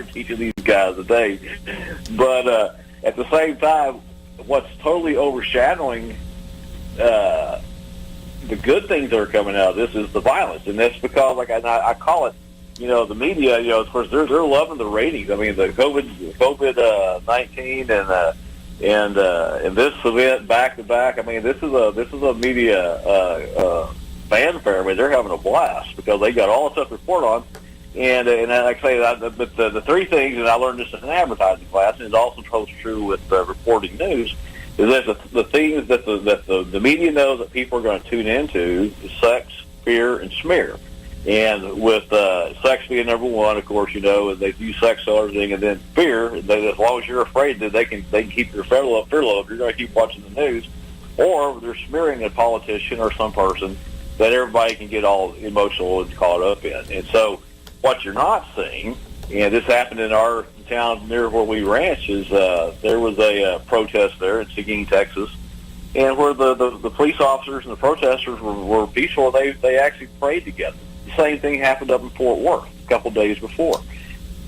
teaching these guys today. But at the same time, what's totally overshadowing the good things that are coming out of this is the violence, and that's because, like I call it, the media, of course, they're loving the ratings. I mean, the COVID-19 and this event back to back. I mean, this is a media fanfare. I mean, they're having a blast because they got all the stuff to report on. And like I say, but the three things, and I learned this in an advertising class, and it also holds true with reporting news, is that the things that the media knows that people are going to tune into is sex, fear, and smear. And with sex being number one, of course, and they do sex on everything, and then fear. As long as you're afraid that they can keep your fear low, if you're going to keep watching the news, or they're smearing a politician or some person that everybody can get all emotional and caught up in. And so, what you're not seeing, and this happened in our town near where we ranch, is there was a protest there in Seguin, Texas, and where the police officers and the protesters were peaceful. They actually prayed together. The same thing happened up in Fort Worth a couple of days before.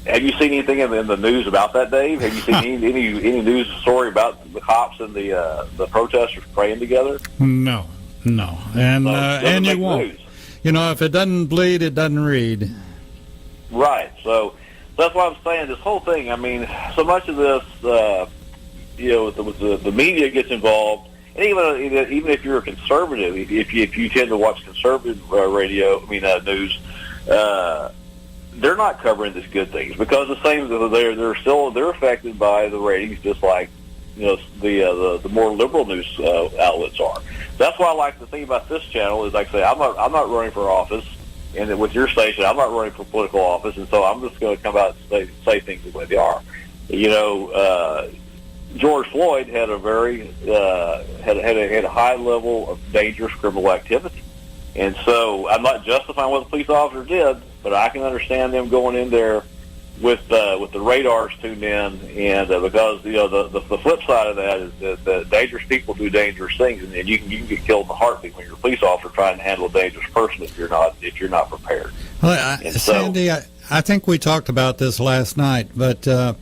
Have you seen anything in the news about that, Dave? Have you seen any news story about the cops and the protesters praying together? No, and you won't. News. If it doesn't bleed, it doesn't read. Right. So that's what I'm saying. This whole thing. I mean, so much of this, the media gets involved, and even if you're a conservative, if you tend to watch conservative news, they're not covering these good things because the same they're affected by the ratings, just like the more liberal news outlets are. That's why I like the thing about this channel is, like I say, I'm not running for office. And with your station, I'm not running for political office, and so I'm just going to come out and say things the way they are. George Floyd had a very had a high level of dangerous criminal activity, and so I'm not justifying what the police officer did, but I can understand them going in there with the radars tuned in, and because the flip side of that is that dangerous people do dangerous things, and you can get killed in a heartbeat when you're a police officer trying to handle a dangerous person if you're not prepared. Well, Sandy, I think we talked about this last night, but I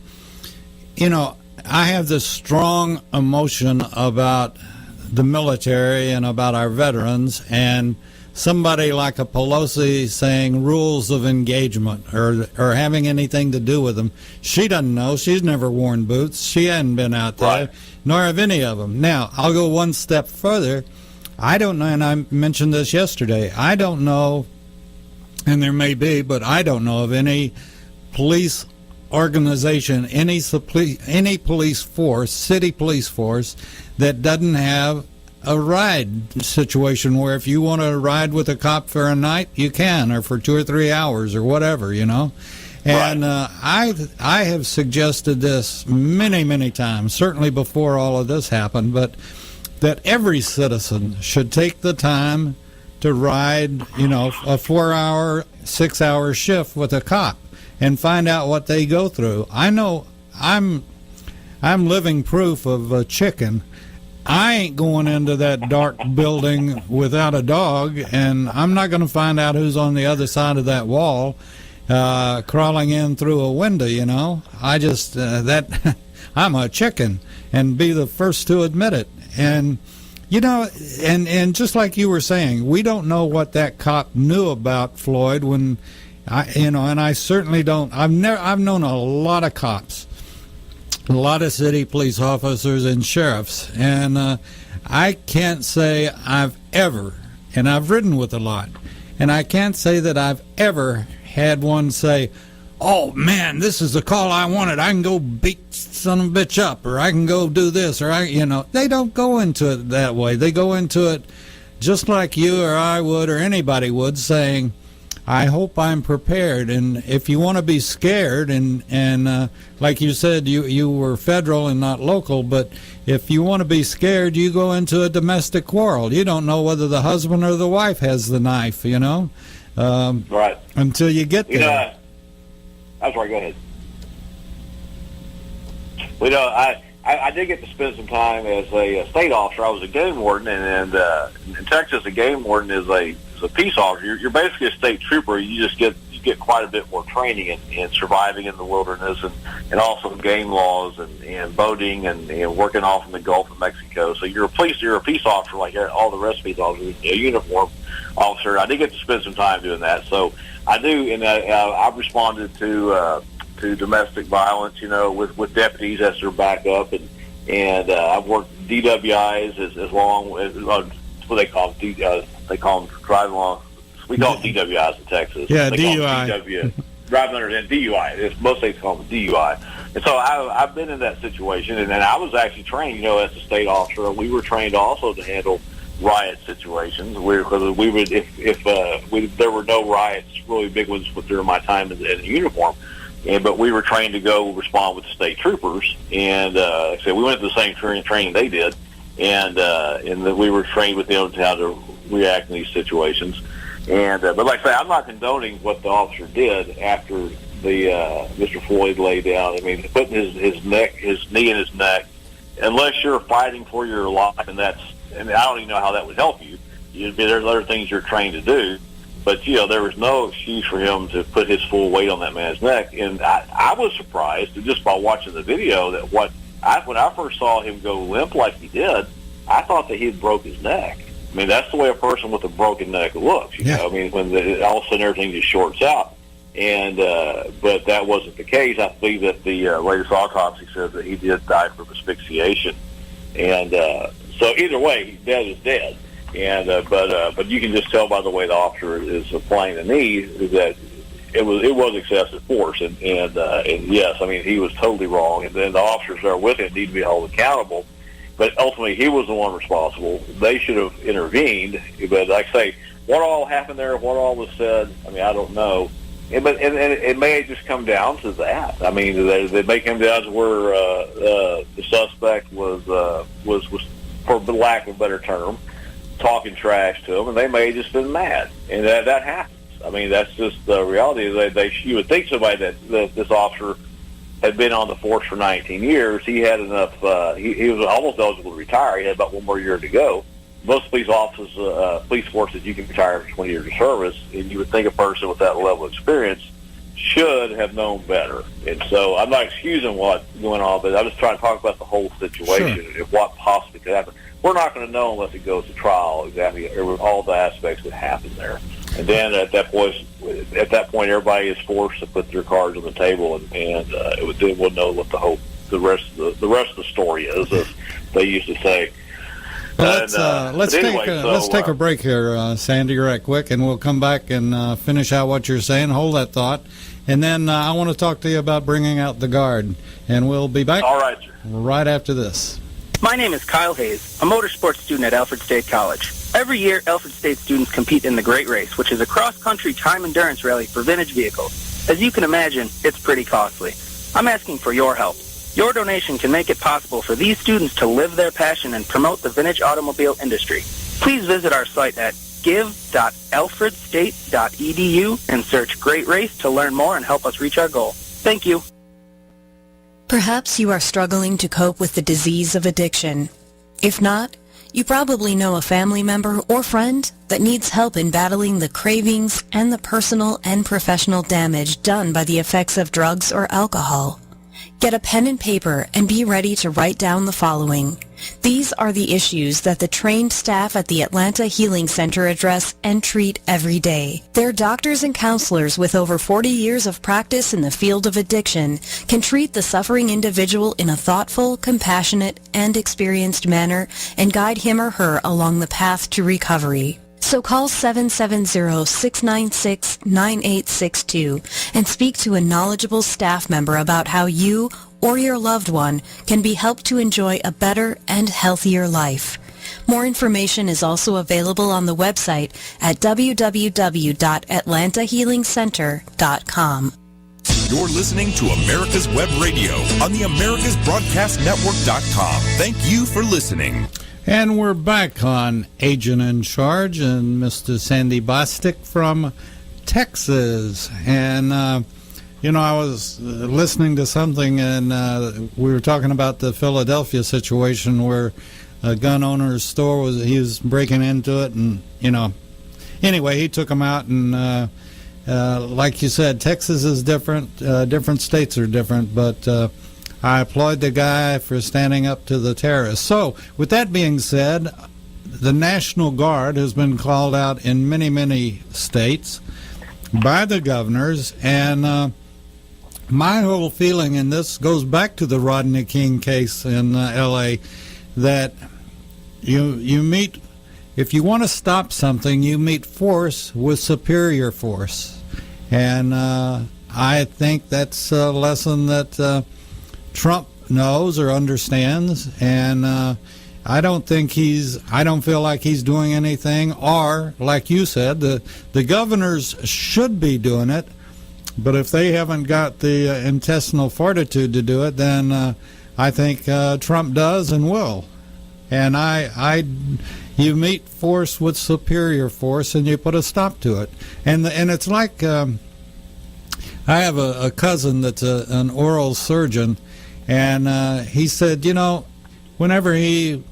have this strong emotion about the military and about our veterans, and somebody like a Pelosi saying rules of engagement or having anything to do with them. She doesn't know. She's never worn boots. She hadn't been out there, nor have any of them. Now, I'll go one step further. I don't know, and I mentioned this yesterday, I don't know, and there may be, but I don't know of any police organization, any police force, city police force, that doesn't have a ride situation where if you want to ride with a cop for a night, you can, or for 2 or 3 hours or whatever, And I have suggested this many times, certainly before all of this happened, but that every citizen should take the time to ride, a 4-hour, 6-hour shift with a cop and find out what they go through. I know I'm living proof of a chicken. I ain't going into that dark building without a dog, and I'm not going to find out who's on the other side of that wall, crawling in through a window, I just, I'm a chicken, and be the first to admit it. And, and just like you were saying, we don't know what that cop knew about Floyd when, and I certainly don't. I've known a lot of cops, a lot of city police officers and sheriffs, and I can't say I've ever, and I've ridden with a lot, and I can't say that I've ever had one say, oh man, this is the call I wanted, I can go beat son of a bitch up, or I can go do this, or they don't go into it that way. They go into it just like you or I would or anybody would, saying, I hope I'm prepared. And if you want to be scared, and like you said, you were federal and not local, but if you want to be scared, you go into a domestic quarrel. You don't know whether the husband or the wife has the knife, right, until you get there. I'm sorry, go ahead. Well, I did get to spend some time as a state officer. I was a game warden, and in Texas, a game warden is a peace officer. You're basically a state trooper. You get quite a bit more training in surviving in the wilderness and also game laws and boating and working off in the Gulf of Mexico. So you're a peace officer like all the rest of these officers, a uniform officer. I did get to spend some time doing that. So I do, and I've responded to domestic violence, with deputies as their backup, and I've worked DWIs as long as what they call them. They call them driving along. We call them DWIs in Texas. Yeah, they DUI. Driving under and DUI. Most states call them DUI. And so I've been in that situation, and then I was actually trained, as a state officer. We were trained also to handle riot situations. Because we would, if there were no riots, really big ones during my time in uniform. But we were trained to go respond with the state troopers, and like I said, we went to the same training they did, and we were trained with them how to react in these situations. And but like I say, I'm not condoning what the officer did after the Mr. Floyd laid down. I mean, putting his knee in his neck, unless you're fighting for your life, and I don't even know how that would help you. There's other things you're trained to do. But, there was no excuse for him to put his full weight on that man's neck. And I was surprised just by watching the video that when I first saw him go limp like he did, I thought that he had broke his neck. I mean, that's the way a person with a broken neck looks. You know? I mean, when all of a sudden everything just shorts out. And but that wasn't the case. I believe that the latest autopsy says that he did die from asphyxiation. And so either way, dead is dead. And but you can just tell by the way the officer is applying the knee that it was excessive force, and yes, I mean he was totally wrong, and then the officers that are with him need to be held accountable. But ultimately, he was the one responsible. They should have intervened. But like I say, what all happened there, what all was said, I mean I don't know. And it may just come down to that. I mean, they may come down to where the suspect was, for lack of a better term, talking trash to them, and they may have just been mad, and that happens. I mean, that's just the reality. You would think somebody that this officer had been on the force for 19 years. He had enough. He was almost eligible to retire. He had about one more year to go. Most police forces, you can retire for 20 years of service, and you would think a person with that level of experience should have known better. And so I'm not excusing what's going on, but I'm just trying to talk about the whole situation and what possibly could happen. We're not going to know unless it goes to trial exactly all the aspects that happened there. And then at that point, everybody is forced to put their cards on the table, and we'll know what the rest of the story is, as they used to say. Well, let's take a break here, Sandy, right quick, and we'll come back and finish out what you're saying. Hold that thought, and then I want to talk to you about bringing out the Guard, and we'll be back. All right, sir. Right after this. My name is Kyle Hayes, a motorsports student at Alfred State College. Every year, Alfred State students compete in the Great Race, which is a cross-country time endurance rally for vintage vehicles. As you can imagine, it's pretty costly. I'm asking for your help. Your donation can make it possible for these students to live their passion and promote the vintage automobile industry. Please visit our site at give.alfredstate.edu and search Great Race to learn more and help us reach our goal. Thank you. Perhaps you are struggling to cope with the disease of addiction. If not, you probably know a family member or friend that needs help in battling the cravings and the personal and professional damage done by the effects of drugs or alcohol. Get a pen and paper and be ready to write down the following. These are the issues that the trained staff at the Atlanta Healing Center address and treat every day. Their doctors and counselors with over 40 years of practice in the field of addiction can treat the suffering individual in a thoughtful, compassionate, and experienced manner and guide him or her along the path to recovery. So call 770-696-9862 and speak to a knowledgeable staff member about how you or your loved one can be helped to enjoy a better and healthier life. More information is also available on the website at www.atlantahealingcenter.com. You're listening to America's Web Radio on the AmericasBroadcastNetwork.com. Thank you for listening. And we're back on Agent in Charge and Mr. Sandy Bostic from Texas. And, I was listening to something, and we were talking about the Philadelphia situation where a gun owner's store he was breaking into it, and, anyway, he took him out and like you said, Texas is different. Different states are different, but I applaud the guy for standing up to the terrorists. So, with that being said, the National Guard has been called out in many, many states by the governors, and my whole feeling, and this goes back to the Rodney King case in L.A., that you meet, if you want to stop something, you meet force with superior force. And I think that's a lesson that Trump knows or understands, and I don't feel like he's doing anything, or, like you said, the governors should be doing it. But if they haven't got the intestinal fortitude to do it, then I think Trump does and will. And you meet force with superior force, and you put a stop to it. And it's like I have a cousin that's an oral surgeon, and he said, whenever he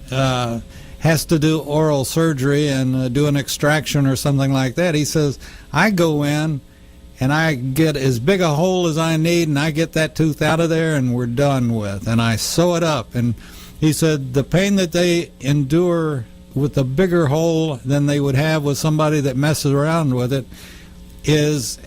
has to do oral surgery and do an extraction or something like that, he says, I go in and I get as big a hole as I need, and I get that tooth out of there, and we're done with. And I sew it up. And he said the pain that they endure with a bigger hole than they would have with somebody that messes around with it is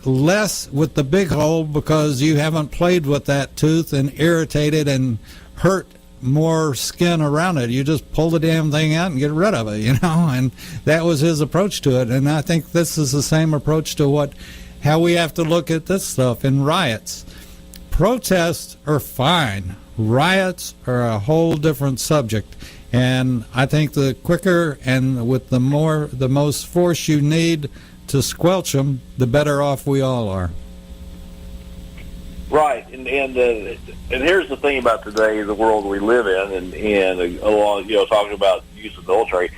less with the big hole, because you haven't played with that tooth and irritated and hurt more skin around it. You just pull the damn thing out and get rid of it, And that was his approach to it. And I think this is the same approach to how we have to look at this stuff in riots. Protests are fine. Riots are a whole different subject. And I think the quicker and with the most force you need to squelch them, the better off we all are. Right, and here's the thing about today, the world we live in, and along, talking about use of military.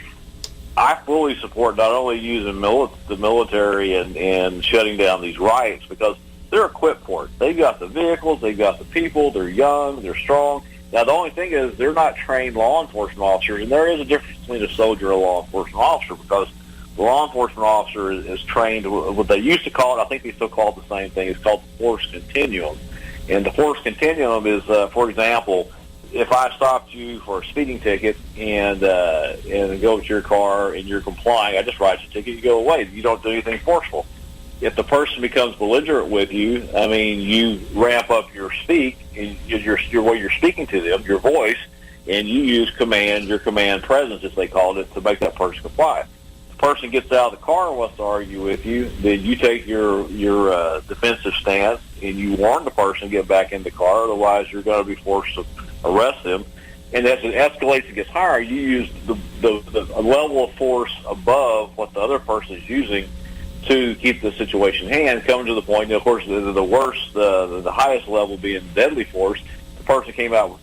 I fully support not only using the military and shutting down these riots, because they're equipped for it. They've got the vehicles, they've got the people, they're young, they're strong. Now, the only thing is they're not trained law enforcement officers, and there is a difference between a soldier and a law enforcement officer, because the law enforcement officer is trained, what they used to call it, I think they still call it the same thing, it's called the force continuum. And the force continuum is, for example, if I stopped you for a speeding ticket and go to your car and you're complying, I just write you a ticket, you go away. You don't do anything forceful. If the person becomes belligerent with you, you ramp up your speak, and your way you're speaking to them, your voice, and you use your command presence, as they called it, to make that person comply. If the person gets out of the car and wants to argue with you, then you take your defensive stance and you warn the person to get back in the car. Otherwise, you're going to be forced to arrest them. And as it escalates and gets higher, you use the level of force above what the other person is using to keep the situation in hand, coming to the point, of course, the worst, the highest level being deadly force. The person come out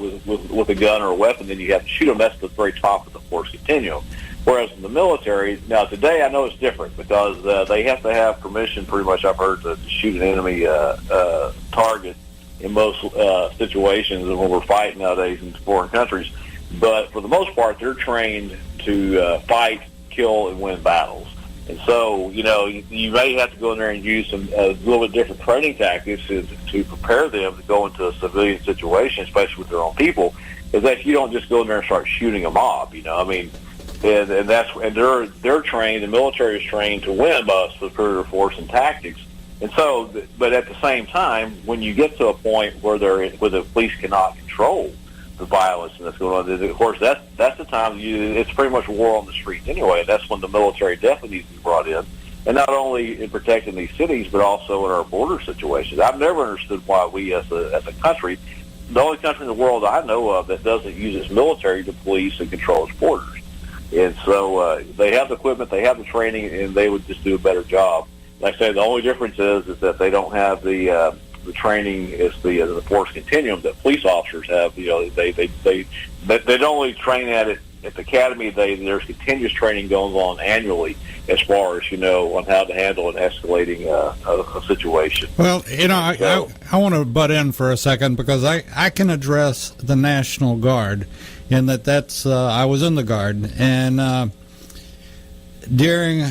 with a gun or a weapon, then you have to shoot them. That's the very top of the force continuum. Whereas in the military, now today I know it's different, because they have to have permission, pretty much I've heard, to shoot an enemy target in most situations when we're fighting nowadays in foreign countries. But for the most part, they're trained to fight, kill, and win battles. And so, you may have to go in there and use some a little bit different training tactics to prepare them to go into a civilian situation, especially with their own people, is that you don't just go in there and start shooting a mob, and they're trained, the military is trained to win by superior force and tactics. And so, but at the same time, when you get to a point where the police cannot control the violence that's going on, of course, that's the time it's pretty much war on the streets anyway. That's when the military definitely needs to be brought in, and not only in protecting these cities, but also in our border situations. I've never understood why we, as a country, the only country in the world I know of that doesn't use its military to police and control its borders. And so they have the equipment, they have the training, and they would just do a better job. Like I say, the only difference is that they don't have the training is the force continuum that police officers have. They don't only train at it at the academy. There's continuous training going on annually as far as on how to handle an escalating a situation. Well, I want to butt in for a second, because I can address the National Guard in that's I was in the Guard, and during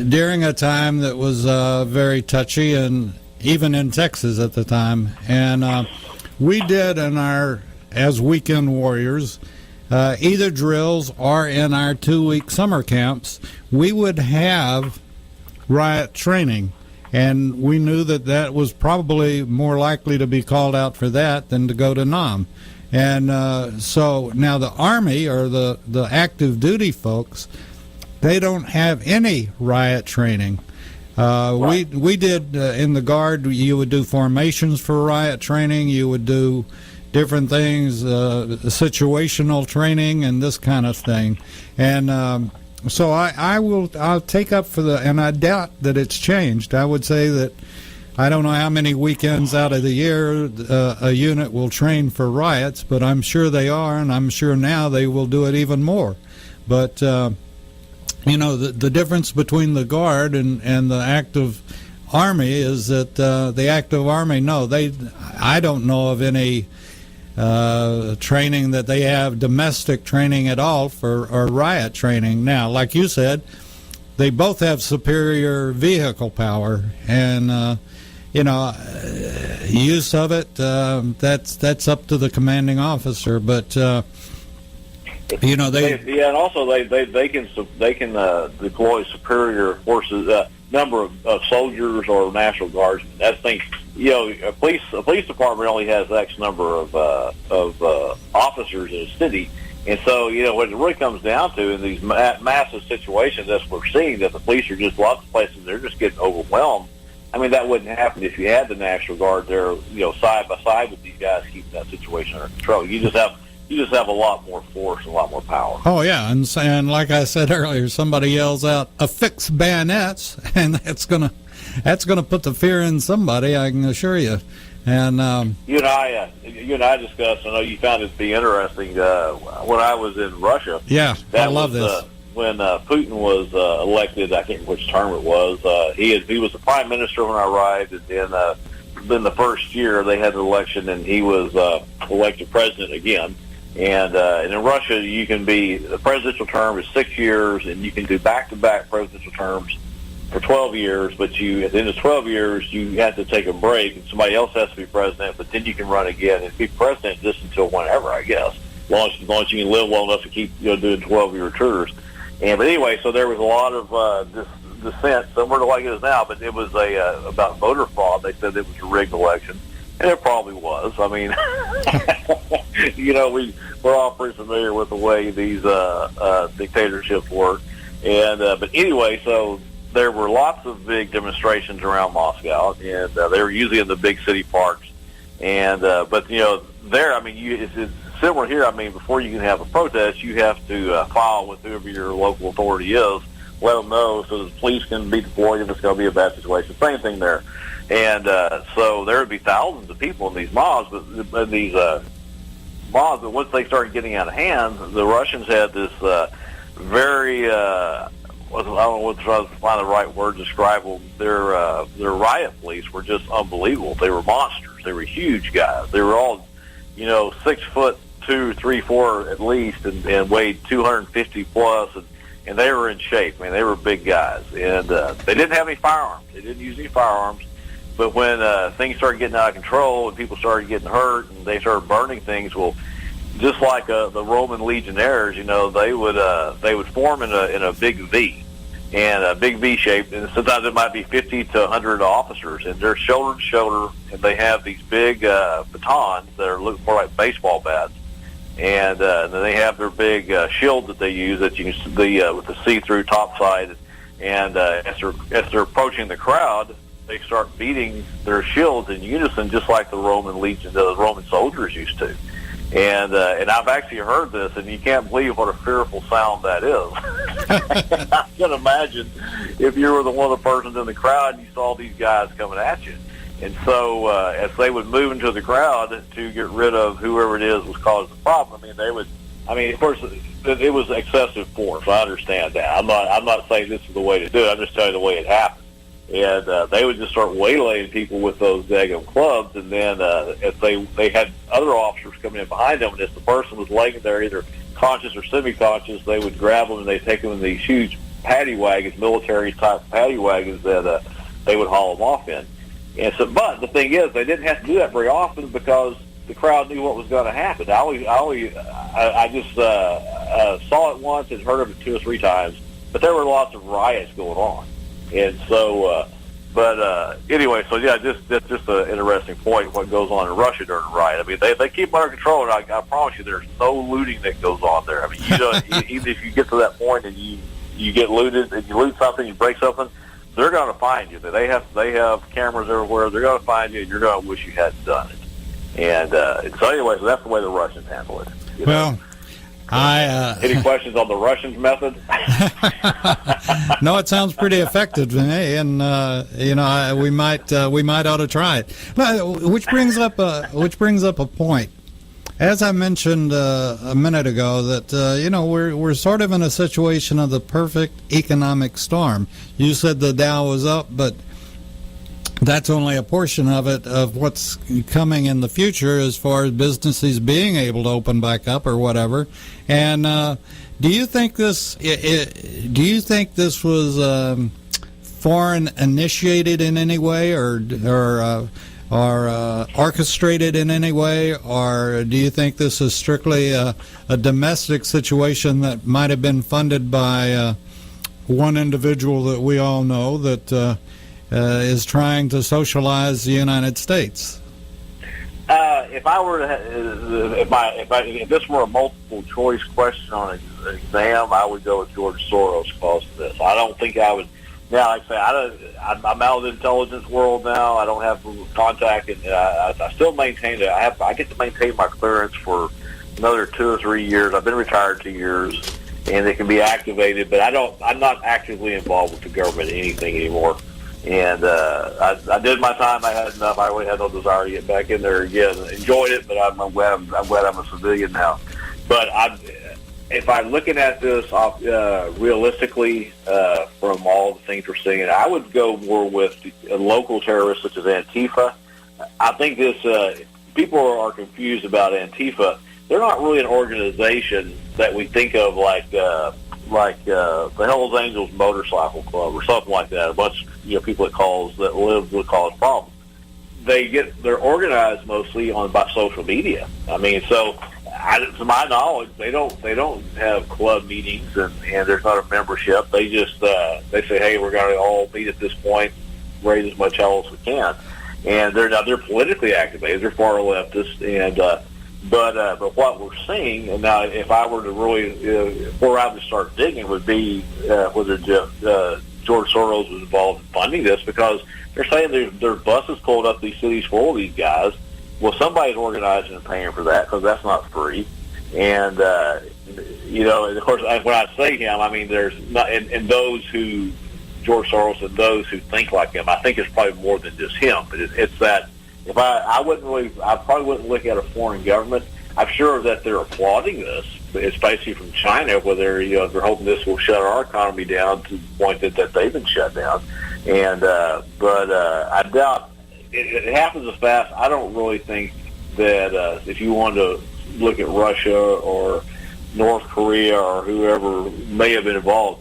during a time that was very touchy, and even in Texas at the time. And we did as weekend warriors, either drills or in our 2-week summer camps, we would have riot training. And we knew that was probably more likely to be called out for that than to go to NAM. And so now the Army, or the active duty folks, they don't have any riot training. Right. We did in the Guard, you would do formations for riot training, you would do different things, situational training and this kind of thing. And so I'll take up for and I doubt that it's changed. I would say that I don't know how many weekends out of the year a unit will train for riots, but I'm sure they are, and I'm sure now they will do it even more. But the difference between the Guard and the active Army is that the active Army, I don't know of any training that they have, domestic training at all or riot training. Now, like you said, they both have superior vehicle power, and use of it, that's up to the commanding officer. But and also they can deploy superior forces, number of soldiers or National Guardsmen. That's thing. A police department only has X number of officers in a city, and so what it really comes down to in these massive situations, as we're seeing, that the police are just lots of places they're just getting overwhelmed. I mean, that wouldn't happen if you had the National Guard there, side by side with these guys keeping that situation under control. You just have a lot more force and a lot more power. Oh yeah, and like I said earlier, somebody yells out, "Affix bayonets," and that's gonna put the fear in somebody, I can assure you. And you and I discussed. I know you found it to be interesting when I was in Russia. Yeah, I love this. When Putin was elected, I can't remember which term it was. He was the prime minister when I arrived, and then the first year they had an election, and he was elected president again. And in Russia, the presidential term is 6 years, and you can do back-to-back presidential terms for 12 years. But at the end of 12 years, you have to take a break, and somebody else has to be president. But then you can run again and be president just until whenever, I guess, as long as you can live well enough to keep doing 12-year tours. But anyway, so there was a lot of dissent, similar to like it is now, but it was about voter fraud. They said it was a rigged election, and it probably was. I mean, we're all pretty familiar with the way these dictatorships work. And but anyway, so there were lots of big demonstrations around Moscow, and they were usually in the big city parks. And but there, I mean, it's similar here. I mean, before you can have a protest, you have to file with whoever your local authority is, let them know so the police can be deployed if it's going to be a bad situation. Same thing there. And so there would be thousands of people in these mobs, but once they started getting out of hand, the Russians had this very, I don't know what to find the right word to describe them. Their riot police were just unbelievable. They were monsters. They were huge guys. They were all 6'2", 3, 4 at least, and weighed 250 plus, and they were in shape. I mean, they were big guys, and they didn't have any firearms. They didn't use any firearms. But when things started getting out of control and people started getting hurt and they started burning things, well, just like the Roman legionnaires, they would form in a big V, and a big V shape, and sometimes it might be 50 to 100 officers, and they're shoulder to shoulder, and they have these big batons that are looking more like baseball bats, and then they have their big shield that they use that you can with the see-through top side, and as they're approaching the crowd, they start beating their shields in unison, just like the Roman soldiers used to. And I've actually heard this, and you can't believe what a fearful sound that is. I can imagine if you were one of the persons in the crowd and you saw these guys coming at you. And so as they would move into the crowd to get rid of whoever it is was causing the problem, of course, it was excessive force. I understand that. I'm not saying this is the way to do it. I'm just telling you the way it happened. And they would just start waylaying people with those daggum clubs, and then if they had other officers coming in behind them, and if the person was laying there either conscious or semi-conscious, they would grab them and they'd take them in these huge paddy wagons, military type paddy wagons that they would haul them off in. And so, but the thing is, they didn't have to do that very often because the crowd knew what was going to happen. I just saw it once and heard of it 2 or 3 times, but there were lots of riots going on, and so. Anyway, so yeah, that's just an interesting point. What goes on in Russia during a riot? I mean, they keep under control, and I promise you, there's no looting that goes on there. I mean, you don't, even if you get to that point and you get looted and you loot something, you break something, they're going to find you. They have cameras everywhere. They're going to find you, and you're going to wish you hadn't done it. And so anyway, so that's the way the Russians handle it. Well, any questions on the Russians' method? No, it sounds pretty effective to me, and we might ought to try it. Which brings up a point. As I mentioned a minute ago, that we're sort of in a situation of the perfect economic storm. You said the Dow was up, but that's only a portion of it, of what's coming in the future as far as businesses being able to open back up or whatever. And do you think this was foreign initiated in any way, or orchestrated in any way, or do you think this is strictly a domestic situation that might have been funded by one individual that we all know that is trying to socialize the United States? If I were to, if this were a multiple choice question on an exam, I would go with George Soros because of this. I don't think I would. Now, like I say, I'm out of the intelligence world now. I don't have contact, and I still maintain it. I get to maintain my clearance for another 2 or 3 years. I've been retired 2 years, and it can be activated. But I'm not actively involved with the government in anything anymore. And I did my time. I had enough. I really had no desire to get back in there again. Enjoyed it, but I'm glad I'm a civilian now. But if I'm looking at this realistically from all the things we're seeing, I would go more with local terrorists such as Antifa. I think people are confused about Antifa. They're not really an organization that we think of like the Hells Angels Motorcycle Club or something like that. A bunch of people that live would cause problems. They're organized mostly by social media. I mean, so to my knowledge, they don't have club meetings and there's not a membership. They just they say, hey, we're going to all meet at this point, raise as much hell as we can, and they're politically activated. They're far leftist, and but what we're seeing, and now if I were to really where I would start digging would be whether George Soros was involved in funding this, because they're saying there's buses pulled up these cities full of these guys. Well, somebody's organizing and paying for that, because that's not free. And and of course, when I say him, I mean there's not, and those who George Soros and those who think like him. I think it's probably more than just him, but it's that. If I probably wouldn't look at a foreign government. I'm sure that they're applauding this, especially from China, where they're hoping this will shut our economy down to the point that they've been shut down. And but I doubt it happens as fast. I don't really think that if you want to look at Russia or North Korea or whoever may have been involved,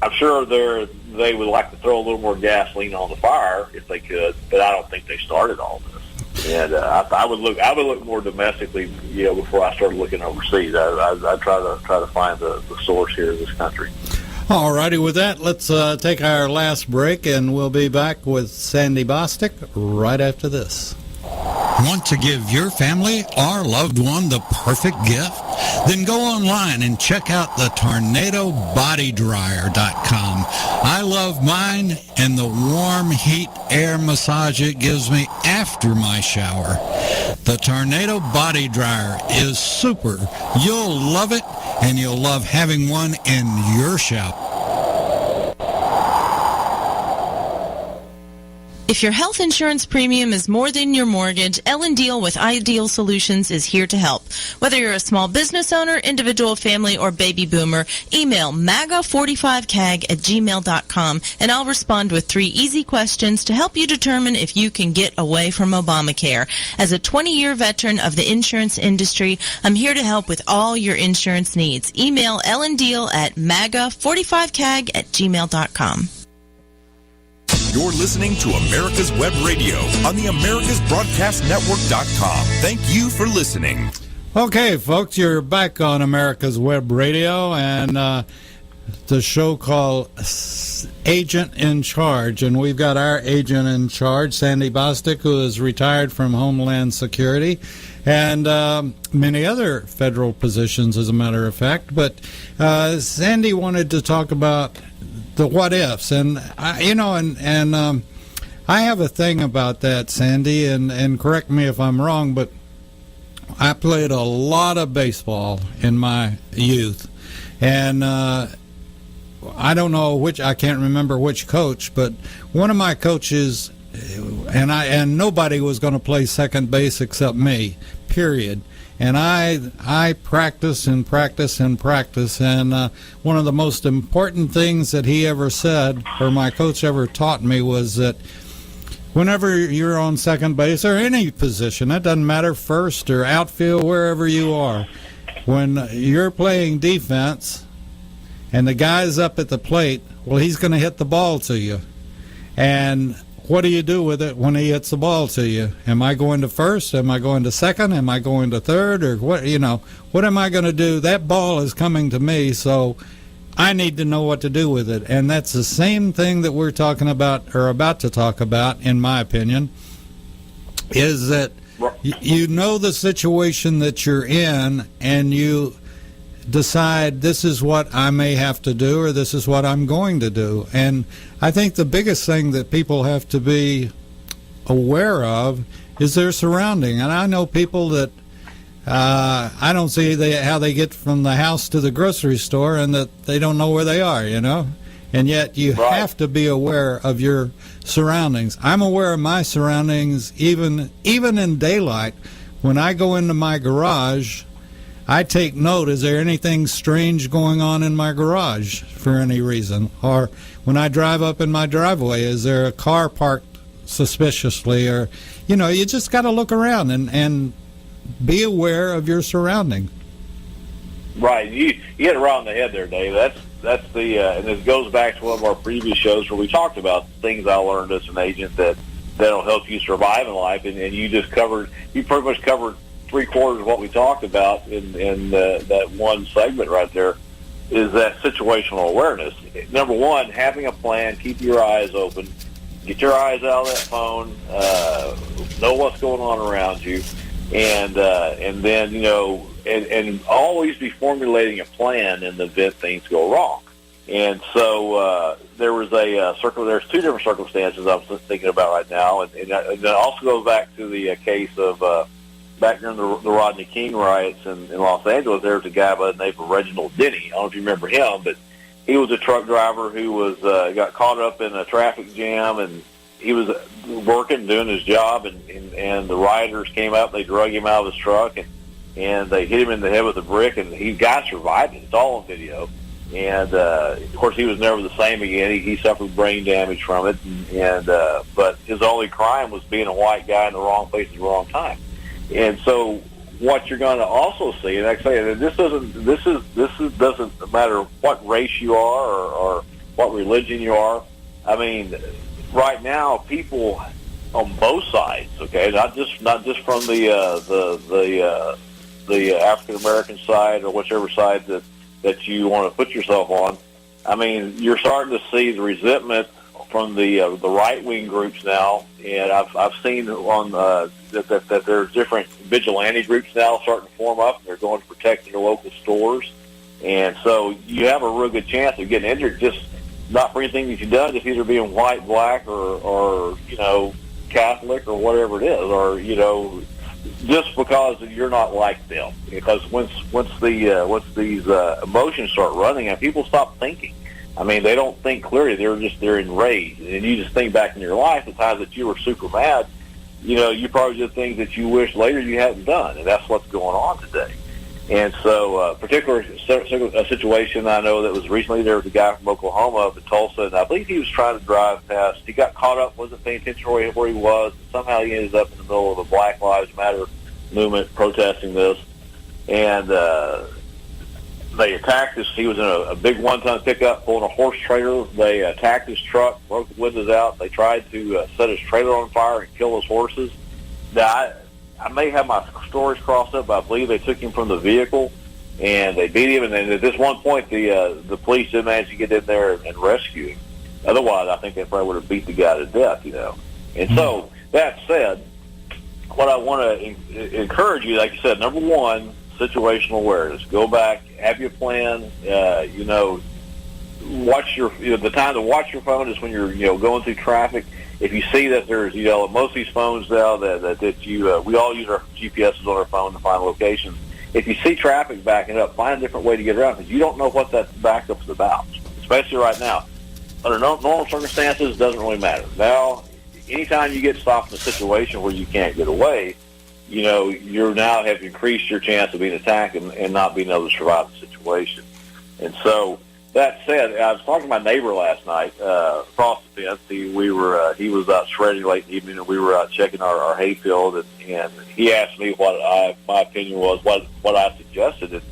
I'm sure they would like to throw a little more gasoline on the fire if they could, but I don't think they started all this. And I would look more domestically, before I started looking overseas. I try to find the source here in this country. All righty, with that, let's take our last break, and we'll be back with Sandy Bostic right after this. Want to give your family or loved one the perfect gift? Then go online and check out the TornadoBodyDryer.com. I love mine and the warm heat air massage it gives me after my shower. The Tornado Body Dryer is super. You'll love it, and you'll love having one in your shower. If your health insurance premium is more than your mortgage, Ellen Deal with Ideal Solutions is here to help. Whether you're a small business owner, individual, family, or baby boomer, email MAGA45CAG@gmail.com and I'll respond with 3 easy questions to help you determine if you can get away from Obamacare. As a 20-year veteran of the insurance industry, I'm here to help with all your insurance needs. Email Ellen Deal at MAGA45CAG@gmail.com. You're listening to America's Web Radio on the AmericasBroadcastNetwork.com. Thank you for listening. Okay, folks, you're back on America's Web Radio and the show called Agent in Charge. And we've got our agent in charge, Sandy Bostic, who is retired from Homeland Security and many other federal positions, as a matter of fact. But Sandy wanted to talk about the what ifs, and I have a thing about that, Sandy, and correct me if I'm wrong, but I played a lot of baseball in my youth, and I don't know I can't remember which coach, but one of my coaches, and nobody was going to play second base except me, period. And I practice and practice and practice, and one of the most important things that he ever said, or my coach ever taught me, was that whenever you're on second base, or any position, it doesn't matter, first or outfield, wherever you are, when you're playing defense and the guy's up at the plate, well, he's going to hit the ball to you. And what do you do with it when he hits the ball to you? Am I going to first? Am I going to second? Am I going to third? Or what am I going to do? That ball is coming to me, so I need to know what to do with it. And that's the same thing that we're talking about, or about to talk about, in my opinion, is that you know the situation that you're in, and you decide this is what I may have to do, or this is what I'm going to do. And I think the biggest thing that people have to be aware of is their surrounding. And I know people that I don't see how they get from the house to the grocery store, and that they don't know where they are, and yet you have to be aware of your surroundings. I'm aware of my surroundings even in daylight. When I go into my garage, I take note, is there anything strange going on in my garage for any reason? Or when I drive up in my driveway, is there a car parked suspiciously? Or, you just got to look around and be aware of your surrounding. Right. You hit it right on the head there, Dave. That's the, and this goes back to one of our previous shows where we talked about things I learned as an agent that'll help you survive in life. And you pretty much covered 3/4 of what we talked about in that one segment right there, is that situational awareness. Number one, having a plan, keep your eyes open, get your eyes out of that phone, know what's going on around you, and then and always be formulating a plan in the event things go wrong. And so there's 2 different circumstances I'm thinking about right now, and it also goes back to the case of back during the Rodney King riots in Los Angeles. There was a guy by the name of Reginald Denny. I don't know if you remember him, but he was a truck driver who was got caught up in a traffic jam, and he was working, doing his job, and the rioters came up. They drug him out of his truck, and they hit him in the head with a brick, and he survived it. It's all on video. And of course, he was never the same again. He suffered brain damage from it, but his only crime was being a white guy in the wrong place at the wrong time. And so, what you're going to also see, and like I say, this doesn't matter what race you are or what religion you are. I mean, right now, people on both sides, okay, not just from the African American side or whichever side that you want to put yourself on. I mean, you're starting to see the resentment from the right wing groups now, and I've seen on that there's different vigilante groups now starting to form up. They're going to protect their local stores, and so you have a real good chance of getting injured, just not for anything that you've done, just either being white, black, or Catholic or whatever it is, or just because you're not like them. Because once these emotions start running, and people stop thinking. I mean, they don't think clearly. They're enraged. And you just think back in your life, the times that you were super mad, you know, you probably did things that you wish later you hadn't done, and that's what's going on today. And so, particular situation I know that was recently, there was a guy from Oklahoma up in Tulsa, and I believe he was trying to drive past. He got caught up, wasn't paying attention where he was, and somehow he ended up in the middle of a Black Lives Matter movement protesting this. And they attacked us. He was in a big one-ton pickup pulling a horse trailer. They attacked his truck, broke the windows out. They tried to set his trailer on fire and kill his horses. Now, I may have my stories crossed up, but I believe they took him from the vehicle and they beat him. And then at this one point, the police did manage to get in there and rescue him. Otherwise, I think they probably would have beat the guy to death, you know. And so, that said, what I want to encourage you, like you said, number one, situational awareness. Go back, have your plan. You know, watch your. You know, the time to watch your phone is when you're, you know, going through traffic. If you see that there's, you know, most of these phones now that you, we all use our GPSs on our phone to find locations. If you see traffic backing up, find a different way to get around, because you don't know what that backup's about, especially right now. Under normal circumstances, it doesn't really matter. Now, anytime you get stopped in a situation where you can't get away, you know, you now have increased your chance of being attacked and not being able to survive the situation. And so, that said, I was talking to my neighbor last night across the fence. He was out shredding late in the evening, and we were out checking our hay field, and he asked me what my opinion was, what I suggested.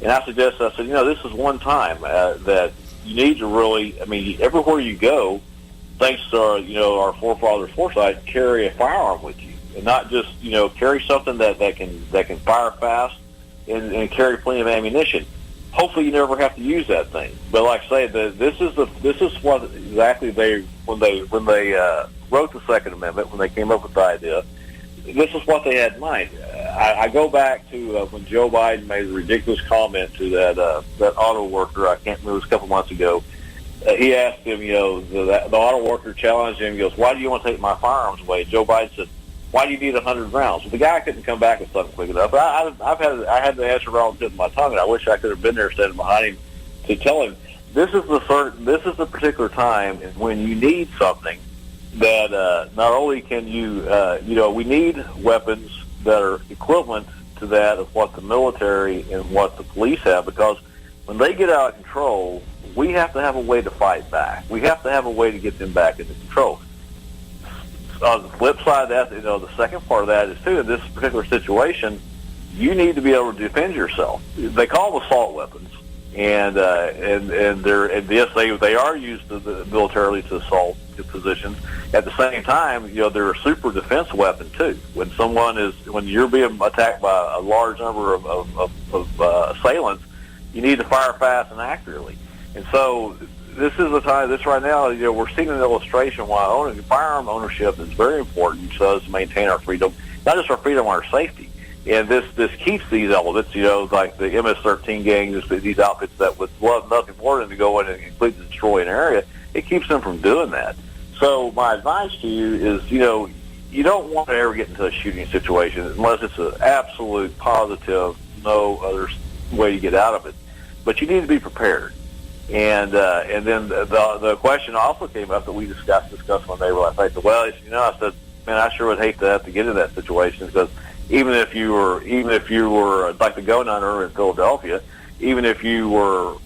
And I suggested, I said, you know, this is one time that you need to really, I mean, everywhere you go, thanks to our, you know, our forefathers' foresight, carry a firearm with you, and not just, you know, carry something that can fire fast and carry plenty of ammunition. Hopefully, you never have to use that thing. But like I say, this is what exactly when they wrote the Second Amendment, when they came up with the idea. This is what they had in mind. I go back to when Joe Biden made a ridiculous comment to that auto worker. I can't remember, it was a couple months ago. He asked him, you know, the auto worker challenged him. He goes, "Why do you want to take my firearms away?" Joe Biden said, "Why do you need 100 rounds?" Well, the guy couldn't come back with something quick enough. I had the answer right on the tip of my tongue, and I wish I could have been there standing behind him to tell him this is the particular time when you need something that not only can you, you know, we need weapons that are equivalent to that of what the military and what the police have, because when they get out of control, we have to have a way to fight back. We have to have a way to get them back into control. On the flip side of that, you know, the second part of that is, too, in this particular situation, you need to be able to defend yourself. They call them assault weapons, and yes, they are used militarily to assault positions. At the same time, you know, they're a super defense weapon too. When you're being attacked by a large number of assailants, you need to fire fast and accurately. And so, this is the time. This right now, you know, we're seeing an illustration why firearm ownership is very important to us to maintain our freedom, not just our freedom, our safety. And this keeps these elements, you know, like the MS-13 gangs, these outfits that would love nothing more than to go in and completely destroy an area. It keeps them from doing that. So my advice to you is, you know, you don't want to ever get into a shooting situation unless it's an absolute positive, no other way to get out of it. But you need to be prepared. And then the question also came up that we discussed with my neighbor last night. Well, you know, I said, man, I sure would hate to have to get in that situation, because even if you were like the gun owner in Philadelphia, even if you were,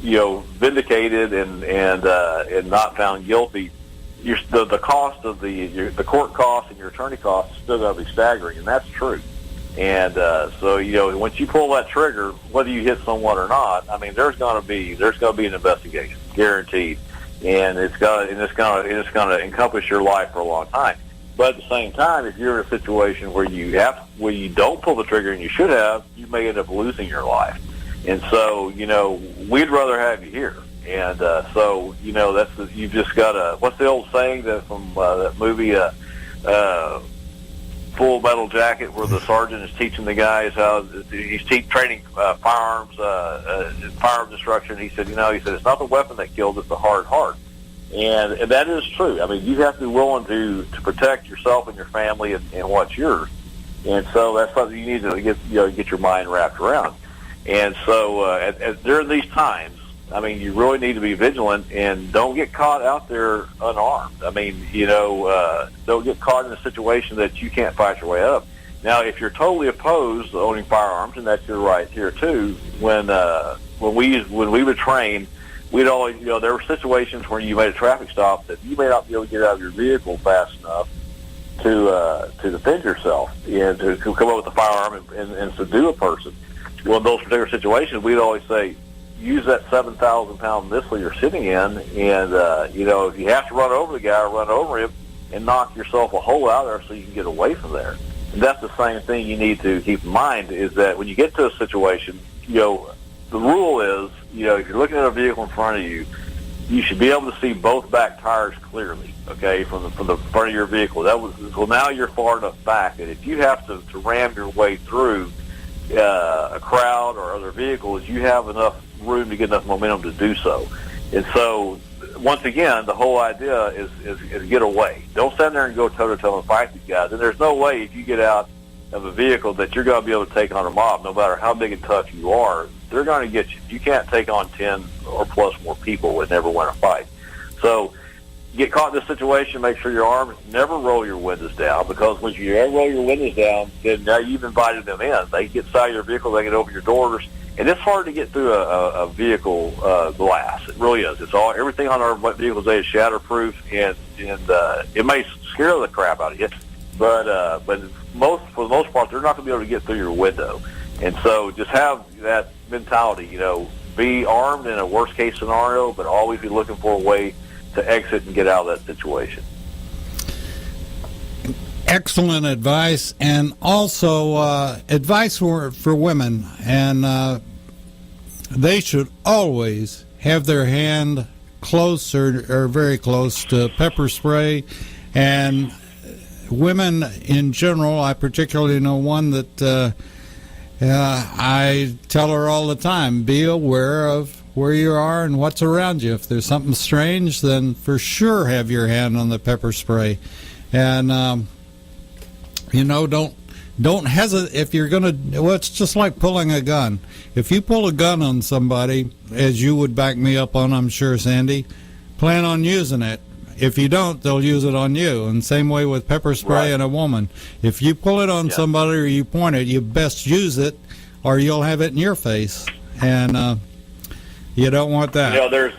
you know, vindicated and not found guilty, the cost of the court costs and your attorney costs is still going to be staggering, and that's true. And so, you know, once you pull that trigger, whether you hit someone or not, I mean, there's going to be an investigation, guaranteed, and it's going to encompass your life for a long time. But at the same time, if you're in a situation where you don't pull the trigger and you should have, you may end up losing your life. And so, you know, we'd rather have you here. And so, you know, you've just got to. What's the old saying from that movie? Full Metal Jacket, where the sergeant is teaching the guys how he's training firearms instruction. He said, it's not the weapon that kills, it's the hard heart, and that is true. I mean, you have to be willing to protect yourself and your family and what's yours, and so that's something you need to get your mind wrapped around. And so during these times, I mean, you really need to be vigilant and don't get caught out there unarmed. I mean, don't get caught in a situation that you can't fight your way up. Now, if you're totally opposed to owning firearms, and that's your right here too, when we would train, we'd always, there were situations where you made a traffic stop that you may not be able to get out of your vehicle fast enough to defend yourself and to come up with a firearm and subdue a person. Well, in those particular situations, we'd always say, use that 7,000-pound missile you're sitting in, and if you have to run over the guy, run over him and knock yourself a hole out there so you can get away from there. And that's the same thing you need to keep in mind, is that when you get to a situation, the rule is, if you're looking at a vehicle in front of you, you should be able to see both back tires clearly, okay, from the front of your vehicle. So now you're far enough back that if you have to ram your way through a crowd or other vehicles, you have enough room to get enough momentum to do so. And so, once again, the whole idea is get away. Don't stand there and go toe-to-toe and fight these guys. And there's no way, if you get out of a vehicle, that you're going to be able to take on a mob, no matter how big and tough you are. They're going to get you. You can't take on 10 or plus more people and never win a fight. So, get caught in this situation, make sure you're armed. Never roll your windows down, because when you ever roll your windows down, then now you've invited them in. They get inside your vehicle, they can open your doors, and it's hard to get through a vehicle glass. It really is. Everything on our vehicles today is shatterproof, and it may scare the crap out of you, but for the most part, they're not going to be able to get through your window. And so just have that mentality. Be armed in a worst case scenario, but always be looking for a way to exit and get out of that situation. Excellent advice, and also advice for women, and they should always have their hand close or very close to pepper spray. And women in general, I particularly know one that I tell her all the time, be aware of where you are and what's around you. If there's something strange, then for sure have your hand on the pepper spray. And don't hesitate if you're going to. Well, it's just like pulling a gun. If you pull a gun on somebody, as you would back me up on, I'm sure, Sandy, plan on using it. If you don't, they'll use it on you. And same way with pepper spray and a woman. If you pull it on somebody or you point it, you best use it, or you'll have it in your face. And you don't want that.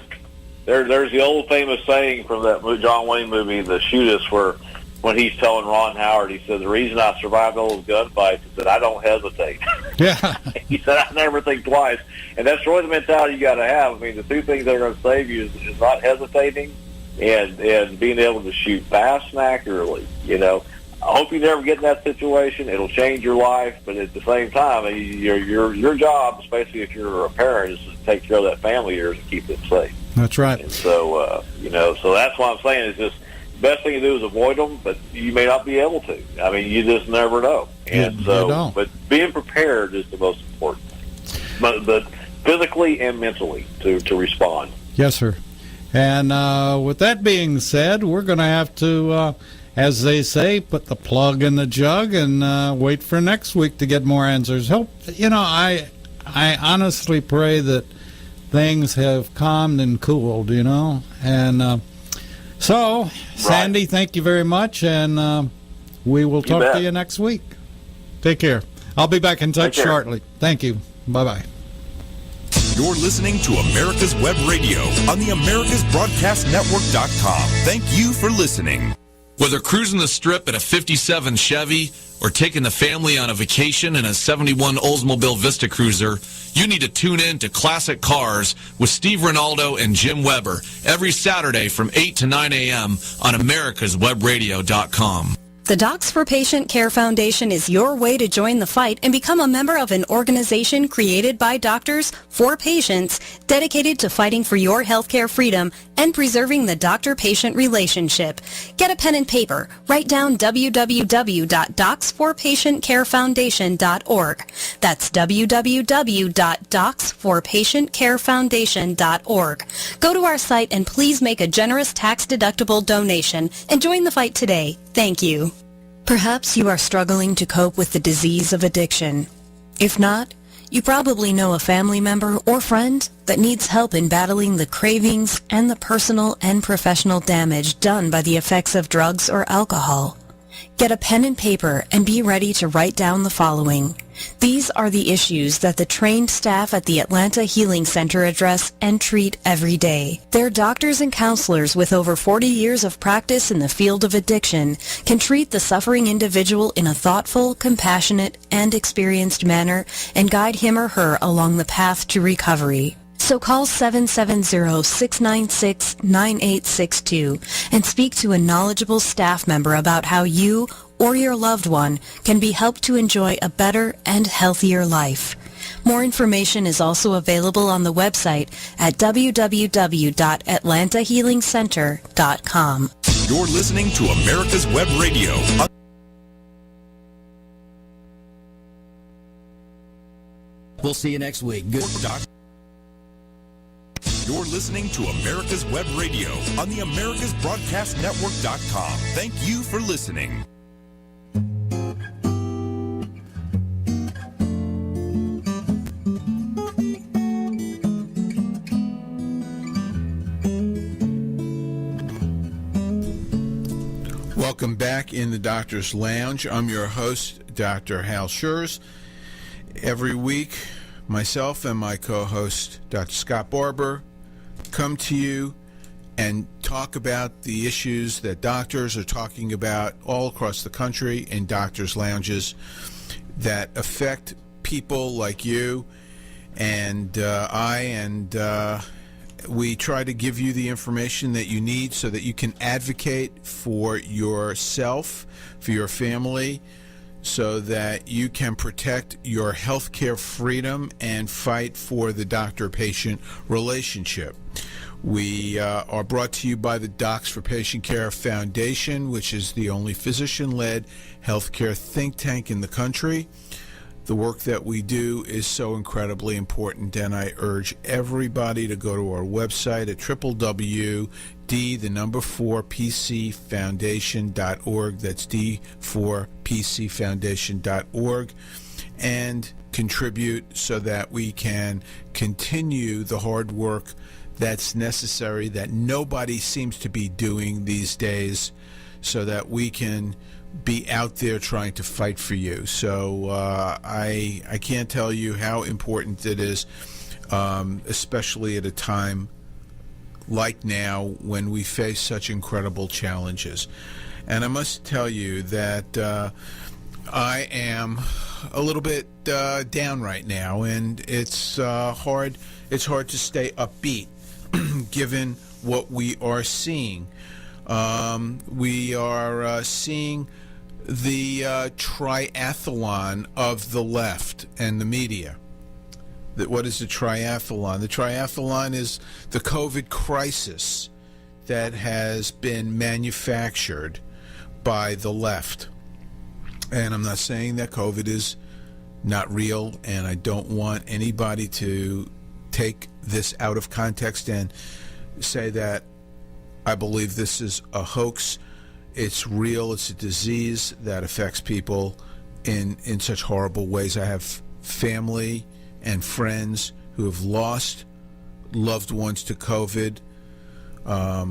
There's the old famous saying from that John Wayne movie, The Shoot Us, where when he's telling Ron Howard, he said, the reason I survived all those gunfights is that I don't hesitate. Yeah. He said, I never think twice. And that's really the mentality you got to have. I mean, the two things that are going to save you is not hesitating and being able to shoot fast and accurately. I hope you never get in that situation. It'll change your life, but at the same time, your job, especially if you're a parent, is to take care of that family of yours and keep them safe. That's right. And so, so that's what I'm saying is just the best thing to do is avoid them, but you may not be able to. I mean, you just never know. And you don't. But being prepared is the most important thing, but physically and mentally to respond. Yes, sir. And with that being said, we're going to have to, as they say, put the plug in the jug and wait for next week to get more answers. I honestly pray that things have calmed and cooled, And so, Sandy, thank you very much, and we will talk to you next week. Take care. I'll be back in touch shortly. Thank you. Bye-bye. You're listening to America's Web Radio on the AmericasBroadcastNetwork.com. Thank you for listening. Whether cruising the strip in a 57 Chevy or taking the family on a vacation in a 71 Oldsmobile Vista Cruiser, you need to tune in to Classic Cars with Steve Ronaldo and Jim Weber every Saturday from 8 to 9 a.m. on AmericasWebRadio.com. The Docs for Patient Care Foundation is your way to join the fight and become a member of an organization created by doctors for patients dedicated to fighting for your healthcare freedom and preserving the doctor-patient relationship. Get a pen and paper. Write down www.docsforpatientcarefoundation.org. That's www.docsforpatientcarefoundation.org. Go to our site and please make a generous tax-deductible donation and join the fight today. Thank you. Perhaps you are struggling to cope with the disease of addiction. If not, You probably know a family member or friend that needs help in battling the cravings and the personal and professional damage done by the effects of drugs or alcohol. Get a pen and paper and be ready to write down the following. These are the issues that the trained staff at the Atlanta Healing Center address and treat every day. Their doctors and counselors with over 40 years of practice in the field of addiction can treat the suffering individual in a thoughtful, compassionate, and experienced manner and guide him or her along the path to recovery. So call 770-696-9862 and speak to a knowledgeable staff member about how you or your loved one can be helped to enjoy a better and healthier life. More information is also available on the website at www.atlantahealingcenter.com. You're listening to America's Web Radio. We'll see you next week. Good. You're listening to America's Web Radio on the AmericasBroadcastNetwork.com. Thank you for listening. Welcome back in the Doctor's Lounge. I'm your host, Dr. Hal Schurz. Every week, myself and my co-host, Dr. Scott Barber, come to you and talk about the issues that doctors are talking about all across the country in doctors' lounges that affect people like you and we try to give you the information that you need so that you can advocate for yourself, for your family, so that you can protect your healthcare freedom and fight for the doctor-patient relationship. We are brought to you by the Docs for Patient Care Foundation, which is the only physician-led healthcare think tank in the country. The work that we do is so incredibly important, and I urge everybody to go to our website at www.d4pcfoundation.org. That's d4pcfoundation.org, and contribute so that we can continue the hard work that's necessary, that nobody seems to be doing these days, so that we can be out there trying to fight for you. So I can't tell you how important it is, especially at a time like now when we face such incredible challenges. And I must tell you that I am a little bit down right now, and it's hard to stay upbeat given what we are seeing. We are seeing the triathlon of the left and the media. What is the triathlon? The triathlon is the COVID crisis that has been manufactured by the left. And I'm not saying that COVID is not real, and I don't want anybody to take this out of context and say that I believe this is a hoax. It's real. It's a disease that affects people in such horrible ways. I have family and friends who have lost loved ones to COVID.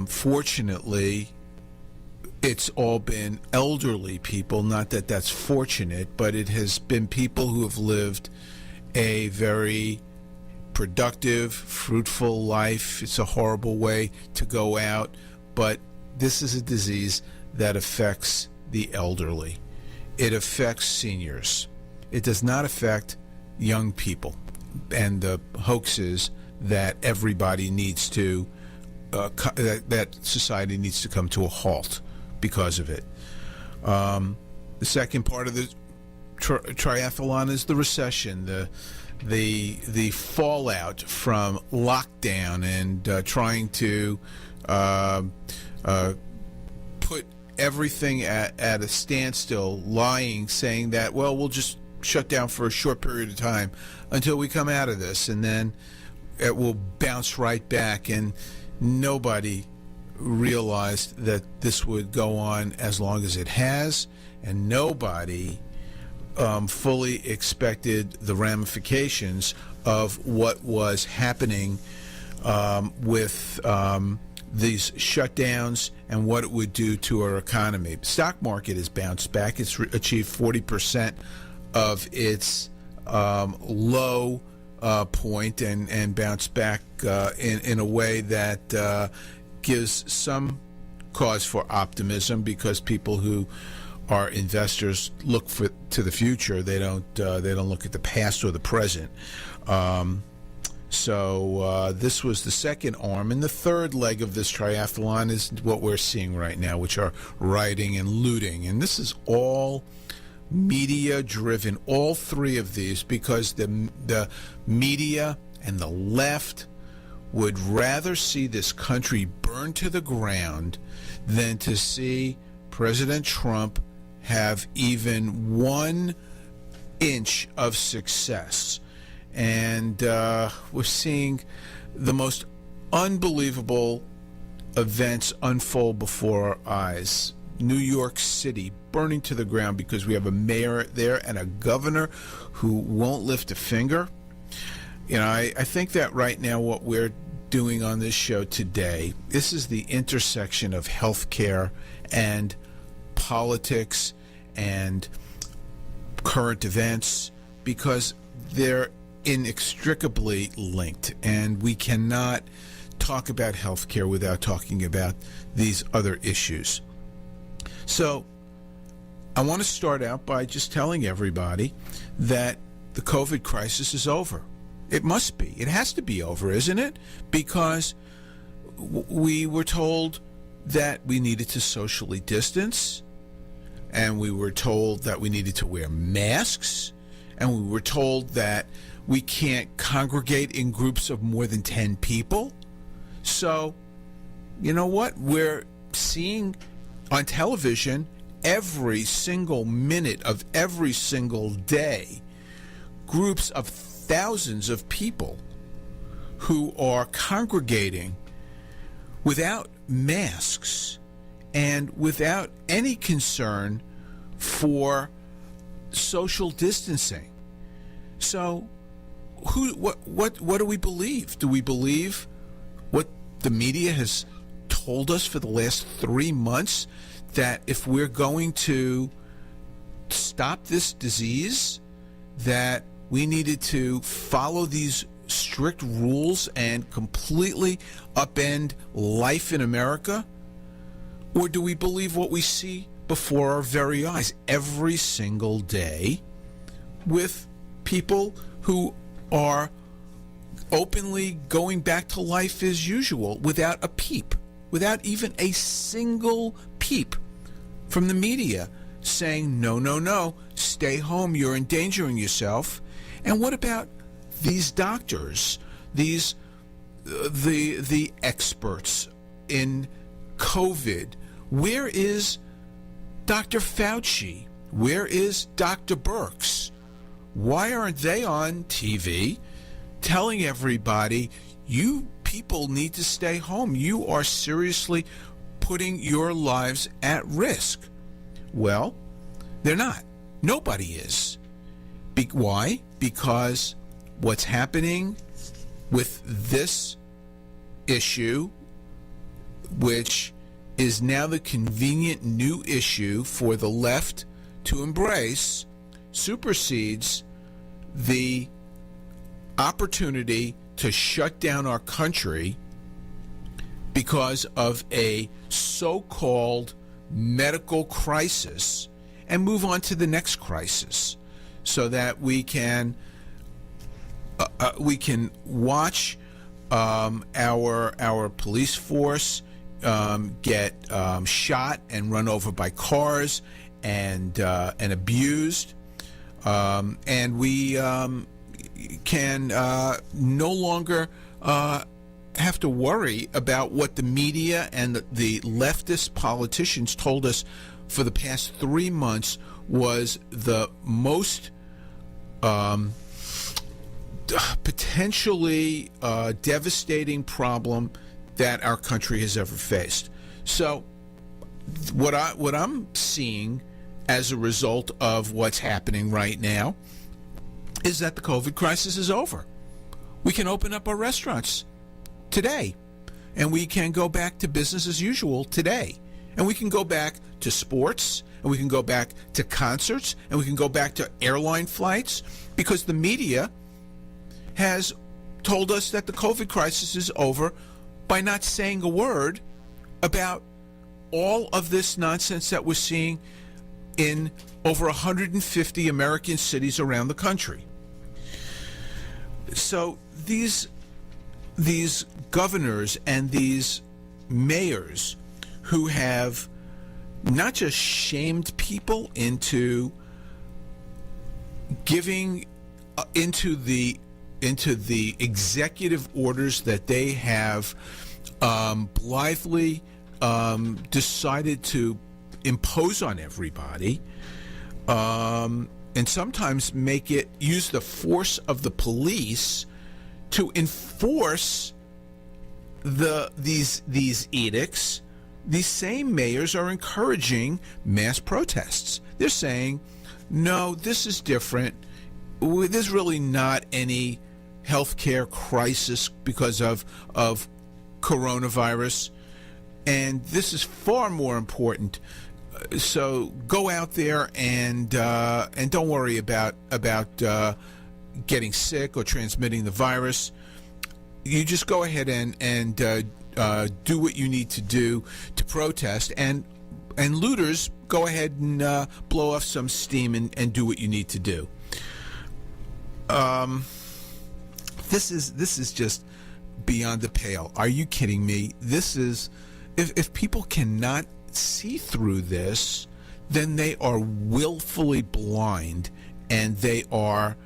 Fortunately, it's all been elderly people. Not that that's fortunate, but it has been people who have lived a very productive, fruitful life. It's a horrible way to go out, but this is a disease that affects the elderly. It affects seniors. It does not affect young people. And the hoax is that everybody needs to, that society needs to come to a halt because of it. The second part of the triathlon is the recession, the fallout from lockdown and trying to put everything at a standstill, saying that, well, we'll just shut down for a short period of time until we come out of this, and then it will bounce right back. And nobody realized that this would go on as long as it has, and nobody fully expected the ramifications of what was happening with these shutdowns and what it would do to our economy. The stock market has bounced back. It's achieved 40% of its low point and bounced back in a way that gives some cause for optimism, because people who are investors look to the future. They don't look at the past or the present. So this was the second arm, and the third leg of this triathlon is what we're seeing right now, which are rioting and looting, and this is all media driven. All three of these, because the media and the left would rather see this country burn to the ground than to see President Trump have even 1 inch of success. And we're seeing the most unbelievable events unfold before our eyes. New York City burning to the ground because we have a mayor there and a governor who won't lift a finger. You know, I think that right now what we're doing on this show today, this is the intersection of healthcare and politics and current events, because they're inextricably linked, and we cannot talk about healthcare without talking about these other issues. So I want to start out by just telling everybody that the COVID crisis is over. It must be. It has to be over, isn't it? Because we were told that we needed to socially distance, and we were told that we needed to wear masks, and we were told that we can't congregate in groups of more than 10 people. So, you know what? We're seeing on television every single minute of every single day groups of thousands of people who are congregating without masks and without any concern for social distancing. So what do we believe? Do we believe what the media has told us for the last 3 months, that if we're going to stop this disease, that we needed to follow these strict rules and completely upend life in America? Or do we believe what we see before our very eyes every single day with people who are openly going back to life as usual without a peep, without even a single peep from the media saying, no, stay home, you're endangering yourself? And what about these doctors, these the experts in COVID? Where is Dr. Fauci? Where is Dr. Birx? Why aren't they on TV telling everybody, you people need to stay home? You are seriously putting your lives at risk. Well, they're not. Nobody is. Why? Because what's happening with this issue, which is now the convenient new issue for the left to embrace, supersedes the opportunity to shut down our country because of a so-called medical crisis and move on to the next crisis, so that we can watch our police force get shot and run over by cars and abused, and we can no longer have to worry about what the media and the leftist politicians told us for the past 3 months was the most potentially devastating problem that our country has ever faced. So what I'm seeing as a result of what's happening right now is that the COVID crisis is over. We can open up our restaurants today, and we can go back to business as usual today. And we can go back to sports, and we can go back to concerts, and we can go back to airline flights, because the media has told us that the COVID crisis is over by not saying a word about all of this nonsense that we're seeing in over 150 American cities around the country. So these governors and these mayors who have not just shamed people into giving into the executive orders that they have blithely decided to impose on everybody, and sometimes use the force of the police to enforce these edicts. These same mayors are encouraging mass protests. They're saying, no, this is different. There's really not any healthcare crisis because of coronavirus, and this is far more important. So go out there and don't worry about getting sick or transmitting the virus. You just go ahead and do what you need to do to protest, and looters, go ahead and blow off some steam and do what you need to do. This is just beyond the pale. Are you kidding me? This is, if people cannot see through this, then they are willfully blind, and they're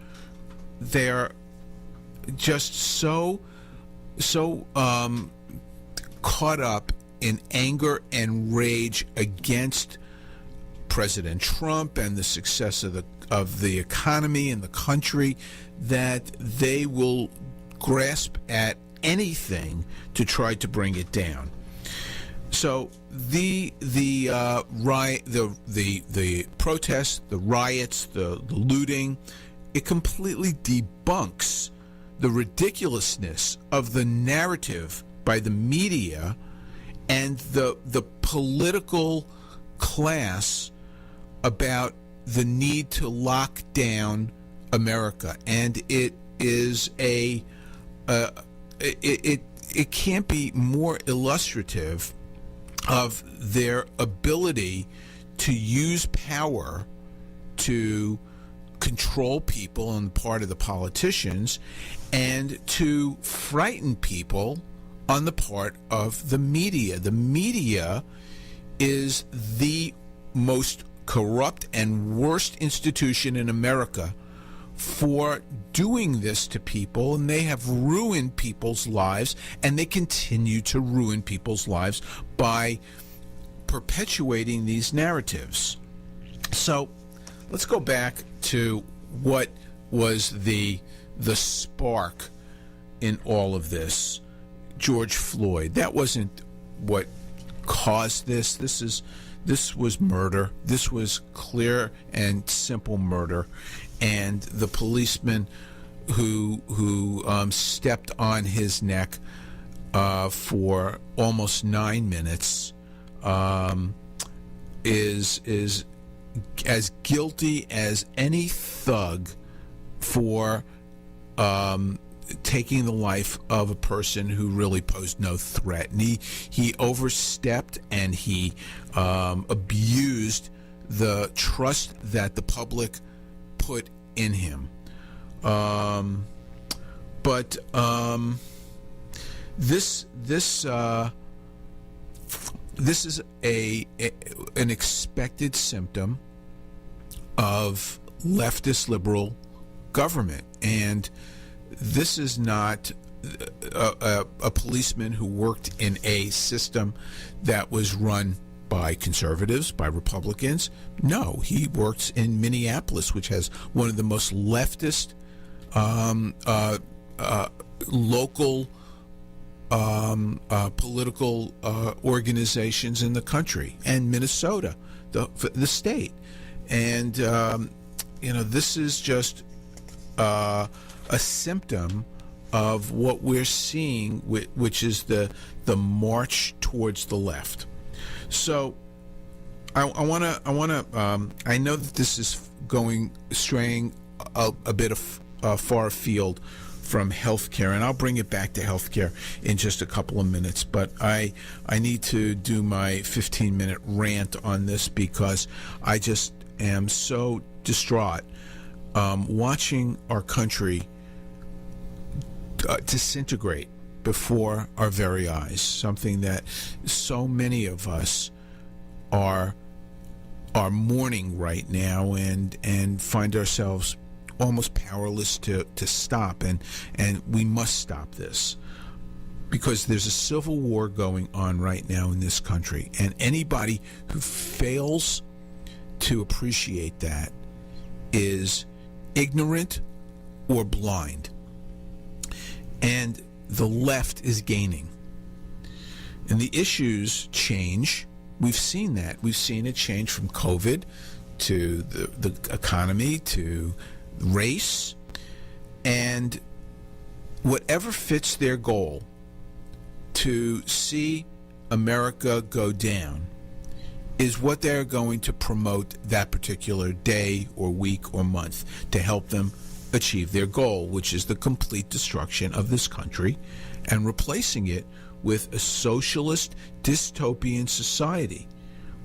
just so caught up in anger and rage against President Trump and the success of the economy and the country that they will grasp at anything to try to bring it down. So the protests, the riots, the looting, it completely debunks the ridiculousness of the narrative by the media and the political class about the need to lock down America. And it is it can't be more illustrative of their ability to use power to control people on the part of the politicians and to frighten people on the part of the media. The media is the most corrupt and worst institution in America for doing this to people, and they have ruined people's lives, and they continue to ruin people's lives by perpetuating these narratives. So let's go back to what was the spark in all of this. George Floyd. That wasn't what caused this. This was murder. This was clear and simple murder. And the policeman who stepped on his neck for almost 9 minutes is as guilty as any thug for taking the life of a person who really posed no threat. And he overstepped, and he abused the trust that the public put in him. But this is an expected symptom of leftist liberal government, and this is not a policeman who worked in a system that was run by conservatives, by Republicans. No, he works in Minneapolis, which has one of the most leftist local political organizations in the country, and Minnesota, the state. And, this is just a symptom of what we're seeing, which is the march towards the left. So I know that this is straying a bit of far afield from healthcare, and I'll bring it back to healthcare in just a couple of minutes, but I need to do my 15-minute rant on this because I just am so distraught watching our country disintegrate before our very eyes, something that so many of us are mourning right now and find ourselves almost powerless to stop, and we must stop this because there's a civil war going on right now in this country, and anybody who fails to appreciate that is ignorant or blind, and the left is gaining, and the issues change. We've seen that. We've seen it change from COVID to the economy to race, and whatever fits their goal to see America go down is what they're going to promote that particular day or week or month to help them achieve their goal, which is the complete destruction of this country and replacing it with a socialist dystopian society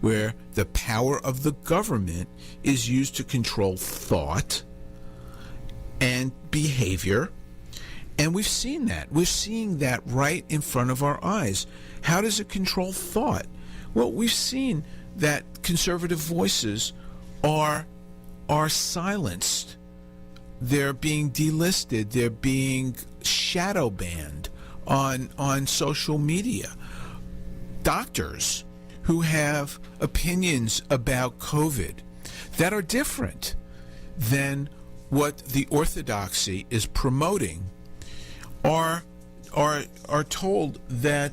where the power of the government is used to control thought and behavior. And we've seen that. We're seeing that right in front of our eyes. How does it control thought? Well, we've seen that conservative voices are silenced. They're being delisted. They're being shadow banned on social media. Doctors who have opinions about COVID that are different than what the orthodoxy is promoting are told that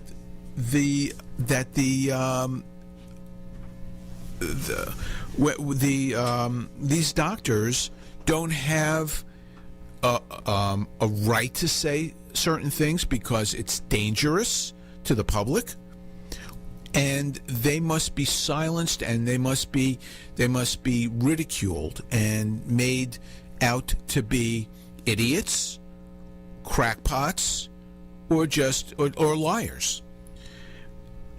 these doctors don't have a right to say certain things because it's dangerous to the public, and they must be silenced, and they must be ridiculed and made out to be idiots, crackpots, or liars.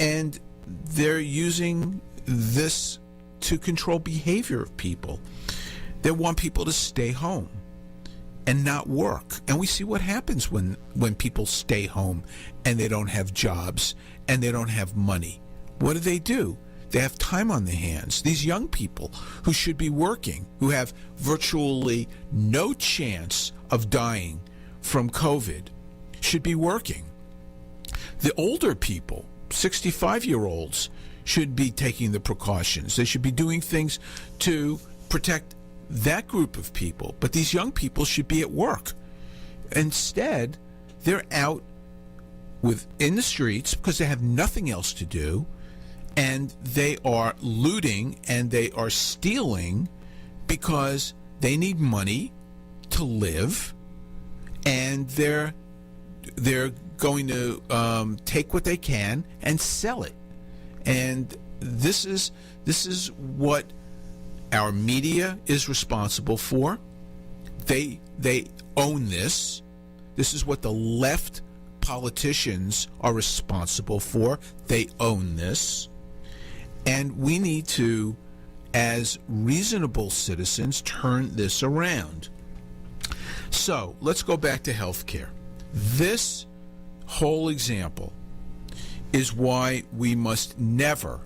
And they're using this to control behavior of people. They want people to stay home and not work. And we see what happens when people stay home and they don't have jobs and they don't have money. What do? They have time on their hands. These young people who should be working, who have virtually no chance of dying from COVID, should be working. The older people, 65-year-olds, should be taking the precautions. They should be doing things to protect that group of people. But these young people should be at work. Instead, they're out in the streets because they have nothing else to do, and they are looting and they are stealing because they need money to live, and they're going to take what they can and sell it. And this is what our media is responsible for. They own this. This is what the left politicians are responsible for. They own this. And we need to, as reasonable citizens, turn this around. So let's go back to healthcare. This whole example is why we must never,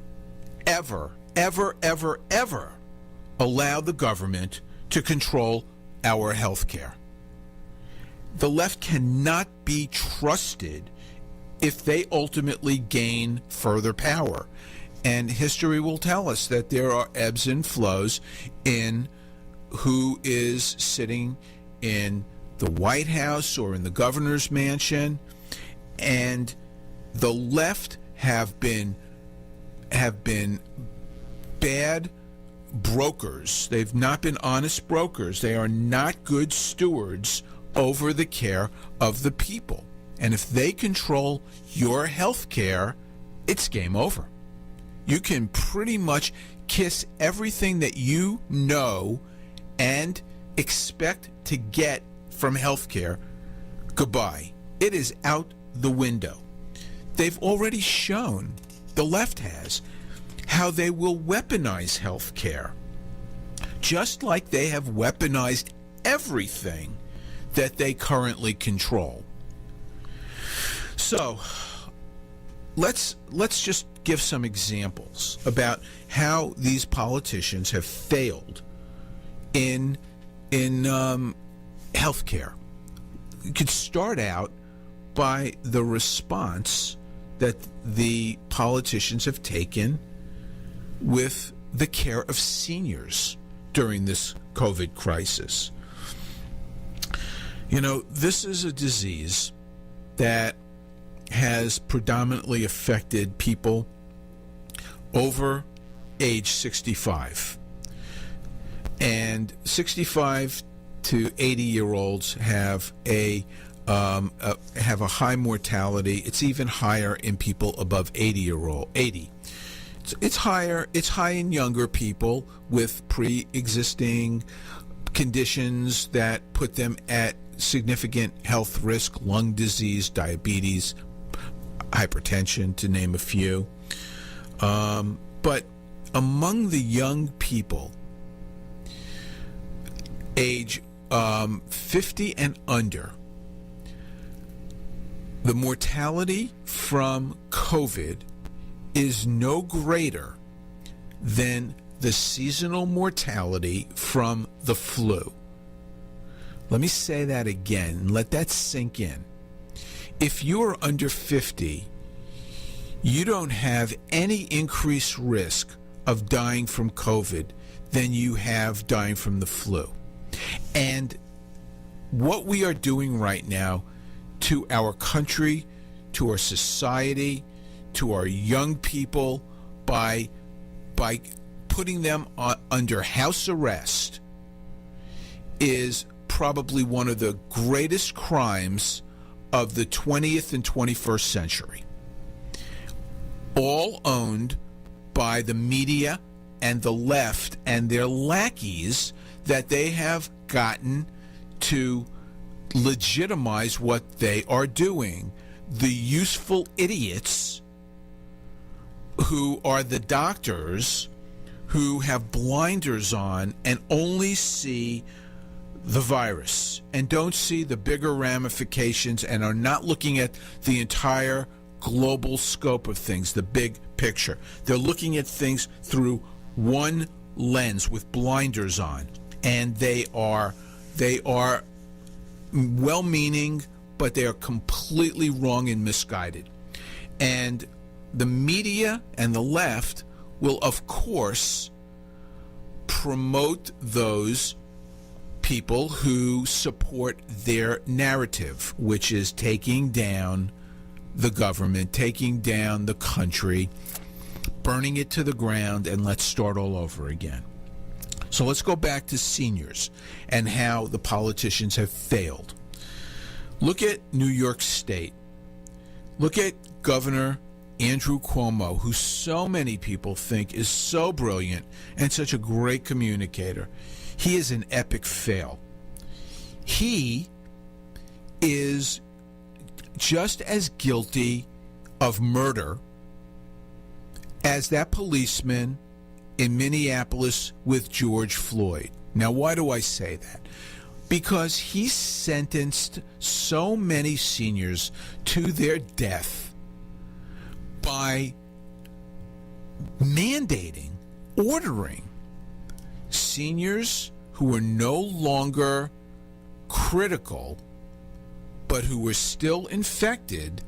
ever, ever, ever, ever allow the government to control our health care. The left cannot be trusted if they ultimately gain further power. And history will tell us that there are ebbs and flows in who is sitting in the White House or in the governor's mansion. And the left have been bad brokers. They've not been honest brokers. They are not good stewards over the care of the people. And if they control your health care, it's game over. You can pretty much kiss everything that you know and expect to get from health care goodbye. It is out the window. They've already shown, the left has, how they will weaponize health care, just like they have weaponized everything that they currently control. So let's just give some examples about how these politicians have failed in healthcare. You could start out by the response that the politicians have taken with the care of seniors during this COVID crisis. You know, this is a disease that has predominantly affected people over age 65. And 65 to 80-year-olds have a high mortality. It's even higher in people above 80. It's higher. It's high in younger people with pre-existing conditions that put them at significant health risk: lung disease, diabetes, hypertension, to name a few. But among the young people, age 50 and under, the mortality from COVID is no greater than the seasonal mortality from the flu. Let me say that again and let that sink in. If you are under 50, you don't have any increased risk of dying from COVID than you have dying from the flu. And what we are doing right now to our country, to our society, to our young people, by putting them under house arrest, is probably one of the greatest crimes of the 20th and 21st century. All owned by the media and the left and their lackeys that they have gotten to legitimize what they are doing. The useful idiots who are the doctors who have blinders on and only see the virus and don't see the bigger ramifications and are not looking at the entire global scope of things, the big picture. They're looking at things through one lens with blinders on, and they are well-meaning, but they are completely wrong and misguided. And the media and the left will, of course, promote those people who support their narrative, which is taking down the government, taking down the country, burning it to the ground, and let's start all over again. So let's go back to seniors and how the politicians have failed. Look at New York State. Look at Governor Andrew Cuomo, who so many people think is so brilliant and such a great communicator. He is an epic fail. He is just as guilty of murder as that policeman in Minneapolis with George Floyd. Now, why do I say that? Because he sentenced so many seniors to their death by mandating, ordering seniors who were no longer critical but who were still infected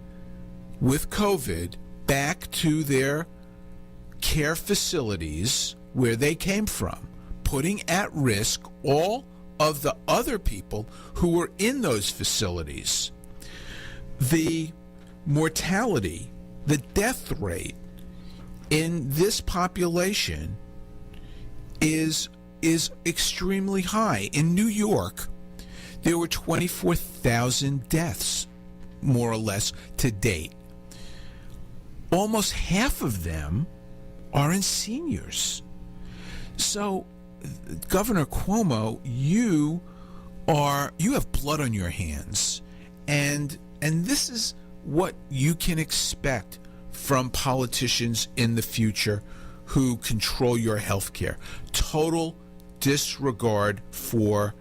with COVID back to their care facilities where they came from, putting at risk all of the other people who were in those facilities. The mortality, the death rate in this population is extremely high. In New York, there were 24,000 deaths, more or less, to date. Almost half of them are in seniors. So, Governor Cuomo, you have blood on your hands, and this is what you can expect from politicians in the future who control your health care. Total disregard for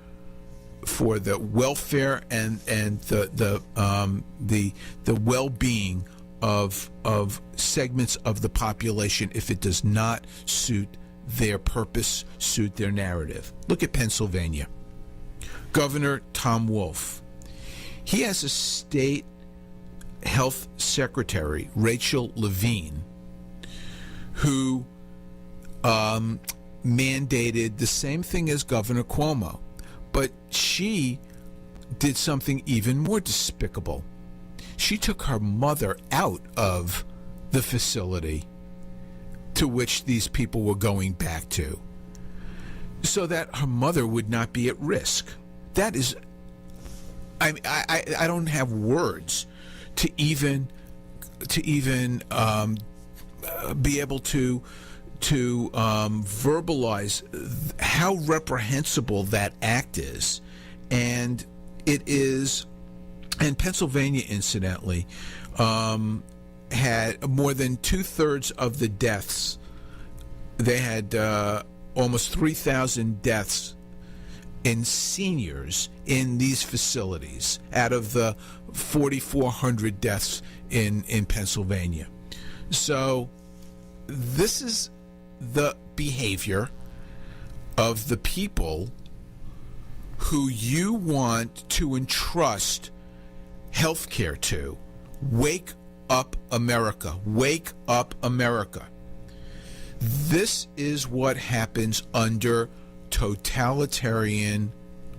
the welfare and the well-being of segments of the population if it does not suit their purpose, suit their narrative. Look at Pennsylvania. Governor Tom Wolf. He has a state health secretary, Rachel Levine, who mandated the same thing as Governor Cuomo, but she did something even more despicable. She took her mother out of the facility to which these people were going back to, so that her mother would not be at risk. That is, I don't have words to even be able to verbalize how reprehensible that act is. And it is, and Pennsylvania, incidentally, had more than 2/3 of the deaths. They had almost 3,000 deaths in seniors in these facilities out of the 4,400 deaths in Pennsylvania. So this is the behavior of the people who you want to entrust health care to. Wake up, America. Wake up, America. This is what happens under totalitarian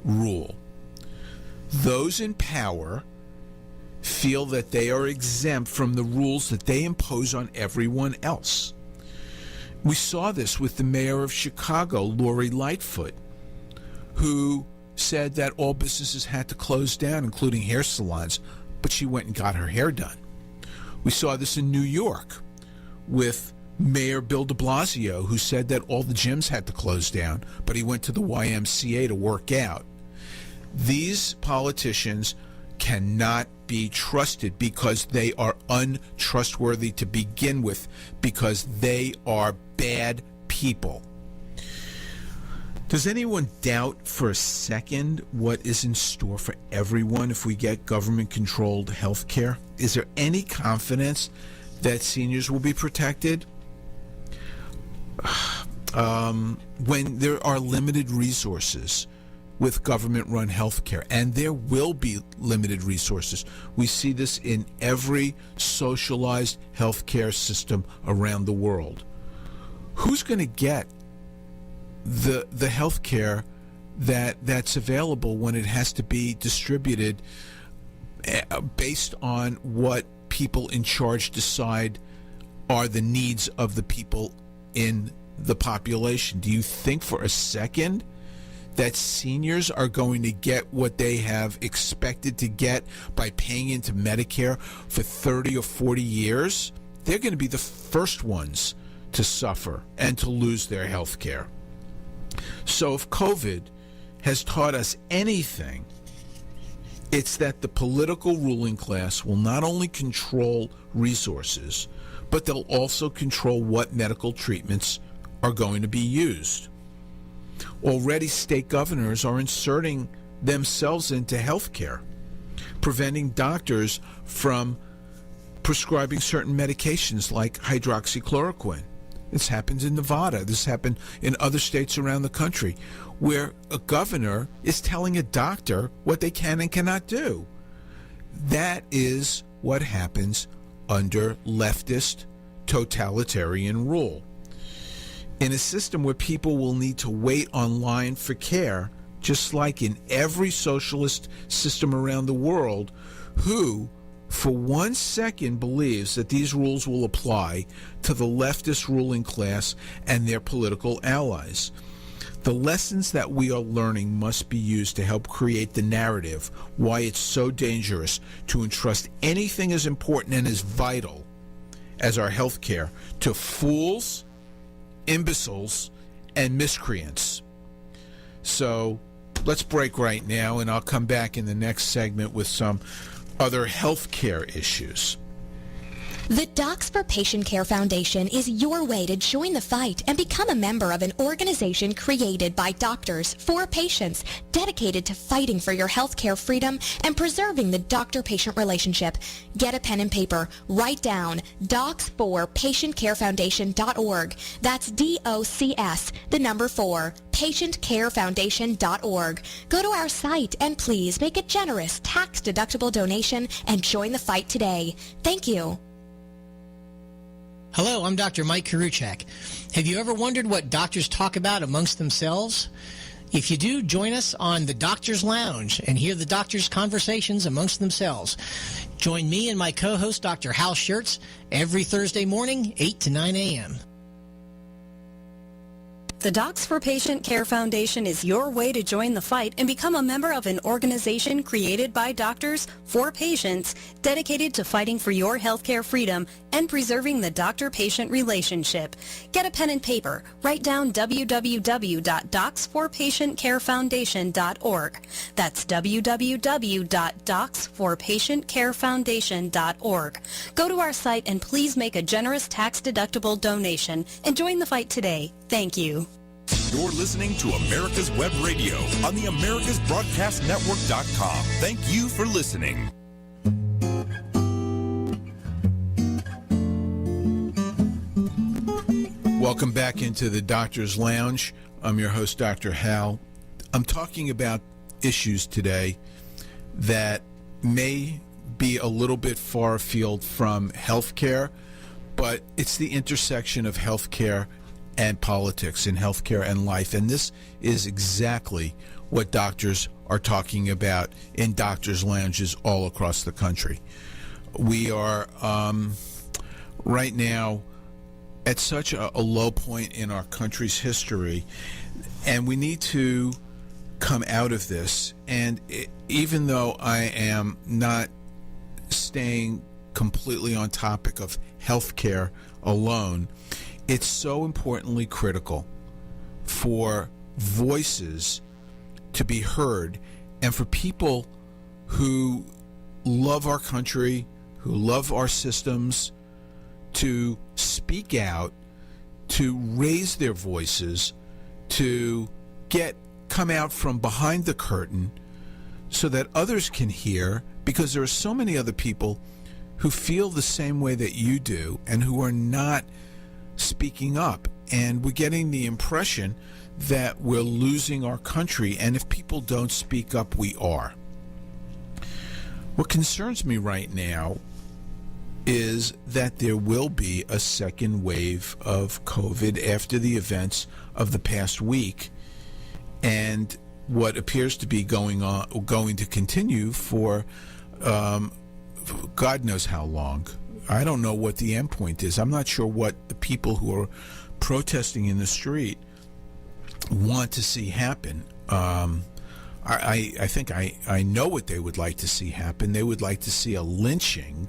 rule. Those in power feel that they are exempt from the rules that they impose on everyone else. We saw this with the mayor of Chicago, Lori Lightfoot, who said that all businesses had to close down, including hair salons, but she went and got her hair done. We saw this in New York with Mayor Bill de Blasio, who said that all the gyms had to close down, but he went to the YMCA to work out. These politicians cannot be trusted because they are untrustworthy to begin with, because they are bad people. Does anyone doubt for a second what is in store for everyone if we get government-controlled health care? Is there any confidence that seniors will be protected? When there are limited resources with government-run health care, and there will be limited resources. We see this in every socialized health care system around the world. Who's going to get the health care that's available when it has to be distributed based on what people in charge decide are the needs of the people in the population? Do you think for a second that seniors are going to get what they have expected to get by paying into Medicare for 30 or 40 years? They're going to be the first ones to suffer and to lose their health care. So if COVID has taught us anything, it's that the political ruling class will not only control resources, but they'll also control what medical treatments are going to be used. Already state governors are inserting themselves into health care, preventing doctors from prescribing certain medications like hydroxychloroquine. This happens in Nevada. This happened in other states around the country, where a governor is telling a doctor what they can and cannot do. That is what happens under leftist totalitarian rule. In a system where people will need to wait online for care, just like in every socialist system around the world, who for 1 second believes that these rules will apply to the leftist ruling class and their political allies. The lessons that we are learning must be used to help create the narrative why it's so dangerous to entrust anything as important and as vital as our health care to fools, imbeciles, and miscreants. So let's break right now, and I'll come back in the next segment with some other health care issues. The Docs for Patient Care Foundation is your way to join the fight and become a member of an organization created by doctors for patients, dedicated to fighting for your healthcare freedom and preserving the doctor-patient relationship. Get a pen and paper. Write down docs4patientcarefoundation.org. That's DOCS, the number 4, patientcarefoundation.org. Go to our site and please make a generous tax-deductible donation and join the fight today. Thank you. Hello, I'm Dr. Mike Karuchak. Have you ever wondered what doctors talk about amongst themselves? If you do, join us on the Doctor's Lounge and hear the doctors' conversations amongst themselves. Join me and my co-host, Dr. Hal Schertz, every Thursday morning, 8 to 9 a.m. The Docs for Patient Care Foundation is your way to join the fight and become a member of an organization created by doctors for patients, dedicated to fighting for your healthcare freedom and preserving the doctor-patient relationship. Get a pen and paper. Write down www.docs4patientcarefoundation.org. That's www.docs4patientcarefoundation.org. Go to our site and please make a generous tax-deductible donation and join the fight today. Thank you. You're listening to America's Web Radio on the AmericasBroadcastNetwork.com. Thank you for listening. Welcome back into the Doctor's Lounge. I'm your host, Dr. Hal. I'm talking about issues today that may be a little bit far afield from healthcare, but it's the intersection of healthcare and politics, in healthcare and life. And this is exactly what doctors are talking about in doctors' lounges all across the country. We are right now at such a low point in our country's history, and we need to come out of this. And even though I am not staying completely on topic of healthcare alone, it's so importantly critical for voices to be heard and for people who love our country, who love our systems, to speak out, to raise their voices, to come out from behind the curtain so that others can hear, because there are so many other people who feel the same way that you do and who are not speaking up. And we're getting the impression that we're losing our country, and if people don't speak up, we are. What concerns me right now is that there will be a second wave of COVID after the events of the past week, and what appears to be going to continue for God knows how long. I don't know what the end point is. I'm not sure what the people who are protesting in the street want to see happen. I think I know what they would like to see happen. They would like to see a lynching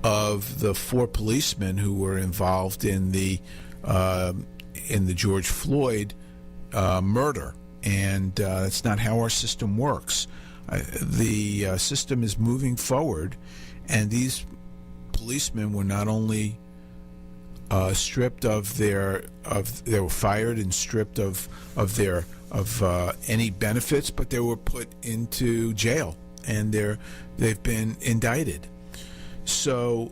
of the 4 policemen who were involved in the George Floyd murder, and that's not how our system works. The system is moving forward, and these policemen were not only stripped of they were fired and stripped of any benefits, but they were put into jail, and they've been indicted. So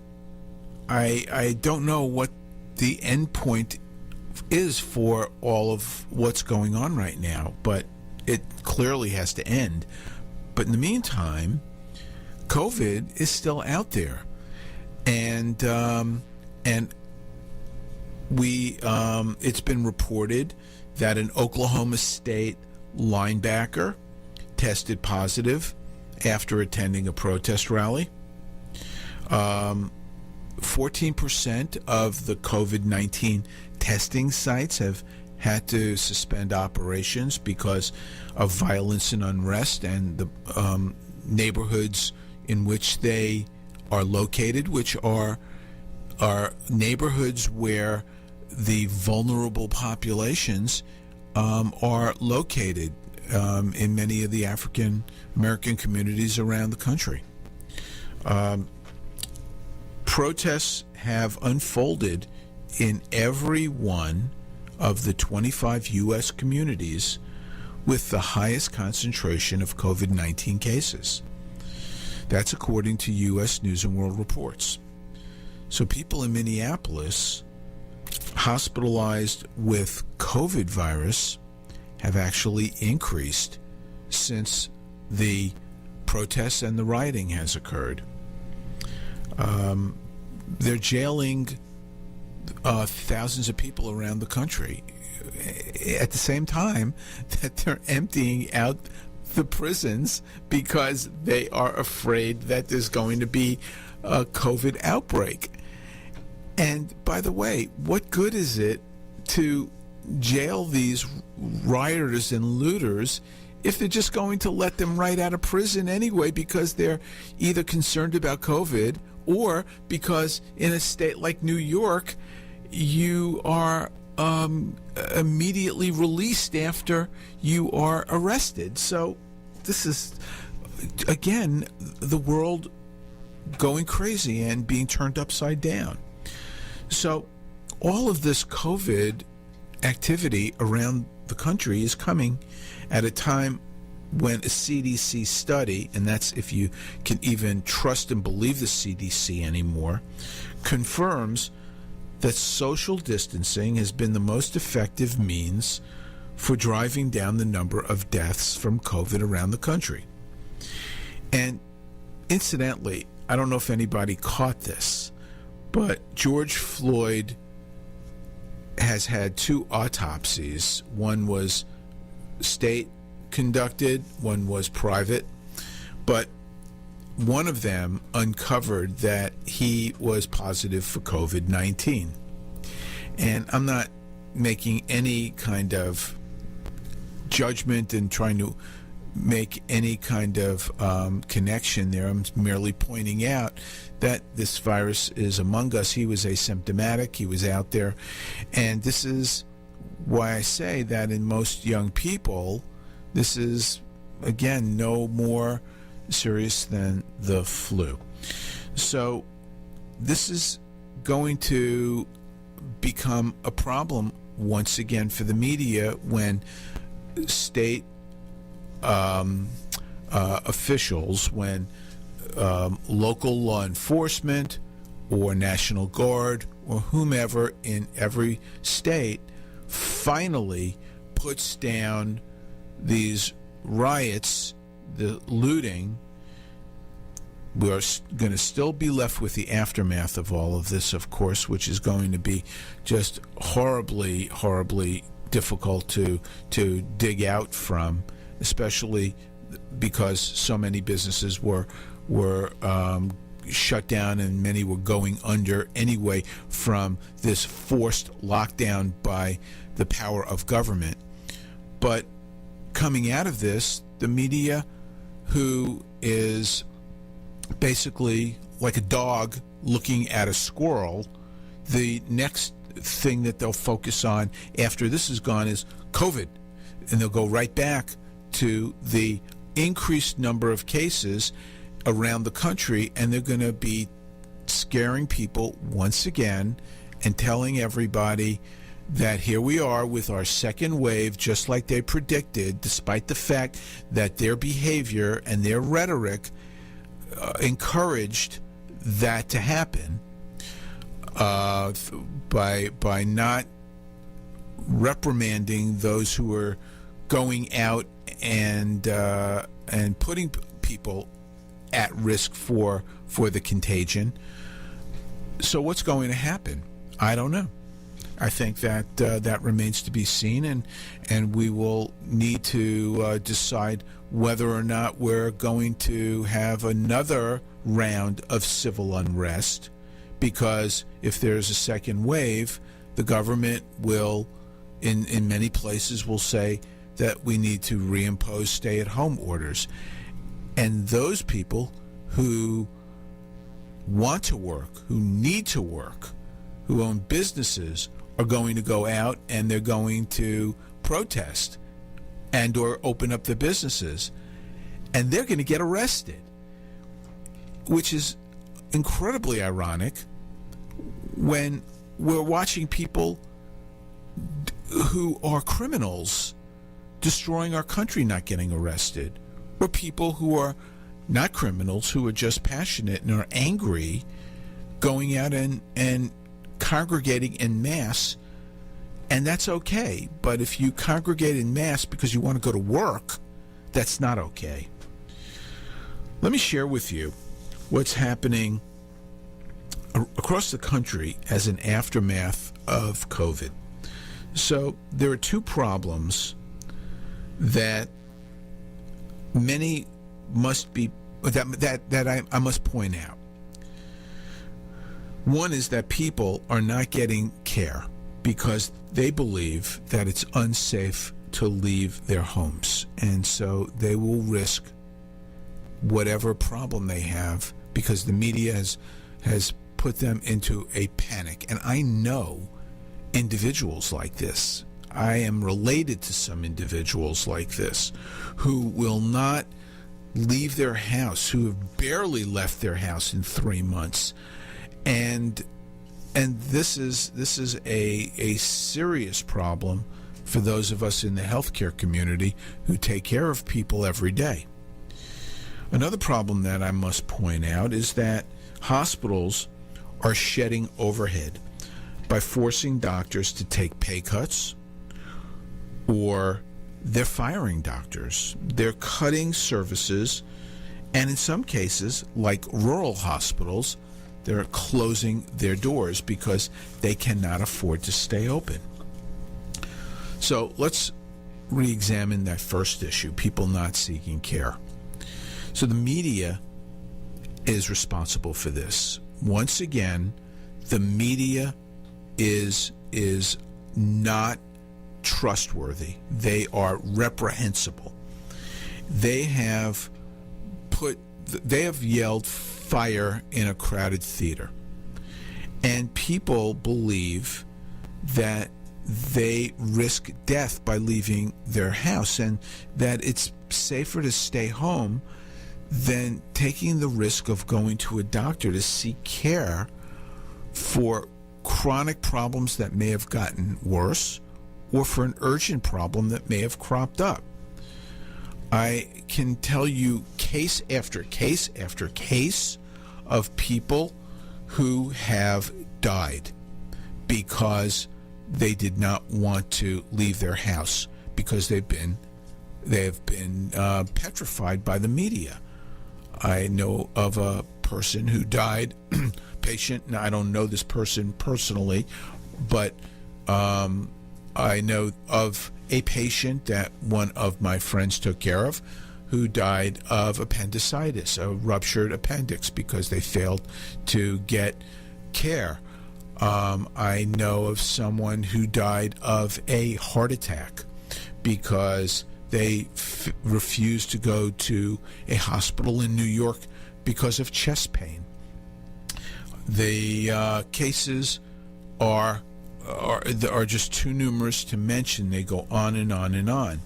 I don't know what the end point is for all of what's going on right now, but it clearly has to end. But in the meantime, COVID is still out there, and it's been reported that an Oklahoma State linebacker tested positive after attending a protest rally. 14% of the COVID-19 testing sites have had to suspend operations because of violence and unrest, and the neighborhoods in which they are located, which are neighborhoods where the vulnerable populations are located in many of the African American communities around the country. Protests have unfolded in every one of the 25 U.S. communities with the highest concentration of COVID-19 cases. That's according to U.S. News and World Reports. So people in Minneapolis hospitalized with COVID virus have actually increased since the protests and the rioting has occurred. They're jailing thousands of people around the country at the same time that they're emptying out the prisons because they are afraid that there's going to be a COVID outbreak. And by the way, what good is it to jail these rioters and looters if they're just going to let them right out of prison anyway because they're either concerned about COVID or because in a state like New York, you are immediately released after you are arrested. So this is, again, the world going crazy and being turned upside down. So all of this COVID activity around the country is coming at a time when a CDC study, and that's if you can even trust and believe the CDC anymore, confirms that social distancing has been the most effective means for driving down the number of deaths from COVID around the country. And incidentally, I don't know if anybody caught this, but George Floyd has had 2 autopsies. One was state conducted, one was private, but one of them uncovered that he was positive for COVID-19. And I'm not making any kind of judgment and trying to make any kind of connection there. I'm merely pointing out that this virus is among us. He was asymptomatic. He was out there. And this is why I say that in most young people, this is, again, no more serious than the flu. So this is going to become a problem once again for the media when state officials, when local law enforcement or National Guard or whomever in every state finally puts down these riots, the looting. We're going to still be left with the aftermath of all of this, of course, which is going to be just horribly, horribly difficult to dig out from, especially because so many businesses were shut down and many were going under anyway from this forced lockdown by the power of government. But coming out of this, the media, who is basically like a dog looking at a squirrel, the next thing that they'll focus on after this is gone is COVID. And they'll go right back to the increased number of cases around the country, and they're going to be scaring people once again and telling everybody that here we are with our second wave, just like they predicted, despite the fact that their behavior and their rhetoric encouraged that to happen by not reprimanding those who are going out and putting people at risk for the contagion. So what's going to happen? I don't know. I think that that remains to be seen, and we will need to decide whether or not we're going to have another round of civil unrest, because if there's a second wave, the government will in many places will say that we need to reimpose stay-at-home orders. And those people who want to work, who need to work, who own businesses are going to go out and they're going to protest and or open up their businesses, and they're going to get arrested, which is incredibly ironic when we're watching people who are criminals destroying our country not getting arrested, or people who are not criminals, who are just passionate and are angry, going out and congregating en masse. And that's okay. But if you congregate en masse because you want to go to work, that's not okay. Let me share with you what's happening across the country as an aftermath of COVID. So there are two problems that many must be that I must point out. One is that people are not getting care because they believe that it's unsafe to leave their homes, and so they will risk whatever problem they have because the media has put them into a panic. And I know individuals like this. I am related to some individuals like this who will not leave their house, who have barely left their house in 3 months. And this is a serious problem for those of us in the healthcare community who take care of people every day. Another problem that I must point out is that hospitals are shedding overhead by forcing doctors to take pay cuts, or they're firing doctors. They're cutting services, and in some cases, like rural hospitals, they're closing their doors because they cannot afford to stay open. So let's re-examine that first issue, people not seeking care. So the media is responsible for this. Once again, the media is not trustworthy. They are reprehensible. They have yelled fire in a crowded theater, and people believe that they risk death by leaving their house, and that it's safer to stay home than taking the risk of going to a doctor to seek care for chronic problems that may have gotten worse, or for an urgent problem that may have cropped up. I can tell you case after case after case of people who have died because they did not want to leave their house because they have been petrified by the media. I know of a person who died, patient. Now, I don't know this person personally, but I know of a patient that one of my friends took care of who died of appendicitis, a ruptured appendix, because they failed to get care. I know of someone who died of a heart attack because they refused to go to a hospital in New York because of chest pain. The cases are just too numerous to mention. They go on and on and on.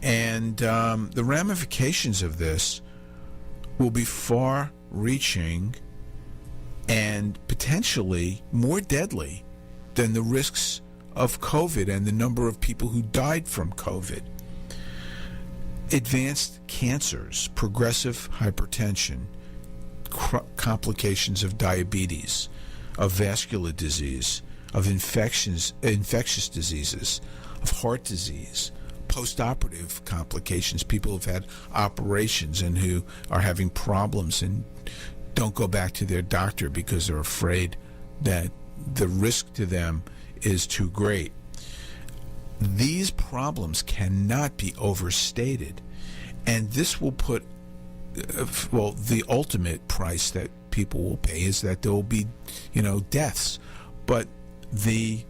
And the ramifications of this will be far-reaching and potentially more deadly than the risks of COVID and the number of people who died from COVID. Advanced cancers, progressive hypertension, complications of diabetes, of vascular disease, of infectious diseases, of heart disease, post-operative complications, people who've had operations and who are having problems and don't go back to their doctor because they're afraid that the risk to them is too great. These problems cannot be overstated, and this will put, the ultimate price that people will pay is that there will be, deaths. But the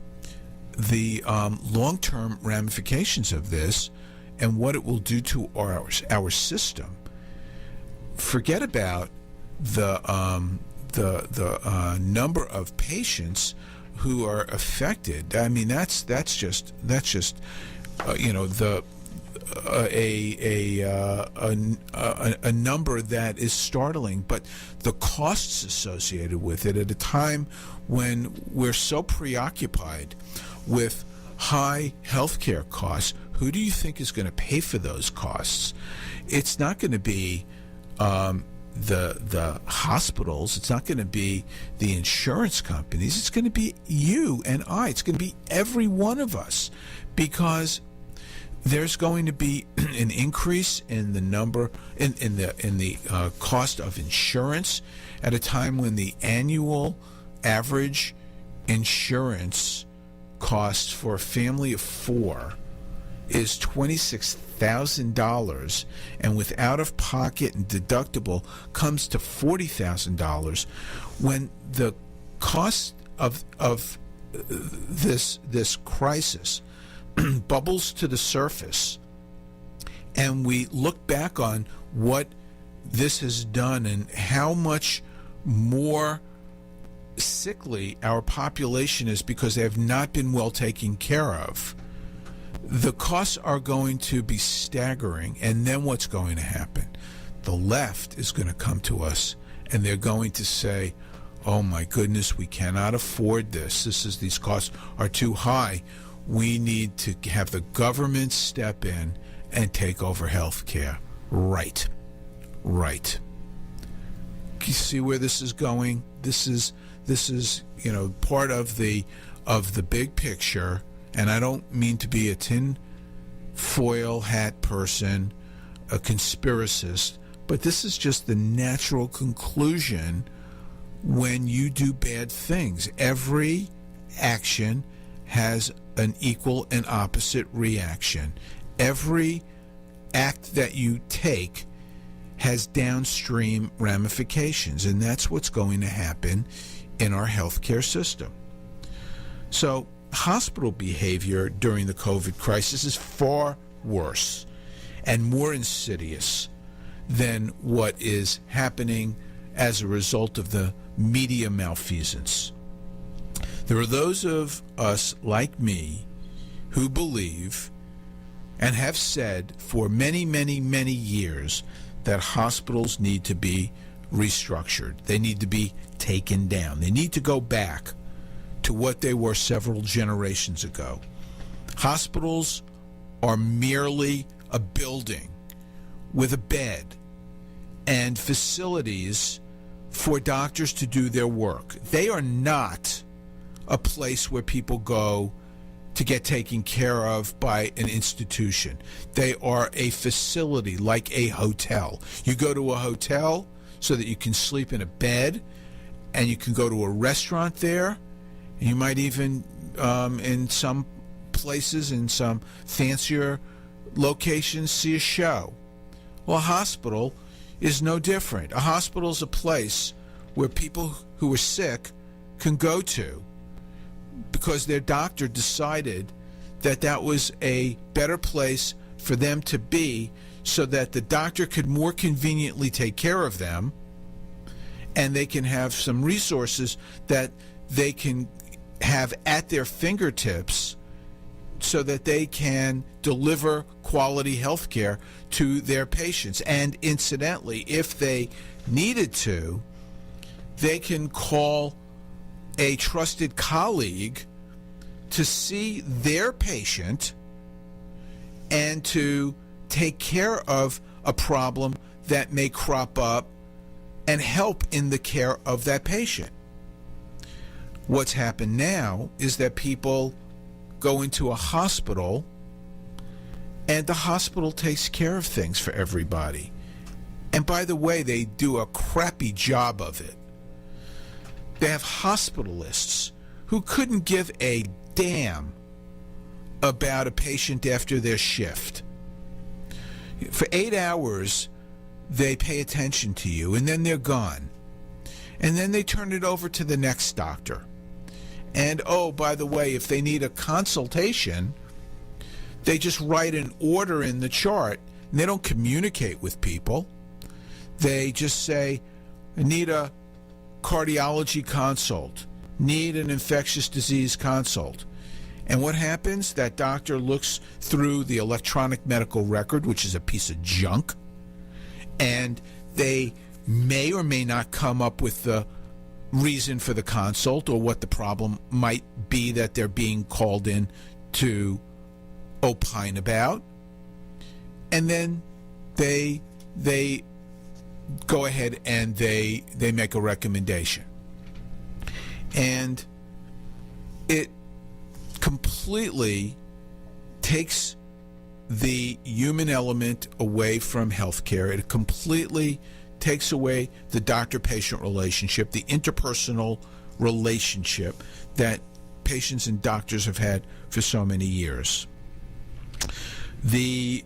the long-term ramifications of this and what it will do to our system. Forget about the number of patients who are affected. I mean, that's just a number that is startling, but the costs associated with it at a time when we're so preoccupied with high healthcare costs, who do you think is going to pay for those costs? It's not going to be the hospitals. It's not going to be the insurance companies. It's going to be you and I. It's going to be every one of us, because there's going to be an increase in the number in the cost of insurance at a time when the annual average insurance cost for a family of 4 is $26,000, and with out-of-pocket and deductible comes to $40,000. When the cost of this crisis bubbles to the surface, and we look back on what this has done and how much more sickly our population is because they have not been well taken care of, the costs are going to be staggering. And then what's going to happen? The left is going to come to us and they're going to say, oh my goodness, we cannot afford this. These costs are too high. We need to have the government step in and take over health care. Right. You see where this is going? This is part of the big picture. And I don't mean to be a tin foil hat person, a conspiracist, but this is just the natural conclusion when you do bad things. Every action has an equal and opposite reaction. Every act that you take has downstream ramifications, and that's what's going to happen in our healthcare system. So hospital behavior during the COVID crisis is far worse and more insidious than what is happening as a result of the media malfeasance. There are those of us like me who believe and have said for many, many, many years that hospitals need to be restructured. They need to be taken down. They need to go back to what they were several generations ago. Hospitals are merely a building with a bed and facilities for doctors to do their work. They are not a place where people go to get taken care of by an institution. They are a facility like a hotel. You go to a hotel so that you can sleep in a bed, and you can go to a restaurant there, and you might even, in some places, in some fancier locations, see a show. Well, a hospital is no different. A hospital is a place where people who are sick can go to because their doctor decided that that was a better place for them to be, so that the doctor could more conveniently take care of them, and they can have some resources that they can have at their fingertips so that they can deliver quality health care to their patients. And incidentally, if they needed to, they can call a trusted colleague to see their patient and to take care of a problem that may crop up and help in the care of that patient. What's happened now is that people go into a hospital and the hospital takes care of things for everybody. And by the way, they do a crappy job of it. They have hospitalists who couldn't give a damn about a patient after their shift. For 8 hours, they pay attention to you, and then they're gone. And then they turn it over to the next doctor. And, oh, by the way, if they need a consultation, they just write an order in the chart, and they don't communicate with people. They just say, I need a cardiology consult, need an infectious disease consult. And what happens? That doctor looks through the electronic medical record, which is a piece of junk, and they may or may not come up with the reason for the consult or what the problem might be that they're being called in to opine about. And then they go ahead and they make a recommendation. And it completely takes the human element away from healthcare. It completely takes away the doctor-patient relationship, the interpersonal relationship that patients and doctors have had for so many years. The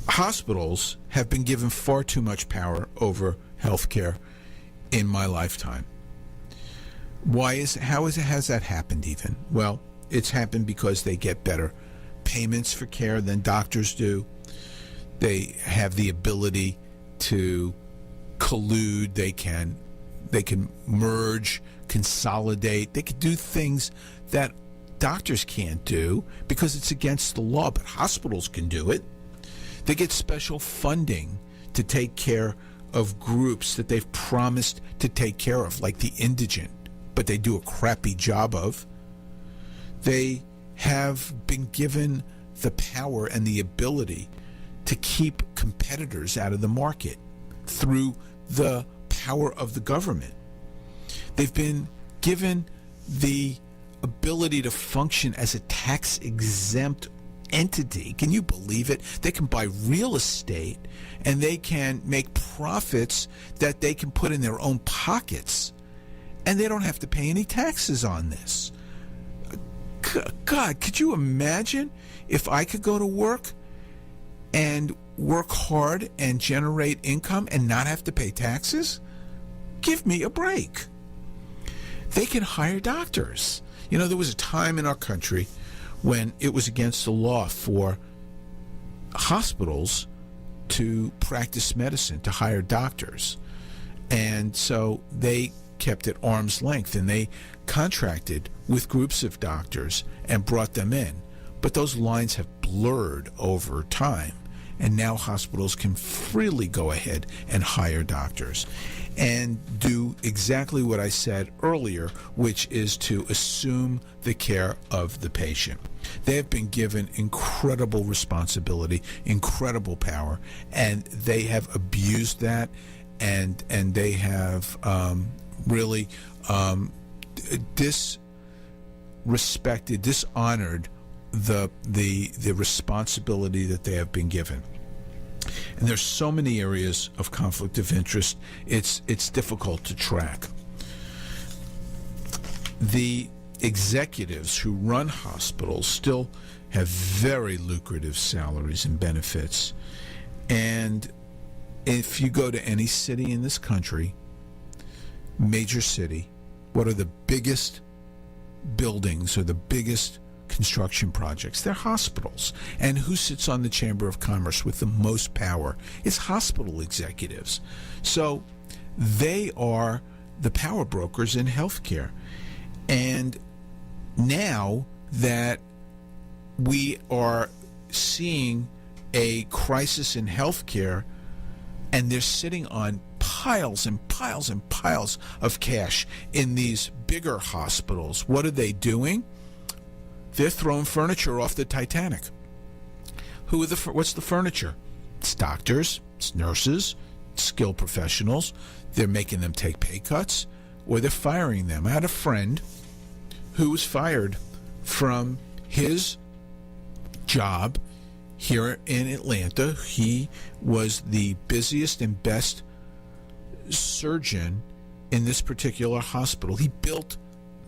hospitals have been given far too much power over healthcare in my lifetime. How has that happened even? Well, it's happened because they get better payments for care than doctors do. They have the ability to collude. They can merge, consolidate. They can do things that doctors can't do because it's against the law, but hospitals can do it. They get special funding to take care of groups that they've promised to take care of, like the indigent, but they do a crappy job of. They have been given the power and the ability to keep competitors out of the market through the power of the government. They've been given the ability to function as a tax-exempt entity. Can you believe it? They can buy real estate and they can make profits that they can put in their own pockets, and they don't have to pay any taxes on this. God, could you imagine if I could go to work and work hard and generate income and not have to pay taxes? Give me a break. They can hire doctors. You know, there was a time in our country when it was against the law for hospitals to practice medicine, to hire doctors. And so they kept at arm's length, and they contracted with groups of doctors and brought them in. But those lines have blurred over time, and now hospitals can freely go ahead and hire doctors and do exactly what I said earlier, which is to assume the care of the patient. They have been given incredible responsibility, incredible power, and they have abused that, and they have really disrespected, dishonored the responsibility that they have been given. And there's so many areas of conflict of interest, it's difficult to track. The executives who run hospitals still have very lucrative salaries and benefits. And if you go to any city in this country, major city, what are the biggest buildings or the biggest construction projects? They're hospitals. And who sits on the Chamber of Commerce with the most power? It's hospital executives. So they are the power brokers in healthcare. And now that we are seeing a crisis in healthcare, and they're sitting on piles and piles and piles of cash in these bigger hospitals, what are they doing? They're throwing furniture off the Titanic. What's the furniture? It's doctors, it's nurses, it's skilled professionals. They're making them take pay cuts, or they're firing them. I had a friend who was fired from his job here in Atlanta. He was the busiest and best surgeon in this particular hospital. He built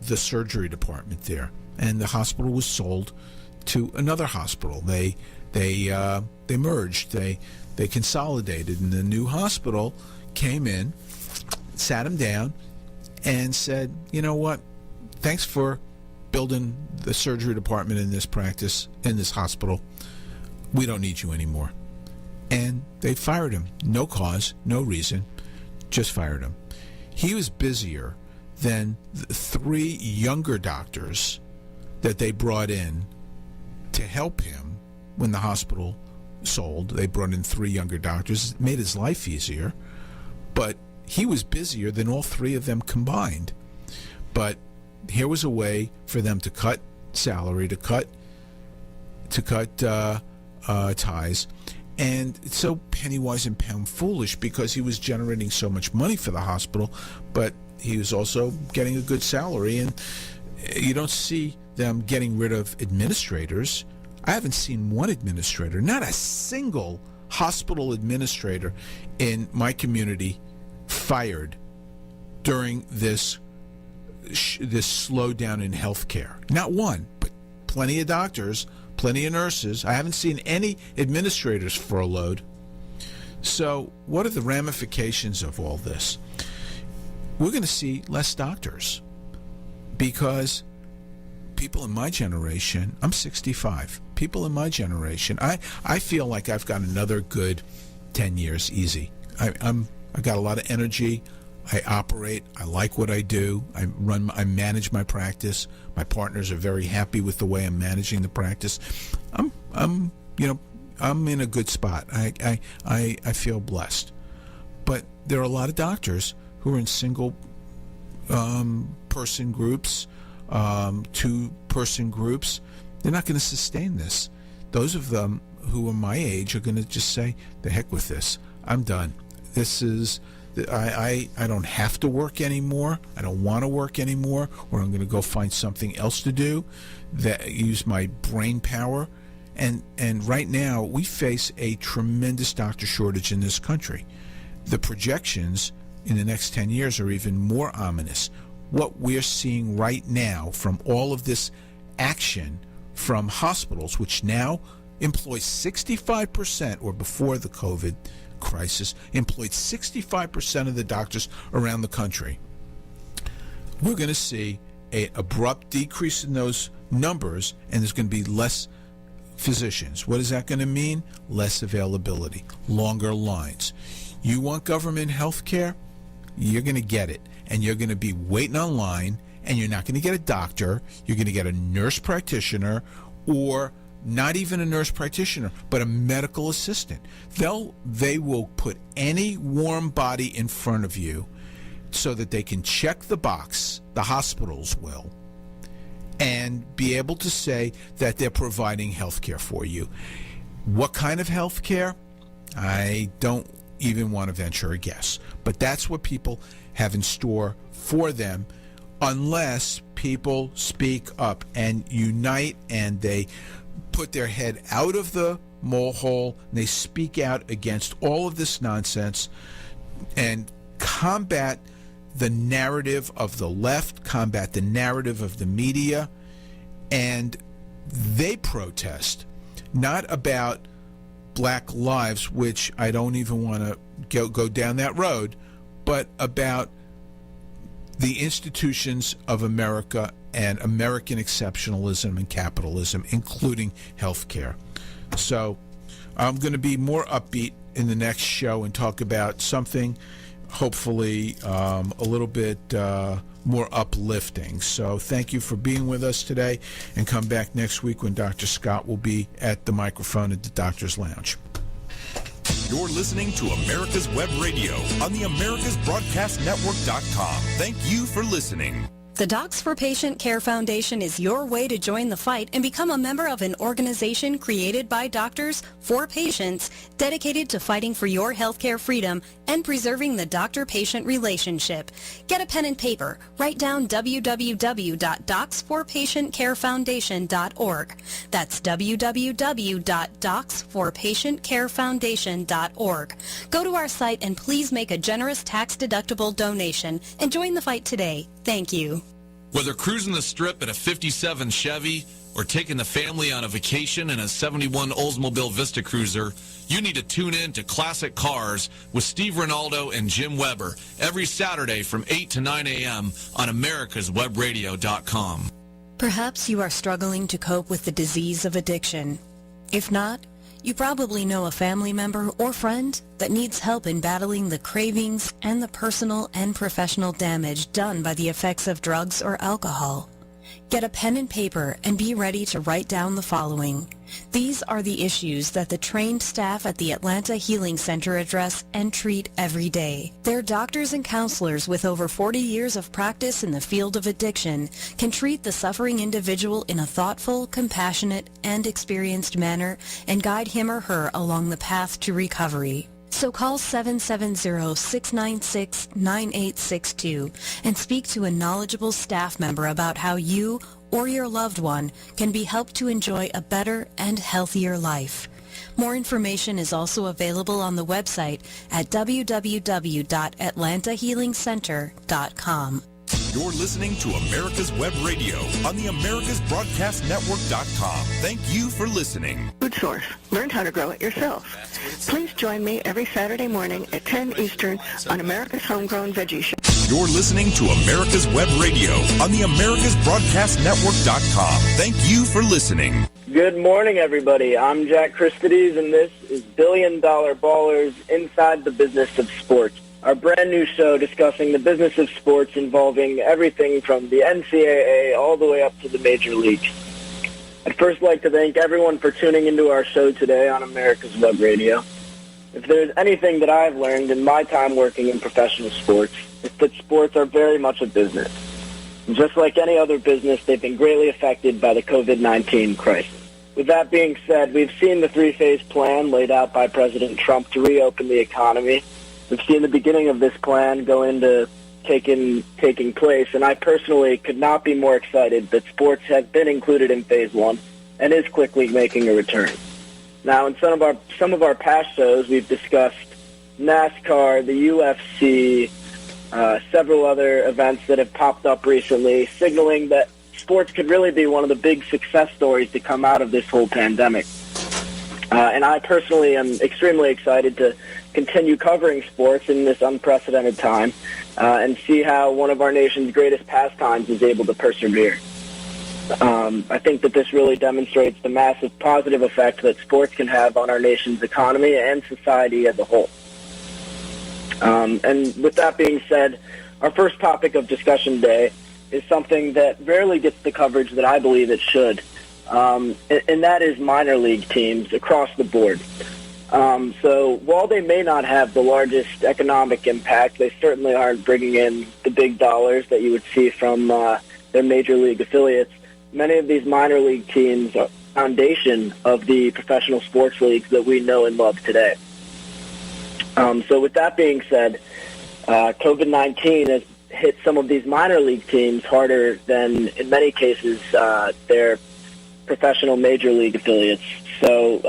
the surgery department there, and the hospital was sold to another hospital. They merged, they consolidated, and the new hospital came in, sat him down, and said, you know what, thanks for building the surgery department in this practice, in this hospital. We don't need you anymore. And they fired him. No cause, no reason, just fired him. He was busier than the 3 younger doctors that they brought in to help him when the hospital sold. They brought in 3 younger doctors. It made his life easier. But he was busier than all 3 of them combined. But here was a way for them to cut salary, to cut ties. And it's so penny wise and pound foolish, because he was generating so much money for the hospital, but he was also getting a good salary. And you don't see them getting rid of administrators. I haven't seen one administrator, not a single hospital administrator in my community fired during this slowdown in healthcare. Not one, but plenty of doctors, plenty of nurses. I haven't seen any administrators furloughed. So what are the ramifications of all this? We're going to see less doctors, because people in my generation, I'm 65, people in my generation, I feel like I've got another good 10 years easy. I got a lot of energy. I operate. I like what I do. I manage my practice. My partners are very happy with the way I'm managing the practice. I'm in a good spot. I feel blessed. But there are a lot of doctors who are in single person groups, 2-person groups. They're not going to sustain this. Those of them who are my age are going to just say, the heck with this. I'm done. This is, I don't have to work anymore. I don't want to work anymore, or I'm going to go find something else to do that use my brain power. And right now we face a tremendous doctor shortage in this country. The projections in the next 10 years are even more ominous. What we're seeing right now from all of this action from hospitals, which now employ 65%, or before the COVID crisis, employed 65% of the doctors around the country. We're going to see an abrupt decrease in those numbers, and there's going to be less physicians. What is that going to mean? Less availability, longer lines. You want government health care? You're going to get it, and you're going to be waiting online, and you're not going to get a doctor. You're going to get a nurse practitioner, or not even a nurse practitioner, but a medical assistant. They will put any warm body in front of you so that they can check the box, the hospitals will, and be able to say that they're providing health care for you. What kind of health care? I don't even want to venture a guess. But that's what people have in store for them, unless people speak up and unite, and they put their head out of the molehole, and they speak out against all of this nonsense and combat the narrative of the left, combat the narrative of the media. And they protest not about black lives, which I don't even want to go down that road, but about the institutions of America and American exceptionalism and capitalism, including healthcare. So I'm going to be more upbeat in the next show and talk about something hopefully a little bit more uplifting. So thank you for being with us today, and come back next week when Dr. Scott will be at the microphone at the Doctor's Lounge. You're listening to America's Web Radio on the AmericasBroadcastNetwork.com. Thank you for listening. The Docs for Patient Care Foundation is your way to join the fight and become a member of an organization created by doctors for patients, dedicated to fighting for your healthcare freedom and preserving the doctor-patient relationship. Get a pen and paper. Write down www.docsforpatientcarefoundation.org. That's www.docsforpatientcarefoundation.org. Go to our site and please make a generous tax-deductible donation and join the fight today. Thank you. Whether cruising the strip in a 57 Chevy or taking the family on a vacation in a 71 Oldsmobile Vista Cruiser, you need to tune in to Classic Cars with Steve Ronaldo and Jim Weber every Saturday from 8 to 9 a.m. on americaswebradio.com. Perhaps you are struggling to cope with the disease of addiction. If not, you probably know a family member or friend that needs help in battling the cravings and the personal and professional damage done by the effects of drugs or alcohol. Get a pen and paper and be ready to write down the following. These are the issues that the trained staff at the Atlanta Healing Center address and treat every day. Their doctors and counselors with over 40 years of practice in the field of addiction can treat the suffering individual in a thoughtful, compassionate, and experienced manner and guide him or her along the path to recovery. So call 770-696-9862 and speak to a knowledgeable staff member about how you or your loved one can be helped to enjoy a better and healthier life. More information is also available on the website at www.atlantahealingcenter.com. You're listening to America's Web Radio on the AmericasBroadcastNetwork.com. Thank you for listening. Food Source. Learn how to grow it yourself. Please join me every Saturday morning at 10 Eastern on America's Homegrown Veggie Show. You're listening to America's Web Radio on the AmericasBroadcastNetwork.com. Thank you for listening. Good morning, everybody. I'm Jack Christides, and this is Billion Dollar Ballers Inside the Business of Sports, our brand new show discussing the business of sports involving everything from the NCAA all the way up to the major leagues. I'd first like to thank everyone for tuning into our show today on America's Web Radio. If there's anything that I've learned in my time working in professional sports, it's that sports are very much a business. And just like any other business, they've been greatly affected by the COVID-19 crisis. With that being said, we've seen the three-phase plan laid out by President Trump to reopen the economy. We've seen the beginning of this plan go into taking place, and I personally could not be more excited that sports has been included in Phase 1 and is quickly making a return. Now, in some of our past shows, we've discussed NASCAR, the UFC, several other events that have popped up recently, signaling that sports could really be one of the big success stories to come out of this whole pandemic. And I personally am extremely excited to continue covering sports in this unprecedented time and see how one of our nation's greatest pastimes is able to persevere. I think that this really demonstrates the massive positive effect that sports can have on our nation's economy and society as a whole. And with that being said, our first topic of discussion today is something that rarely gets the coverage that I believe it should, and that is minor league teams across the board. So while they may not have the largest economic impact, they certainly aren't bringing in the big dollars that you would see from their major league affiliates. Many of these minor league teams are the foundation of the professional sports leagues that we know and love today. So with that being said, COVID-19 has hit some of these minor league teams harder than, in many cases, their professional major league affiliates. So,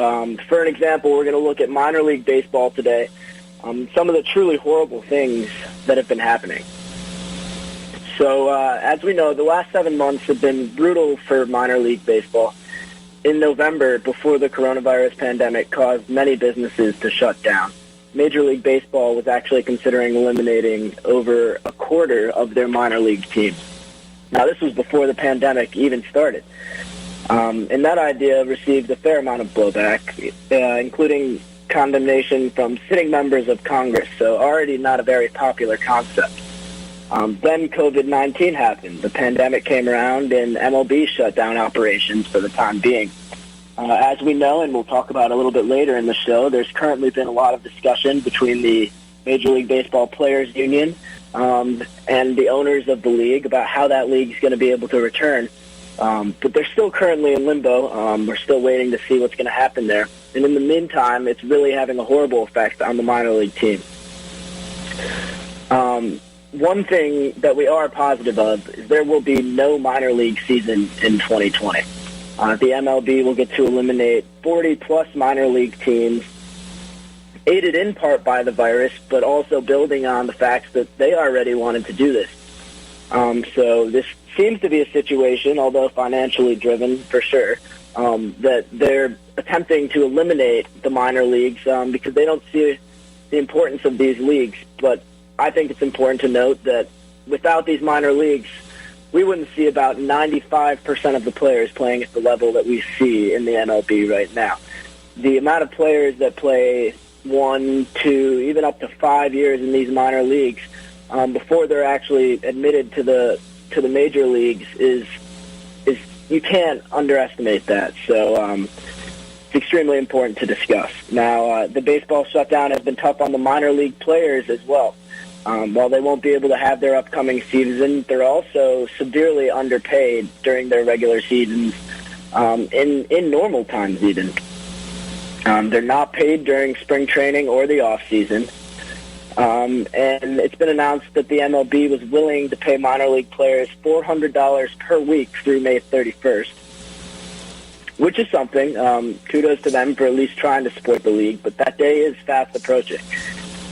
for an example, we're going to look at minor league baseball today, some of the truly horrible things that have been happening. So, as we know, the last 7 months have been brutal for minor league baseball. In November, before the coronavirus pandemic caused many businesses to shut down, Major League Baseball was actually considering eliminating over a quarter of their minor league teams. Now, this was before the pandemic even started. And that idea received a fair amount of blowback, including condemnation from sitting members of Congress, so already not a very popular concept. Then COVID-19 happened. The pandemic came around, and MLB shut down operations for the time being. As we know, and we'll talk about a little bit later in the show, there's currently been a lot of discussion between the Major League Baseball Players Union and the owners of the league about how that league is going to be able to return. But they're still currently in limbo. We're still waiting to see what's going to happen there. And in the meantime, it's really having a horrible effect on the minor league team. One thing that we are positive of is there will be no minor league season in 2020. The MLB will get to eliminate 40-plus minor league teams, aided in part by the virus, but also building on the fact that they already wanted to do this. So this seems to be a situation, although financially driven for sure, that they're attempting to eliminate the minor leagues because they don't see the importance of these leagues. But I think it's important to note that without these minor leagues, we wouldn't see about 95% of the players playing at the level that we see in the MLB right now. The amount of players that play 1, 2, even up to 5 years in these minor leagues before they're actually admitted to the major leagues is you can't underestimate that. So it's extremely important to discuss. Now, the baseball shutdown has been tough on the minor league players as well. While they won't be able to have their upcoming season, they're also severely underpaid during their regular seasons, in normal times even. They're not paid during spring training or the off season. And it's been announced that the MLB was willing to pay minor league players $400 per week through May 31st, which is something. Kudos to them for at least trying to support the league, but that day is fast approaching.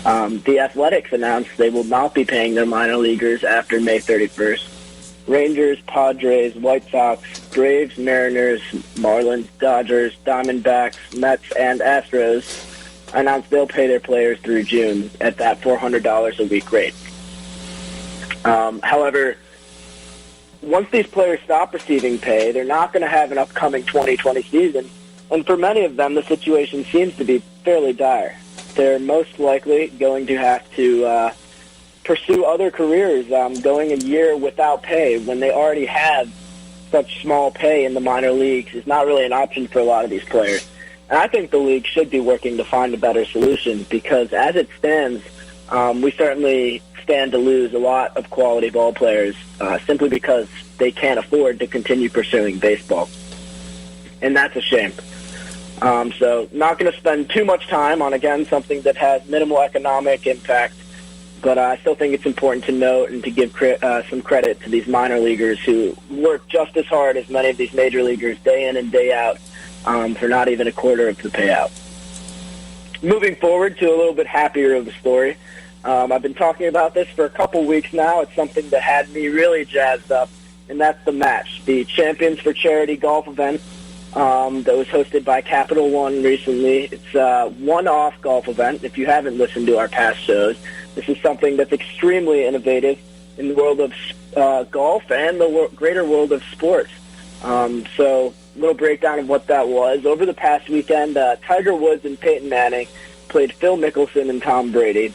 The Athletics announced they will not be paying their minor leaguers after May 31st. Rangers, Padres, White Sox, Braves, Mariners, Marlins, Dodgers, Diamondbacks, Mets, and Astros announced they'll pay their players through June at that $400 a week rate. However, once these players stop receiving pay, they're not going to have an upcoming 2020 season, and for many of them, the situation seems to be fairly dire. They're most likely going to have to pursue other careers, going a year without pay when they already have such small pay in the minor leagues is not really an option for a lot of these players. And I think the league should be working to find a better solution because as it stands, we certainly stand to lose a lot of quality ball players simply because they can't afford to continue pursuing baseball. And that's a shame. So not going to spend too much time on, again, something that has minimal economic impact, but I still think it's important to note and to give some credit to these minor leaguers who work just as hard as many of these major leaguers day in and day out for not even a quarter of the payout. Moving forward to a little bit happier of the story, I've been talking about this for a couple weeks now. It's something that had me really jazzed up, and that's the match, the Champions for Charity golf event. That was hosted by Capital One recently. It's a one-off golf event. If you haven't listened to our past shows, this is something that's extremely innovative in the world of golf and the greater world of sports. So a little breakdown of what that was. Over the past weekend, Tiger Woods and Peyton Manning played Phil Mickelson and Tom Brady,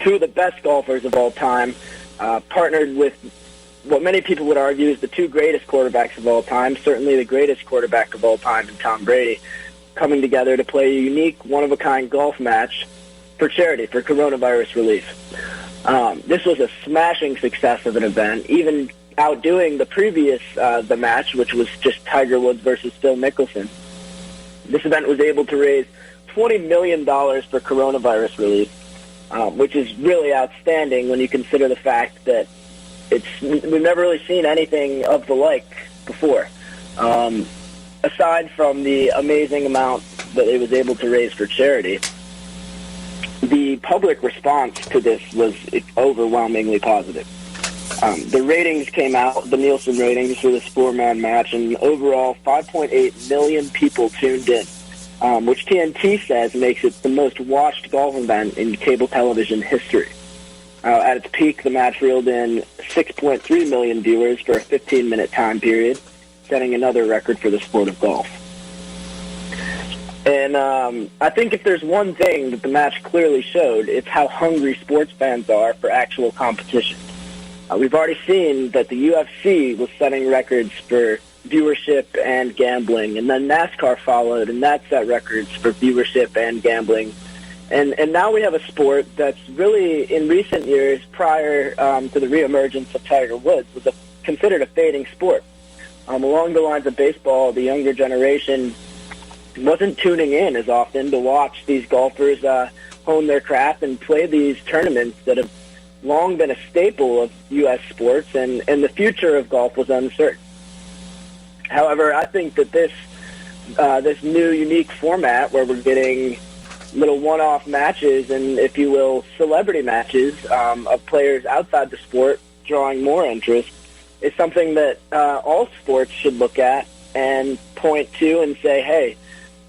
two of the best golfers of all time, partnered with what many people would argue is the two greatest quarterbacks of all time, certainly the greatest quarterback of all time in Tom Brady, coming together to play a unique, one-of-a-kind golf match for charity, for coronavirus relief. This was a smashing success of an event, even outdoing the previous the match, which was just Tiger Woods versus Phil Mickelson. This event was able to raise $20 million for coronavirus relief, which is really outstanding when you consider the fact that we've never really seen anything of the like before. Aside from the amazing amount that it was able to raise for charity, the public response to this was overwhelmingly positive. The ratings came out, the Nielsen ratings for this four-man match, and overall 5.8 million people tuned in, which TNT says makes it the most watched golf event in cable television history. At its peak, the match reeled in 6.3 million viewers for a 15-minute time period, setting another record for the sport of golf. And I think if there's one thing that the match clearly showed, it's how hungry sports fans are for actual competition. We've already seen that the UFC was setting records for viewership and gambling, and then NASCAR followed, and that set records for viewership and gambling. And now we have a sport that's really, in recent years, prior to the reemergence of Tiger Woods, was considered a fading sport. Along the lines of baseball, the younger generation wasn't tuning in as often to watch these golfers hone their craft and play these tournaments that have long been a staple of U.S. sports, and the future of golf was uncertain. However, I think that this new, unique format where we're getting little one-off matches and, if you will, celebrity matches of players outside the sport drawing more interest is something that all sports should look at and point to and say, hey,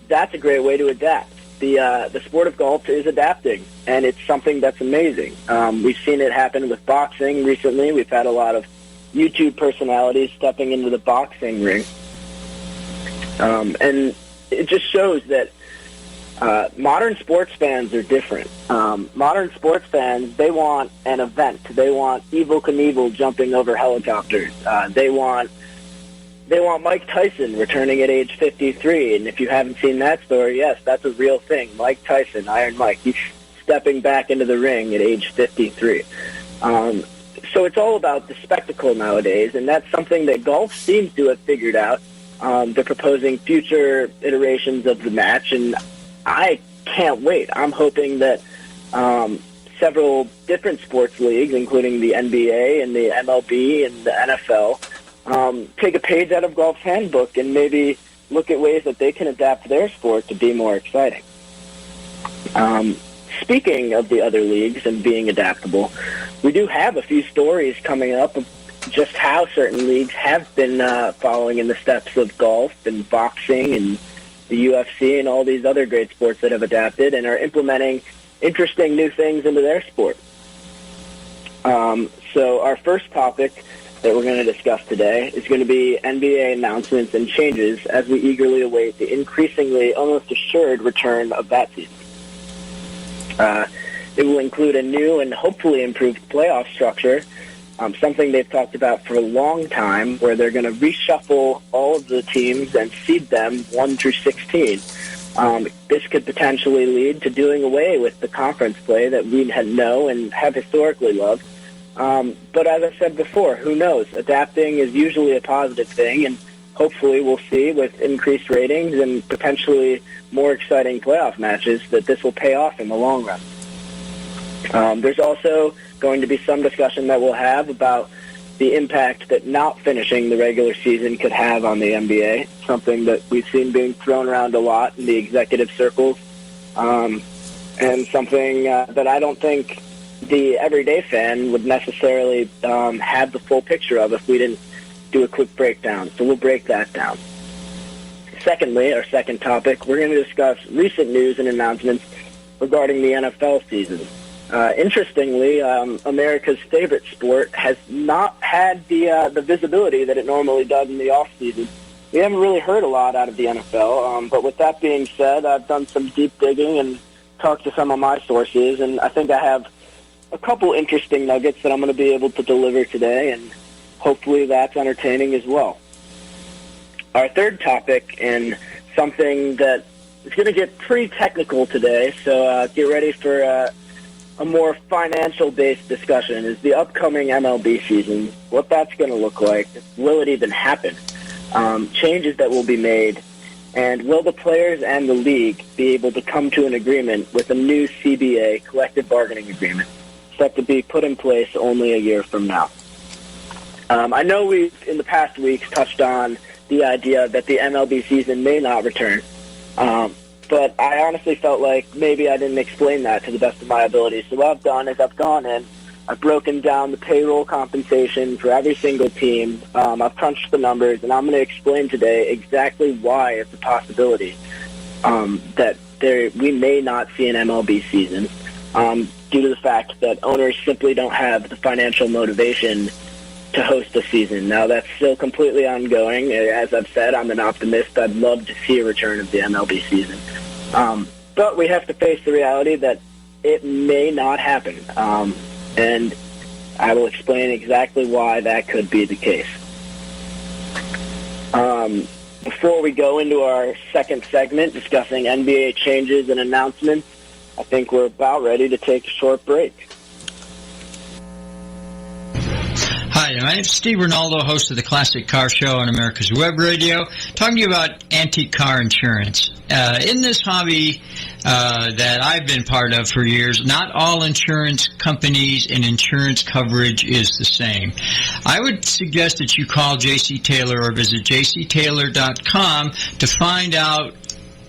that's a great way to adapt. The sport of golf is adapting, and it's something that's amazing. We've seen it happen with boxing recently. We've had a lot of YouTube personalities stepping into the boxing ring. And it just shows that modern sports fans are different. Modern sports fans, they want an event. They want Evel Knievel jumping over helicopters. They want Mike Tyson returning at age 53. And if you haven't seen that story, yes, that's a real thing. Mike Tyson, Iron Mike, he's stepping back into the ring at age 53. So it's all about the spectacle nowadays, and that's something that golf seems to have figured out. They're proposing future iterations of the match, and I can't wait. I'm hoping that several different sports leagues, including the NBA and the MLB and the NFL, take a page out of golf's handbook and maybe look at ways that they can adapt their sport to be more exciting. Speaking of the other leagues and being adaptable, we do have a few stories coming up of just how certain leagues have been following in the steps of golf and boxing and the UFC and all these other great sports that have adapted and are implementing interesting new things into their sport. So our first topic that we're going to discuss today is going to be NBA announcements and changes as we eagerly await the increasingly almost assured return of that season. It will include a new and hopefully improved playoff structure, something they've talked about for a long time, where they're going to reshuffle all of the teams and seed them 1 through 16. This could potentially lead to doing away with the conference play that we know and have historically loved. But as I said before, who knows? Adapting is usually a positive thing, and hopefully we'll see with increased ratings and potentially more exciting playoff matches that this will pay off in the long run. There's also going to be some discussion that we'll have about the impact that not finishing the regular season could have on the NBA, something that we've seen being thrown around a lot in the executive circles, and something that I don't think the everyday fan would necessarily have the full picture of if we didn't do a quick breakdown. So we'll break that down. Secondly, our second topic, we're going to discuss recent news and announcements regarding the NFL season. Interestingly, America's favorite sport has not had the visibility that it normally does in the off-season. We haven't really heard a lot out of the NFL, but with that being said, I've done some deep digging and talked to some of my sources, and I think I have a couple interesting nuggets that I'm going to be able to deliver today, and hopefully that's entertaining as well. Our third topic, and something that is going to get pretty technical today, so get ready for a more financial-based discussion, is the upcoming MLB season, what that's going to look like, will it even happen, changes that will be made, and will the players and the league be able to come to an agreement with a new CBA, collective bargaining agreement, set to be put in place only a year from now. I know we've, in the past weeks, touched on the idea that the MLB season may not return, but I honestly felt like maybe I didn't explain that to the best of my ability. So what I've done is I've gone in, I've broken down the payroll compensation for every single team, I've crunched the numbers, and I'm going to explain today exactly why it's a possibility that we may not see an MLB season due to the fact that owners simply don't have the financial motivation to host a season. Now, that's still completely ongoing. As I've said, I'm an optimist. I'd love to see a return of the MLB season. But we have to face the reality that it may not happen. And I will explain exactly why that could be the case. Before we go into our second segment discussing NBA changes and announcements, I think we're about ready to take a short break. Hi, my name is Steve Ronaldo, host of the Classic Car Show on America's Web Radio, talking to you about antique car insurance. In this hobby that I've been part of for years, not all insurance companies and insurance coverage is the same. I would suggest that you call J.C. Taylor or visit jctaylor.com to find out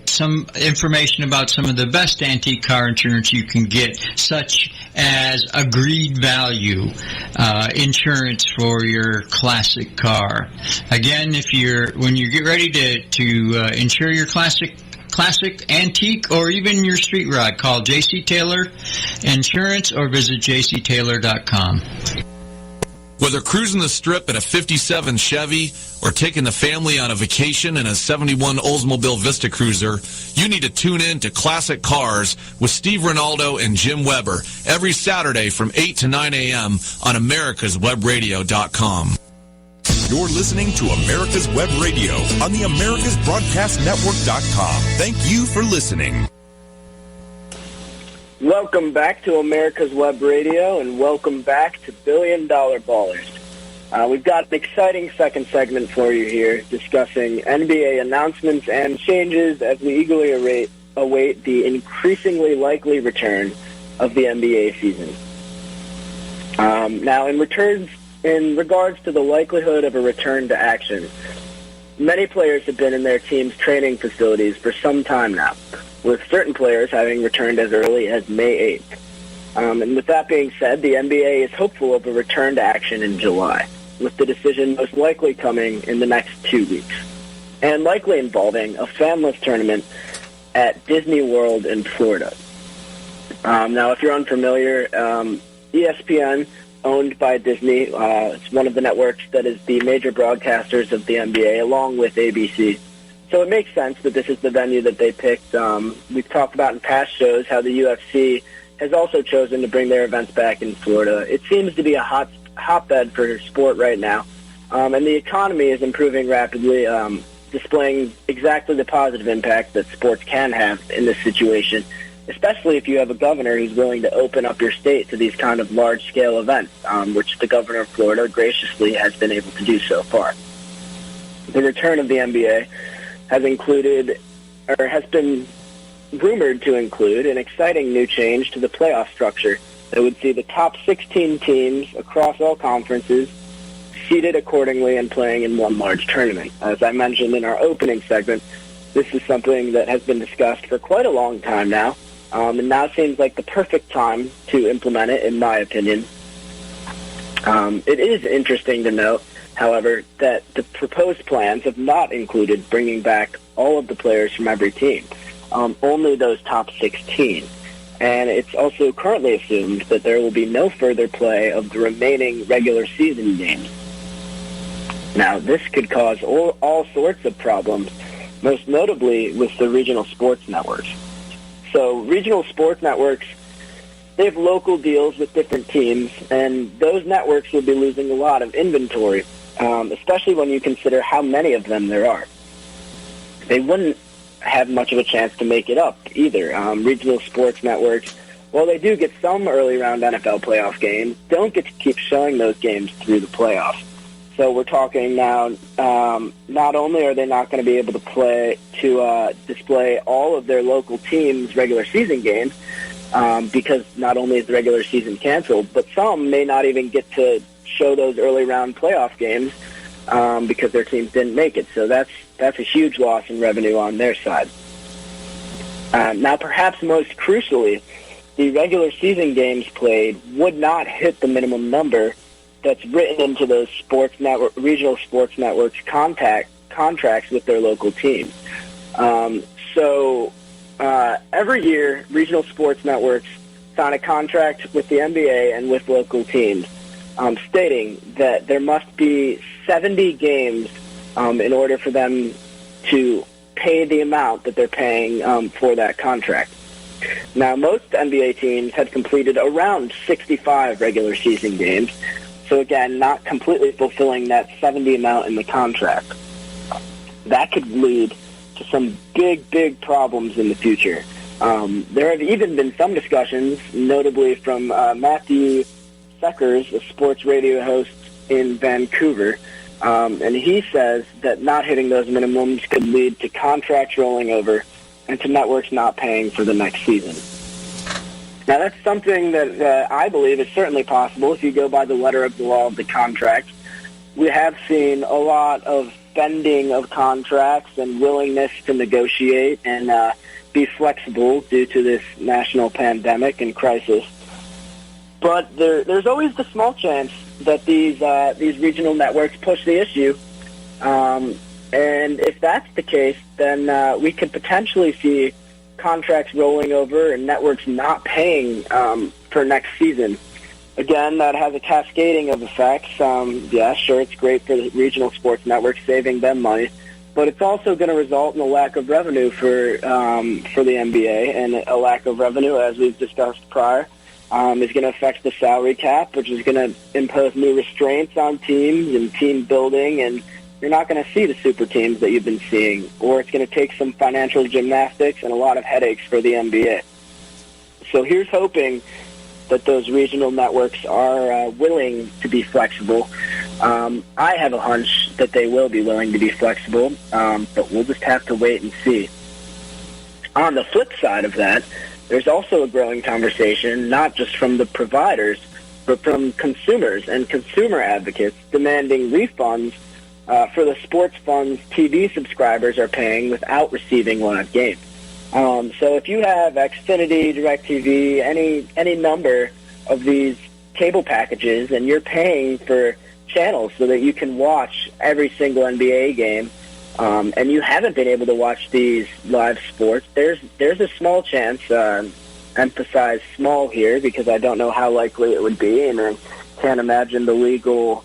some information about some of the best antique car insurance you can get, such as agreed value insurance for your classic car. Again, when you get ready to insure your classic, antique, or even your street rod, call J.C. Taylor Insurance or visit jctaylor.com. Whether cruising the Strip in a 57 Chevy or taking the family on a vacation in a 71 Oldsmobile Vista Cruiser, you need to tune in to Classic Cars with Steve Ronaldo and Jim Weber every Saturday from 8 to 9 a.m. on americaswebradio.com. You're listening to America's Web Radio on the americasbroadcastnetwork.com. Thank you for listening. Welcome back to America's Web Radio, and welcome back to Billion Dollar Ballers. We've got an exciting second segment for you here, discussing NBA announcements and changes as we eagerly await the increasingly likely return of the NBA season. Now, in regards to the likelihood of a return to action, many players have been in their team's training facilities for some time now, with certain players having returned as early as May 8th. And with that being said, the NBA is hopeful of a return to action in July, with the decision most likely coming in the next 2 weeks, and likely involving a fanless tournament at Disney World in Florida. Now, if you're unfamiliar, ESPN, owned by Disney, it's one of the networks that is the major broadcasters of the NBA, along with ABC. So it makes sense that this is the venue that they picked. We've talked about in past shows how the UFC has also chosen to bring their events back in Florida. It seems to be a hotbed for sport right now, and the economy is improving rapidly, displaying exactly the positive impact that sports can have in this situation, especially if you have a governor who's willing to open up your state to these kind of large-scale events, which the governor of Florida graciously has been able to do so far. The return of the NBA has been rumored to include an exciting new change to the playoff structure that would see the top 16 teams across all conferences seeded accordingly and playing in one large tournament. As I mentioned in our opening segment, this is something that has been discussed for quite a long time now, and now seems like the perfect time to implement it, in my opinion. It is interesting to note, however, that the proposed plans have not included bringing back all of the players from every team, only those top 16. And it's also currently assumed that there will be no further play of the remaining regular season games. Now, this could cause all sorts of problems, most notably with the regional sports networks. So regional sports networks, they have local deals with different teams, and those networks will be losing a lot of inventory, especially when you consider how many of them there are. They wouldn't have much of a chance to make it up either. Regional sports networks, while they do get some early round NFL playoff games, don't get to keep showing those games through the playoffs. So we're talking now, not only are they not going to be able to display all of their local teams' regular season games, because not only is the regular season canceled, but some may not even get to show those early round playoff games because their teams didn't make it. So that's a huge loss in revenue on their side. Now, perhaps most crucially, the regular season games played would not hit the minimum number that's written into those regional sports networks contracts with their local teams. So every year, regional sports networks sign a contract with the NBA and with local teams, stating that there must be 70 games in order for them to pay the amount that they're paying for that contract. Now, most NBA teams had completed around 65 regular season games, so again, not completely fulfilling that 70 amount in the contract. That could lead to some big problems in the future. There have even been some discussions, notably from Matthew Seckers, a sports radio host in Vancouver, and he says that not hitting those minimums could lead to contracts rolling over and to networks not paying for the next season. Now, that's something that I believe is certainly possible if you go by the letter of the law of the contract. We have seen a lot of bending of contracts and willingness to negotiate and be flexible due to this national pandemic and crisis. But there's always the small chance that these regional networks push the issue. And if that's the case, then we could potentially see contracts rolling over and networks not paying for next season. Again, that has a cascading of effects. Yeah, sure, it's great for the regional sports networks, saving them money, but it's also going to result in a lack of revenue for the NBA, and a lack of revenue, as we've discussed prior, is going to affect the salary cap, which is going to impose new restraints on teams and team building, and you're not going to see the super teams that you've been seeing, or it's going to take some financial gymnastics and a lot of headaches for the NBA. So here's hoping that those regional networks are willing to be flexible. I have a hunch that they will be willing to be flexible, but we'll just have to wait and see. On the flip side of that, there's also a growing conversation, not just from the providers, but from consumers and consumer advocates demanding refunds for the sports funds TV subscribers are paying without receiving live games. So if you have Xfinity, DirecTV, any number of these cable packages, and you're paying for channels so that you can watch every single NBA game, and you haven't been able to watch these live sports, there's a small chance, emphasize small here because I don't know how likely it would be, and I can't imagine the legal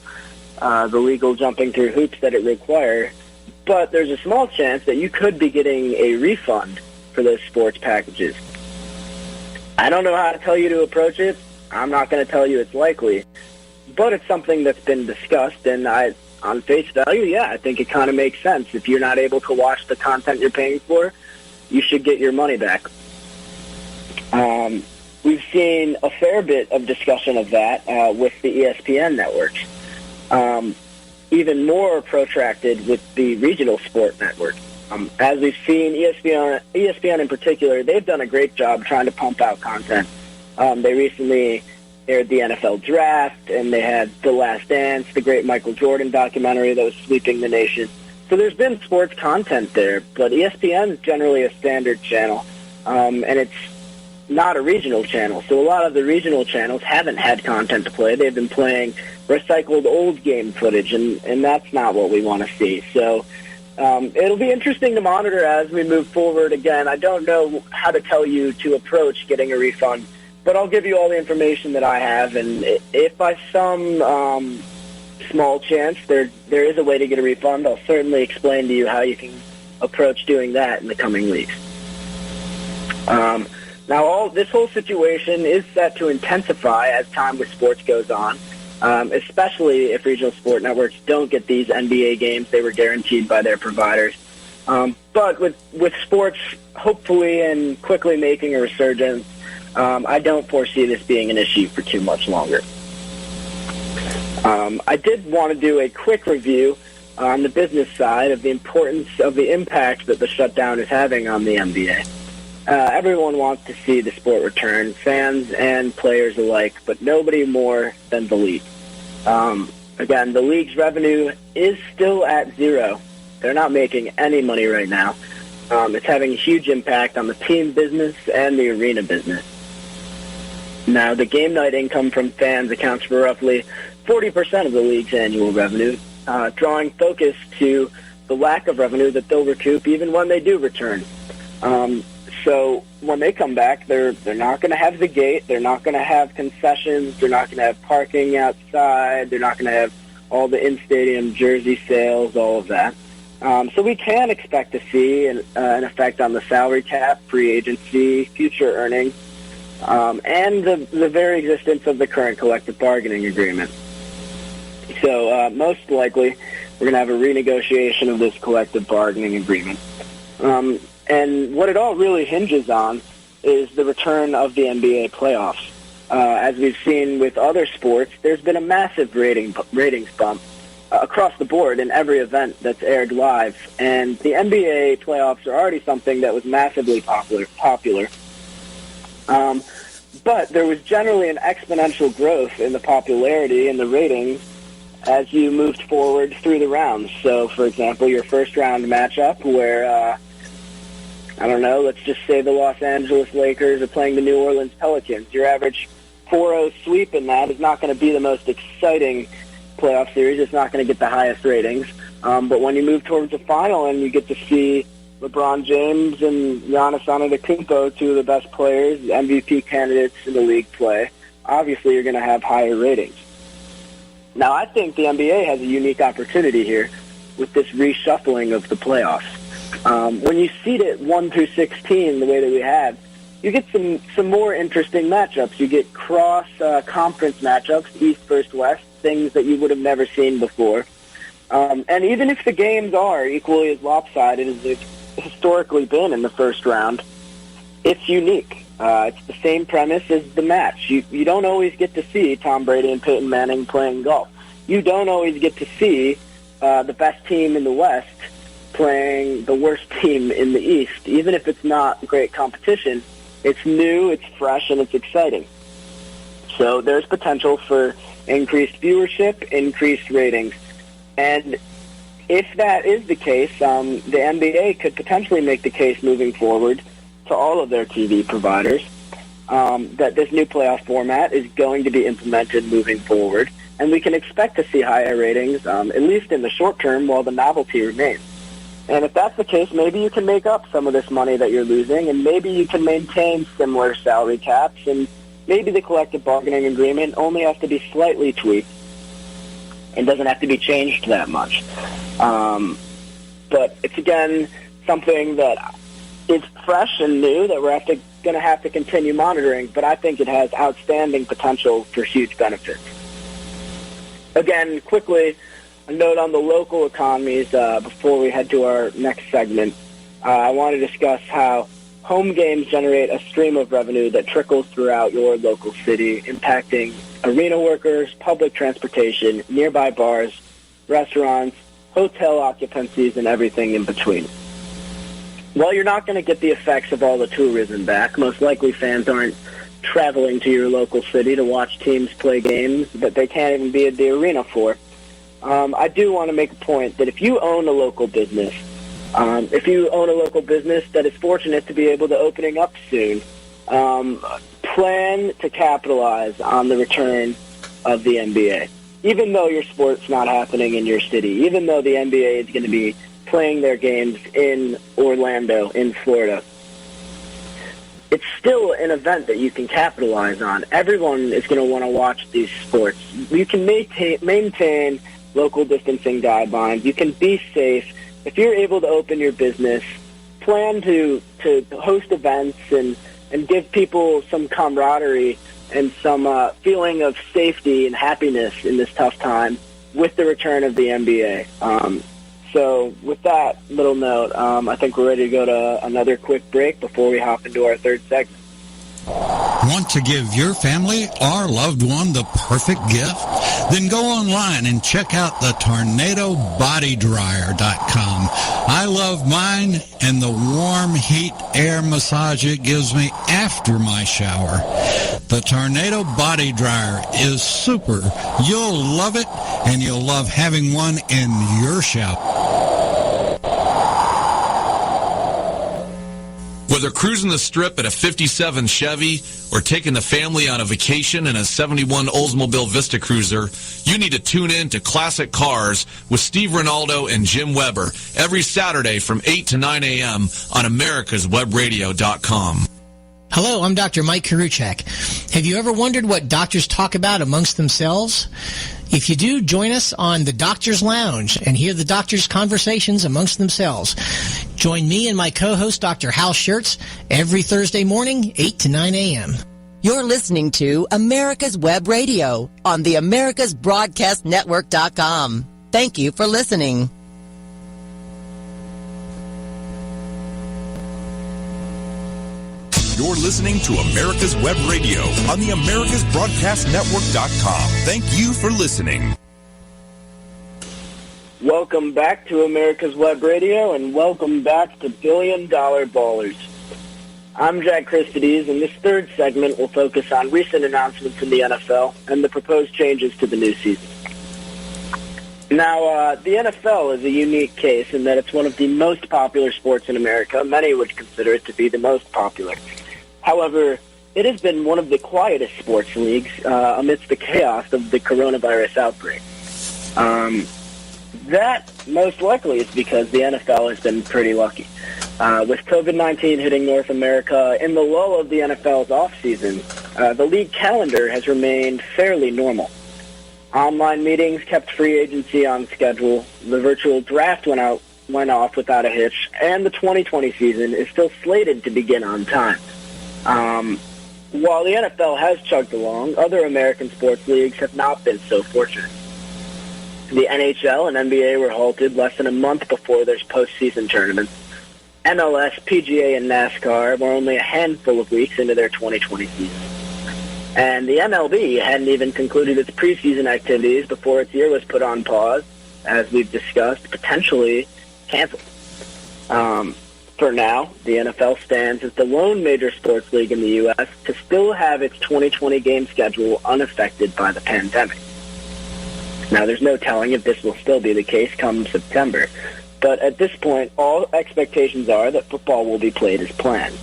jumping through hoops that it requires, but there's a small chance that you could be getting a refund for those sports packages. I don't know how to tell you to approach it. I'm not going to tell you it's likely, but it's something that's been discussed, and on face value, yeah, I think it kind of makes sense. If you're not able to watch the content you're paying for, you should get your money back. We've seen a fair bit of discussion of that with the ESPN networks. Even more protracted with the regional sport network. As we've seen, ESPN in particular, they've done a great job trying to pump out content. They recently aired the NFL Draft, and they had The Last Dance, the great Michael Jordan documentary that was sweeping the nation. So there's been sports content there, but ESPN is generally a standard channel, and it's not a regional channel. So a lot of the regional channels haven't had content to play. They've been playing recycled old game footage, and that's not what we want to see. So it'll be interesting to monitor as we move forward. Again, I don't know how to tell you to approach getting a refund, but I'll give you all the information that I have, and if by some small chance there is a way to get a refund, I'll certainly explain to you how you can approach doing that in the coming weeks. Now, this whole situation is set to intensify as time with sports goes on, especially if regional sport networks don't get these NBA games they were guaranteed by their providers. But with sports hopefully and quickly making a resurgence, I don't foresee this being an issue for too much longer. I did want to do a quick review on the business side of the importance of the impact that the shutdown is having on the NBA. Everyone wants to see the sport return, fans and players alike, but nobody more than the league. Again, the league's revenue is still at zero. They're not making any money right now. It's having a huge impact on the team business and the arena business. Now, the game night income from fans accounts for roughly 40% of the league's annual revenue, drawing focus to the lack of revenue that they'll recoup even when they do return. So when they come back, they're not going to have the gate. They're not going to have concessions. They're not going to have parking outside. They're not going to have all the in-stadium jersey sales, all of that. So we can expect to see an effect on the salary cap, free agency, future earnings, and the very existence of the current collective bargaining agreement. So most likely, we're going to have a renegotiation of this collective bargaining agreement. And what it all really hinges on is the return of the NBA playoffs. As we've seen with other sports, there's been a massive ratings bump across the board in every event that's aired live. And the NBA playoffs are already something that was massively popular. But there was generally an exponential growth in the popularity and the ratings as you moved forward through the rounds. So, for example, your first-round matchup where I don't know, let's just say the Los Angeles Lakers are playing the New Orleans Pelicans. Your average 4-0 sweep in that is not going to be the most exciting playoff series. It's not going to get the highest ratings. But when you move towards the final and you get to see LeBron James and Giannis Antetokounmpo, two of the best players, MVP candidates in the league, play, obviously you're going to have higher ratings. Now, I think the NBA has a unique opportunity here with this reshuffling of the playoffs. When you seed it 1 through 16 the way that we have, you get some more interesting matchups. You get cross-conference matchups, East versus West, things that you would have never seen before. And even if the games are equally as lopsided as they've historically been in the first round, it's unique. It's the same premise as the match. You don't always get to see Tom Brady and Peyton Manning playing golf. You don't always get to see the best team in the West playing the worst team in the East. Even if it's not great competition, it's new, it's fresh, and it's exciting. So there's potential for increased viewership, increased ratings. And if that is the case, the NBA could potentially make the case moving forward to all of their TV providers that this new playoff format is going to be implemented moving forward, and we can expect to see higher ratings, at least in the short term, while the novelty remains. And if that's the case, maybe you can make up some of this money that you're losing, and maybe you can maintain similar salary caps, and maybe the collective bargaining agreement only has to be slightly tweaked and doesn't have to be changed that much. But it's, again, something that is fresh and new that we're going to have to continue monitoring, but I think it has outstanding potential for huge benefits. Again, quickly, a note on the local economies before we head to our next segment. I want to discuss how home games generate a stream of revenue that trickles throughout your local city, impacting arena workers, public transportation, nearby bars, restaurants, hotel occupancies, and everything in between. While you're not going to get the effects of all the tourism back, most likely fans aren't traveling to your local city to watch teams play games that they can't even be at the arena for. I do want to make a point that if you own a local business, that is fortunate to be able to opening up soon, plan to capitalize on the return of the NBA. Even though your sport's not happening in your city, even though the NBA is going to be playing their games in Orlando, in Florida, it's still an event that you can capitalize on. Everyone is going to want to watch these sports. You can maintain local distancing guidelines. You can be safe. If you're able to open your business, plan to host events and give people some camaraderie and some feeling of safety and happiness in this tough time with the return of the NBA. So with that little note, I think we're ready to go to another quick break before we hop into our third segment. Want to give your family or loved one the perfect gift? Then go online and check out the TornadoBodyDryer.com. I love mine and the warm heat air massage it gives me after my shower. The Tornado Body Dryer is super. You'll love it, and you'll love having one in your shower. Whether cruising the Strip in a 57 Chevy or taking the family on a vacation in a 71 Oldsmobile Vista Cruiser, you need to tune in to Classic Cars with Steve Ronaldo and Jim Weber every Saturday from 8 to 9 a.m. on americaswebradio.com. Hello, I'm Dr. Mike Karuchak. Have you ever wondered what doctors talk about amongst themselves? If you do, join us on the Doctor's Lounge and hear the doctors' conversations amongst themselves. Join me and my co-host, Dr. Hal Schertz, every Thursday morning, 8 to 9 a.m. You're listening to America's Web Radio on the AmericasBroadcastNetwork.com. Thank you for listening. You're listening to America's Web Radio on the AmericasBroadcastNetwork.com. Thank you for listening. Welcome back to America's Web Radio, and welcome back to Billion Dollar Ballers. I'm Jack Christides, and this third segment will focus on recent announcements in the NFL and the proposed changes to the new season. Now, the NFL is a unique case in that it's one of the most popular sports in America. Many would consider it to be the most popular. However, it has been one of the quietest sports leagues amidst the chaos of the coronavirus outbreak. That most likely is because the NFL has been pretty lucky. With COVID-19 hitting North America in the lull of the NFL's offseason, the league calendar has remained fairly normal. Online meetings kept free agency on schedule, the virtual draft went off without a hitch, and the 2020 season is still slated to begin on time. While the NFL has chugged along, other American sports leagues have not been so fortunate. The NHL and NBA were halted less than a month before their postseason tournaments. MLS, PGA, and NASCAR were only a handful of weeks into their 2020 season. And the MLB hadn't even concluded its preseason activities before its year was put on pause, as we've discussed, potentially canceled. For now, the NFL stands as the lone major sports league in the U.S. to still have its 2020 game schedule unaffected by the pandemic. Now, there's no telling if this will still be the case come September, but at this point, all expectations are that football will be played as planned.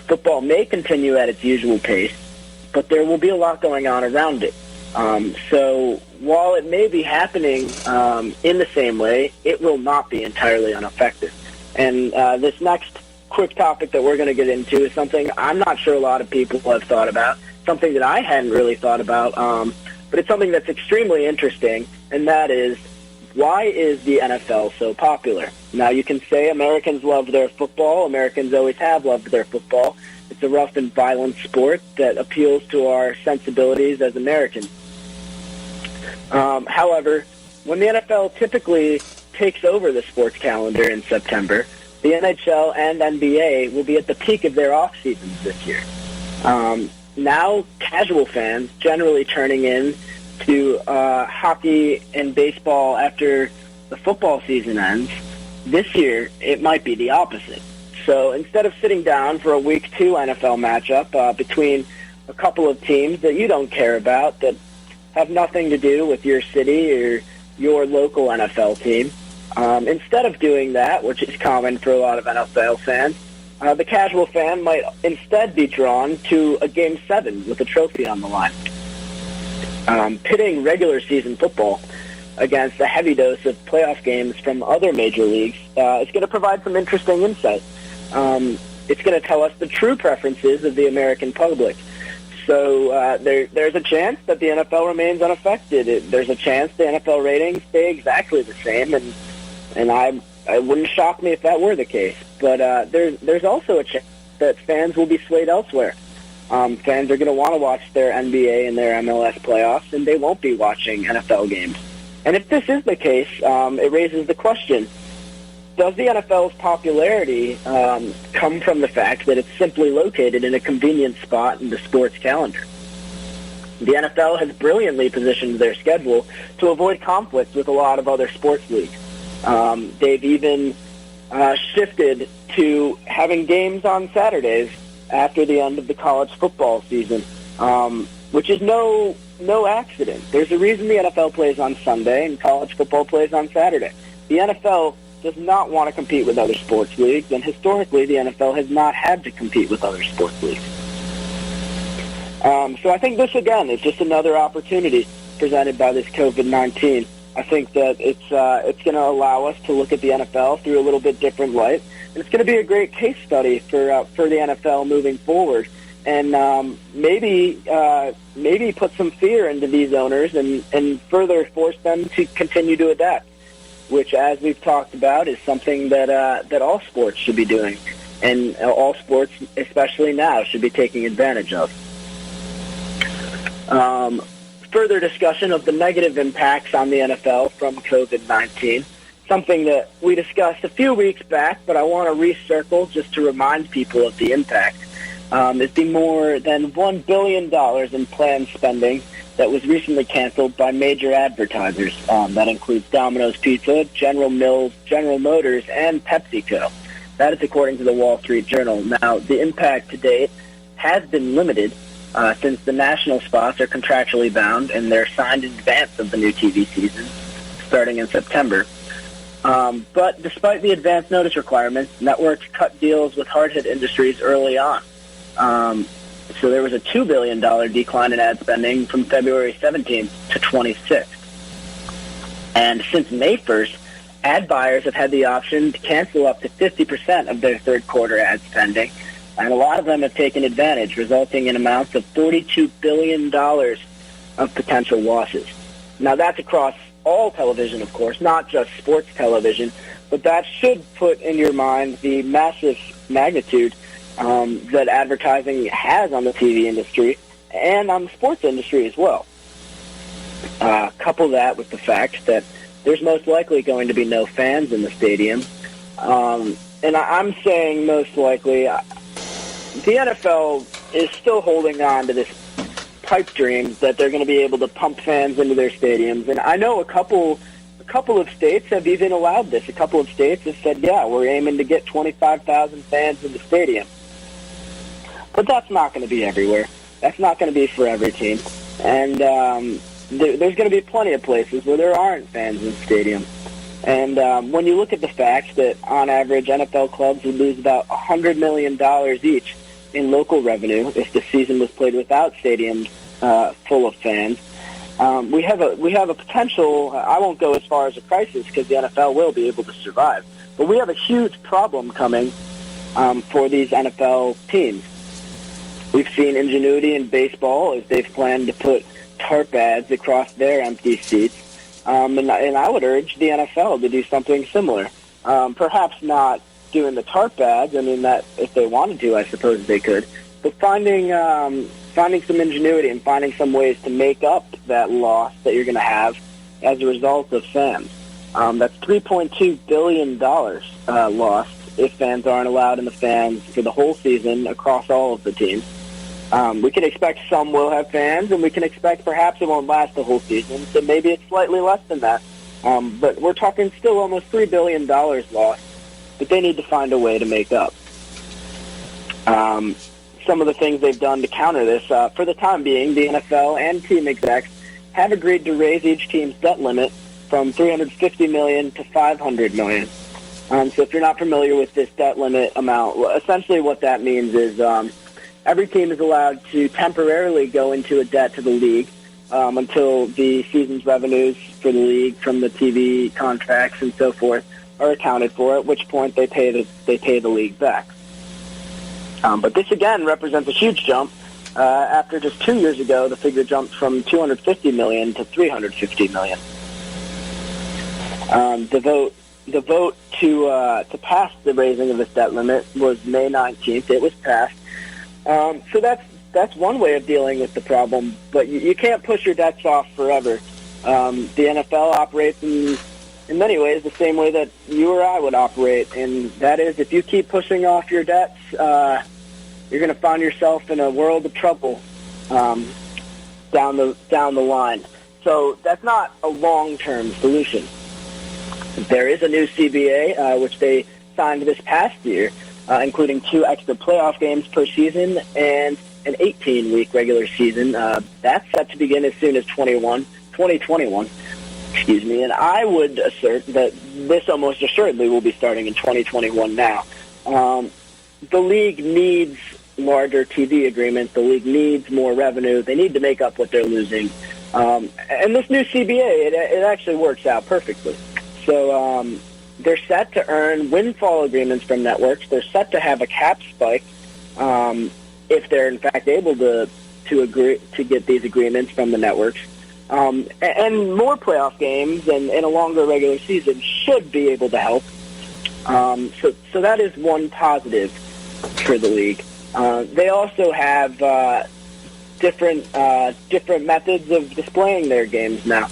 Football may continue at its usual pace, but there will be a lot going on around it. So while it may be happening in the same way, it will not be entirely unaffected. And this next quick topic that we're going to get into is something I'm not sure a lot of people have thought about, something that I hadn't really thought about, but it's something that's extremely interesting, and that is, why is the NFL so popular? Now, you can say Americans love their football. Americans always have loved their football. It's a rough and violent sport that appeals to our sensibilities as Americans. However, when the NFL typically takes over the sports calendar in September, the NHL and NBA will be at the peak of their off-seasons this year. Now, casual fans generally turning in to hockey and baseball after the football season ends. This year, it might be the opposite. So instead of sitting down for a Week 2 NFL matchup between a couple of teams that you don't care about, that have nothing to do with your city or your local NFL team, instead of doing that, which is common for a lot of NFL fans, the casual fan might instead be drawn to a Game 7 with a trophy on the line. Pitting regular season football against a heavy dose of playoff games from other major leagues is going to provide some interesting insight. It's going to tell us the true preferences of the American public. So there's a chance that the NFL remains unaffected. There's a chance the NFL ratings stay exactly the same, and it wouldn't shock me if that were the case. But there's also a chance that fans will be swayed elsewhere. Fans are going to want to watch their NBA and their MLS playoffs, and they won't be watching NFL games. And if this is the case, it raises the question, does the NFL's popularity come from the fact that it's simply located in a convenient spot in the sports calendar? The NFL has brilliantly positioned their schedule to avoid conflict with a lot of other sports leagues. They've even shifted to having games on Saturdays after the end of the college football season, which is no accident. There's a reason the NFL plays on Sunday and college football plays on Saturday. The NFL does not want to compete with other sports leagues, and historically the NFL has not had to compete with other sports leagues. So I think this, again, is just another opportunity presented by this COVID-19. I think that it's going to allow us to look at the NFL through a little bit different light, and it's going to be a great case study for the NFL moving forward, and maybe put some fear into these owners and further force them to continue to adapt, which, as we've talked about, is something that all sports should be doing, and all sports, especially now, should be taking advantage of. Further discussion of the negative impacts on the NFL from COVID-19, something that we discussed a few weeks back, but I want to recircle just to remind people of the impact, is the more than $1 billion in planned spending that was recently canceled by major advertisers. That includes Domino's Pizza, General Mills, General Motors, and PepsiCo. That is according to the Wall Street Journal. Now, the impact to date has been limited since the national spots are contractually bound and they're signed in advance of the new TV season starting in September. But despite the advance notice requirements, networks cut deals with hard-hit industries early on. So there was a $2 billion decline in ad spending from February 17th to 26th. And since May 1st, ad buyers have had the option to cancel up to 50% of their third quarter ad spending, and a lot of them have taken advantage, resulting in amounts of $42 billion of potential losses. Now, that's across all television, of course, not just sports television, but that should put in your mind the massive magnitude that advertising has on the TV industry and on the sports industry as well. Couple that with the fact that there's most likely going to be no fans in the stadium. And I'm saying most likely the NFL is still holding on to this pipe dream that they're going to be able to pump fans into their stadiums. And I know a couple of states have even allowed this. A couple of states have said, yeah, we're aiming to get 25,000 fans in the stadium. But that's not going to be everywhere. That's not going to be for every team. And there's going to be plenty of places where there aren't fans in the stadium. And when you look at the fact that, on average, NFL clubs would lose about $100 million each in local revenue if the season was played without stadiums full of fans, we have a potential. I won't go as far as a crisis because the NFL will be able to survive. But we have a huge problem coming for these NFL teams. We've seen ingenuity in baseball as they've planned to put tarp ads across their empty seats. And I would urge the NFL to do something similar. Perhaps not doing the tarp ads. I mean, that if they wanted to, I suppose they could. But finding some ingenuity and finding some ways to make up that loss that you're going to have as a result of fans. That's $3.2 billion lost if fans aren't allowed in the fans for the whole season across all of the teams. We can expect some will have fans, and we can expect perhaps it won't last the whole season, so maybe it's slightly less than that. But we're talking still almost $3 billion lost, but they need to find a way to make up. Some of the things they've done to counter this, for the time being, the NFL and team execs have agreed to raise each team's debt limit from $350 million to $500 million. So if you're not familiar with this debt limit amount, essentially what that means is every team is allowed to temporarily go into a debt to the league until the season's revenues for the league from the TV contracts and so forth are accounted for, at which point they pay the league back. But this, again, represents a huge jump. After just 2 years ago, the figure jumped from $250 million to $350 million. The vote to pass the raising of this debt limit was May 19th. It was passed. So that's one way of dealing with the problem, but you can't push your debts off forever. The NFL operates in many ways the same way that you or I would operate, and that is if you keep pushing off your debts, you're going to find yourself in a world of trouble down the line. So that's not a long-term solution. There is a new CBA, which they signed this past year, including 2 extra playoff games per season and an 18-week regular season. That's set to begin as soon as 2021. And I would assert that this almost assuredly will be starting in 2021 now. The league needs larger TV agreements. The league needs more revenue. They need to make up what they're losing. And this new CBA, it actually works out perfectly. So they're set to earn windfall agreements from networks. They're set to have a cap spike if they're in fact able to agree to get these agreements from the networks. And more playoff games and a longer regular season should be able to help. So that is one positive for the league. They also have different methods of displaying their games now.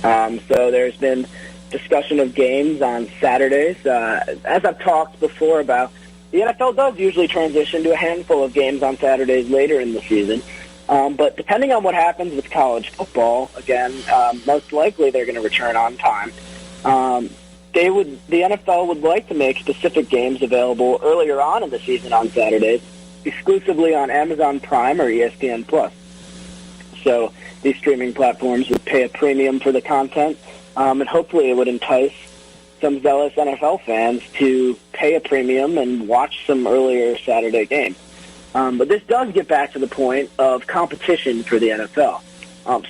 So there's been discussion of games on Saturdays. As I've talked before about, the NFL does usually transition to a handful of games on Saturdays later in the season. But depending on what happens with college football, again, most likely they're going to return on time. The NFL would like to make specific games available earlier on in the season on Saturdays, exclusively on Amazon Prime or ESPN+. So these streaming platforms would pay a premium for the content, and hopefully it would entice some zealous NFL fans to pay a premium and watch some earlier Saturday games. But this does get back to the point of competition for the NFL.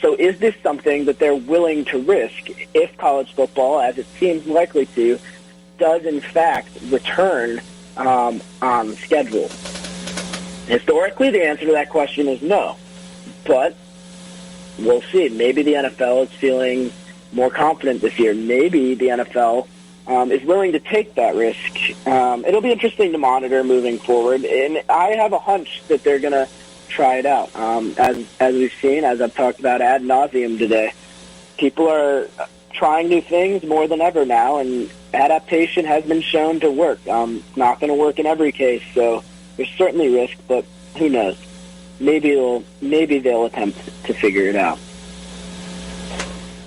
So is this something that they're willing to risk if college football, as it seems likely to, does in fact return on schedule? Historically, the answer to that question is no. But we'll see. Maybe the NFL is feeling more confident this year. Maybe the NFL is willing to take that risk. It'll be interesting to monitor moving forward, and I have a hunch that they're going to try it out. As we've seen, as I've talked about ad nauseum today, people are trying new things more than ever now, and adaptation has been shown to work. It's not going to work in every case, so there's certainly risk, but who knows? Maybe they'll attempt to figure it out.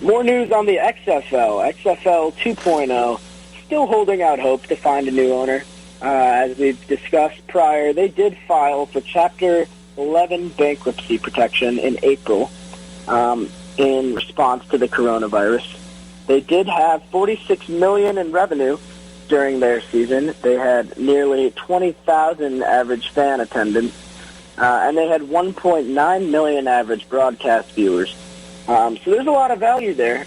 More news on the XFL. XFL 2.0, still holding out hope to find a new owner. As we've discussed prior, they did file for Chapter 11 bankruptcy protection in April in response to the coronavirus. They did have $46 million in revenue during their season. They had nearly 20,000 average fan attendance, and they had 1.9 million average broadcast viewers. So there's a lot of value there.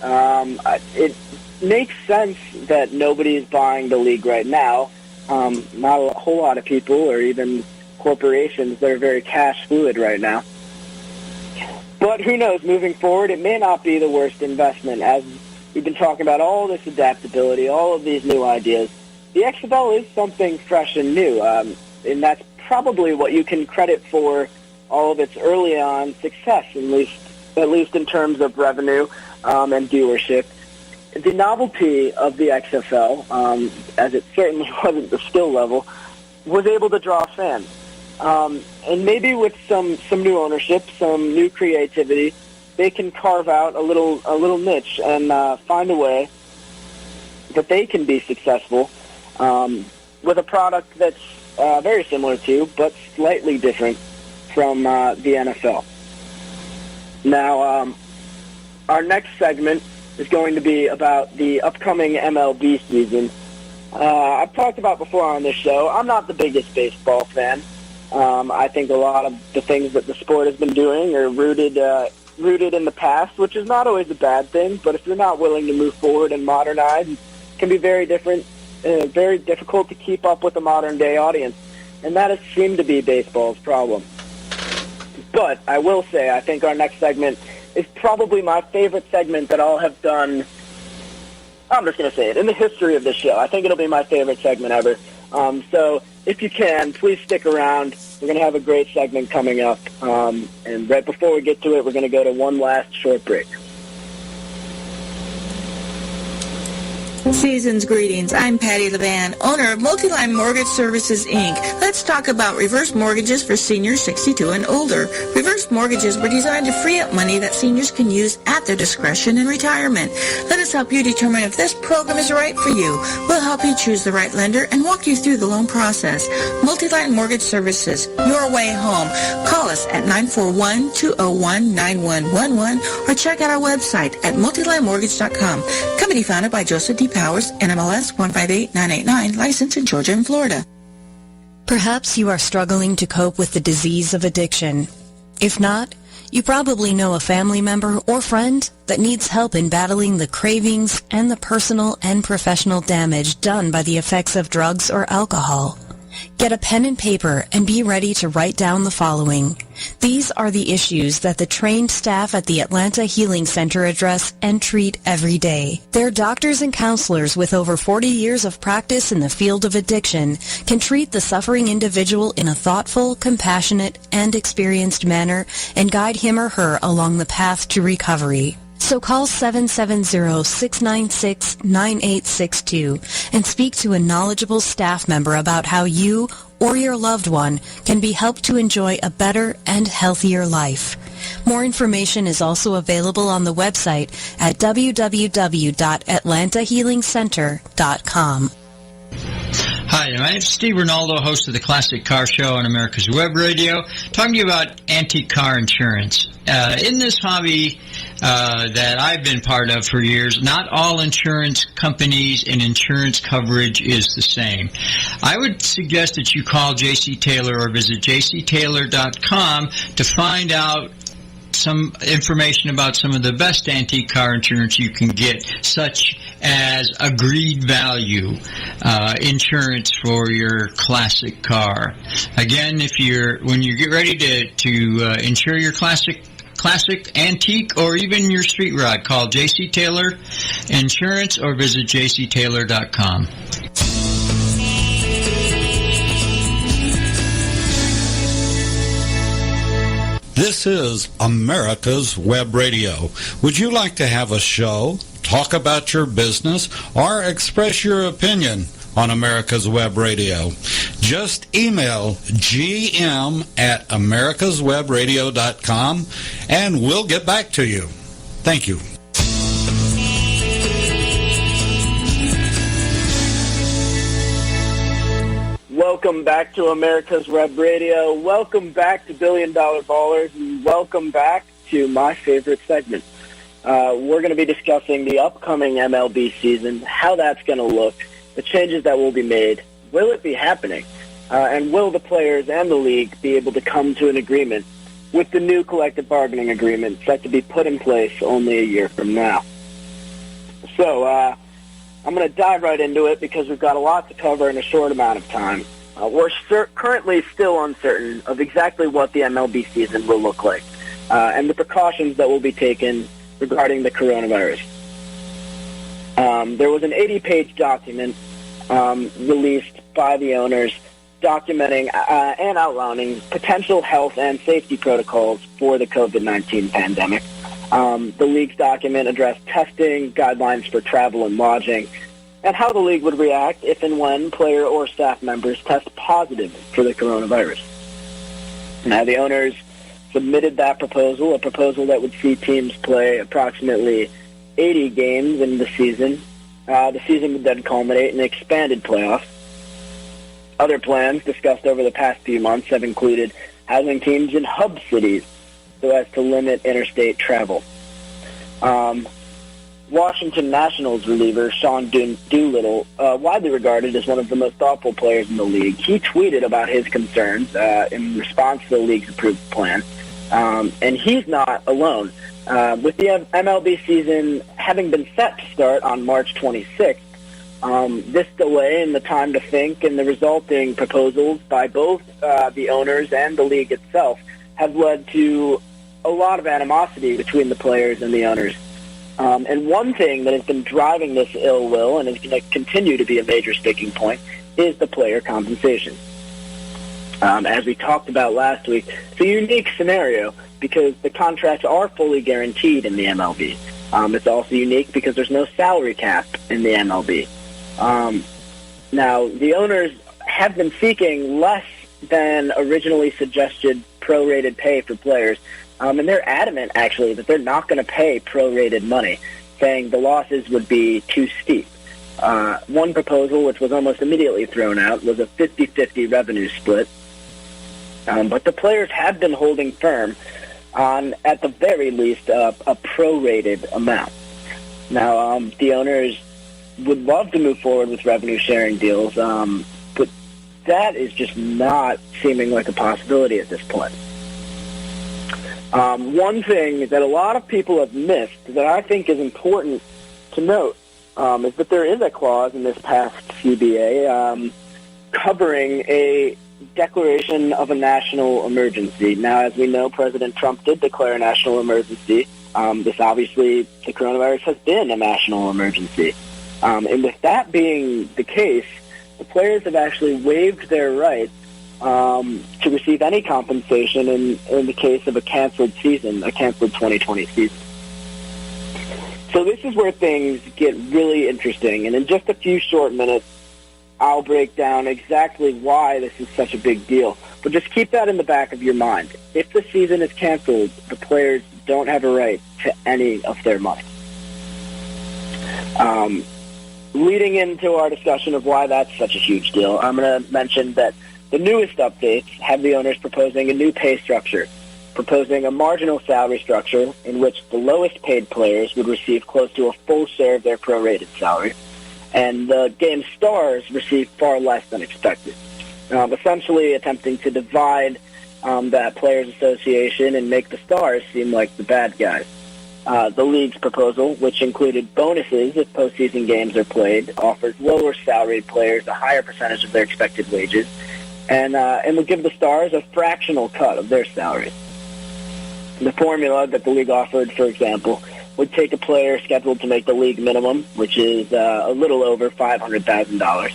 It makes sense that nobody's buying the league right now. Not a whole lot of people or even corporations that are very cash fluid right now. But who knows, moving forward, it may not be the worst investment. As we've been talking about all this adaptability, all of these new ideas, the XFL is something fresh and new, and that's probably what you can credit for all of its early on success, at least in terms of revenue and viewership. The novelty of the XFL, as it certainly wasn't the skill level, was able to draw fans. And maybe with some new ownership, some new creativity, they can carve out a little niche and find a way that they can be successful with a product that's very similar to, but slightly different from the NFL. Now, our next segment is going to be about the upcoming MLB season. I've talked about before on this show, I'm not the biggest baseball fan. I think a lot of the things that the sport has been doing are rooted in the past, which is not always a bad thing, but if you're not willing to move forward and modernize, it can be very difficult to keep up with the modern-day audience, and that has seemed to be baseball's problem. But I will say, I think our next segment is probably my favorite segment that I'll have done. I'm just going to say it. In the history of this show, I think it'll be my favorite segment ever. So if you can, please stick around. We're going to have a great segment coming up. And right before we get to it, we're going to go to one last short break. Season's greetings. I'm Patty Levan, owner of Multiline Mortgage Services, Inc. Let's talk about reverse mortgages for seniors 62 and older. Reverse mortgages were designed to free up money that seniors can use at their discretion in retirement. Let us help you determine if this program is right for you. We'll help you choose the right lender and walk you through the loan process. Multiline Mortgage Services, your way home. Call us at 941-201-9111 or check out our website at multilinemortgage.com. Company founded by Joseph D. Powers, NMLS 158989, licensed in Georgia and Florida. Perhaps you are struggling to cope with the disease of addiction. If not, you probably know a family member or friend that needs help in battling the cravings and the personal and professional damage done by the effects of drugs or alcohol. Get a pen and paper and be ready to write down the following. These are the issues that the trained staff at the Atlanta Healing Center address and treat every day. Their doctors and counselors with over 40 years of practice in the field of addiction can treat the suffering individual in a thoughtful, compassionate, and experienced manner and guide him or her along the path to recovery. So call 770-696-9862 and speak to a knowledgeable staff member about how you or your loved one can be helped to enjoy a better and healthier life. More information is also available on the website at www.atlantahealingcenter.com. Hi, my name is Steve Ronaldo, host of the Classic Car Show on America's Web Radio, talking to you about antique car insurance. In this hobby that I've been part of for years, not all insurance companies and insurance coverage is the same. I would suggest that you call J.C. Taylor or visit jctaylor.com to find out some information about some of the best antique car insurance you can get, such as agreed value insurance for your classic car. Again, when you get ready to insure your classic, antique, or even your street rod, call J.C. Taylor Insurance or visit jctaylor.com. This is America's Web Radio. Would you like to have a show, talk about your business, or express your opinion on America's Web Radio? Just email gm@americaswebradio.com and we'll get back to you. Thank you. Welcome back to America's Web Radio. Welcome back to Billion Dollar Ballers, and welcome back to my favorite segment. We're going to be discussing the upcoming MLB season, how that's going to look, the changes that will be made, will it be happening, and will the players and the league be able to come to an agreement with the new collective bargaining agreement set to be put in place only a year from now. So, I'm going to dive right into it because we've got a lot to cover in a short amount of time. We're currently still uncertain of exactly what the MLB season will look like and the precautions that will be taken regarding the coronavirus. There was an 80-page document released by the owners documenting and outlining potential health and safety protocols for the COVID-19 pandemic. The league's document addressed testing, guidelines for travel and lodging, and how the league would react if and when player or staff members test positive for the coronavirus. Now, the owners submitted that proposal, a proposal that would see teams play approximately 80 games in the season. The season would then culminate in expanded playoffs. Other plans discussed over the past few months have included housing teams in hub cities so as to limit interstate travel. Washington Nationals reliever Sean Doolittle, widely regarded as one of the most thoughtful players in the league, he tweeted about his concerns in response to the league's approved plan. And he's not alone. With the MLB season having been set to start on March 26th, this delay in the time to think and the resulting proposals by both the owners and the league itself have led to a lot of animosity between the players and the owners. And one thing that has been driving this ill will and is going to continue to be a major sticking point is the player compensation. As we talked about last week, it's a unique scenario because the contracts are fully guaranteed in the MLB. It's also unique because there's no salary cap in the MLB. Now, the owners have been seeking less than originally suggested prorated pay for players, and they're adamant, actually, that they're not going to pay prorated money, saying the losses would be too steep. One proposal, which was almost immediately thrown out, was a 50-50 revenue split. But the players have been holding firm on, at the very least, a prorated amount. Now, the owners would love to move forward with revenue-sharing deals, but that is just not seeming like a possibility at this point. One thing that a lot of people have missed that I think is important to note is that there is a clause in this past CBA covering a declaration of a national emergency. Now, as we know, President Trump did declare a national emergency. This obviously, the coronavirus has been a national emergency. And with that being the case, the players have actually waived their right to receive any compensation in the case of a canceled season, a canceled 2020 season. So this is where things get really interesting. And in just a few short minutes, I'll break down exactly why this is such a big deal. But just keep that in the back of your mind. If the season is canceled, the players don't have a right to any of their money. leading into our discussion of why that's such a huge deal, I'm going to mention that the newest updates have the owners proposing a new pay structure, proposing a marginal salary structure in which the lowest paid players would receive close to a full share of their prorated salary, and the game's stars receive far less than expected, essentially attempting to divide that players' association and make the stars seem like the bad guys. The league's proposal, which included bonuses if postseason games are played, offers lower salaried players a higher percentage of their expected wages, and would give the stars a fractional cut of their salaries. The formula that the league offered, for example, would take a player scheduled to make the league minimum, which is a little over $500,000,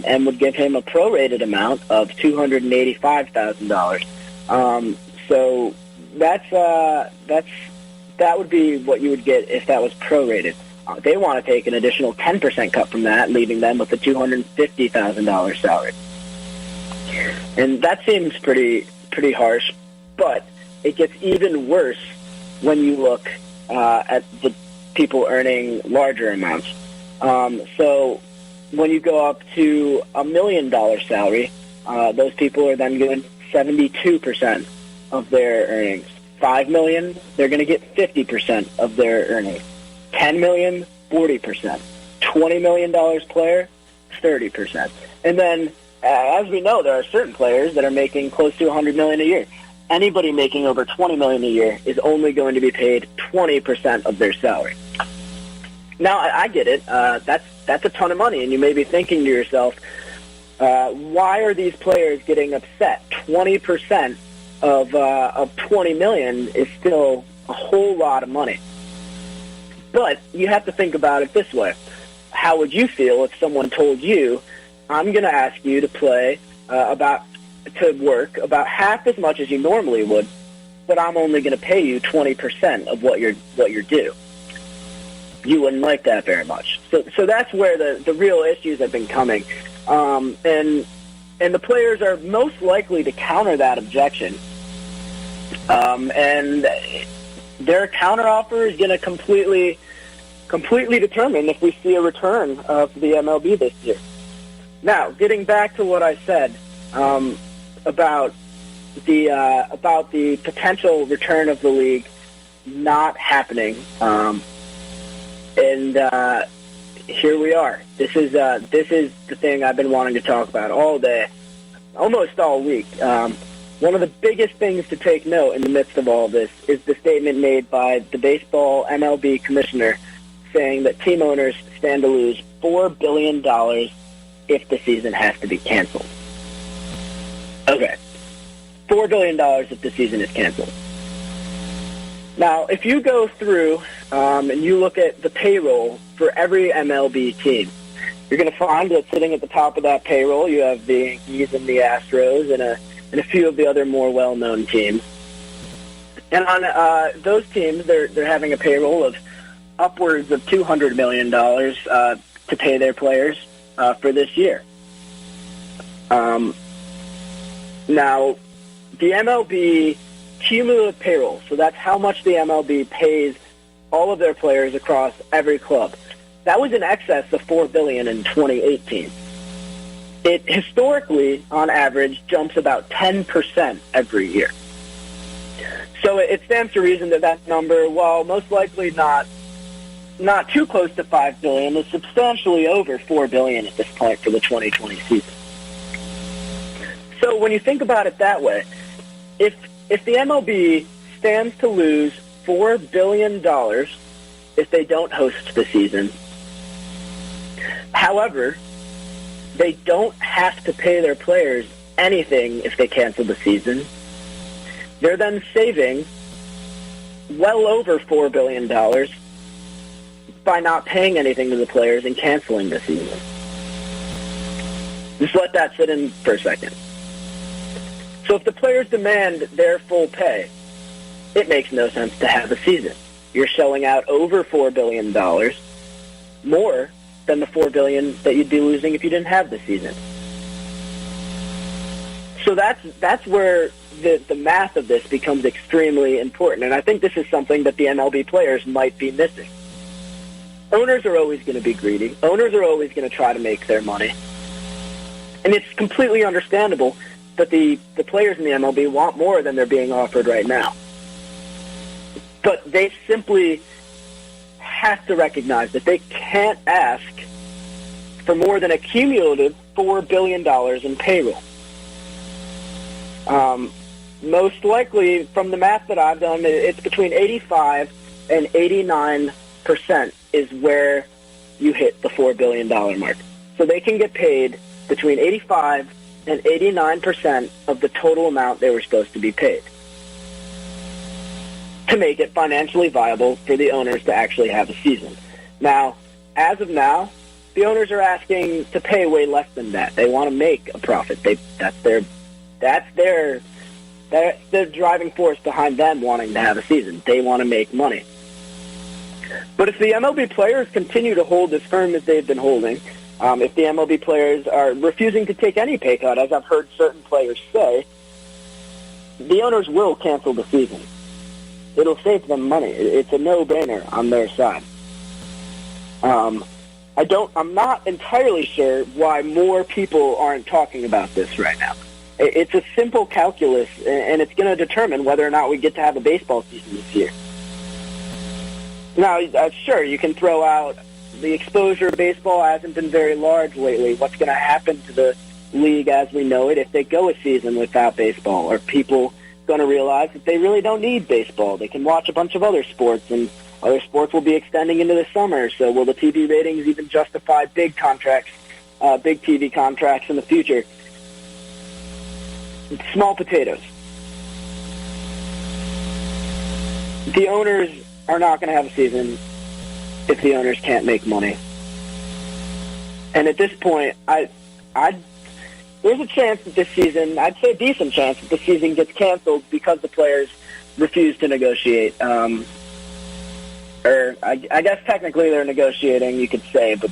and would give him a prorated amount of $285,000. So that would be what you would get if that was prorated. They want to take an additional 10% cut from that, leaving them with a $250,000 salary. And that seems pretty harsh, but it gets even worse when you look at the people earning larger amounts. So when you go up to $1 million salary, those people are then given 72% of their earnings. $5 million, they're going to get 50% of their earnings. $10 million, 40%. $20 million player, 30%. And then, as we know, there are certain players that are making close to $100 million a year. Anybody making over $20 million a year is only going to be paid 20% of their salary. Now, I get it. That's a ton of money, and you may be thinking to yourself, why are these players getting upset? 20% of $20 million is still a whole lot of money. But you have to think about it this way. How would you feel if someone told you, I'm going to ask you to play to work about half as much as you normally would, but I'm only going to pay you 20% of what you're due? You wouldn't like that very much. So that's where the real issues have been coming. And the players are most likely to counter that objection. And their counteroffer is going to completely determine if we see a return of the MLB this year. Now, getting back to what I said about the potential return of the league not happening, and here we are. This is the thing I've been wanting to talk about all day, almost all week. One of the biggest things to take note in the midst of all this is the statement made by the baseball MLB commissioner saying that team owners stand to lose $4 billion if the season has to be canceled. Okay, $4 billion if the season is canceled. Now, if you go through and you look at the payroll for every MLB team, you're going to find that sitting at the top of that payroll, you have the Yankees and the Astros and a few of the other more well-known teams. And on those teams, they're having a payroll of upwards of $200 million to pay their players for this year. Now, the MLB cumulative payroll, so that's how much the MLB pays all of their players across every club. That was in excess of $4 billion in 2018. It historically, on average, jumps about 10% every year. So it stands to reason that number, while most likely not too close to $5 billion, is substantially over $4 billion at this point for the 2020 season. So when you think about it that way, if the MLB stands to lose $4 billion if they don't host the season, however, they don't have to pay their players anything if they cancel the season, they're then saving well over $4 billion by not paying anything to the players and canceling the season. Just let that sit in for a second. So if the players demand their full pay, it makes no sense to have a season. You're shelling out over $4 billion, more than the $4 billion that you'd be losing if you didn't have the season. So that's where the math of this becomes extremely important, and I think this is something that the MLB players might be missing. owners are always going to be greedy. Owners are always going to try to make their money. And it's completely understandable that the players in the MLB want more than they're being offered right now. But they simply have to recognize that they can't ask for more than a cumulative $4 billion in payroll. Most likely, from the math that I've done, it's between 85 and 89% is where you hit the $4 billion mark. So they can get paid between 85 and 89% of the total amount they were supposed to be paid to make it financially viable for the owners to actually have a season. Now, as of now, the owners are asking to pay way less than that. They want to make a profit. That's the driving force behind them wanting to have a season. They want to make money. But if the MLB players continue to hold as firm as they've been holding, if the MLB players are refusing to take any pay cut, as I've heard certain players say, the owners will cancel the season. It'll save them money. It's a no-brainer on their side. I'm not entirely sure why more people aren't talking about this right now. It's a simple calculus, and it's going to determine whether or not we get to have a baseball season this year. Now, sure, you can throw out the exposure of baseball hasn't been very large lately. What's going to happen to the league as we know it if they go a season without baseball? Are people going to realize that they really don't need baseball? They can watch a bunch of other sports, and other sports will be extending into the summer. So will the TV ratings even justify big contracts, big TV contracts in the future? It's small potatoes. The owners are not going to have a season if the owners can't make money. And at this point, there's a chance that this season, I'd say a decent chance that the season gets canceled because the players refuse to negotiate. Or I guess technically they're negotiating, you could say, but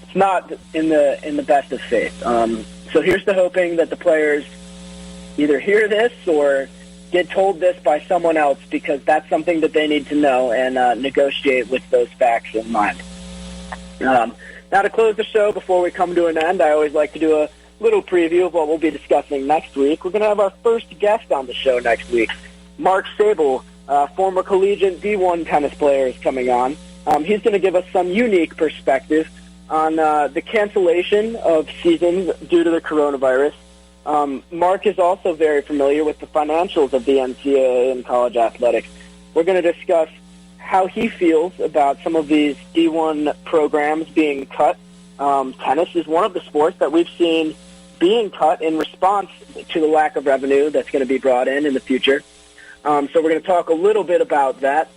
it's not in the best of faith. So here's to hoping that the players either hear this or get told this by someone else, because that's something that they need to know and negotiate with those facts in mind. Now, to close the show before we come to an end, I always like to do a little preview of what we'll be discussing next week. We're going to have our first guest on the show next week. Mark Sable, former collegiate D1 tennis player, is coming on. He's going to give us some unique perspective on the cancellation of seasons due to the coronavirus. Mark is also very familiar with the financials of the NCAA and college athletics. We're going to discuss how he feels about some of these D1 programs being cut. Tennis is one of the sports that we've seen being cut in response to the lack of revenue that's going to be brought in the future. So we're going to talk a little bit about that.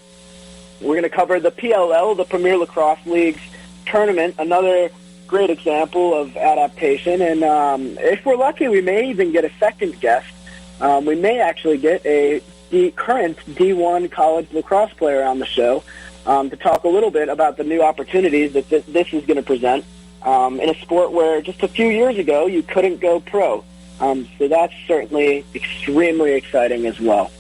We're going to cover the PLL, the Premier Lacrosse League's tournament, another great example of adaptation. And if we're lucky, we may even get a second guest. We may actually get the current D1 college lacrosse player on the show to talk a little bit about the new opportunities that this is going to present in a sport where just a few years ago you couldn't go pro. So that's certainly extremely exciting as well.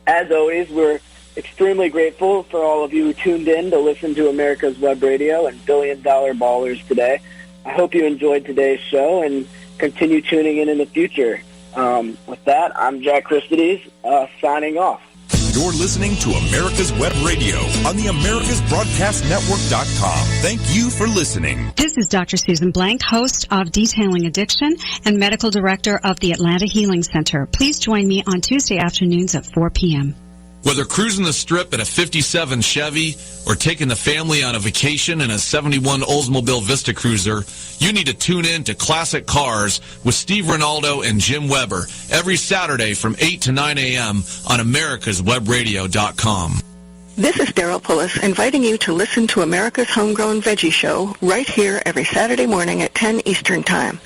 As always, we're extremely grateful for all of you who tuned in to listen to America's Web Radio and Billion Dollar Ballers today. I hope you enjoyed today's show and continue tuning in the future. With that, I'm Jack Christides, signing off. You're listening to America's Web Radio on the AmericasBroadcastNetwork.com. Thank you for listening. This is Dr. Susan Blank, host of Detailing Addiction and medical director of the Atlanta Healing Center. Please join me on Tuesday afternoons at 4 p.m. Whether cruising the Strip in a 57 Chevy or taking the family on a vacation in a 71 Oldsmobile Vista Cruiser, you need to tune in to Classic Cars with Steve Ronaldo and Jim Weber every Saturday from 8 to 9 a.m. on AmericasWebRadio.com. This is Daryl Pullis inviting you to listen to America's Homegrown Veggie Show right here every Saturday morning at 10 Eastern Time.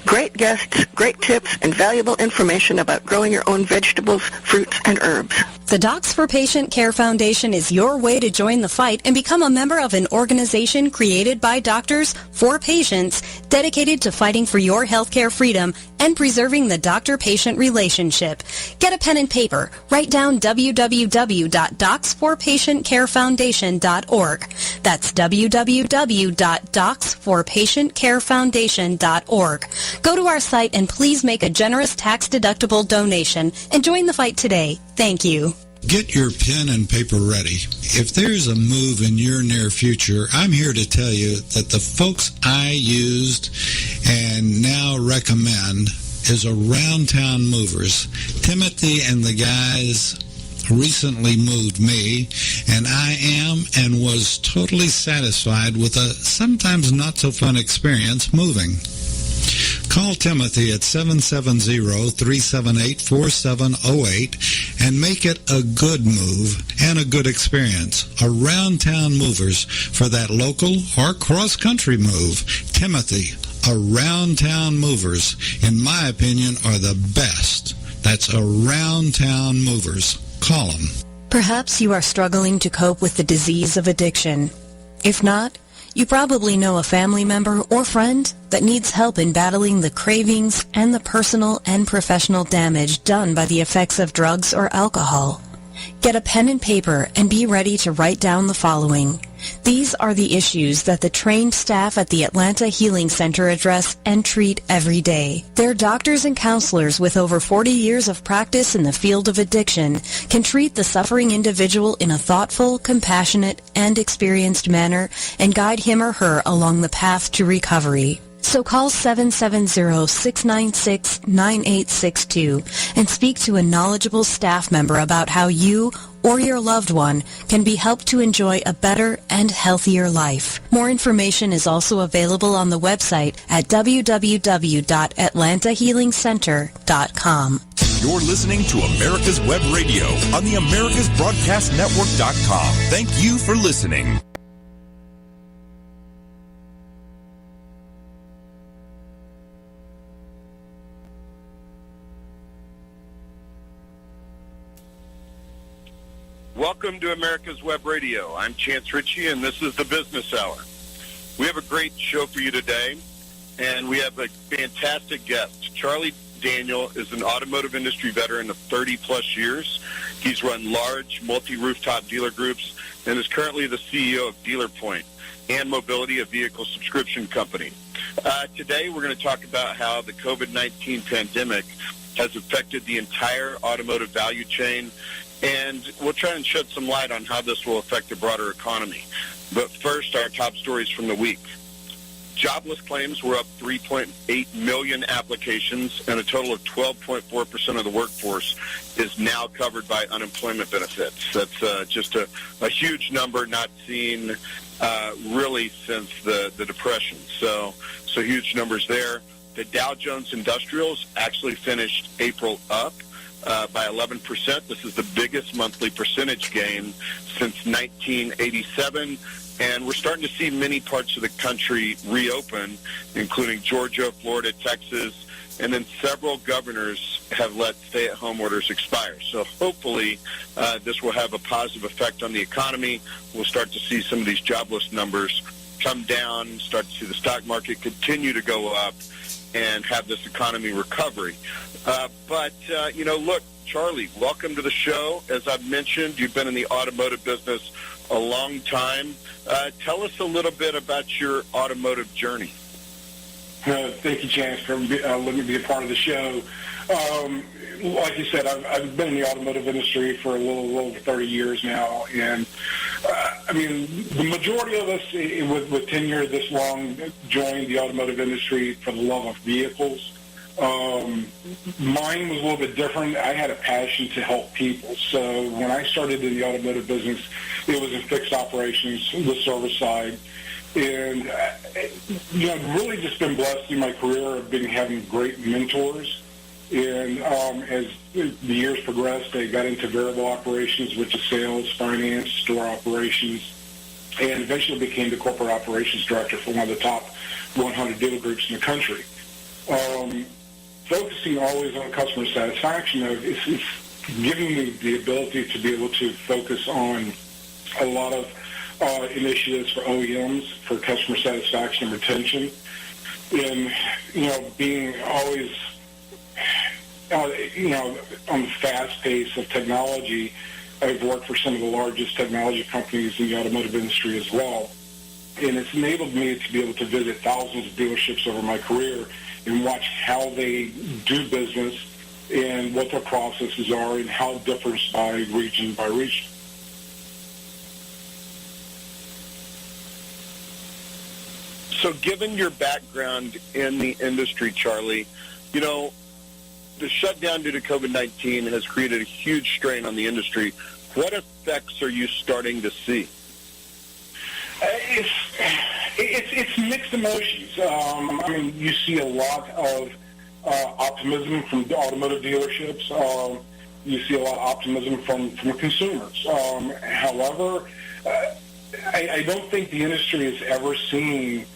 Great guests, great tips, and valuable information about growing your own vegetables, fruits, and herbs. The Docs for Patient Care Foundation is your way to join the fight and become a member of an organization created by doctors for patients dedicated to fighting for your healthcare freedom and preserving the doctor-patient relationship. Get a pen and paper. Write down www.docsforpatientcarefoundation.org. That's www.docsforpatientcarefoundation.org. Go to our site and please make a generous tax-deductible donation and join the fight today. Thank you. Get your pen and paper ready. If there's a move in your near future, I'm here to tell you that the folks I used and now recommend is Around Town Movers. Timothy and the guys recently moved me, and I am and was totally satisfied with a sometimes not so fun experience moving. Call Timothy at 770-378-4708 and make it a good move and a good experience. Around Town Movers for that local or cross-country move. Timothy, Around Town Movers, in my opinion, are the best. That's Around Town Movers. Call them. Perhaps you are struggling to cope with the disease of addiction. If not, you probably know a family member or friend that needs help in battling the cravings and the personal and professional damage done by the effects of drugs or alcohol. Get a pen and paper and be ready to write down the following. These are the issues that the trained staff at the Atlanta Healing Center address and treat every day. Their doctors and counselors with over 40 years of practice in the field of addiction can treat the suffering individual in a thoughtful, compassionate, and experienced manner and guide him or her along the path to recovery. So call 770-696-9862 and speak to a knowledgeable staff member about how you or your loved one can be helped to enjoy a better and healthier life. More information is also available on the website at www.atlantahealingcenter.com. You're listening to America's Web Radio on the AmericasBroadcastNetwork.com. Thank you for listening. Welcome to America's Web Radio. I'm Chance Ritchie, and this is the Business Hour. We have a great show for you today, and we have a fantastic guest. Charlie Daniel is an automotive industry veteran of 30-plus years. He's run large multi-rooftop dealer groups and is currently the CEO of DealerPoint and Mobility, a vehicle subscription company. Today, we're going to talk about how the COVID-19 pandemic has affected the entire automotive value chain, and we'll try and shed some light on how this will affect the broader economy. But first, our top stories from the week. Jobless claims were up 3.8 million applications, and a total of 12.4% of the workforce is now covered by unemployment benefits. That's just a huge number not seen really since the Depression. So huge numbers there. The Dow Jones Industrials actually finished April up by 11%. This is the biggest monthly percentage gain since 1987. And we're starting to see many parts of the country reopen, including Georgia, Florida, Texas, and then several governors have let stay-at-home orders expire. So hopefully this will have a positive effect on the economy. We'll start to see some of these jobless numbers come down, start to see the stock market continue to go up, and have this economy recovery. Look, Charlie, welcome to the show. As I've mentioned, you've been in the automotive business a long time. Tell us a little bit about your automotive journey. Thank you, Chance, for letting me be a part of the show. Like you said, I've been in the automotive industry for a little over 30 years now, and the majority of us with tenure this long joined the automotive industry for the love of vehicles. Mine was a little bit different. I had a passion to help people. So when I started in the automotive business, it was in fixed operations, the service side. And, I've really just been blessed in my career of having great mentors. And as the years progressed, I got into variable operations, which is sales, finance, store operations, and eventually became the corporate operations director for one of the top 100 dealer groups in the country. Focusing always on customer satisfaction, giving me the ability to be able to focus on a lot of initiatives for OEMs for customer satisfaction and retention, and being always on the fast pace of technology. I've worked for some of the largest technology companies in the automotive industry as well, and it's enabled me to be able to visit thousands of dealerships over my career and watch how they do business and what their processes are and how it differs by region by region. So given your background in the industry, Charlie, the shutdown due to COVID-19 has created a huge strain on the industry. What effects are you starting to see? It's mixed emotions. You see a lot of optimism from the automotive dealerships. You see a lot of optimism from consumers. However, I don't think the industry has ever seen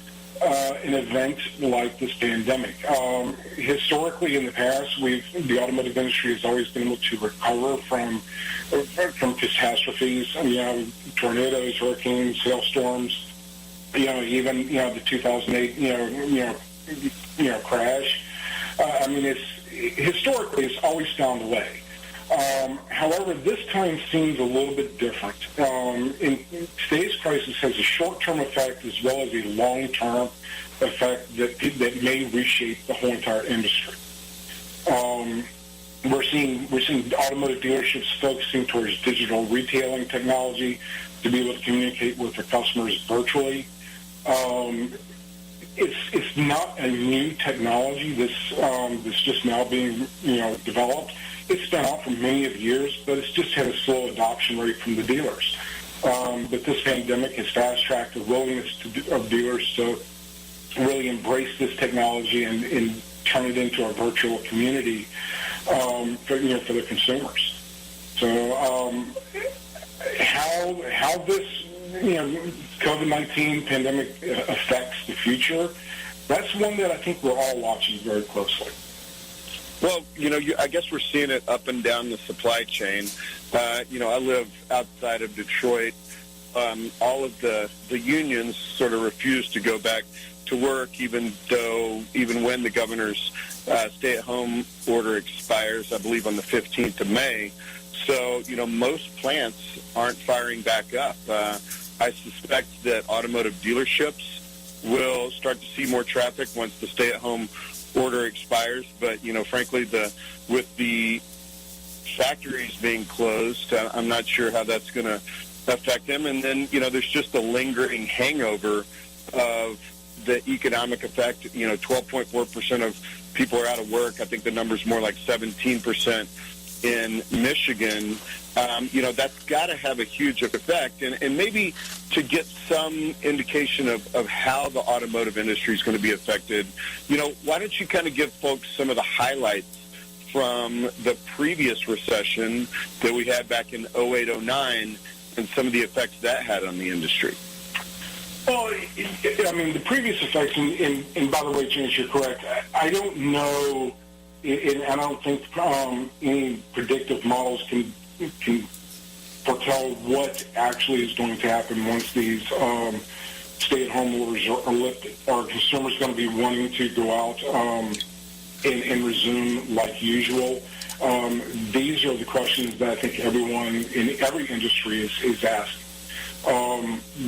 an event like this pandemic. Historically, in the past, the automotive industry has always been able to recover from catastrophes. Tornadoes, hurricanes, hailstorms. Even the 2008 crash. Historically, it's always found a way. However, this time seems a little bit different. In today's crisis has a short-term effect as well as a long-term effect that may reshape the whole entire industry. We're seeing automotive dealerships focusing towards digital retailing technology to be able to communicate with their customers virtually. It's not a new technology that's just now being developed. It's been out for many of years, but it's just had a slow adoption rate from the dealers. But this pandemic has fast-tracked the willingness of dealers to really embrace this technology and turn it into a virtual community for the consumers. So how this COVID-19 pandemic affects the future, that's one that I think we're all watching very closely. Well, I guess we're seeing it up and down the supply chain. I live outside of Detroit. All of the unions sort of refuse to go back to work, even when the governor's stay-at-home order expires, I believe, on the 15th of May. So, most plants aren't firing back up. I suspect that automotive dealerships will start to see more traffic once the stay-at-home order expires, but frankly, with the factories being closed, I'm not sure how that's going to affect them. And then there's just a lingering hangover of the economic effect. 12.4% of people are out of work. I think the number's more like 17% in Michigan. That's got to have a huge effect. And maybe to get some indication of how the automotive industry is going to be affected, why don't you kind of give folks some of the highlights from the previous recession that we had back in 08-09 and some of the effects that had on the industry? Well, the previous effects, and by the way, James, you're correct. I don't know, and I don't think any predictive models can foretell what actually is going to happen once these stay-at-home orders are lifted. Are consumers going to be wanting to go out and resume like usual? These are the questions that I think everyone in every industry is asking.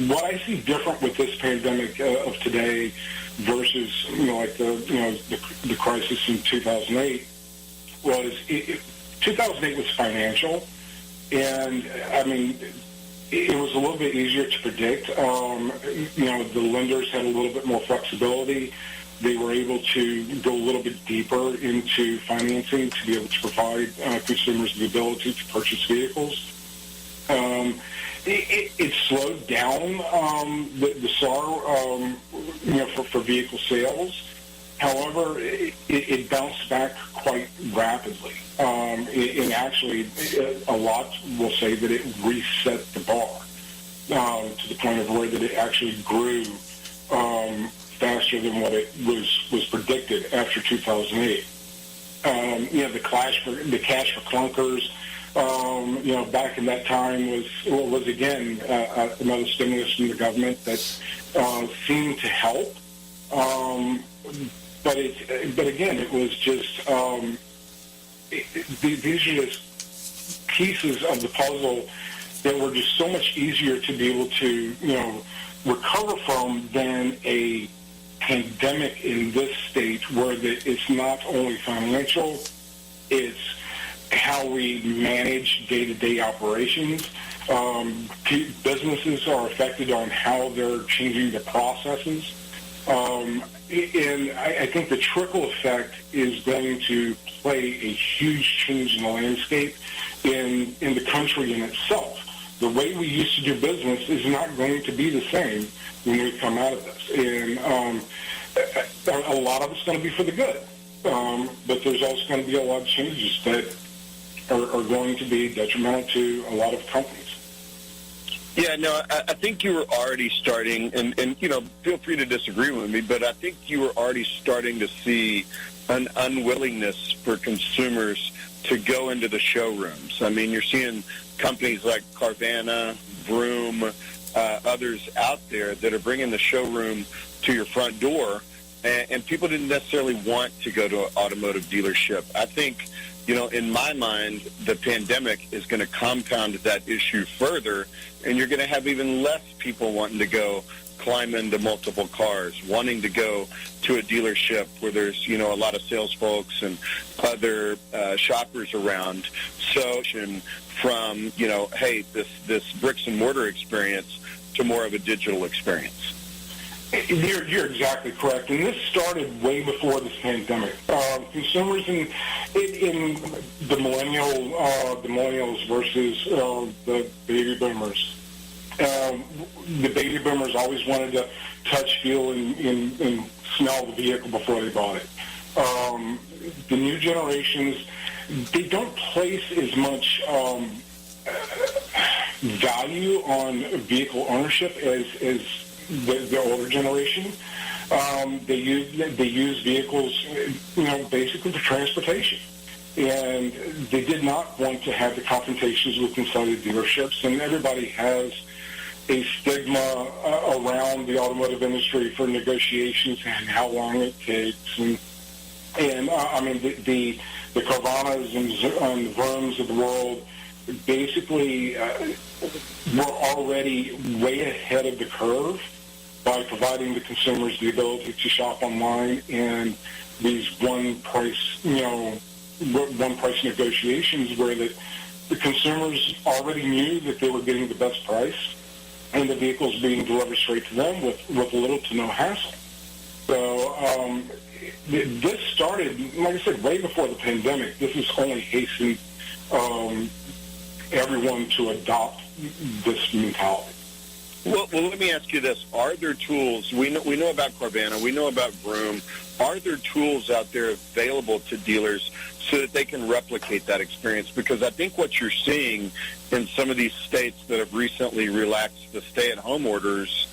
What I see different with this pandemic of today versus the crisis in 2008 was 2008 was financial. And, it was a little bit easier to predict. The lenders had a little bit more flexibility. They were able to go a little bit deeper into financing to be able to provide consumers the ability to purchase vehicles. It slowed down the SAR, for vehicle sales. However, it bounced back quite rapidly. And actually, a lot will say that it reset the bar to the point of where that it actually grew faster than what it was predicted after 2008. The cash for clunkers back in that time was again another stimulus from the government that seemed to help. But again, it was just these are just pieces of the puzzle that were just so much easier to be able to recover from than a pandemic in this state, where it's not only financial, it's how we manage day-to-day operations. Businesses are affected on how they're changing the processes. And I think the trickle effect is going to play a huge change in the landscape in the country in itself. The way we used to do business is not going to be the same when we come out of this. And a lot of it's going to be for the good. But there's also going to be a lot of changes that are going to be detrimental to a lot of companies. Yeah, no, I think you were already starting, and feel free to disagree with me, but I think you were already starting to see an unwillingness for consumers to go into the showrooms. I mean, you're seeing companies like Carvana, Vroom, others out there that are bringing the showroom to your front door, and people didn't necessarily want to go to an automotive dealership. I think, in my mind, the pandemic is going to compound that issue further, and you're going to have even less people wanting to go climb into multiple cars, wanting to go to a dealership where there's, a lot of sales folks and other shoppers around. So from, hey, this bricks and mortar experience to more of a digital experience. You're exactly correct, and this started way before this pandemic. Consumers in the millennials versus the baby boomers. The baby boomers always wanted to touch, feel, and smell the vehicle before they bought it. The new generations, they don't place as much value on vehicle ownership as the older generation. They use vehicles, basically for transportation, and they did not want to have the confrontations with inside the dealerships. And everybody has a stigma around the automotive industry for negotiations and how long it takes. And I mean, the Carvanas and the Vrooms of the world basically were already way ahead of the curve by providing the consumers the ability to shop online and these one price negotiations where the consumers already knew that they were getting the best price and the vehicles being delivered straight to them with little to no hassle. So this started, like I said, way before the pandemic. This has only hastened everyone to adopt this mentality. Well, let me ask you this. Are there tools, we know about Carvana, we know about Vroom, are there tools out there available to dealers so that they can replicate that experience? Because I think what you're seeing in some of these states that have recently relaxed the stay-at-home orders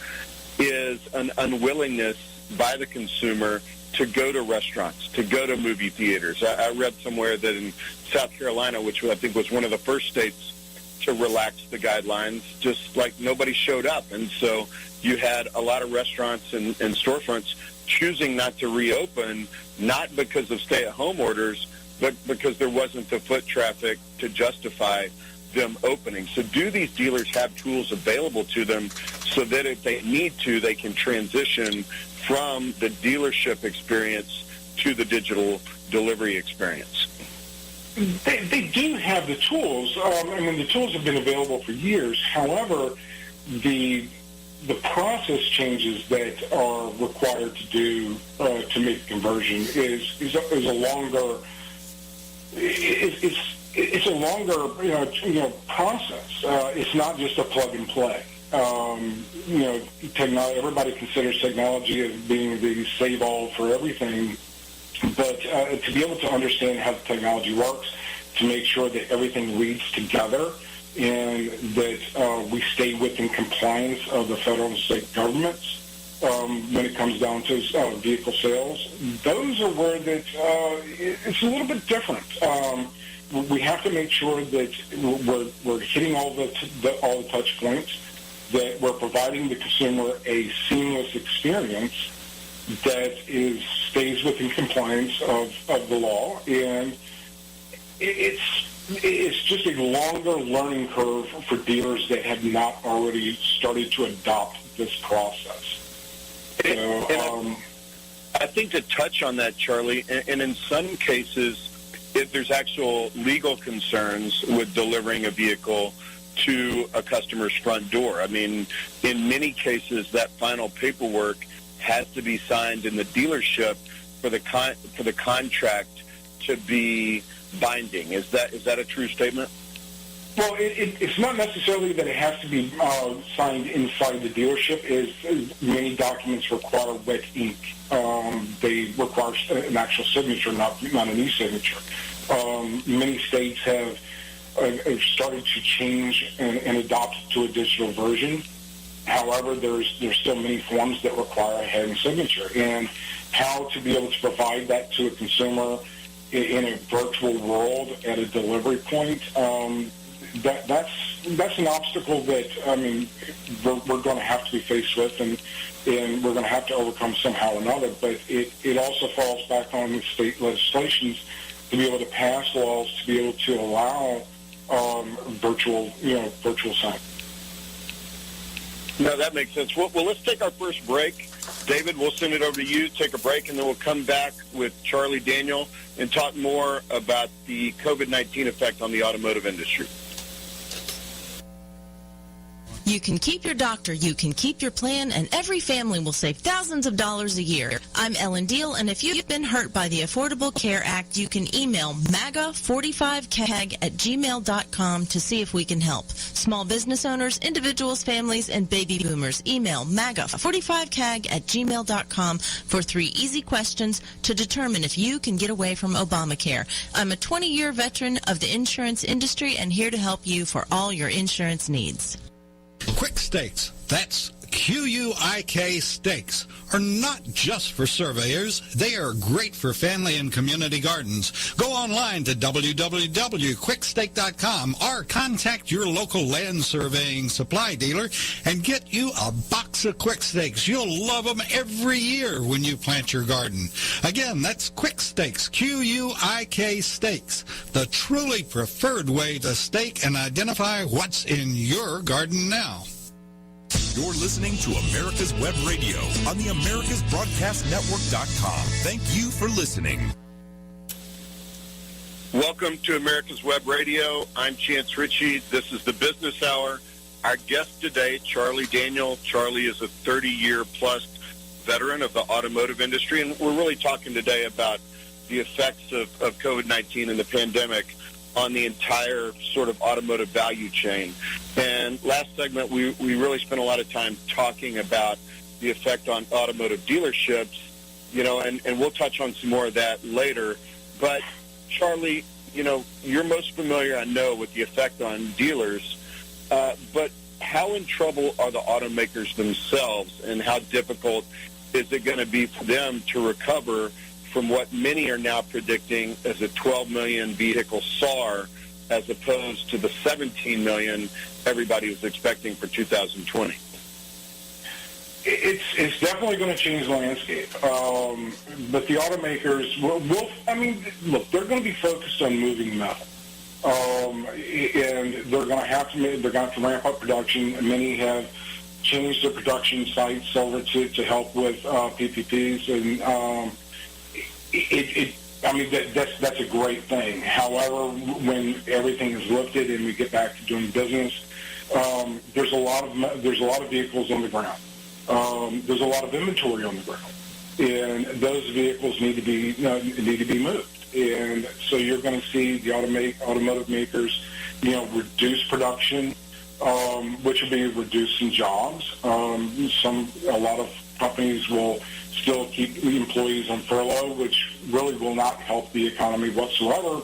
is an unwillingness by the consumer to go to restaurants, to go to movie theaters. I read somewhere that in South Carolina, which I think was one of the first states to relax the guidelines, just like nobody showed up. And so you had a lot of restaurants and storefronts choosing not to reopen, not because of stay-at-home orders, but because there wasn't the foot traffic to justify them opening. So do these dealers have tools available to them so that if they need to, they can transition from the dealership experience to the digital delivery experience? They do have the tools. I mean, the tools have been available for years. However, the process changes that are required to do to make the conversion is a longer process. It's not just a plug and play. Everybody considers technology as being the save-all for everything, but to be able to understand how the technology works, to make sure that everything reads together and that we stay within compliance of the federal and state governments when it comes down to vehicle sales, those are where it's a little bit different. we have to make sure that we're hitting all the touch points, that we're providing the consumer a seamless experience that stays within compliance of the law, and it's just a longer learning curve for dealers that have not already started to adopt this process. I think to touch on that, Charlie, and in some cases, if there's actual legal concerns with delivering a vehicle to a customer's front door. I mean, in many cases, that final paperwork has to be signed in the dealership for the contract to be binding. Is that a true statement? Well, it's not necessarily that it has to be signed inside the dealership. As many documents require wet ink. They require an actual signature, not an e-signature. Many states have started to change and adopt to a digital version. However, there's still many forms that require a hand signature, and how to be able to provide that to a consumer in a virtual world at a delivery point. That's an obstacle that, I mean, we're going to have to be faced with, and we're going to have to overcome somehow or another. But it also falls back on the state legislations to be able to pass laws to be able to allow virtual sign. No, that makes sense. Well, let's take our first break. David, we'll send it over to you, take a break, and then we'll come back with Charlie Daniel and talk more about the COVID-19 effect on the automotive industry. You can keep your doctor, you can keep your plan, and every family will save thousands of dollars a year. I'm Ellen Deal, and if you've been hurt by the Affordable Care Act, you can email MAGA45CAG@gmail.com to see if we can help. Small business owners, individuals, families, and baby boomers, email MAGA45CAG@gmail.com for 3 easy questions to determine if you can get away from Obamacare. I'm a 20-year veteran of the insurance industry and here to help you for all your insurance needs. Quick Stakes, that's QUIK Stakes, are not just for surveyors. They are great for family and community gardens. Go online to www.quickstake.com or contact your local land surveying supply dealer and get you a box of Quick Stakes. You'll love them every year when you plant your garden. Again, that's Quick Stakes, QUIK Stakes, the truly preferred way to stake and identify what's in your garden now. You're listening to America's Web Radio on the AmericasBroadcastNetwork.com. Thank you for listening. Welcome to America's Web Radio. I'm Chance Ritchie. This is the Business Hour. Our guest today, Charlie Daniel. Charlie is a 30-year-plus veteran of the automotive industry, and we're really talking today about the effects of COVID-19 and the pandemic on the entire sort of automotive value chain. And last segment, we really spent a lot of time talking about the effect on automotive dealerships, and we'll touch on some more of that later. But, Charlie, you're most familiar, I know, with the effect on dealers, but how in trouble are the automakers themselves, and how difficult is it going to be for them to recover from what many are now predicting as a 12 million vehicle SAAR, as opposed to the 17 million everybody was expecting for 2020? It's definitely going to change the landscape. But the automakers look, they're going to be focused on moving metal. And they're going to have to ramp up production. Many have changed their production sites over to help with PPPs, and that's a great thing. However, when everything is lifted and we get back to doing business, there's a lot of vehicles on the ground. There's a lot of inventory on the ground, and those vehicles need to be moved. And so you're going to see the automotive makers, reduce production, which will be reducing jobs. A lot of companies will still keep employees on furlough, which really will not help the economy whatsoever,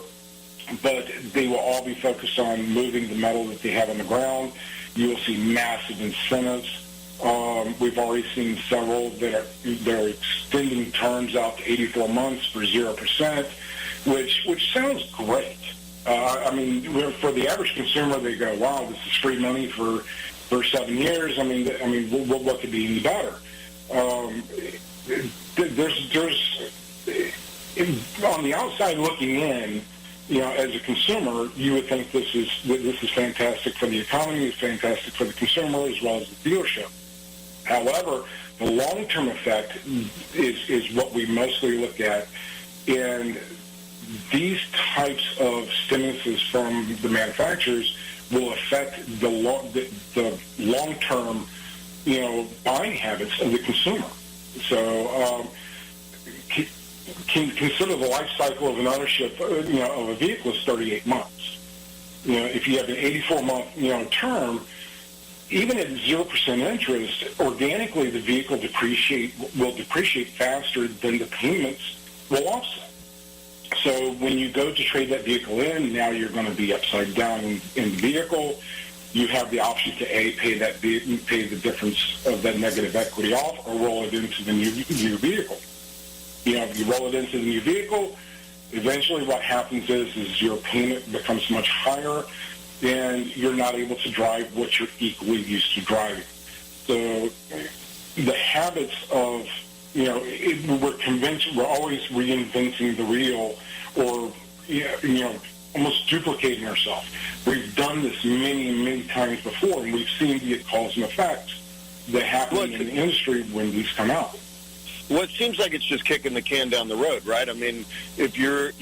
but they will all be focused on moving the metal that they have on the ground. You will see massive incentives. We've already seen several that are extending terms out to 84 months for 0%, which sounds great. I mean, for the average consumer, they go, "Wow, this is free money for 7 years." I mean, what could be any better? There's on the outside looking in, as a consumer, you would think this is fantastic for the economy, it's fantastic for the consumer as well as the dealership. However, the long-term effect is what we mostly look at, and these types of stimuluses from the manufacturers will affect the long-term, buying habits of the consumer. So, consider the life cycle of an ownership, of a vehicle is 38 months. If you have an 84-month, term, even at 0% interest, organically the vehicle will depreciate faster than the payments will offset. So when you go to trade that vehicle in, now you're going to be upside down in the vehicle. You have the option to pay the difference of that negative equity off, or roll it into the new vehicle. If you roll it into the new vehicle, eventually what happens is your payment becomes much higher, and you're not able to drive what you're equally used to driving. So the habits of, we're always reinventing the wheel, or, almost duplicating ourselves. We've done this many, many times before, and we've seen the cause and effects that happen in the industry when these come out. Well, it seems like it's just kicking the can down the road, right? I mean, if you're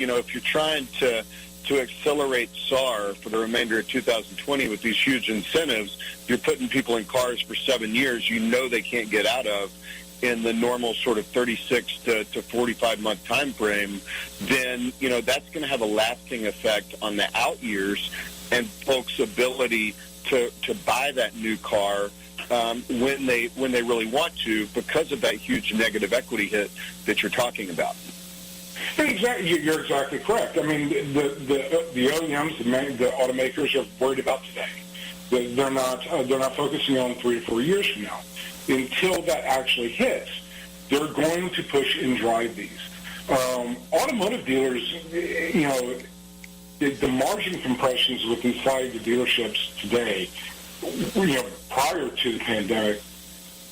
trying to accelerate SAR for the remainder of 2020 with these huge incentives, you're putting people in cars for 7 years they can't get out of in the normal sort of 36 to 45-month time frame, then, that's going to have a lasting effect on the out years and folks' ability to buy that new car when they really want to, because of that huge negative equity hit that you're talking about. Exactly, you're exactly correct. I mean, the OEMs, the automakers are worried about today. They're not focusing on 3 to 4 years from now. Until that actually hits, they're going to push and drive these. Automotive dealers, the margin compressions inside the dealerships today, prior to the pandemic,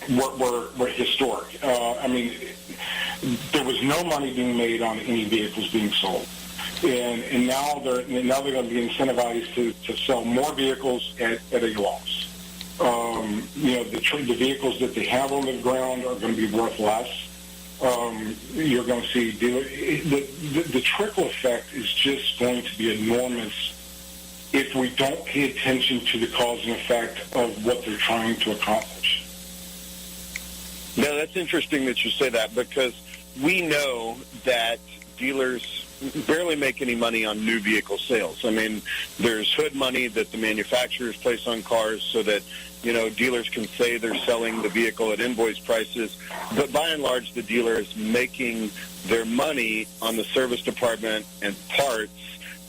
were historic. I mean, there was no money being made on any vehicles being sold, and now they're going to be incentivized to sell more vehicles at a loss. The vehicles that they have on the ground are going to be worth less. You're going to see the trickle effect is just going to be enormous if we don't pay attention to the cause and effect of what they're trying to accomplish. No, that's interesting that you say that, because we know that dealers barely make any money on new vehicle sales. I mean, there's hood money that the manufacturers place on cars so that, dealers can say they're selling the vehicle at invoice prices. But by and large, the dealer is making their money on the service department and parts,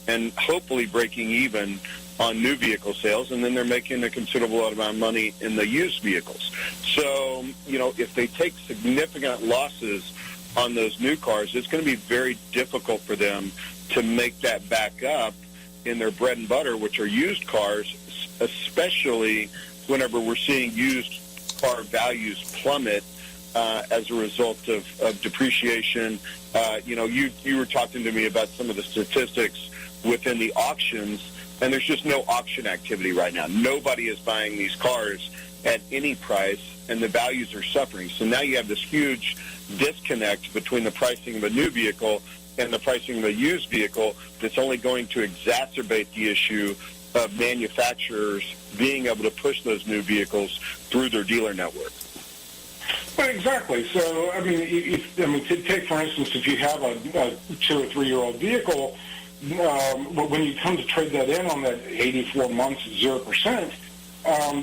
and hopefully breaking even on new vehicle sales, and then they're making a considerable amount of money in the used vehicles. So, if they take significant losses on those new cars, it's going to be very difficult for them to make that back up in their bread and butter, which are used cars, especially whenever we're seeing used car values plummet as a result of depreciation. You were talking to me about some of the statistics within the auctions, and there's just no auction activity right now. Nobody is buying these cars at any price, and the values are suffering. So now you have this huge disconnect between the pricing of a new vehicle and the pricing of a used vehicle that's only going to exacerbate the issue of manufacturers being able to push those new vehicles through their dealer network. Well, exactly. So, I mean, take for instance, if you have a 2 or 3 year old vehicle, when you come to trade that in on that 84 months at 0%,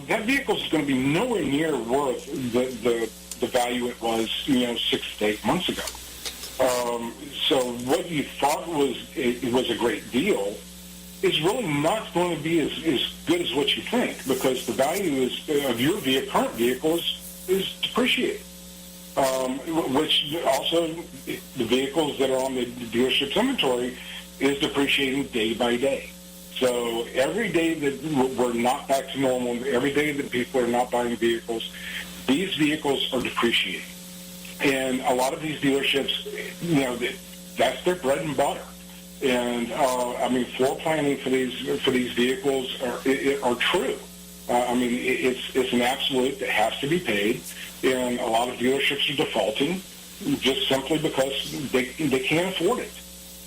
that vehicle is going to be nowhere near worth the value it was, 6 to 8 months ago. So what you thought was a great deal is really not going to be as good as what you think, because the value of your current vehicle is depreciated. Which also, the vehicles that are on the dealership's inventory, is depreciating day by day. So every day that we're not back to normal, every day that people are not buying vehicles, these vehicles are depreciating. And a lot of these dealerships, that's their bread and butter. And floor planning for these vehicles are true. It's an absolute that has to be paid, and a lot of dealerships are defaulting just simply because they can't afford it.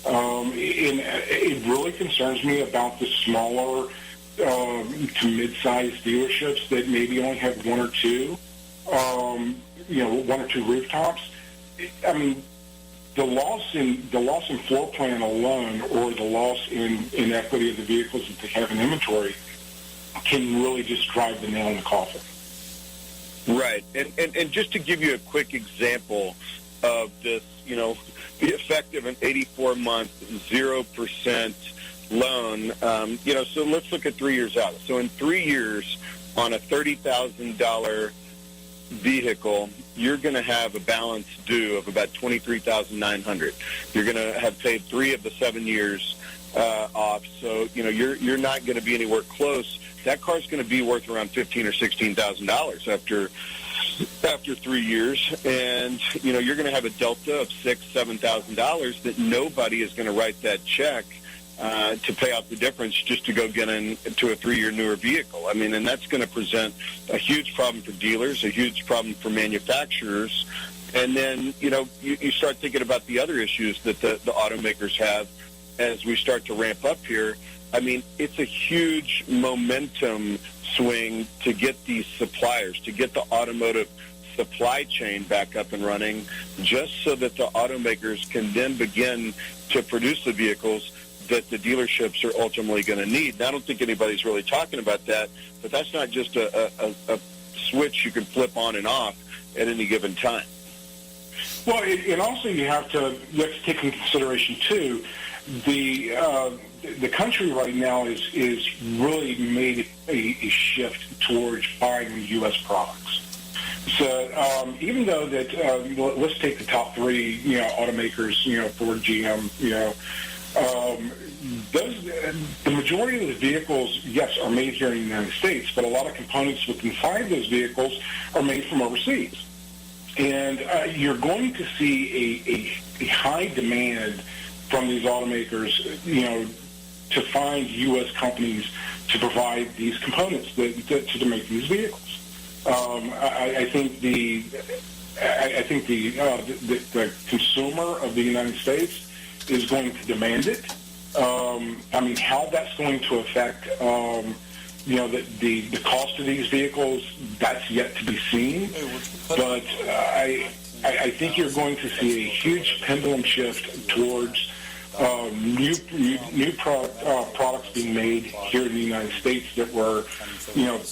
And it really concerns me about the smaller to mid-sized dealerships that maybe only have one or two rooftops. The loss in floor plan alone, or the loss in equity of the vehicles that they have in inventory, can really just drive the nail in the coffin. Right. And just to give you a quick example of this, the effect of an 84-month 0% loan, so let's look at 3 years out. So in 3 years, on a $30,000 vehicle, you're going to have a balance due of about $23,900. You're going to have paid 3 of the 7 years off, so you're not going to be anywhere close. That car's going to be worth around $15,000 or $16,000 after 3 years, and you're going to have a delta of $6,000-$7,000 that nobody is going to write that check to pay out the difference just to go get into a 3-year newer vehicle. And that's going to present a huge problem for dealers, a huge problem for manufacturers. And then, you start thinking about the other issues that the automakers have as we start to ramp up here. It's a huge momentum swing to get these suppliers, to get the automotive supply chain back up and running, just so that the automakers can then begin to produce the vehicles that the dealerships are ultimately going to need. And I don't think anybody's really talking about that, but that's not just a switch you can flip on and off at any given time. Well, and also you have to take into consideration too, the country right now is really made a shift towards buying U.S. products. So even though that, let's take the top 3, automakers, Ford, GM, the majority of the vehicles, yes, are made here in the United States, but a lot of components inside those vehicles are made from overseas. And you're going to see a high demand from these automakers, to find U.S. companies to provide these components to make these vehicles. I think the consumer of the United States is going to demand it. How that's going to affect, the cost of these vehicles, that's yet to be seen. But I think you're going to see a huge pendulum shift towards new products being made here in the United States that were,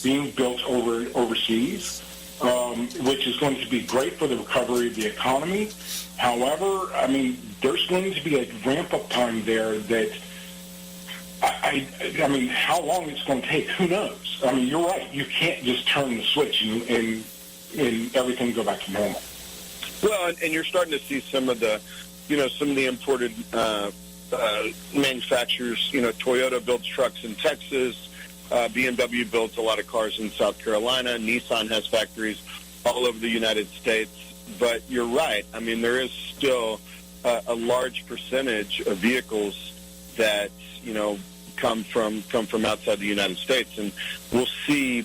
being built overseas, which is going to be great for the recovery of the economy. However, there's going to be a ramp-up time there that, how long it's going to take, who knows? You're right. You can't just turn the switch and everything go back to normal. Well, and you're starting to see some of the imported manufacturers. Toyota builds trucks in Texas. BMW builds a lot of cars in South Carolina. Nissan has factories all over the United States. But you're right. There is still a large percentage of vehicles that, come from outside the United States. And we'll see,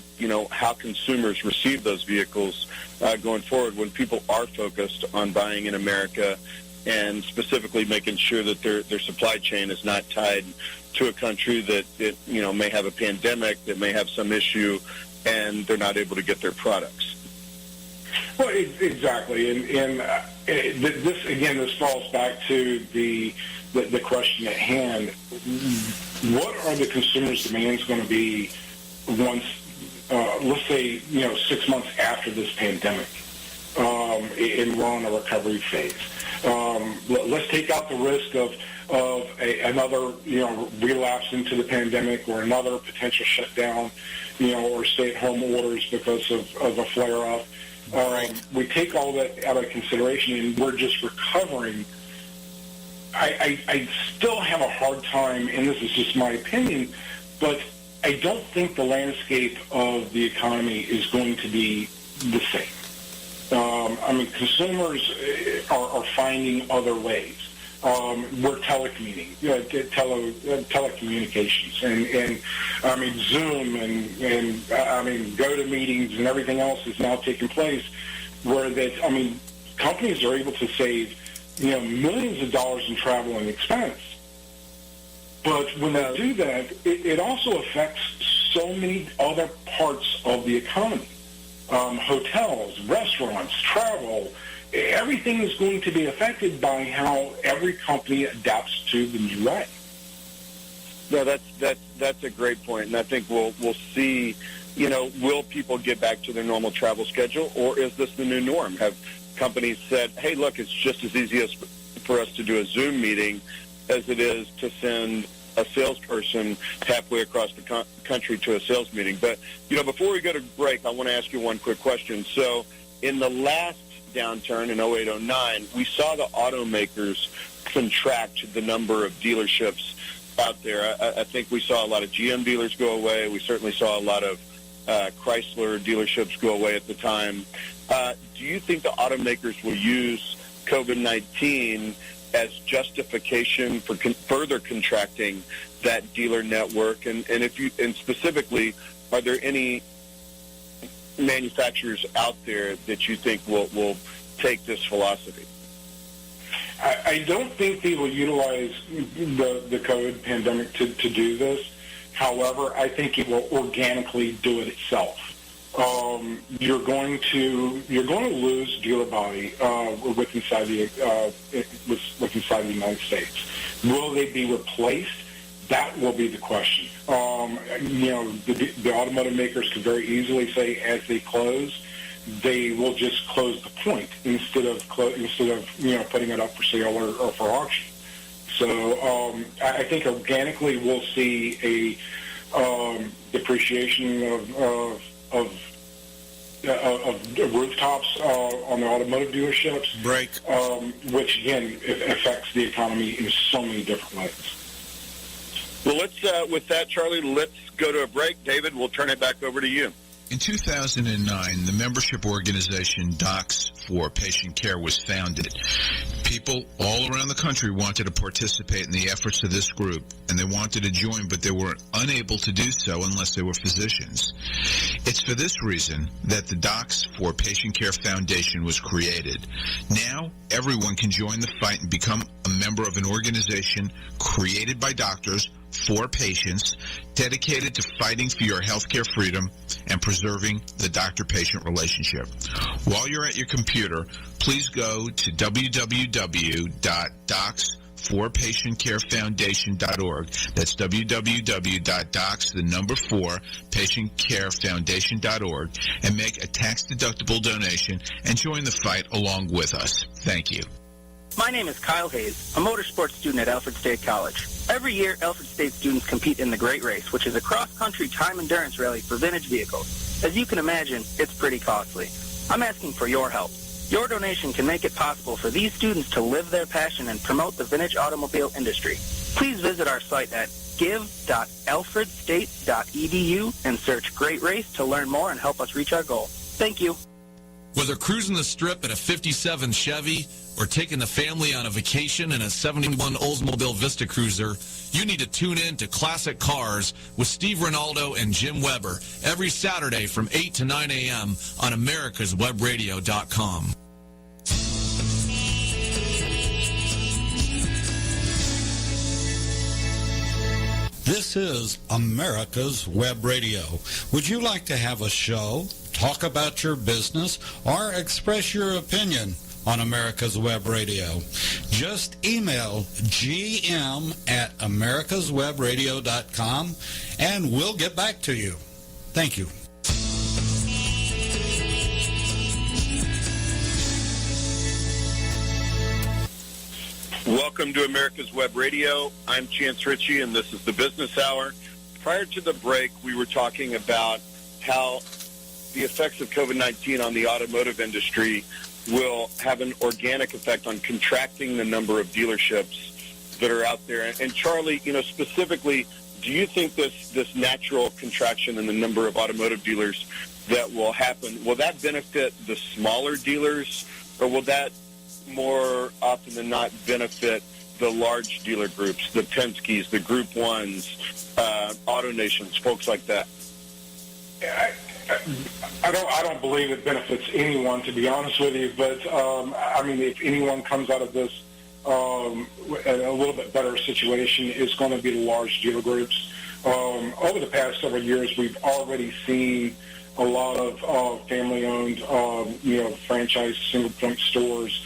how consumers receive those vehicles going forward when people are focused on buying in America, and specifically making sure that their supply chain is not tied to a country that may have a pandemic, that may have some issue, and they're not able to get their products. Well, exactly, and this falls back to the question at hand. What are the consumers' demands going to be once, let's say, 6 months after this pandemic, and we're on a recovery phase? Let's take out the risk of another relapse into the pandemic, or another potential shutdown, or stay-at-home orders because of a flare-up. We take all that out of consideration, and we're just recovering I still have a hard time, and this is just my opinion, but I don't think the landscape of the economy is going to be the same. Consumers are finding other ways. We're telecommunications, and Zoom and GoToMeetings and everything else is now taking place, where companies are able to save millions of dollars in travel and expense. But when they do that, it also affects so many other parts of the economy. Hotels, restaurants, travel, everything is going to be affected by how every company adapts to the new way. No, that's a great point, and I think we'll see. Will people get back to their normal travel schedule, or is this the new norm? Have companies said, "Hey, look, it's just as easy as for us to do a Zoom meeting as it is to send a salesperson halfway across the country to a sales meeting." But before we go to break, I want to ask you one quick question. So, in the last downturn in 08-09, we saw the automakers contract the number of dealerships out there. I think we saw a lot of GM dealers go away. We certainly saw a lot of Chrysler dealerships go away at the time. Do you think the automakers will use COVID-19 as justification for further contracting that dealer network? And specifically, are there any manufacturers out there that you think will take this philosophy? I don't think they will utilize the COVID pandemic to do this. However, I think it will organically do it itself. You're going to lose dealer body within inside the United States. Will they be replaced? That will be the question. The automotive makers could very easily say, as they close, they will just close the point instead of putting it up for sale or for auction. So I think organically we'll see a depreciation of rooftops on the automotive dealerships, which again affects the economy in so many different ways. Well, let's with that, Charlie, let's go to a break. David, we'll turn it back over to you. In 2009, the membership organization Docs for Patient Care was founded. People all around the country wanted to participate in the efforts of this group, and they wanted to join, but they were unable to do so unless they were physicians. It's for this reason that the Docs for Patient Care Foundation was created. Now, everyone can join the fight and become a member of an organization created by doctors for patients, dedicated to fighting for your healthcare freedom and preserving the doctor-patient relationship. While you're at your computer, please go to www.docs4patientcarefoundation.org. That's www.docs4patientcarefoundation.org and make a tax-deductible donation and join the fight along with us. Thank you. My name is Kyle Hayes, a motorsports student at Alfred State College. Every year, Alfred State students compete in the Great Race, which is a cross-country time endurance rally for vintage vehicles. As you can imagine, it's pretty costly. I'm asking for your help. Your donation can make it possible for these students to live their passion and promote the vintage automobile industry. Please visit our site at give.alfredstate.edu and search Great Race to learn more and help us reach our goal. Thank you. Whether cruising the strip in a 57 Chevy or taking the family on a vacation in a 71 Oldsmobile Vista Cruiser, you need to tune in to Classic Cars with Steve Ronaldo and Jim Weber every Saturday from 8 to 9 a.m. on americaswebradio.com. This is America's Web Radio. Would you like to have a show, talk about your business, or express your opinion on America's Web Radio? Just email gm@americaswebradio.com and we'll get back to you. Thank you. Welcome to America's Web Radio. I'm Chance Ritchie, and this is the Business Hour. Prior to the break, we were talking about how the effects of COVID-19 on the automotive industry will have an organic effect on contracting the number of dealerships that are out there. And Charlie, specifically, do you think this natural contraction in the number of automotive dealers that will happen, will that benefit the smaller dealers, or will that more often than not benefit the large dealer groups, the Penske's, the Group 1s, AutoNations, folks like that? I don't believe it benefits anyone, to be honest with you. But if anyone comes out of this a little bit better situation, it's going to be the large dealer groups. Over the past several years, we've already seen a lot of family-owned, franchise single-point stores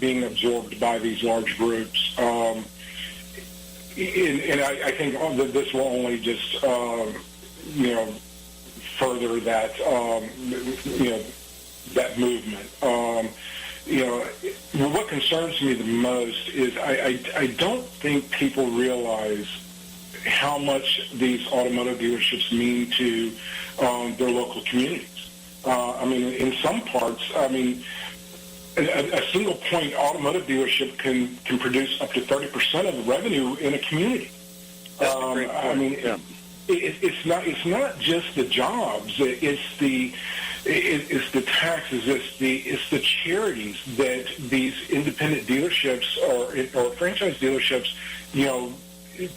being absorbed by these large groups. And I think that this will only just, further that, that movement. What concerns me the most is I don't think people realize how much these automotive dealerships mean to their local communities. In some parts, a single point automotive dealership can produce up to 30% of the revenue in a community. That's a great point. It's not just the jobs. It's the taxes. It's the charities that these independent dealerships or franchise dealerships,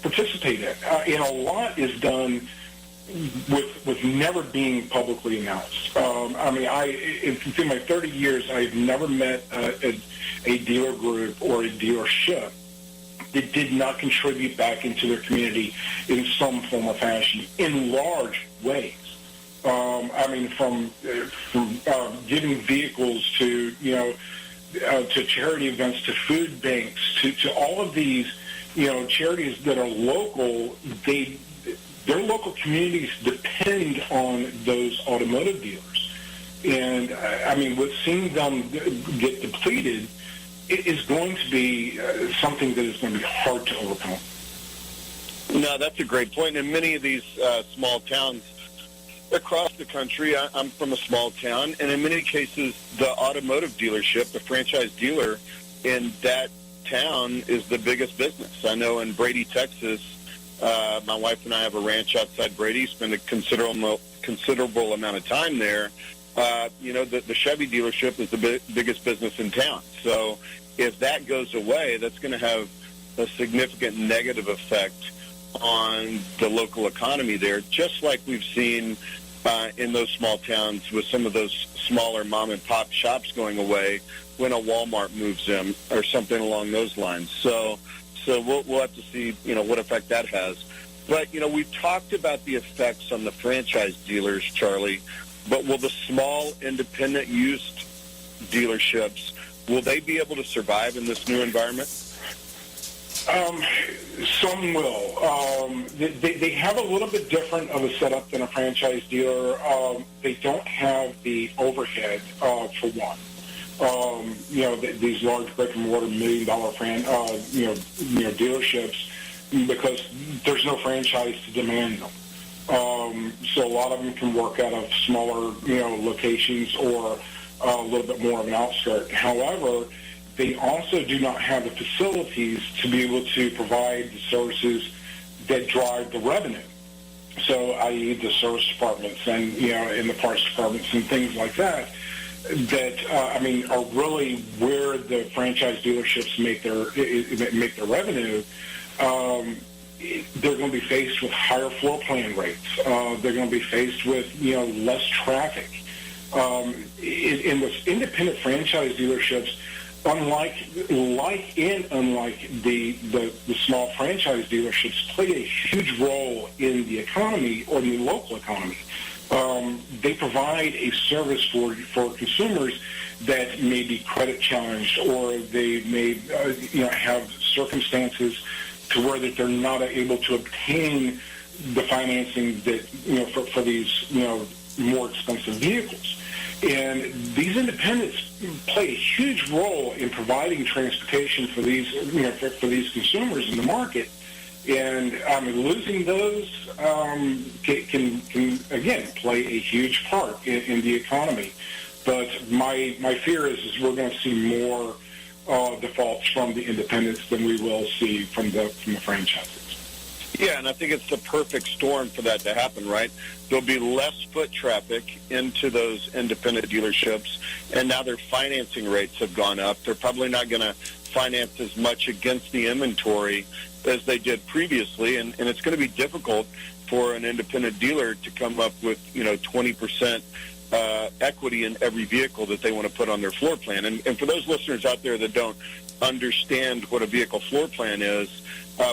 participate in. And a lot is done with never being publicly announced. In my 30 years, I've never met a dealer group or a dealership that did not contribute back into their community in some form or fashion in large ways. From giving vehicles to charity events, to food banks, to all of these charities that are local. Their local communities depend on those automotive dealers, and with seeing them get depleted, it is going to be something that is going to be hard to overcome. No, that's a great point. In many of these small towns across the country, I'm from a small town, and in many cases, the automotive dealership, the franchise dealer in that town is the biggest business. I know in Brady, Texas, my wife and I have a ranch outside Brady, spend a considerable amount of time there. The Chevy dealership is the biggest business in town. So if that goes away, that's going to have a significant negative effect on the local economy there, just like we've seen in those small towns with some of those smaller mom-and-pop shops going away when a Walmart moves in or something along those lines. So we'll have to see, what effect that has. But, we've talked about the effects on the franchise dealers, Charlie, but will the small independent used dealerships, will they be able to survive in this new environment? Some will. They have a little bit different of a setup than a franchise dealer. They don't have the overhead, for one. These large brick and mortar $1 million dealerships, because there's no franchise to demand them. So a lot of them can work out of smaller, locations or a little bit more of an outskirt. However, they also do not have the facilities to be able to provide the services that drive the revenue. So, i.e., the service departments and, in the parts departments and things like that, are really where the franchise dealerships make their revenue. They're going to be faced with higher floor plan rates. They're going to be faced with, less traffic. In those independent franchise dealerships, unlike the small franchise dealerships, play a huge role in the economy or the local economy. They provide a service for consumers that may be credit challenged, or they may have circumstances to where that they're not able to obtain the financing that for these more expensive vehicles. And these independents play a huge role in providing transportation for these for these consumers in the market. And losing those can again play a huge part in the economy. But my fear is we're going to see more defaults from the independents than we will see from the franchises. Yeah, and I think it's the perfect storm for that to happen, right? There'll be less foot traffic into those independent dealerships, and now their financing rates have gone up. They're probably not going to finance as much against the inventory as they did previously, and it's going to be difficult for an independent dealer to come up with, 20% equity in every vehicle that they want to put on their floor plan. And for those listeners out there that don't understand what a vehicle floor plan is,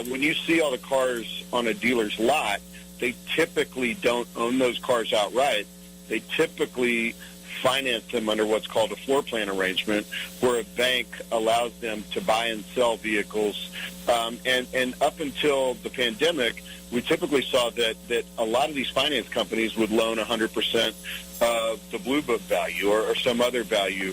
when you see all the cars on a dealer's lot, they typically don't own those cars outright. They typically finance them under what's called a floor plan arrangement, where a bank allows them to buy and sell vehicles. And up until the pandemic, we typically saw that a lot of these finance companies would loan 100% of the Blue Book value or some other value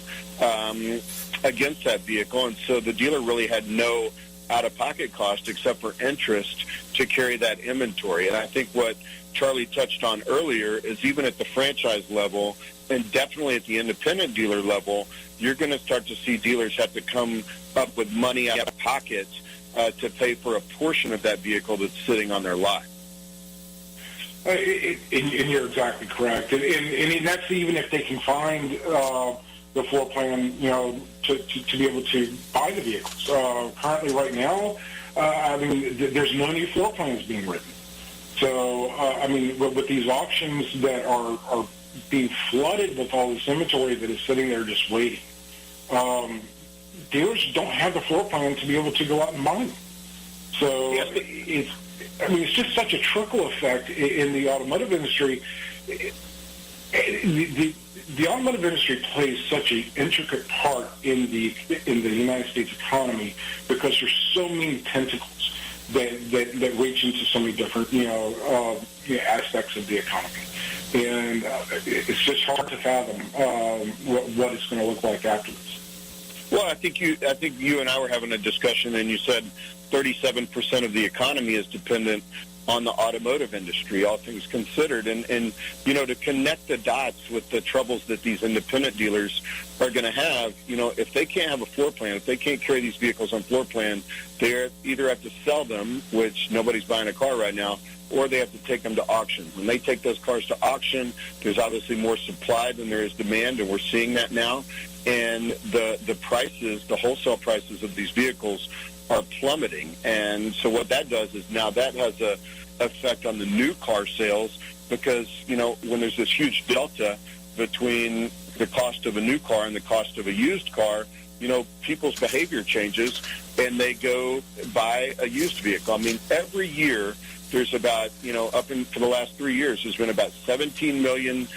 against that vehicle. And so the dealer really had no out-of-pocket cost except for interest to carry that inventory. And I think what Charlie touched on earlier is even at the franchise level and definitely at the independent dealer level, you're going to start to see dealers have to come up with money out of pocket to pay for a portion of that vehicle that's sitting on their lot. And you're exactly correct. And that's even if they can find the floor plan, to be able to buy the vehicles. Currently, right now, there's no new floor plans being written. So, with these auctions that are being flooded with all this inventory that is sitting there just waiting, dealers don't have the floor plan to be able to go out and buy them. So it's just such a trickle effect in the automotive industry. The automotive industry plays such an intricate part in the United States economy because there's so many tentacles that reach into so many different aspects of the economy, and it's just hard to fathom what it's going to look like afterwards. Well, I think you and I were having a discussion, and you said 37% of the economy is dependent on the automotive industry, all things considered. And to connect the dots with the troubles that these independent dealers are going to have, if they can't have a floor plan, if they can't carry these vehicles on floor plan, they either have to sell them, which nobody's buying a car right now, or they have to take them to auction. When they take those cars to auction, there's obviously more supply than there is demand, and we're seeing that now. And the prices, the wholesale prices of these vehicles are plummeting. And so what that does is now that has a effect on the new car sales because, when there's this huge delta between the cost of a new car and the cost of a used car, people's behavior changes and they go buy a used vehicle. Every year there's about, up for the last 3 years, there's been about 17 million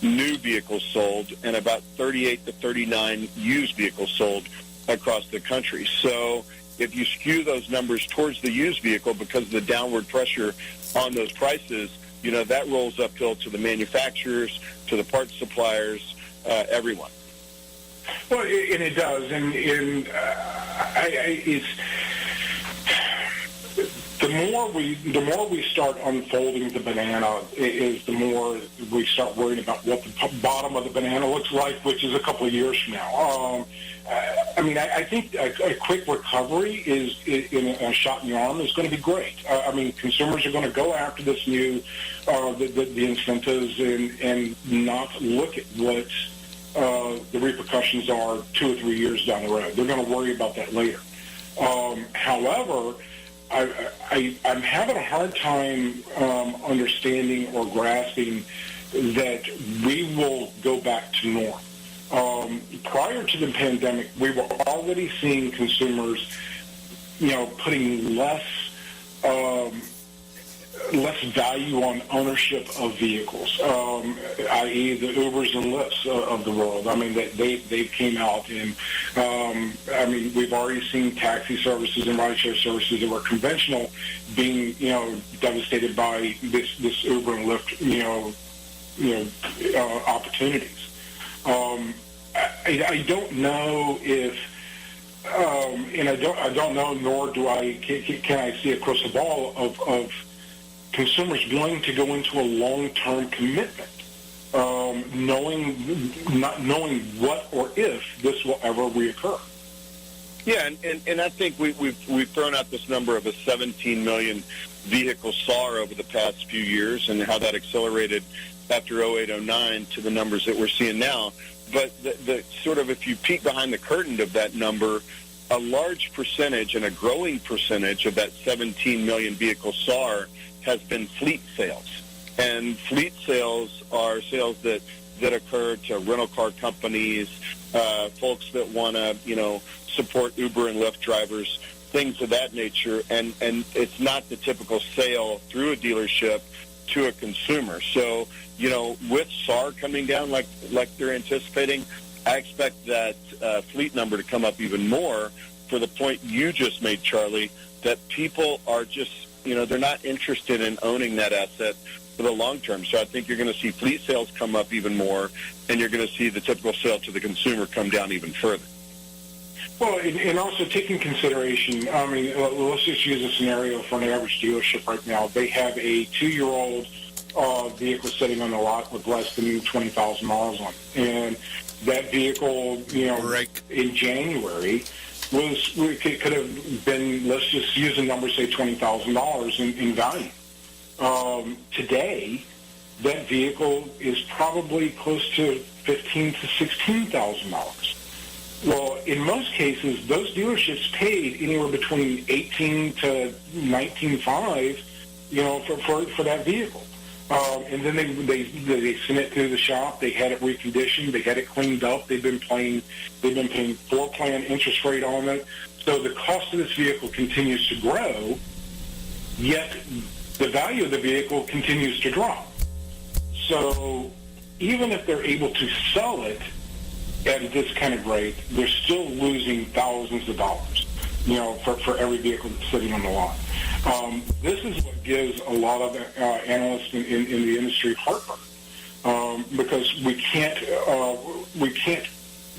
new vehicles sold and about 38 to 39 used vehicles sold across the country. So if you skew those numbers towards the used vehicle because of the downward pressure on those prices, that rolls uphill to the manufacturers, to the parts suppliers, everyone. Well, and it does, and it's the more we start unfolding the banana, is the more we start worrying about what the bottom of the banana looks like, which is a couple of years from now. I think a quick recovery is in a shot in the arm is going to be great. Consumers are going to go after this new the incentives and not look at what the repercussions are 2 or 3 years down the road. They're going to worry about that later. However, I'm having a hard time understanding or grasping that we will go back to norm. Prior to the pandemic, we were already seeing consumers, putting less value on ownership of vehicles, i.e. the Ubers and Lyfts of the world. They came out and, we've already seen taxi services and rideshare services that were conventional being, devastated by this Uber and Lyft, opportunities. I don't know if, and I don't know, nor can I see across the ball of consumers willing to go into a long-term commitment, not knowing what or if this will ever reoccur. Yeah, and I think we've thrown out this number of a 17 million vehicle SAR over the past few years, and how that accelerated after 08-09 to the numbers that we're seeing now. But the sort of, if you peek behind the curtain of that number, a large percentage and a growing percentage of that 17 million vehicle SAR has been fleet sales. And fleet sales are sales that occur to rental car companies, folks that want to, support Uber and Lyft drivers, things of that nature. And it's not the typical sale through a dealership to a consumer. So, with SAR coming down like they're anticipating, I expect that fleet number to come up even more, for the point you just made, Charlie, that people are just, they're not interested in owning that asset for the long term. So I think you're going to see fleet sales come up even more, and you're going to see the typical sale to the consumer come down even further. Well, and also take in consideration, let's just use a scenario for an average dealership right now. They have a 2-year-old vehicle sitting on the lot with less than 20,000 miles on it. And that vehicle, in January could have been, let's just use a number, say $20,000 in value. Today, that vehicle is probably close to $15,000 to $16,000. Well, in most cases, those dealerships paid anywhere between $18,000 to $19,500, for that vehicle. And then they sent it through the shop. They had it reconditioned. They had it cleaned up. They've been paying floor plan interest rate on it. So the cost of this vehicle continues to grow, yet the value of the vehicle continues to drop. So even if they're able to sell it at a discounted rate, they're still losing thousands of dollars, for every vehicle that's sitting on the lot. This is what gives a lot of analysts in the industry heartburn, because we can't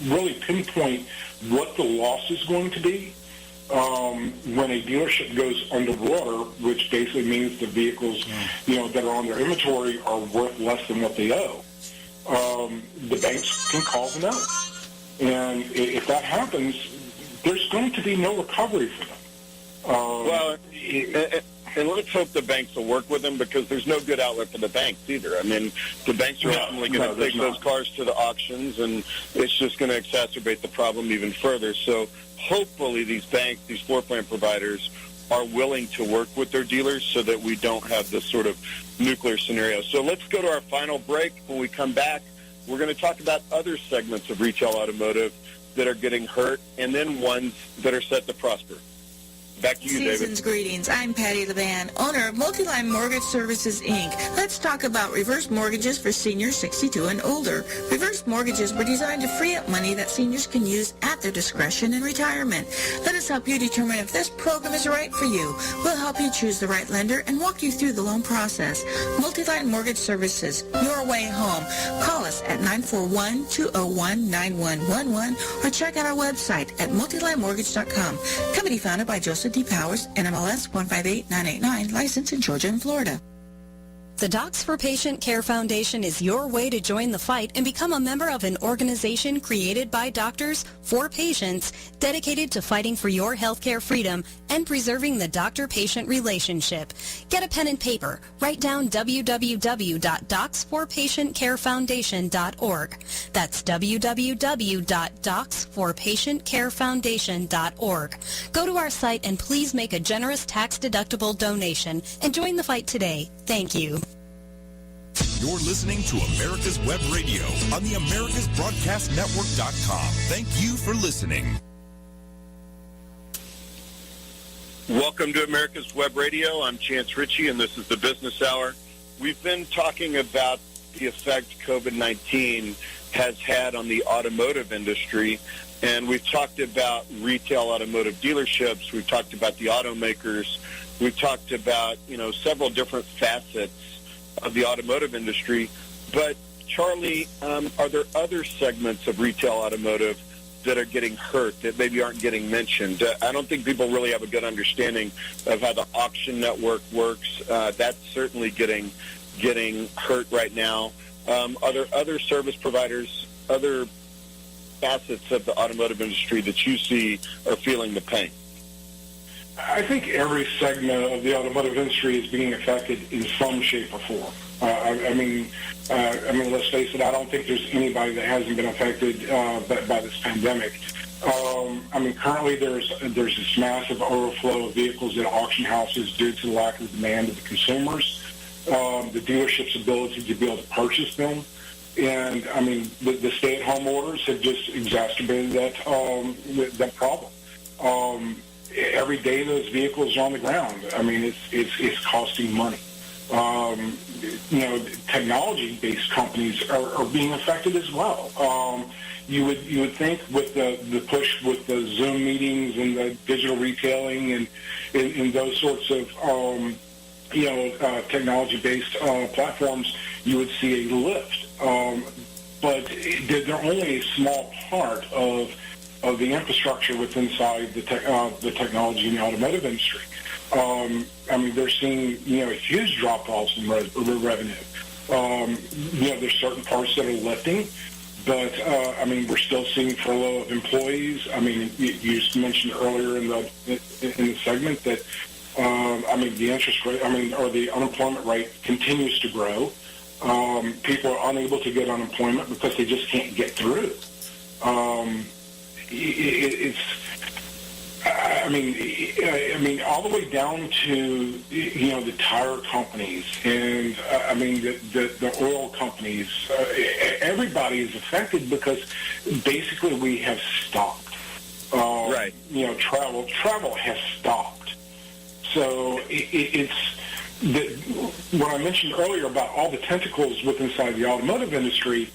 really pinpoint what the loss is going to be when a dealership goes underwater, which basically means the vehicles that are on their inventory are worth less than what they owe. The banks can call them out. And if that happens, there's going to be no recovery for them. And let's hope the banks will work with them, because there's no good outlet for the banks either. I mean, the banks are ultimately going to take those cars to the auctions, and it's just going to exacerbate the problem even further. So hopefully these banks, these floor plan providers, are willing to work with their dealers so that we don't have this sort of nuclear scenario. So let's go to our final break. When we come back, we're going to talk about other segments of retail automotive that are getting hurt, and then ones that are set to prosper. Back to you, David. Season's greetings. I'm Patty LeBan, owner of Multiline Mortgage Services, Inc. Let's talk about reverse mortgages for seniors 62 and older. Reverse mortgages were designed to free up money that seniors can use at their discretion in retirement. Let us help you determine if this program is right for you. We'll help you choose the right lender and walk you through the loan process. Multiline Mortgage Services, your way home. Call us at 941-201-9111 or check out our website at multilinemortgage.com. Company founded by Joseph D. Powers, NMLS 158989, licensed in Georgia and Florida. The Docs for Patient Care Foundation is your way to join the fight and become a member of an organization created by doctors for patients, dedicated to fighting for your healthcare freedom and preserving the doctor-patient relationship. Get a pen and paper. Write down www.docsforpatientcarefoundation.org. That's www.docsforpatientcarefoundation.org. Go to our site and please make a generous tax-deductible donation and join the fight today. Thank you. You're listening to America's Web Radio on the AmericasBroadcastNetwork.com. Thank you for listening. Welcome to America's Web Radio. I'm Chance Ritchie, and this is the Business Hour. We've been talking about the effect COVID-19 has had on the automotive industry, and we've talked about retail automotive dealerships. We've talked about the automakers. We've talked about, several different facets of the automotive industry. But, Charlie, are there other segments of retail automotive that are getting hurt that maybe aren't getting mentioned? I don't think people really have a good understanding of how the auction network works. That's certainly getting hurt right now. Are there other service providers, other facets of the automotive industry that you see are feeling the pain? I think every segment of the automotive industry is being affected in some shape or form. I mean, let's face it. I don't think there's anybody that hasn't been affected by this pandemic. Currently there's this massive overflow of vehicles at auction houses due to the lack of demand of the consumers, the dealership's ability to be able to purchase them, and the stay-at-home orders have just exacerbated that problem. Every day those vehicles are on the ground. It's costing money. Technology-based companies are being affected as well. You would think with the push with the Zoom meetings and the digital retailing and those sorts of technology-based platforms, you would see a lift. But they're only a small part of the infrastructure within inside the technology in the automotive industry. They're seeing huge drop-offs in revenue. There's certain parts that are lifting, but we're still seeing furlough of employees. You mentioned earlier in the segment that the interest rate, or the unemployment rate continues to grow. People are unable to get unemployment because they just can't get through. All the way down to the tire companies and the oil companies. Everybody is affected because basically we have stopped. Right. Travel has stopped. So it's what I mentioned earlier about all the tentacles within inside the automotive industry.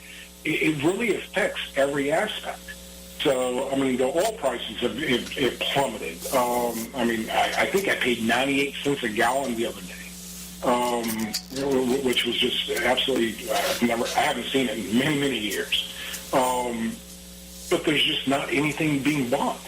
It really affects every aspect. So, the oil prices have plummeted. I think I paid 98 cents a gallon the other day, which was just absolutely, I haven't seen it in many, many years. But there's just not anything being bought.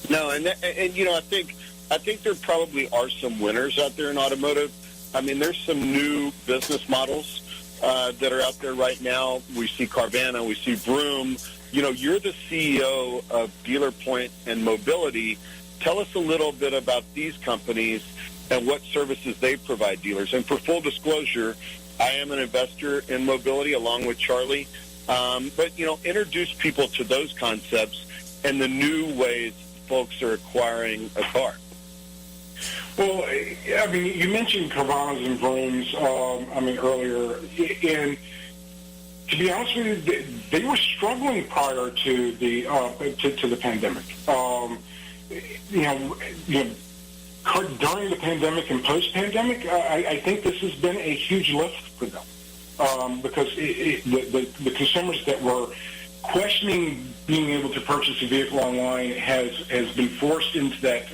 No, and I think there probably are some winners out there in automotive. There's some new business models that are out there right now. We see Carvana, we see Vroom. You're the CEO of DealerPoint and Mobility. Tell us a little bit about these companies and what services they provide dealers. And for full disclosure, I am an investor in Mobility along with Charlie. But introduce people to those concepts and the new ways folks are acquiring a car. Well, you mentioned Carvanas and Vrooms, earlier, and to be honest with you, they were struggling prior to the pandemic. During the pandemic and post-pandemic, I think this has been a huge lift for them because the consumers that were questioning being able to purchase a vehicle online has been forced into that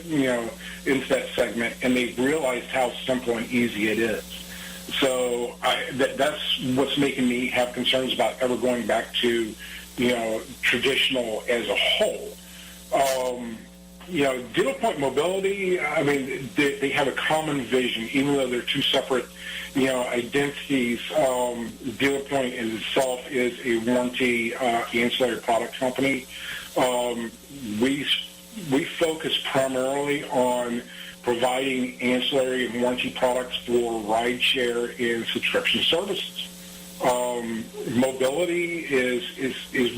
segment, and they've realized how simple and easy it is. So that's what's making me have concerns about ever going back to, traditional as a whole. DealerPoint Mobility, they have a common vision, even though they're two separate, identities. DealerPoint in itself is a warranty ancillary product company. We focus primarily on providing ancillary and warranty products for rideshare and subscription services. Mobility is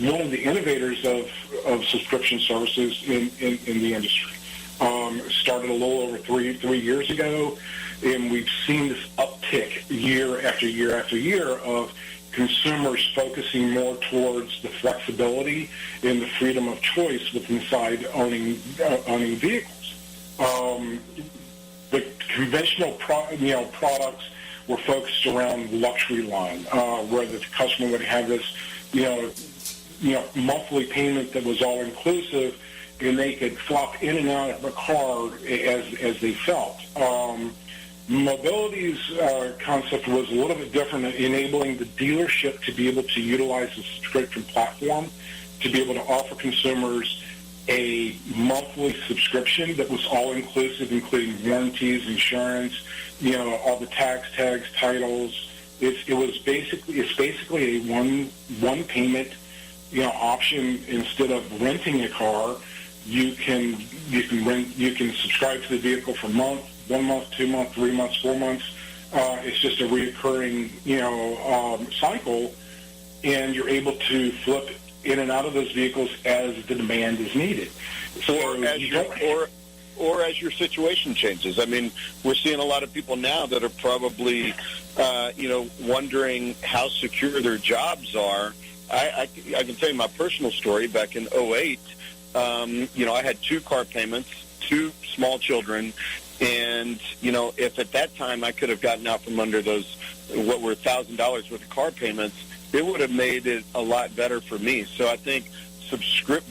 one of the innovators of subscription services in the industry. Started a little over three years ago, and we've seen this uptick year after year after year of consumers focusing more towards the flexibility and the freedom of choice with inside owning vehicles. The conventional products were focused around the luxury line, where the customer would have this, monthly payment that was all inclusive, and they could flop in and out of a car as they felt. Mobility's concept was a little bit different, enabling the dealership to be able to utilize the subscription platform to be able to offer consumers a monthly subscription that was all inclusive, including warranties, insurance, all the tags, titles. It's basically a one payment option, instead of renting a car, you can subscribe to the vehicle for a month, 1 month, 2 months, 3 months, 4 months. It's just a reoccurring, cycle, and you're able to flip in and out of those vehicles as the demand is needed. Or as your situation changes. I mean, we're seeing a lot of people now that are probably, wondering how secure their jobs are. I can tell you my personal story. Back in 2008, I had 2 car payments, 2 small children, and, if at that time I could have gotten out from under those, what were $1,000 worth of car payments, it would have made it a lot better for me. So I think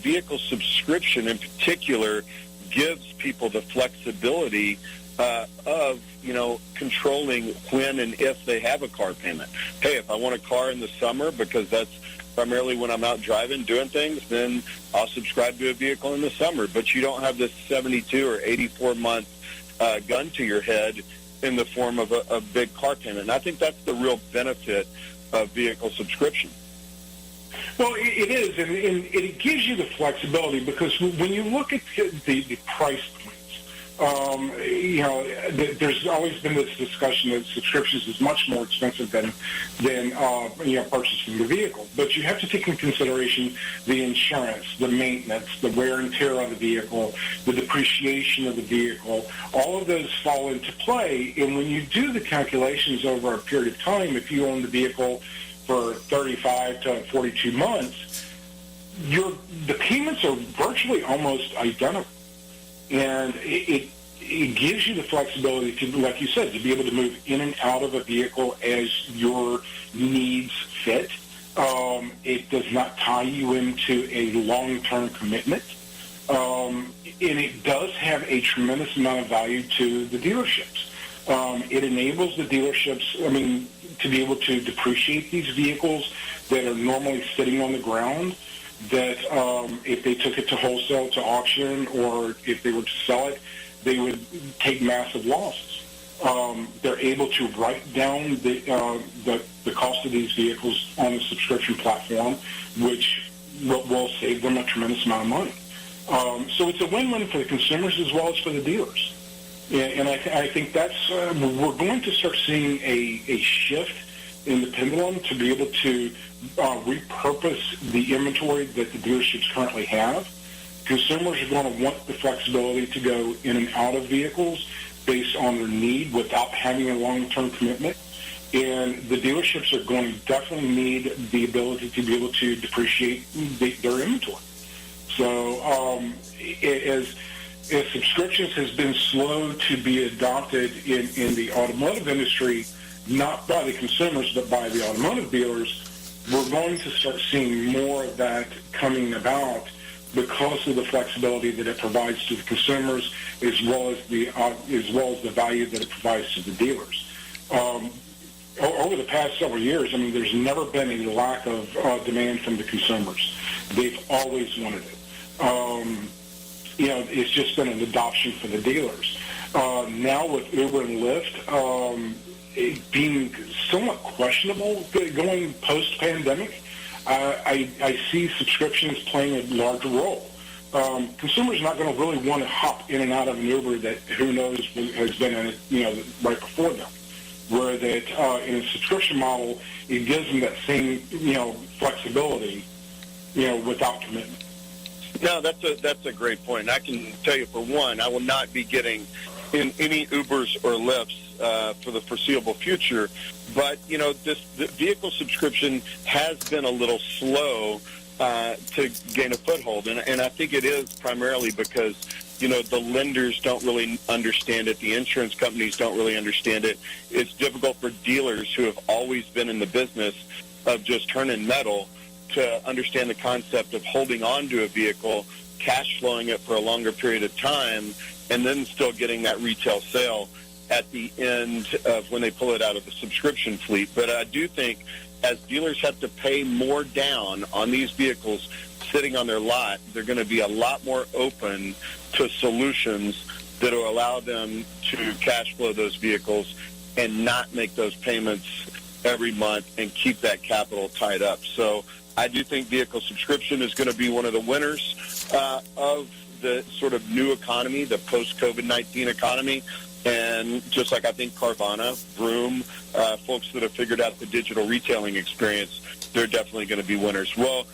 vehicle subscription in particular gives people the flexibility of, controlling when and if they have a car payment. Hey, if I want a car in the summer because that's primarily when I'm out driving, doing things, then I'll subscribe to a vehicle in the summer. But you don't have this 72 or 84-month gun to your head in the form of a big car payment. And I think that's the real benefit of vehicle subscription. Well, it is, and it gives you the flexibility, because when you look at the price points, there's always been this discussion that subscriptions is much more expensive than purchasing the vehicle. But you have to take into consideration the insurance, the maintenance, the wear and tear of the vehicle, the depreciation of the vehicle. All of those fall into play, and when you do the calculations over a period of time, if you own the vehicle for 35 to 42 months, the payments are virtually almost identical. And it gives you the flexibility to, like you said, to be able to move in and out of a vehicle as your needs fit. It does not tie you into a long-term commitment. And it does have a tremendous amount of value to the dealerships. It enables the dealerships, to be able to depreciate these vehicles that are normally sitting on the ground, that if they took it to wholesale, to auction, or if they were to sell it, they would take massive losses. They're able to write down the cost of these vehicles on the subscription platform, which will save them a tremendous amount of money. So it's a win-win for the consumers as well as for the dealers. And I think that's we're going to start seeing a shift in the pendulum to be able to repurpose the inventory that the dealerships currently have. Consumers are going to want the flexibility to go in and out of vehicles based on their need without having a long-term commitment. And the dealerships are going to definitely need the ability to be able to depreciate their inventory. So as subscriptions has been slow to be adopted in the automotive industry, not by the consumers, but by the automotive dealers, we're going to start seeing more of that coming about because of the flexibility that it provides to the consumers, as well as the value that it provides to the dealers. Over the past several years, there's never been a lack of demand from the consumers. They've always wanted it. It's just been an adoption for the dealers. Now with Uber and Lyft, it being somewhat questionable going post-pandemic, I see subscriptions playing a larger role. Consumers are not going to really want to hop in and out of an Uber that who knows has been in it, right before them. Where that in a subscription model, it gives them that same, flexibility, without commitment. No, that's a great point. I can tell you, for one, I will not be getting in any Ubers or Lyfts for the foreseeable future. But, the vehicle subscription has been a little slow to gain a foothold. And I think it is primarily because, the lenders don't really understand it. The insurance companies don't really understand it. It's difficult for dealers who have always been in the business of just turning metal to understand the concept of holding on to a vehicle, cash flowing it for a longer period of time, and then still getting that retail sale at the end of when they pull it out of the subscription fleet. But I do think as dealers have to pay more down on these vehicles sitting on their lot, they're going to be a lot more open to solutions that will allow them to cash flow those vehicles and not make those payments every month and keep that capital tied up. So I do think vehicle subscription is going to be one of the winners of the sort of new economy, the post-COVID-19 economy. And just like I think Carvana, Vroom, folks that have figured out the digital retailing experience, they're definitely going to be winners. Well,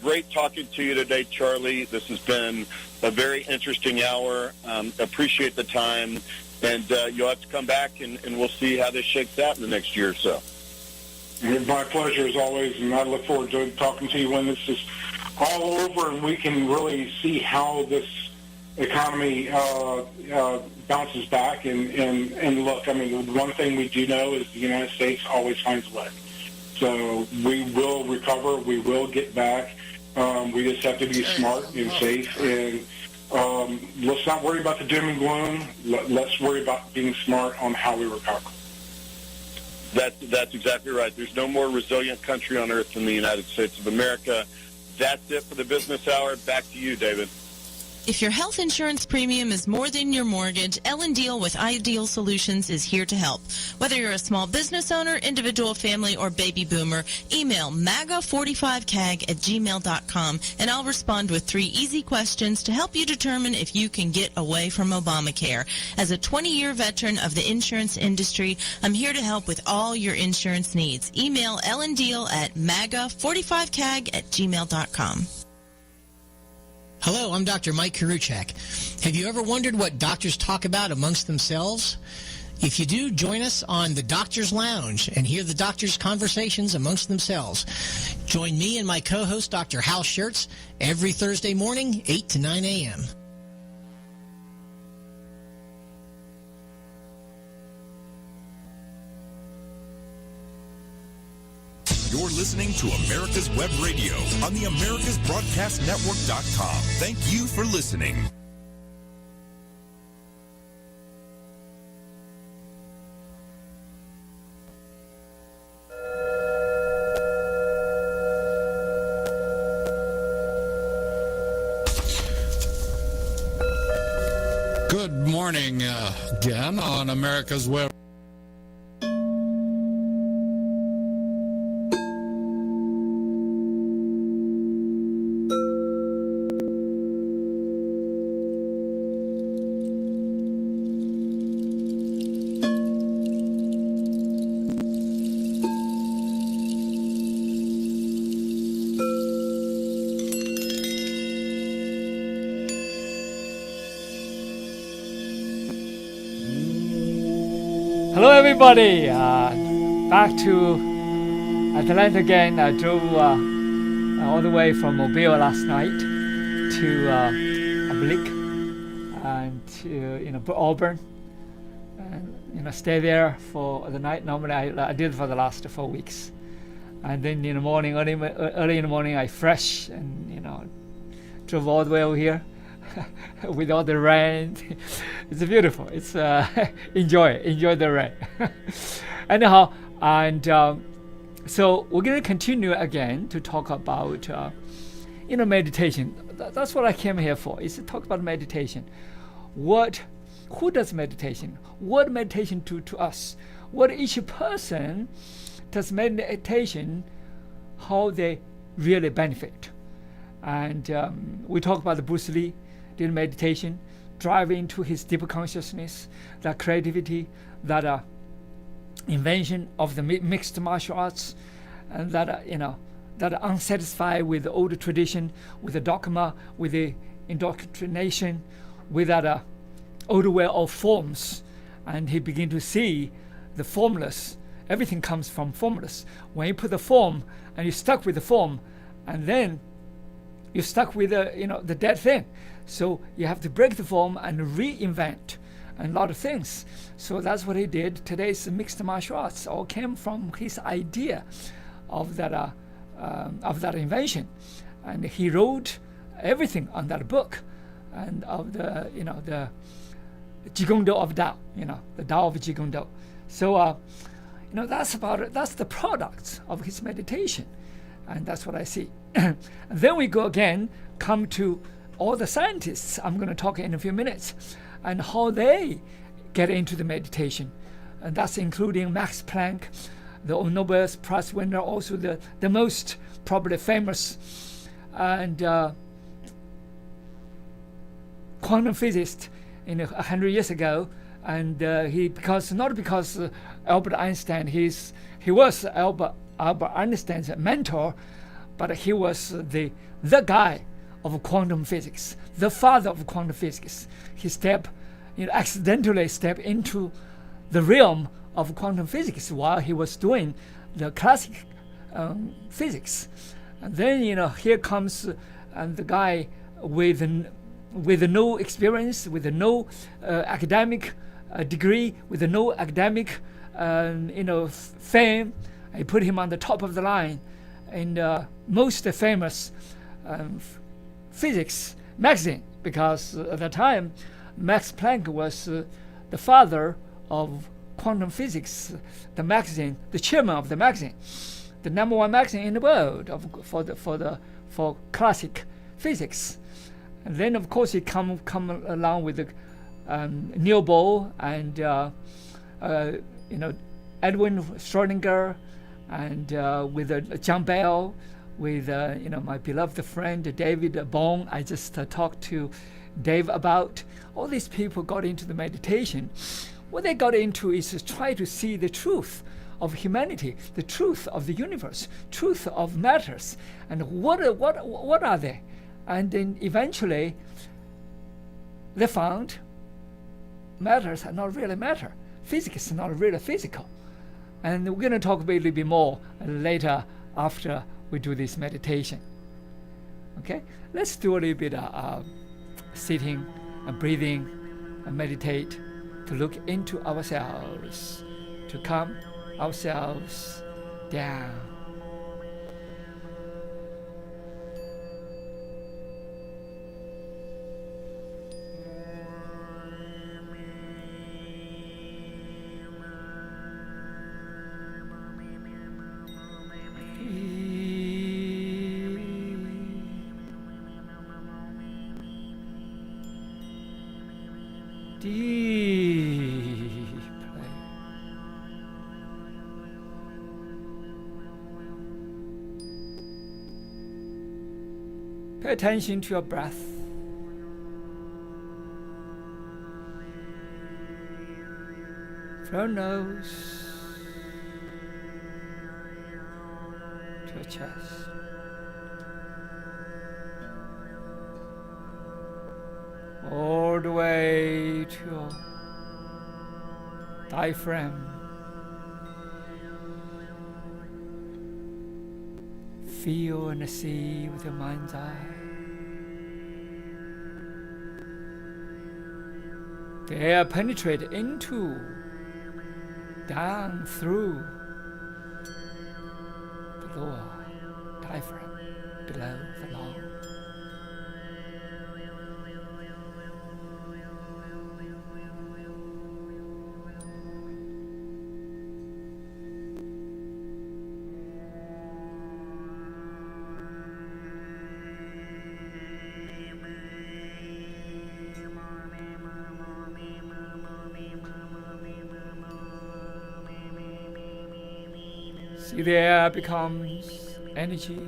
great talking to you today, Charlie. This has been a very interesting hour. Appreciate the time. And you'll have to come back, and we'll see how this shakes out in the next year or so. My pleasure, as always, and I look forward to talking to you when this is all over and we can really see how this economy bounces back. And look, I mean, the one thing we do know is the United States always finds a way. So we will recover. We will get back. We just have to be smart and safe. And let's not worry about the doom and gloom. Let's worry about being smart on how we recover. That's exactly right. There's no more resilient country on earth than the United States of America. That's it for the Business Hour. Back to you, David. If your health insurance premium is more than your mortgage, Ellen Deal with Ideal Solutions is here to help. Whether you're a small business owner, individual, family, or baby boomer, email maga45cag@gmail.com and I'll respond with 3 easy questions to help you determine if you can get away from Obamacare. As a 20-year veteran of the insurance industry, I'm here to help with all your insurance needs. Email Ellen Deal at maga45cag@gmail.com. Hello, I'm Dr. Mike Karuchak. Have you ever wondered what doctors talk about amongst themselves? If you do, join us on the Doctor's Lounge and hear the doctors' conversations amongst themselves. Join me and my co-host, Dr. Hal Schertz, every Thursday morning, 8 to 9 a.m. You're listening to America's Web Radio on the AmericasBroadcastNetwork.com. Thank you for listening. Good morning again on America's Web. Hello everybody, back to Atlanta again. I drove all the way from Mobile last night to Blick and to Auburn, and stay there for the night. Normally I did for the last 4 weeks, and then in the morning, early in the morning, I fresh and drove all the way over here. With all the rain, it's beautiful. It's enjoy the rain. Anyhow, and so we're going to continue again to talk about meditation. That's what I came here for. Is to talk about meditation. Who does meditation? What meditation do to us? What each person does meditation? How they really benefit? And we talk about the Bruce Lee. Did meditation, drive into his deeper consciousness, that creativity, that invention of the mixed martial arts, and that that unsatisfied with the old tradition, with the dogma, with the indoctrination, with that old way of forms, and he began to see the formless. Everything comes from formless. When you put the form and you're stuck with the form, and then you're stuck with the dead thing. So you have to break the form and reinvent a lot of things. So that's what he did. Today's mixed martial arts all came from his idea of that invention, and he wrote everything on that book, and of the the Jigongdo of Tao, the Tao of Jigongdo. So that's about it. That's the product of his meditation, and that's what I see. Then we come to all the scientists. I'm going to talk in a few minutes, and how they get into the meditation, and that's including Max Planck, the Nobel Prize winner, also the most probably famous and quantum physicist 100 years ago. And not because Albert Einstein, he was Albert Einstein's mentor, but he was the guy of quantum physics, the father of quantum physics. He accidentally stepped into the realm of quantum physics while he was doing the classic physics. And then here comes the guy with no experience, with no academic degree, with no academic fame. I put him on the top of the line in most famous physics magazine, because at the time Max Planck was the father of quantum physics, the magazine, the chairman of the magazine, the #1 magazine in the world for classic physics. And then of course he come along with Niels Bohr and Edwin Schrödinger, and with John Bell, with my beloved friend David Bohm. I just talked to Dave about. All these people got into the meditation. What they got into is to try to see the truth of humanity, the truth of the universe, truth of matters, and what are they? And then eventually they found matters are not really matter. Physics is not really physical. And we're going to talk a little bit more later after we do this meditation. Okay, let's do a little bit of sitting and breathing and meditate, to look into ourselves, to calm ourselves down. Deeply. Pay attention to your breath. From your nose to your chest. All the way to your diaphragm. Feel and see with your mind's eye. The air penetrates into, down through the lower diaphragm, below the lung. See, the air becomes energy.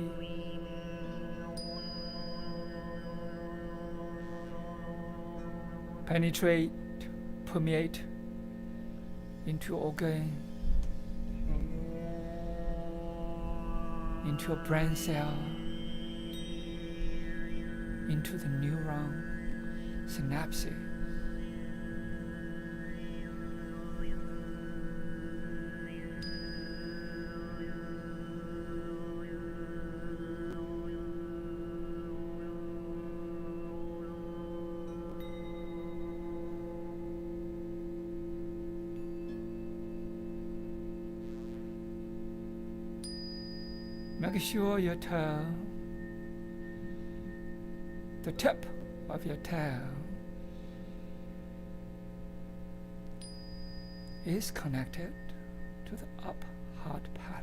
Penetrate, permeate into your organ, into your brain cell, into the neuron synapses. Make sure your toe, the tip of your toe, is connected to the up hard palate.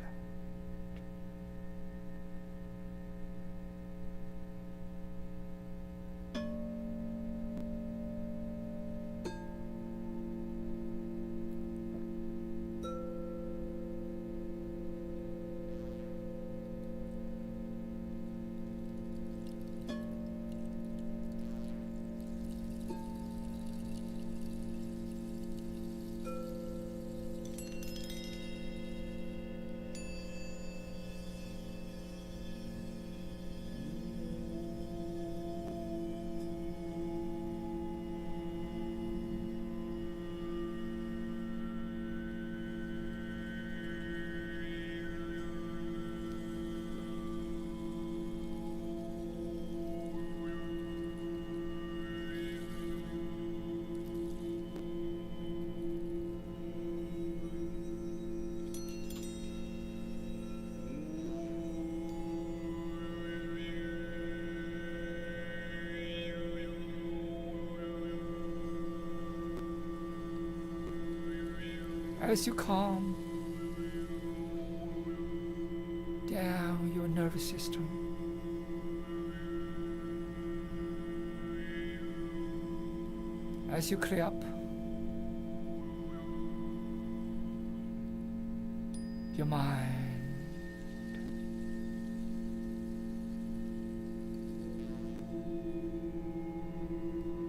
as you calm down your nervous system, as you clear up your mind,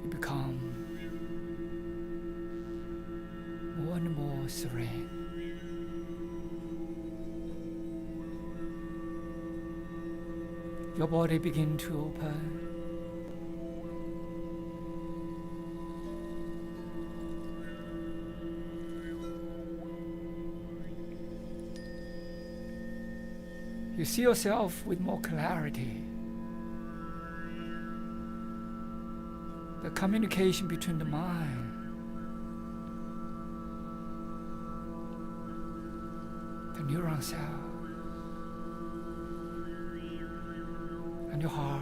you become more and more serene. Your body begins to open. You see yourself with more clarity. The communication between the mind the neuron cell and your heart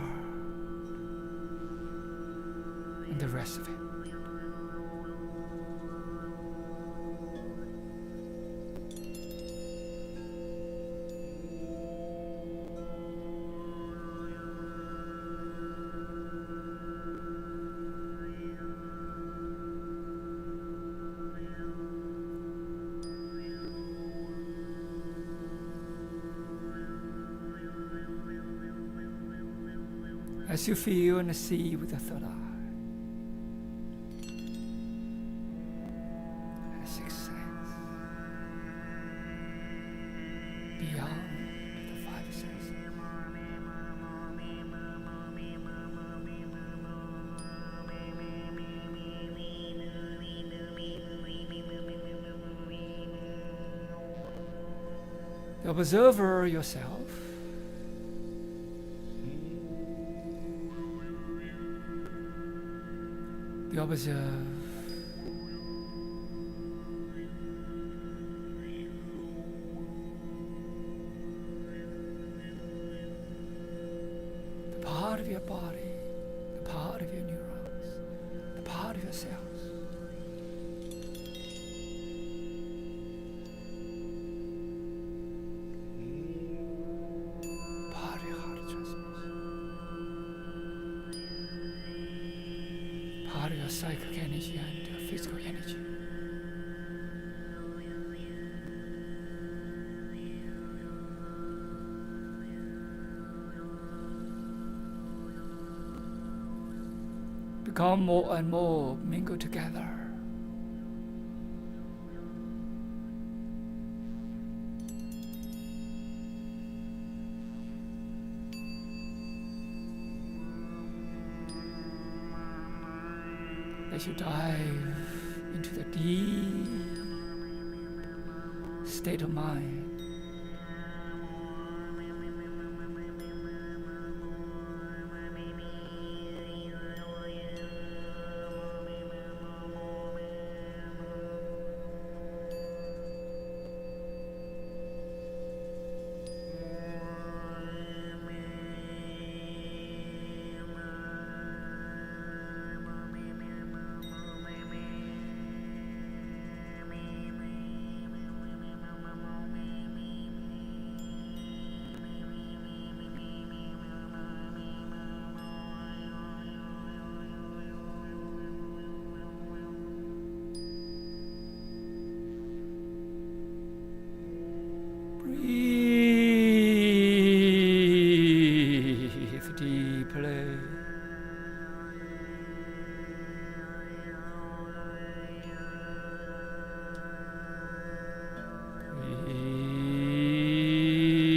and the rest of it. As you feel and see with the third eye, and the sixth sense, beyond the five senses. The observer yourself. You observe the part of your body, the part of your neurons, the part of your cells. Part of your heart transmission. Part of your psychic energy and your physical energy. Become more and more mingled together. As you dive into the deep state of mind, breathe deeply.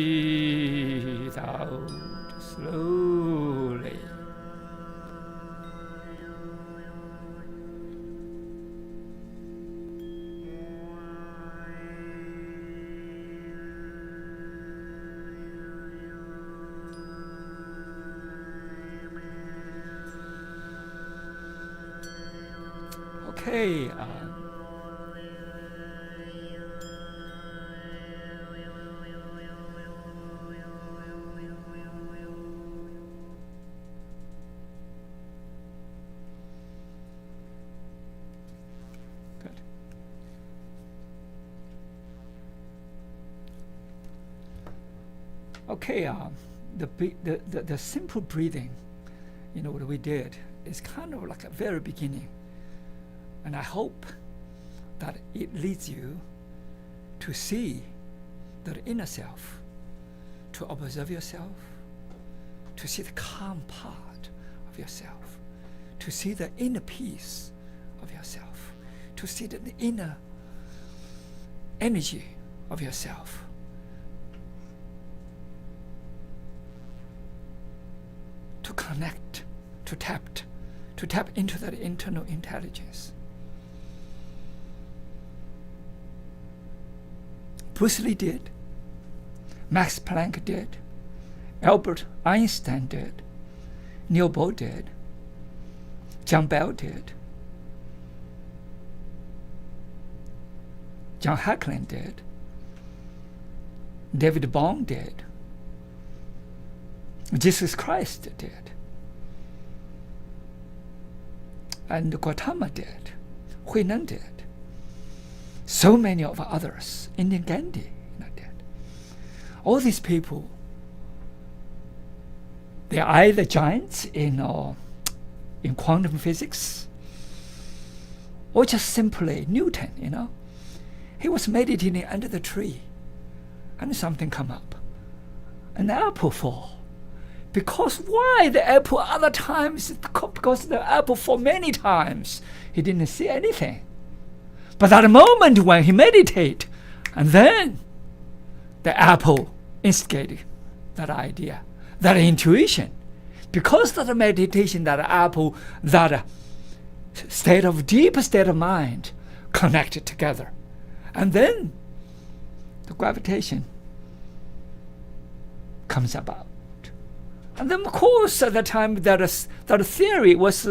Breathe out slowly. Okay. Good. Okay, the simple breathing, what we did is kind of like a very beginning. And I hope that it leads you to see the inner self, to observe yourself, to see the calm part of yourself, to see the inner peace of yourself, to see the inner energy of yourself. To connect, to tap into that internal intelligence. Bruce Lee did, Max Planck did, Albert Einstein did, Neil Bohr did, John Bell did, John Hackland did, David Bohm did, Jesus Christ did, and Gautama did, Huinan did. So many of others, Indian Gandhi did. All these people, they are either giants in quantum physics, or just simply Newton. He was meditating under the tree, and something come up, an apple fall. Because why the apple other times? Because the apple fall many times, he didn't see anything. But that moment when he meditate, and then the apple instigated that idea, that intuition. Because of the meditation, that apple, that deep state of mind connected together. And then the gravitation comes about. And then, of course, at the time that theory was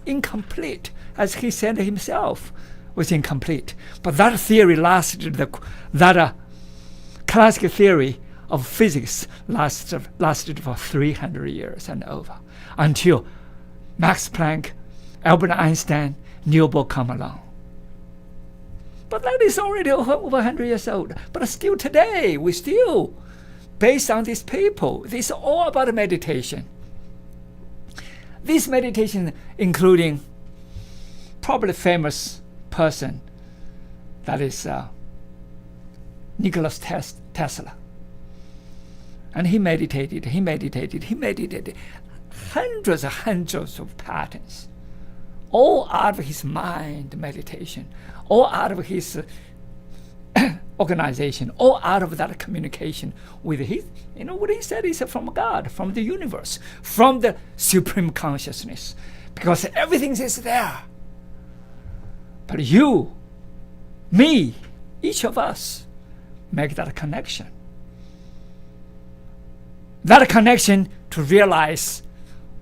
incomplete, as he said himself, was incomplete. But that theory lasted, that classical theory of physics lasted for 300 years and over, until Max Planck, Albert Einstein, Neil Bohr come along. But that is already over 100 years old. But still today, we still, based on these people, this is all about meditation. This meditation, including probably famous person, that is Nikola Tesla. And he meditated hundreds of patterns, all out of his mind meditation, all out of his organization, all out of that communication with his, what he said is from God, from the universe, from the supreme consciousness, because everything is there. But you, me, each of us make that connection. That connection to realize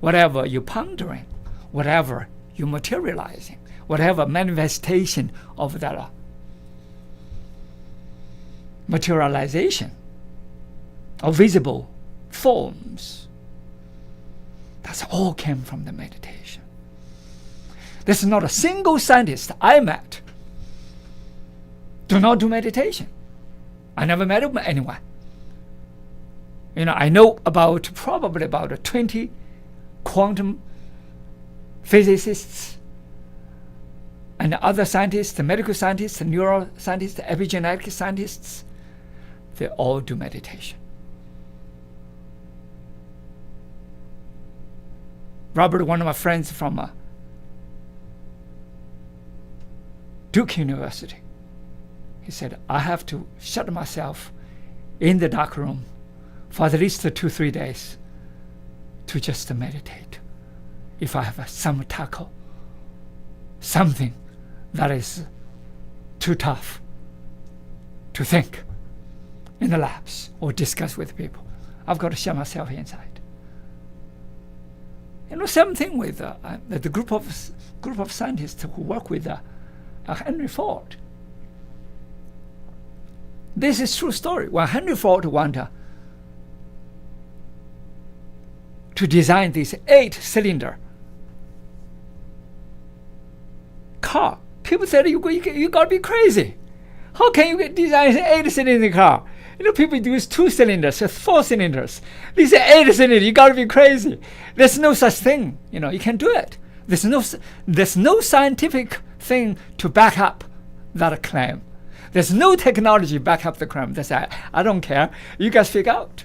whatever you're pondering, whatever you're materializing, whatever manifestation of that materialization of visible forms. That's all came from the meditation. There's not a single scientist I met do not do meditation. I never met anyone. I know probably about 20 quantum physicists and other scientists, medical scientists, neuroscientists, epigenetic scientists. They all do meditation. Robert, one of my friends from Duke University, he said, I have to shut myself in the dark room for at least 2-3 days to just meditate. If I have some tackle, something that is too tough to think in the labs or discuss with people, I've got to shut myself inside. Same thing with the group of scientists who work with Henry Ford. This is true story. When Henry Ford wanted to design this 8-cylinder people said, you got to be crazy. How can you design an 8-cylinder car? People use 2 cylinders, 4 cylinders. They say 8 cylinders. You got to be crazy. There's no such thing. You can't do it. There's no scientific thing to back up that claim. There's no technology back up the claim. They say, I don't care. You guys figure out.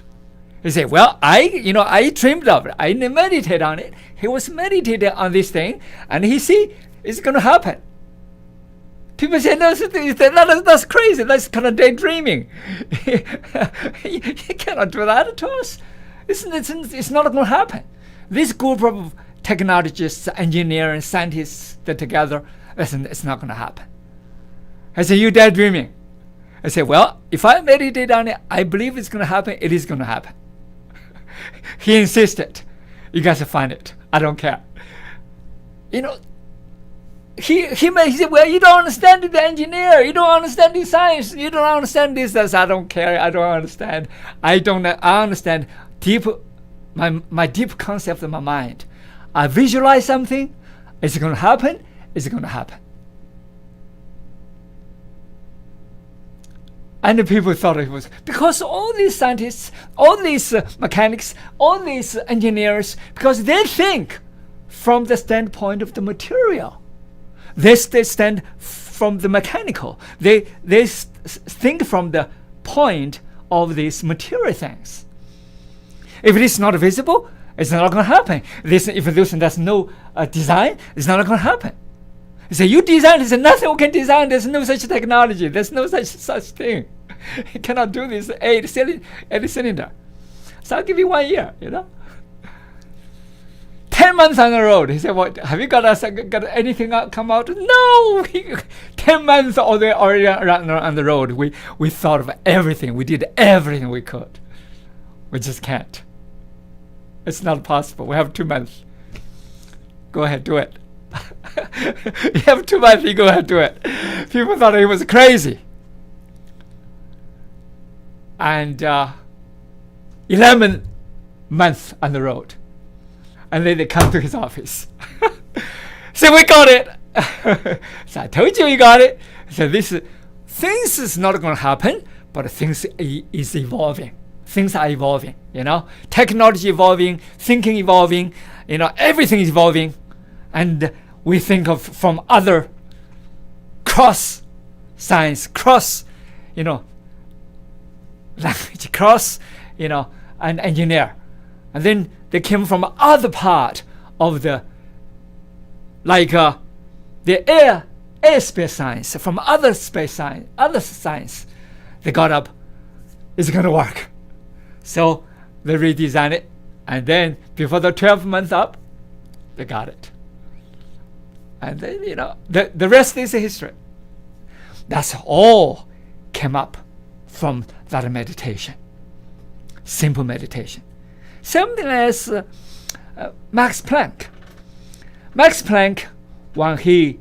They say, well, I dreamed of it. I meditated on it. He was meditating on this thing, and he see it's going to happen. People say, no, that's crazy. That's kind of daydreaming. You cannot do that to us. It's not going to happen. This group of technologists, engineers, scientists, they're together. Listen, it's not going to happen. I say, you're daydreaming. I say, well, if I meditate on it, I believe it's going to happen. It is going to happen. He insisted. You guys find it. I don't care. He said, well, you don't understand the engineer. You don't understand the science. You don't understand this. I don't care. I don't understand. I understand my deep concept in my mind. I visualize something. Is it going to happen? Is it going to happen? And the people thought it was because all these scientists, all these mechanics, all these engineers, because they think from the standpoint of the material. They stand from the mechanical. They think from the point of these material things. If it is not visible, it's not going to happen. If there's no design, it's not going to happen. You say, you design, there's nothing we can design, there's no such technology, there's no such thing. You cannot do this 8 cylinder. So I'll give you 1 year, 10 months on the road. He said, what, have you got anything come out? No! 10 months already on the road. We thought of everything. We did everything we could. We just can't. It's not possible. We have 2 months. Go ahead, do it. You have 2 months, you go ahead, do it. People thought he was crazy. And 11 months on the road. And then they come to his office. Say, we got it. So I told you we got it. So things is not going to happen, but things is evolving. Things are evolving, Technology evolving, thinking evolving, everything is evolving. And we think of from other cross science, cross, language, cross, and engineer. And then they came from other part of the, like the airspace science, from other space science, other science. They got up, it's going to work. So they redesigned it, and then before the 12 months up, they got it. And then, the rest is history. That's all came up from that meditation. Simple meditation. Something as Max Planck. Max Planck, when he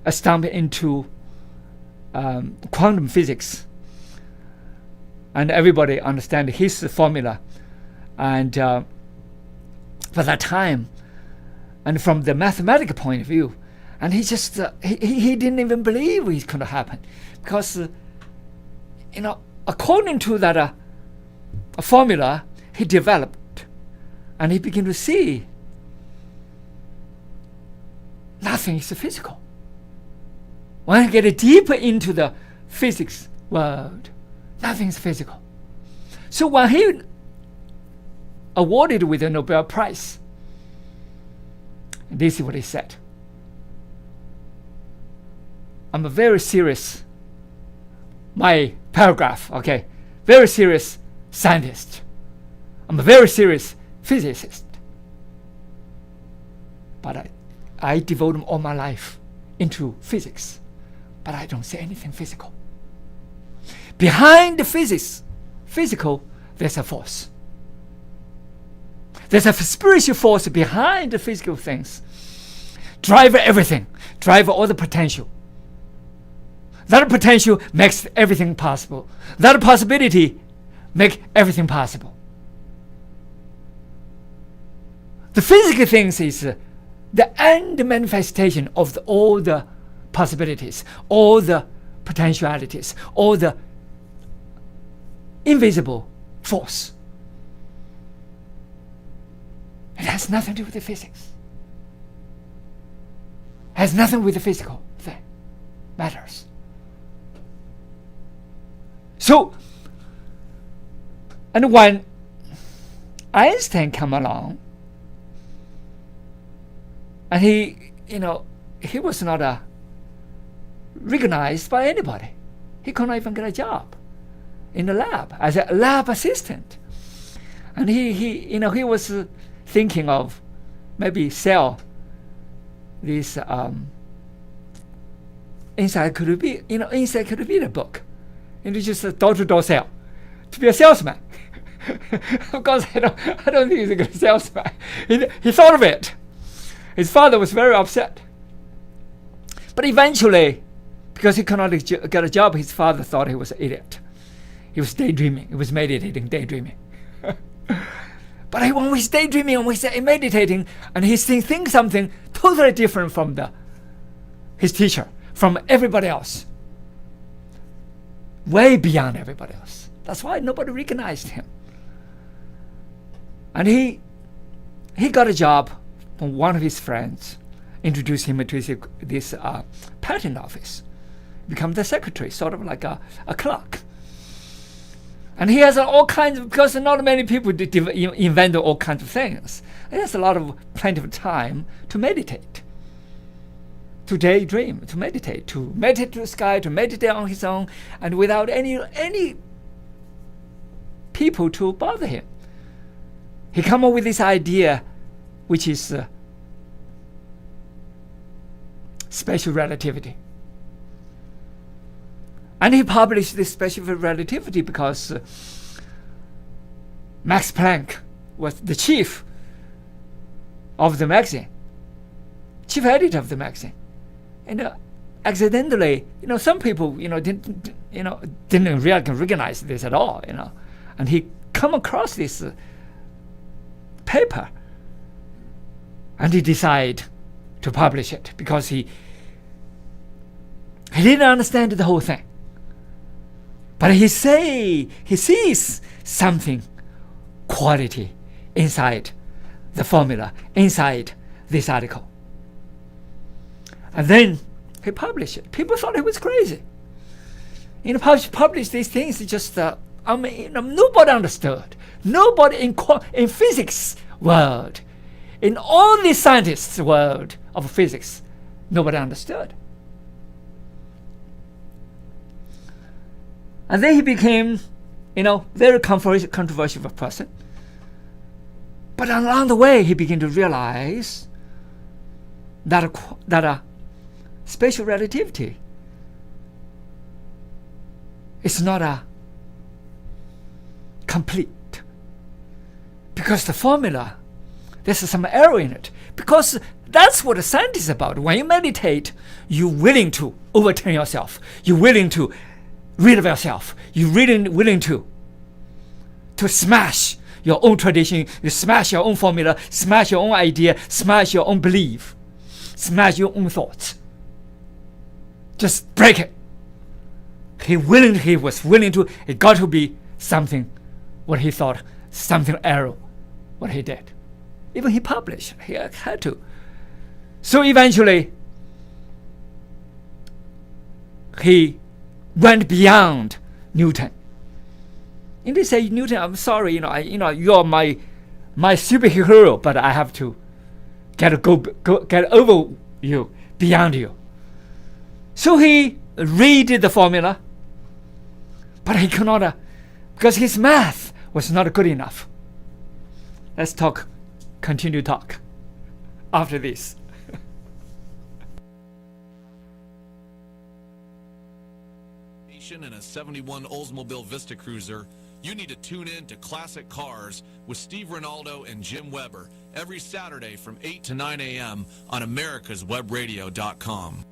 stumped into quantum physics, and everybody understand his formula, and for that time, and from the mathematical point of view, and he just he didn't even believe it could happen, because according to that formula he developed, and he began to see nothing is physical. When you get deeper into the physics world, nothing is physical. So when he awarded with the Nobel Prize, this is what he said. I'm a very serious, my paragraph, okay, very serious scientist. I'm a very serious physicist. But I devote all my life into physics, but I don't see anything physical. Behind the physical, there's a force. There's a spiritual force behind the physical things. Drive everything. Drive all the potential. That potential makes everything possible. That possibility makes everything possible. The physical things is the end manifestation of all the possibilities, all the potentialities, all the invisible force. It has nothing to do with the physics. It has nothing with the physical thing. Matters. So, and when Einstein came along, and he was not recognized by anybody. He couldn't even get a job in the lab as a lab assistant. And he was thinking of maybe sell this encyclopedia book, and it's just a door-to-door sale to be a salesman. Of course, I don't think he's a good salesman. He thought of it. His father was very upset. But eventually, because he could not get a job, his father thought he was an idiot. He was daydreaming. He was meditating, daydreaming. But when he's daydreaming and he's meditating, and he's thinking something totally different from his teacher, from everybody else, way beyond everybody else. That's why nobody recognized him. And he got a job from one of his friends, introduced him to this patent office, become the secretary, sort of like a clerk. And he has all kinds of, because not many people invent all kinds of things. He has plenty of time to meditate, to daydream, to meditate to the sky, to meditate on his own, and without any people to bother him. He come up with this idea, which is special relativity. And he published this special relativity because Max Planck was the chief of the magazine, chief editor of the magazine. And accidentally, some people, didn't really recognize this at all, And he come across this paper, and he decided to publish it because he didn't understand the whole thing. But he sees something, quality, inside the formula, inside this article. And then he published it. People thought he was crazy. Publish these things, just, nobody understood. Nobody in physics world, in all the scientists' world of physics, nobody understood. And then he became, very controversial person. But along the way, he began to realize that special relativity is not a complete, because the formula, there's some error in it. Because that's what a scientist is about. When you meditate, you're willing to overturn yourself. You're willing to rid of yourself. You're willing to smash your own tradition. You smash your own formula, smash your own idea, smash your own belief, smash your own thoughts. Just break it. He was willing to. It got to be something, what he thought, something error, what he did. Even he published. He had to. So eventually, he went beyond Newton. And they say, Newton, I'm sorry, you're my superhero, but I have to get over you, beyond you. So he redid the formula, but he could not, because his math was not good enough. Let's continue talk after this. In a 71 Oldsmobile Vista Cruiser, you need to tune in to Classic Cars with Steve Ronaldo and Jim Weber every Saturday from 8 to 9 a.m. on americaswebradio.com.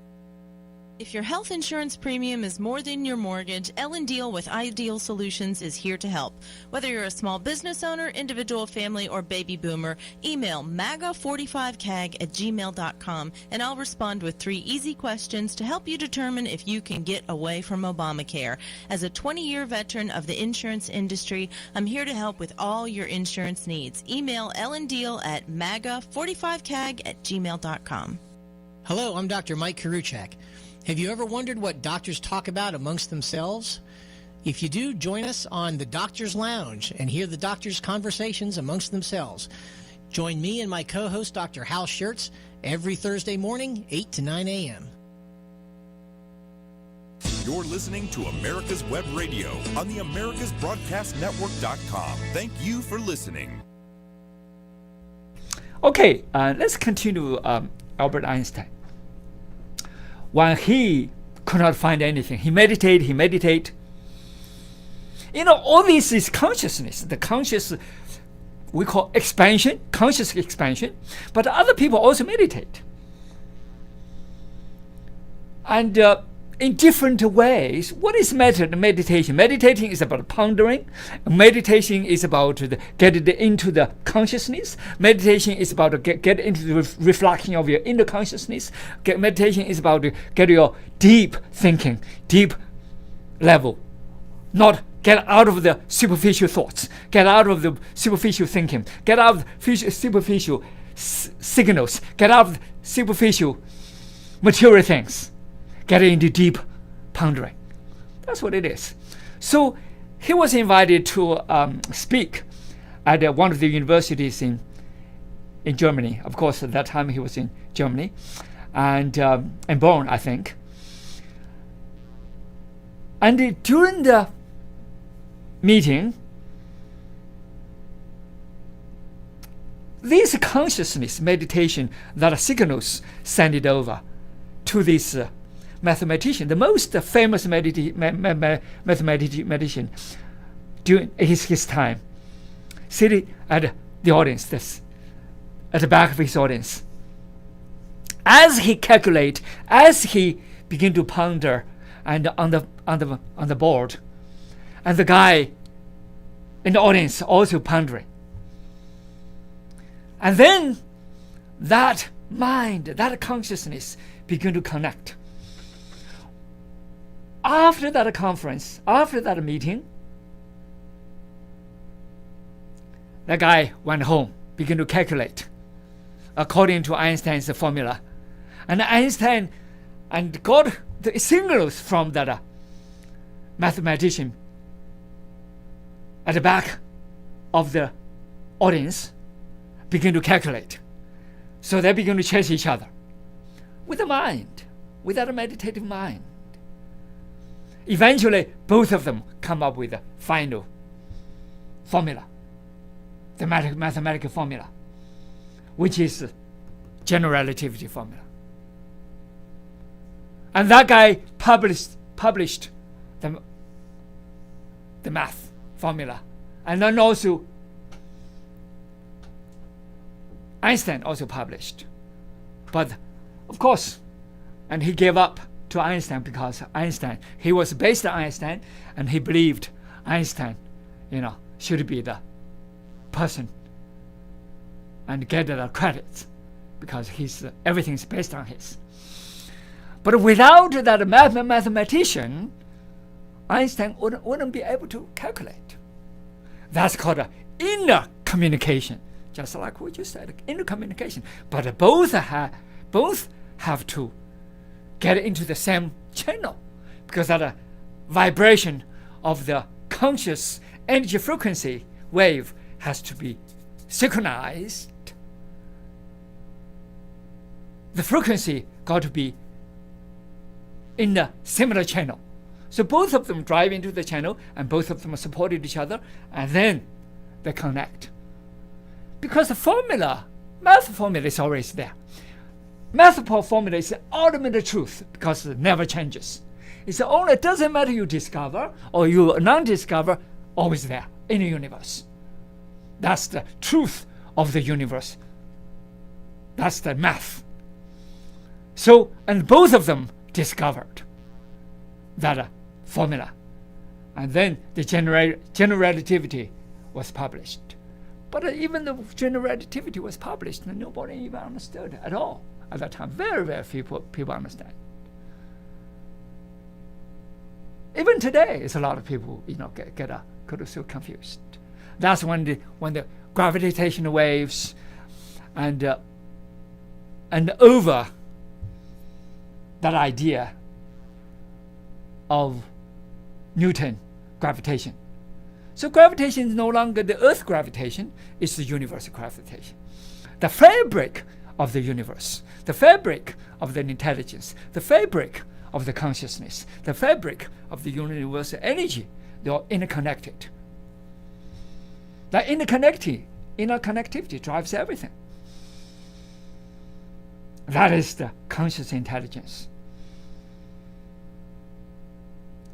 If your health insurance premium is more than your mortgage, Ellen Deal with Ideal Solutions is here to help. Whether you're a small business owner, individual family, or baby boomer, email MAGA45CAG@gmail.com and I'll respond with 3 easy questions to help you determine if you can get away from Obamacare. As a 20-year veteran of the insurance industry, I'm here to help with all your insurance needs. Email Ellen Deal at MAGA45CAG@gmail.com. Hello, I'm Dr. Mike Karuchak. Have you ever wondered what doctors talk about amongst themselves? If you do, join us on the Doctor's Lounge and hear the doctors' conversations amongst themselves. Join me and my co-host, Dr. Hal Schertz, every Thursday morning, 8 to 9 a.m. You're listening to America's Web Radio on the AmericasBroadcastNetwork.com. Thank you for listening. Okay, let's continue Albert Einstein. When he could not find anything, he meditate. You know, all this is consciousness, the conscious, we call expansion, conscious expansion, but other people also meditate. And in different ways. What is meditation? Meditating is about pondering. Meditation is about getting into the consciousness. Meditation is about get into the reflection of your inner consciousness. Meditation is about get your deep thinking, deep level, not get out of the superficial thoughts, get out of the superficial thinking, get out of the superficial signals, get out of the superficial material things. Get into deep pondering. That's what it is. So he was invited to speak at one of the universities in Germany. Of course, at that time he was in Germany, and Bonn, I think. And during the meeting, this consciousness meditation that signals send it over to this mathematician, the most famous mathematician during his time, sitting at the audience, at the back of his audience. As he calculate, as he begin to ponder, and on the board, and the guy in the audience also pondering, and then that mind, that consciousness begin to connect. After that conference, after that meeting, the guy went home, began to calculate according to Einstein's formula. And Einstein and got the signals from that mathematician at the back of the audience, began to calculate. So they began to chase each other with the mind, with that meditative mind. Eventually, both of them come up with a final formula, the mathematical formula, which is general relativity formula. And that guy published the math formula, and then also Einstein also published. But of course, and he gave up to Einstein because Einstein, he was based on Einstein, and he believed Einstein, should be the person and get the credit because everything's based on his. But without that mathematician, Einstein wouldn't be able to calculate. That's called inner communication, just like what you said, inner communication. But both have to get into the same channel because that vibration of the conscious energy frequency wave has to be synchronized. The frequency got to be in a similar channel. So both of them drive into the channel and both of them supported each other, and then they connect. Because the formula, math formula is always there. Math formula is the ultimate truth because it never changes. It's only, it doesn't matter you discover or you non-discover, always there in the universe. That's the truth of the universe. That's the math. So, and both of them discovered that formula. And then the general relativity was published. But even the general relativity was published, and nobody even understood at all at that time. Very, very few people understand. Even today, it's a lot of people, get so confused. That's when the gravitational waves and over that idea of Newton gravitation. So gravitation is no longer the Earth gravitation, it's the universal gravitation. The fabric of the universe, the fabric of the intelligence, the fabric of the consciousness, the fabric of the universal energy, they are interconnected. That interconnectivity drives everything. That is the conscious intelligence.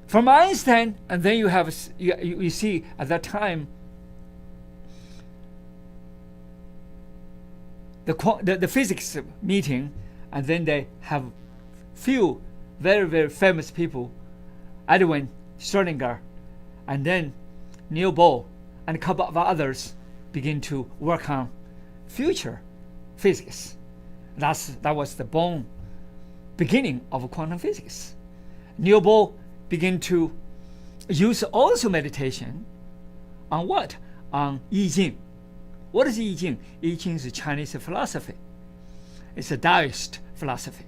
From Einstein, and then you see at that time the physics meeting, and then they have few very, very famous people, Edwin Schrödinger, and then Niels Bohr, and a couple of others begin to work on future physics. That was the beginning of quantum physics. Niels Bohr begin to use also meditation on what? On I Ching. What is I Ching? I Ching is a Chinese philosophy. It's a Taoist philosophy.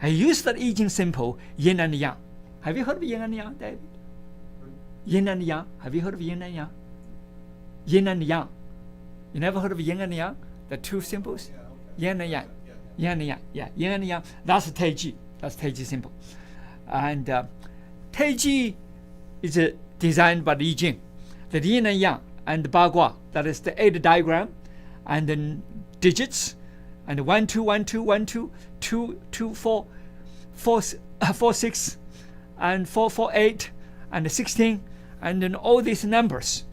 I use that I Ching symbol, yin and yang. Have you heard of yin and yang, David? Yin and yang. Have you heard of yin and yang? Yin and yang. You never heard of yin and yang? The two symbols? Yin and yang. Yin and yang. Yeah, yin and yang. That's Taiji. That's Taiji symbol. And Taiji is designed by the I Ching. The yin and yang and the bagua, that is the 8 diagram, and then digits, and 1 2 1 2 1 2 2 2 4 4 4 6 and 4 4 8 and 16, and then all these numbers,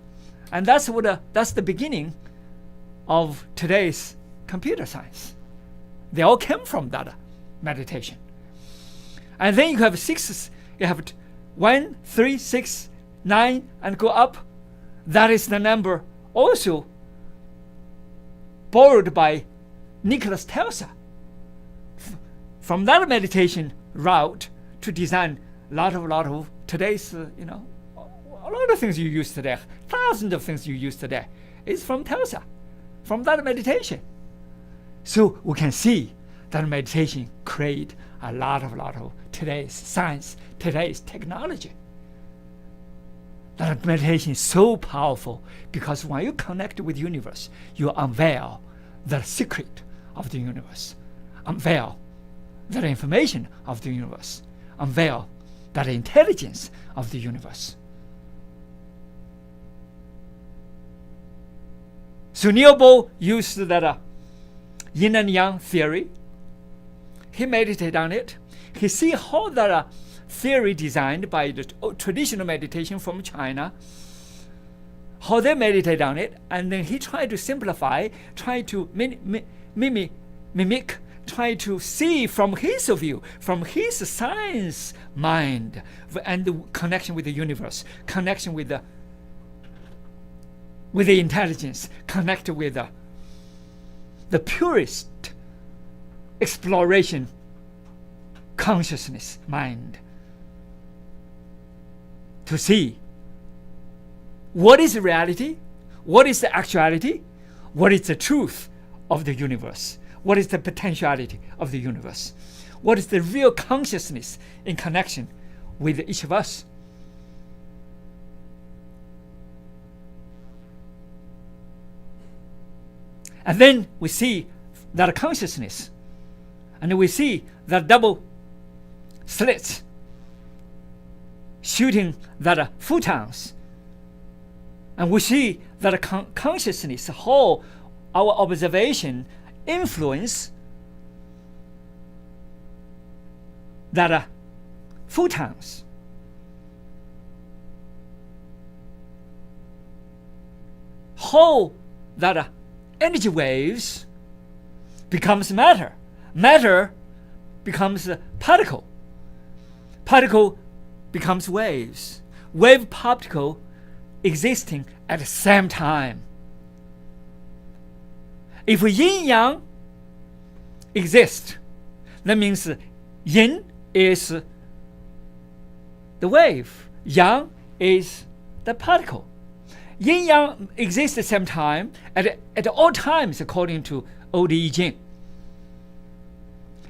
and that's the beginning of today's computer science. They all came from that meditation. And then you have 6. You have 1 3 6 9 and go up. That is the number also borrowed by Nicholas Tesla from that meditation route to design a lot of today's a lot of things you use today, thousands of things you use today is from Tesla, from that meditation. So we can see that meditation create a lot of today's science, today's technology. That meditation is so powerful because when you connect with the universe, you unveil the secret of the universe, unveil the information of the universe, unveil that intelligence of the universe. So Niels Bohr used that yin and yang theory. He meditated on it. He see how that theory designed by the traditional meditation from China, how they meditate on it, and then he tried to simplify, try to mimic, try to see from his view, from his science mind, and the connection with the universe, connection with the intelligence, connect with the purest exploration consciousness mind, to see what is reality, what is the actuality, what is the truth of the universe, what is the potentiality of the universe, what is the real consciousness in connection with each of us. And then we see that consciousness, and we see that double slits shooting that photons, and we see that consciousness, how our observation influence that photons. How that energy waves becomes matter. Matter becomes a particle. particle becomes waves. Wave particle existing at the same time. If yin-yang exist, that means yin is the wave, yang is the particle. Yin-yang exist at the same time at all times, according to old I Ching.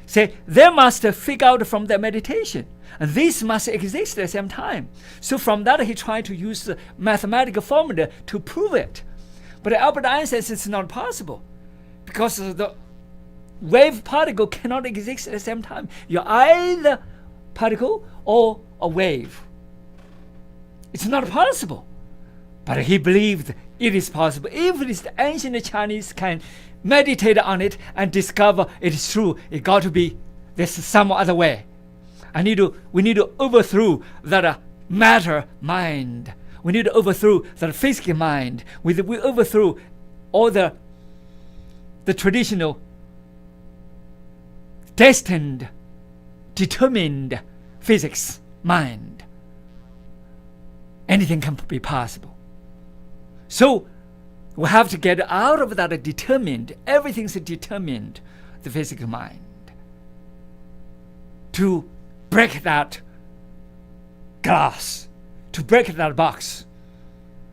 Say they must figure out from their meditation, and this must exist at the same time. So from that he tried to use the mathematical formula to prove it. But Albert Einstein says it's not possible, because the wave particle cannot exist at the same time. You're either particle or a wave. It's not possible. But he believed it is possible. If it is the ancient Chinese can meditate on it and discover it is true, it got to be there's some other way. We need to overthrow that matter mind. We need to overthrow that physical mind. We overthrow all the traditional, destined, determined physics mind. Anything can be possible. So we have to get out of that determined, everything's determined, the physical mind, to break that glass, to break that box,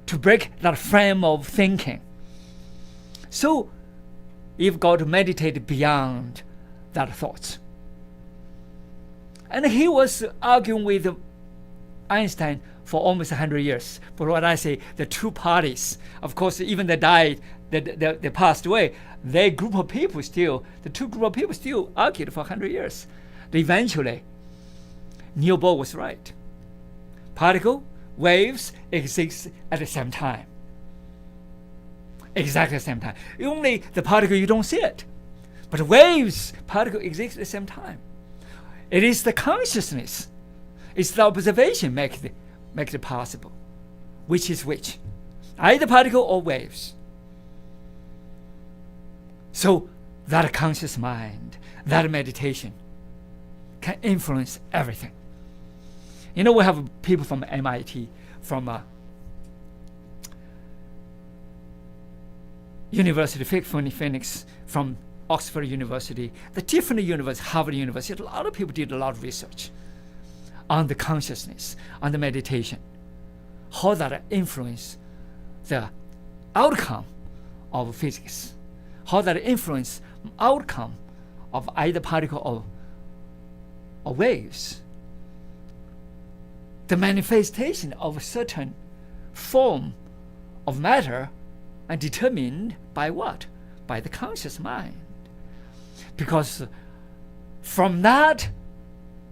to break that frame of thinking. So you've got to meditate beyond that thoughts. And he was arguing with Einstein for almost 100 years. But what I say, the two parties, of course, even they died, they passed away, the two group of people still argued for 100 years. Eventually, Niels Bohr was right. Particle, waves exist at the same time. Exactly the same time. Only the particle, you don't see it. But waves, particle exist at the same time. It is the consciousness, it's the observation makes it possible. Which is which? Either particle or waves. So that conscious mind, that meditation can influence everything. We have people from MIT, from University of Phoenix, from Oxford University, the different universities, Harvard University, a lot of people did a lot of research on the consciousness, on the meditation, how that influence the outcome of physics, how that influence outcome of either particle or waves, the manifestation of a certain form of matter, and determined by what? By the conscious mind. Because from that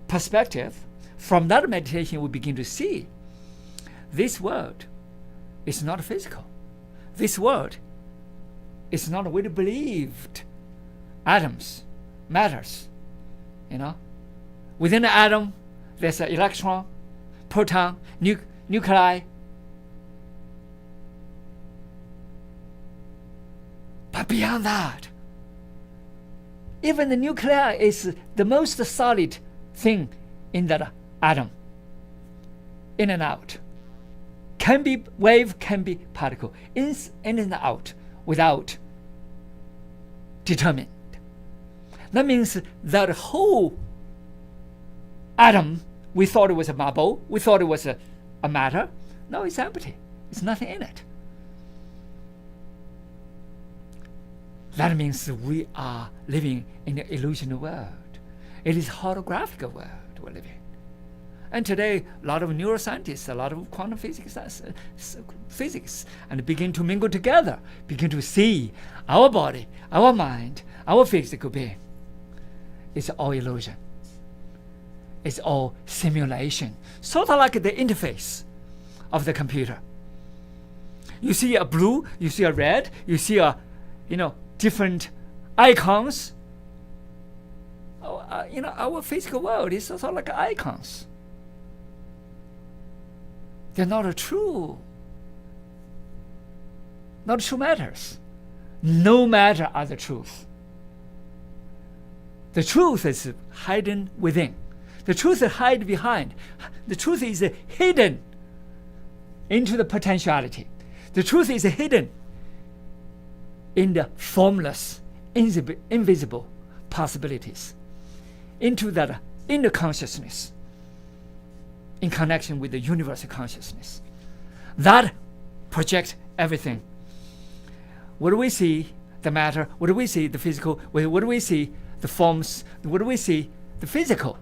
perspective, from that meditation, we begin to see this world is not physical. This world is not what we believed. Atoms, matters, Within the atom, there's an electron, proton, nuclei. But beyond that, even the nuclei is the most solid thing in that atom. In and out. Can be wave, can be particle. In and out without determined. That means that whole atom, we thought it was a marble, we thought it was a matter. No, it's empty. There's nothing in it. That means we are living in an illusional world. It is a holographic world we're living. And today, a lot of neuroscientists, a lot of quantum physics, and begin to mingle together, begin to see our body, our mind, our physical being. It's all illusion. It's all simulation. Sort of like the interface of the computer. You see a blue, you see a red, you see a, different icons. Our physical world is sort of like icons. They're not true matters. No matter are the truth. The truth is hidden within. The truth is hide behind. The truth is hidden into the potentiality. The truth is hidden in the formless, invisible possibilities, into that inner consciousness, in connection with the universal consciousness. That projects everything. What do we see? The matter. What do we see? The physical. What do we see? The forms. What do we see? The physical.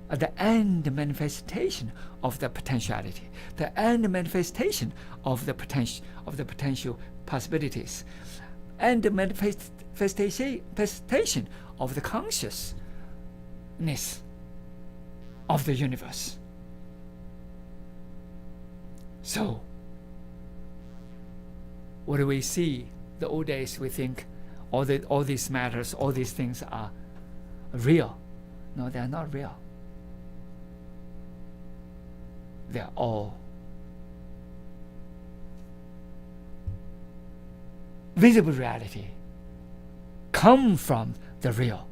At the end manifestation of the potentiality, the end manifestation of the potential possibilities, and the manifestation of the consciousness of the universe. So, what do we see? The old days we think all these matters, all these things are real. No, they are not real. They are all visible reality, come from the real.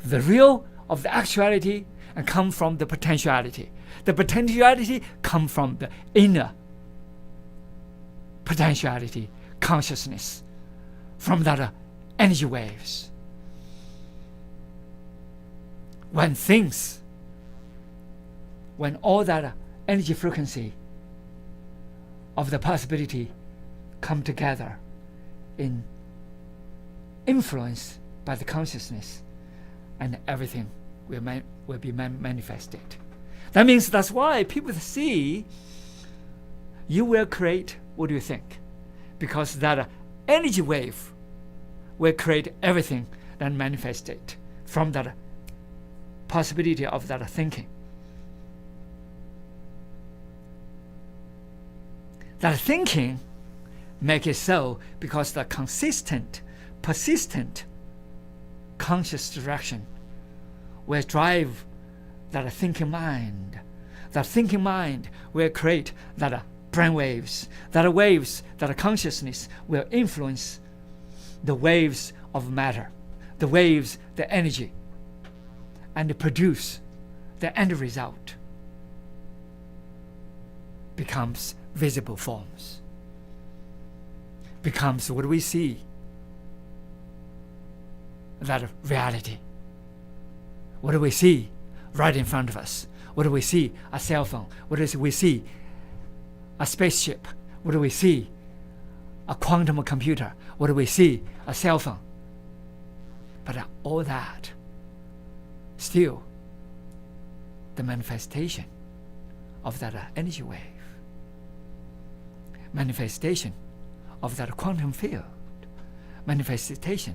The real of the actuality and come from the potentiality. The potentiality come from the inner potentiality, consciousness, from that energy waves. When all that energy frequency of the possibility come together in influence by the consciousness, and everything will be manifested. That means that's why people see you will create what you think, because that energy wave will create everything that manifested from that possibility of that thinking. That thinking make it so because the consistent, persistent conscious direction will drive that thinking mind. That thinking mind will create that brain waves. That waves, that consciousness will influence the waves of matter, the waves, the energy, and produce the end result becomes visible forms, becomes what we see, that reality. What do we see right in front of us? What do we see? A cell phone. What do we see? A spaceship. What do we see? A quantum computer. What do we see? A cell phone. But all that, still the manifestation of that energy wave, manifestation of that quantum field, manifestation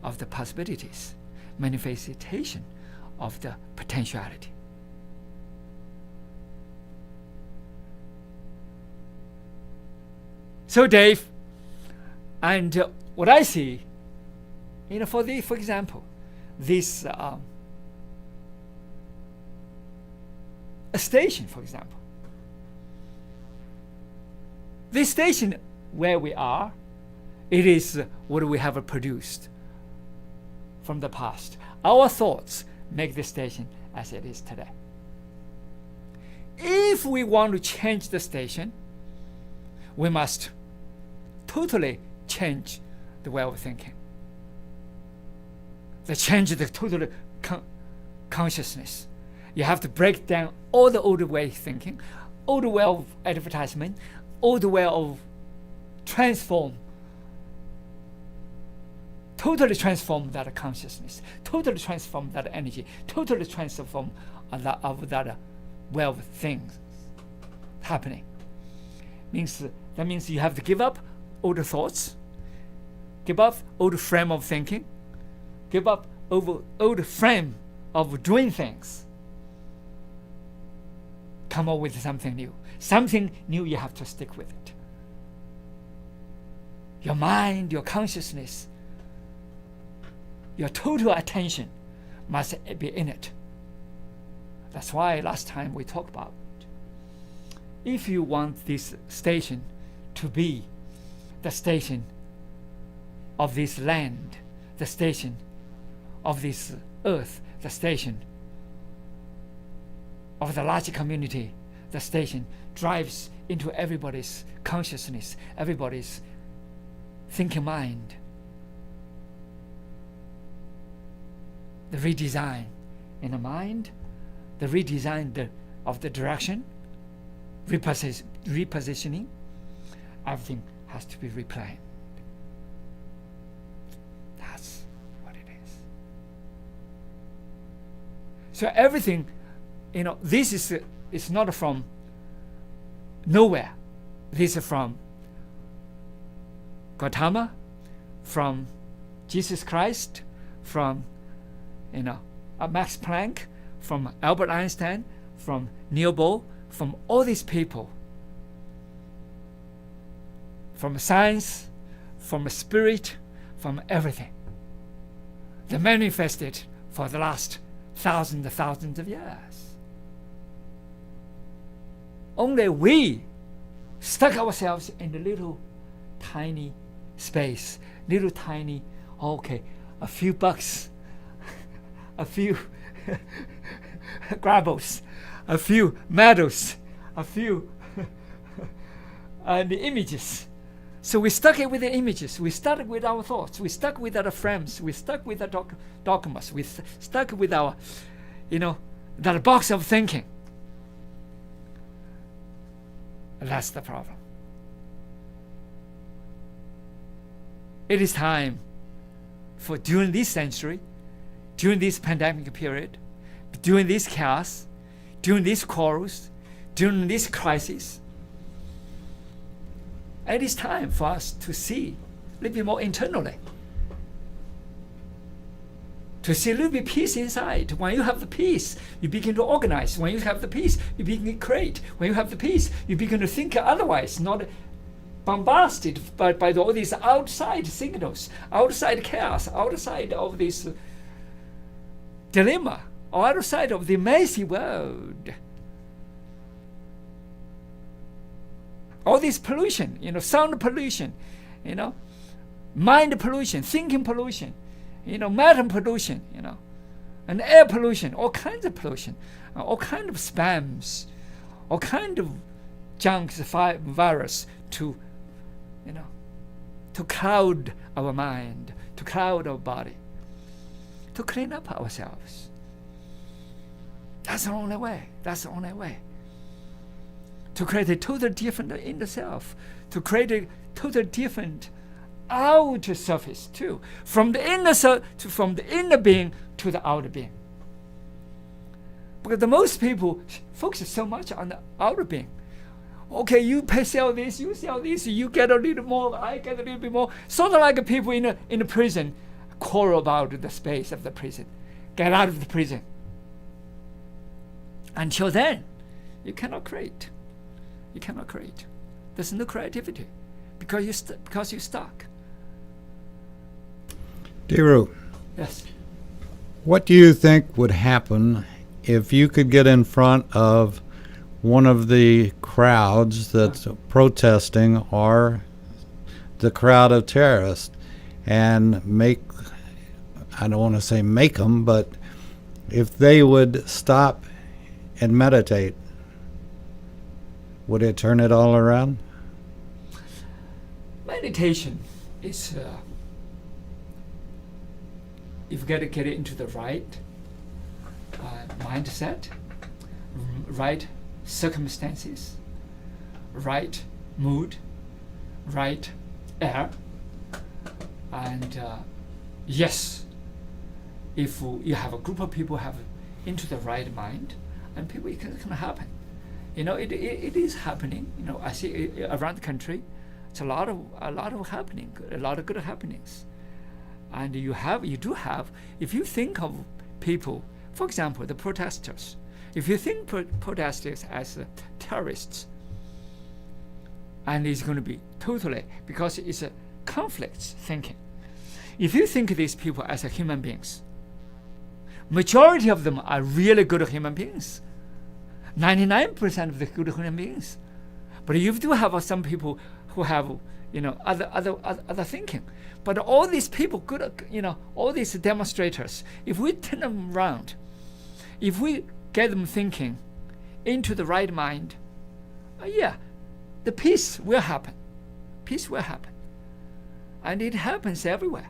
of the possibilities, manifestation of the potentiality. So Dave, and what I see, for example, this a station, for example. This station where we are, it is what we have produced from the past. Our thoughts make the station as it is today. If we want to change the station, we must totally change the way of thinking. They change the total consciousness. You have to break down all the old way of thinking, old way of advertisement, old way of totally transform that consciousness, totally transform that energy, totally transform that way of things happening. That means you have to give up old thoughts, give up old frame of thinking, give up old frame of doing things. Come up with something new. Something new, you have to stick with it. Your mind, your consciousness, your total attention must be in it. That's why last time we talked about, if you want this station to be the station of this land, the station of this earth, the station of the large community, the station drives into everybody's consciousness, everybody's thinking mind. The redesign in the mind, the redesign of the direction, repositioning, everything has to be replaned. That's what it is. So everything, this is not from nowhere. This is from Gautama, from Jesus Christ, from Max Planck, from Albert Einstein, from Niels Bohr, from all these people, from science, from spirit, from everything. They manifested for the last thousands of years. Only we stuck ourselves in the little tiny space, little tiny, a few bucks, a few gravels, a few medals, a few the images. So we stuck it with the images. We stuck with our thoughts. We stuck with our frames. We stuck with the dogmas. We stuck with our, that box of thinking. That's the problem. It is time for during this century, during this pandemic period, during this chaos, during these quarrels, during this crisis, it is time for us to see a little bit more internally, to see a little bit peace inside. When you have the peace, you begin to organize. When you have the peace, you begin to create. When you have the peace, you begin to think otherwise, not bombarded by all these outside signals, outside chaos, outside of this dilemma, or outside of the messy world. All this pollution, sound pollution, mind pollution, thinking pollution, matter pollution, and air pollution, all kinds of pollution, all kinds of spams, all kinds of junk virus to cloud our mind, to cloud our body, to clean up ourselves. That's the only way. That's the only way. To create a total different inner self, to create a total different outer surface too, from the inner being to the outer being. Because the most people focus so much on the outer being. Okay, you sell this, you get a little more, I get a little bit more. Sort of like people in a prison quarrel about the space of the prison. Get out of the prison. Until then, you cannot create. You cannot create. There's no creativity because you're stuck. Diru. Yes. What do you think would happen if you could get in front of one of the crowds that's protesting or the crowd of terrorists and I don't want to say make them, but if they would stop and meditate, would it turn it all around? Meditation is, you've got to get it into the right mindset, right circumstances, right mood, right air, and yes, if you have a group of people have into the right mind, and people, it can happen. It is happening. I see it around the country. It's a lot of happening, a lot of good happenings, and you do have. If you think of people, for example, the protesters. If you think protesters as terrorists, and it's going to be totally because it's a conflict thinking. If you think these people as human beings, majority of them are really good human beings. 99% of the good human beings, but you do have some people who have other thinking. But all these people, good, all these demonstrators, if we turn them around, if we get them thinking into the right mind, the peace will happen. Peace will happen. And it happens everywhere.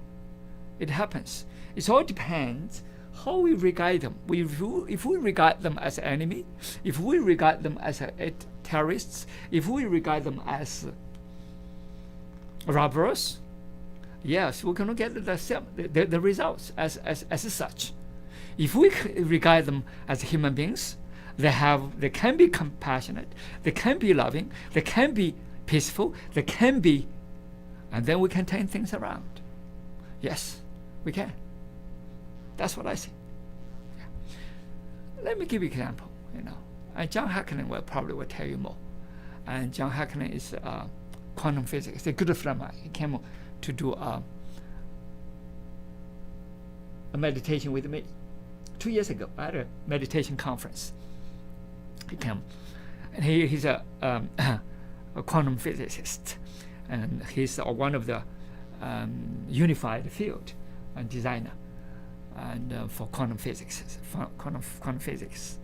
It happens. It all depends how we regard them. If we regard them as enemy, if we regard them as terrorists, if we regard them as robbers, yes, we're going to get the results as such. If we regard them as human beings, they can be compassionate, they can be loving, they can be peaceful, they can be, and then we can turn things around. Yes, we can. That's what I see. Yeah. Let me give you an example. And John Hackling will tell you more. And John Hackling is quantum physics. A good friend of mine. He came to do a meditation with me 2 years ago at a meditation conference. He came, and he's a quantum physicist, and he's one of the unified field designer and for quantum physics. Quantum physics,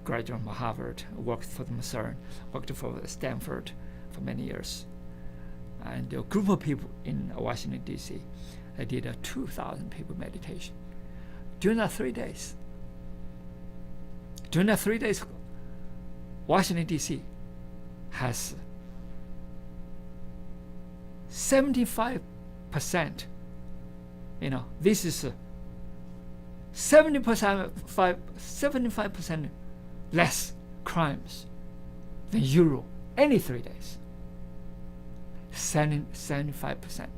graduate from Harvard, worked for the CERN, worked for Stanford for many years, and a group of people in Washington D.C. They did a 2,000 people meditation during that 3 days. During that 3 days, Washington D.C. has 75%. This is 75% less crimes than Europe any 3 days. 75%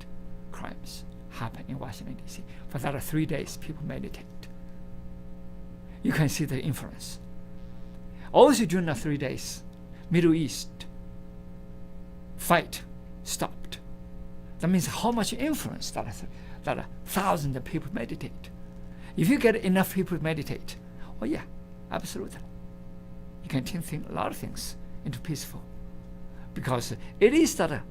crimes happen in Washington D.C. For that 3 days, people meditate. You can see the influence. Also during the 3 days, Middle East fight stopped. That means how much influence that 1,000 people meditate. If you get enough people to meditate, absolutely. You can turn a lot of things into peaceful. Because it is that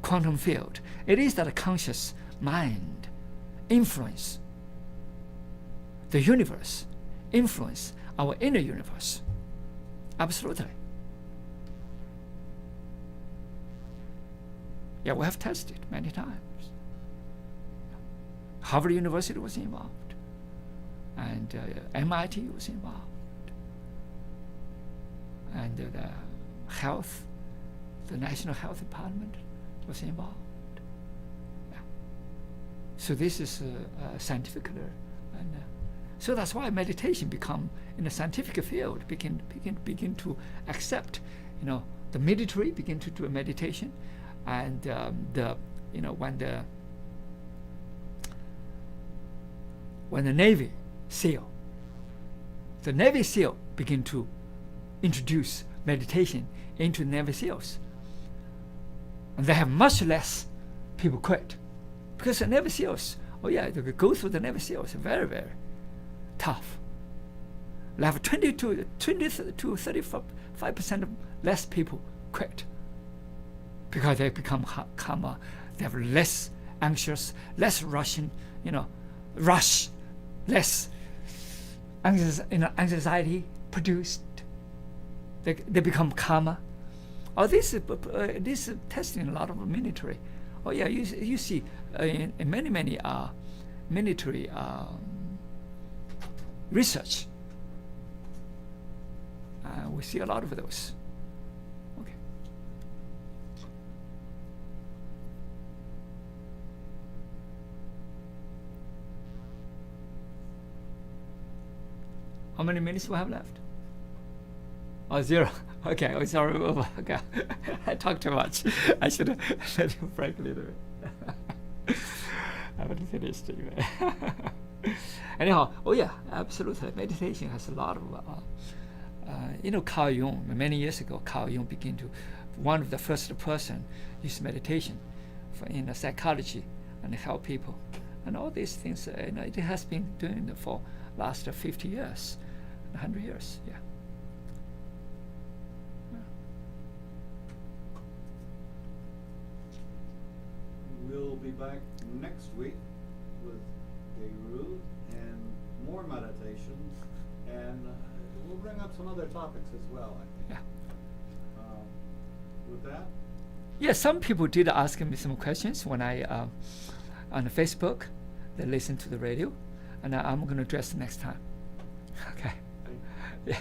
quantum field, it is that conscious mind influence the universe, influence our inner universe. Absolutely. Yeah, we have tested many times. Harvard University was involved, and MIT was involved, and the National Health Department was involved. Yeah. So this is scientifically, and so that's why meditation become in the scientific field begin to accept, the military begin to do a meditation, and when the Navy SEAL begin to introduce meditation into Navy SEALs, and they have much less people quit, because the Navy SEALs, they go through the Navy SEALs very, very tough. They have 20 to 35% less people quit, because they become calmer. They have less anxious, less rushing, rush, less anxiety produced. They become calmer. This is testing a lot of military. You see in many military research. We see a lot of those. Okay. How many minutes we have left? 0. Okay, it's already over. Okay, I talked too much. I should have let you break a little bit. I haven't finished anyway. Anyhow, absolutely. Meditation has a lot of, Carl Jung, many years ago, Carl Jung began to, one of the first person use meditation in psychology and help people. And all these things, it has been doing it for last 50 years, 100 years, yeah. We'll be back next week with Guru and more meditations, and we'll bring up some other topics as well, I think. Yeah. With that? Yeah, some people did ask me some questions when I on the Facebook. They listen to the radio, and I'm going to address it next time. Okay. Yeah.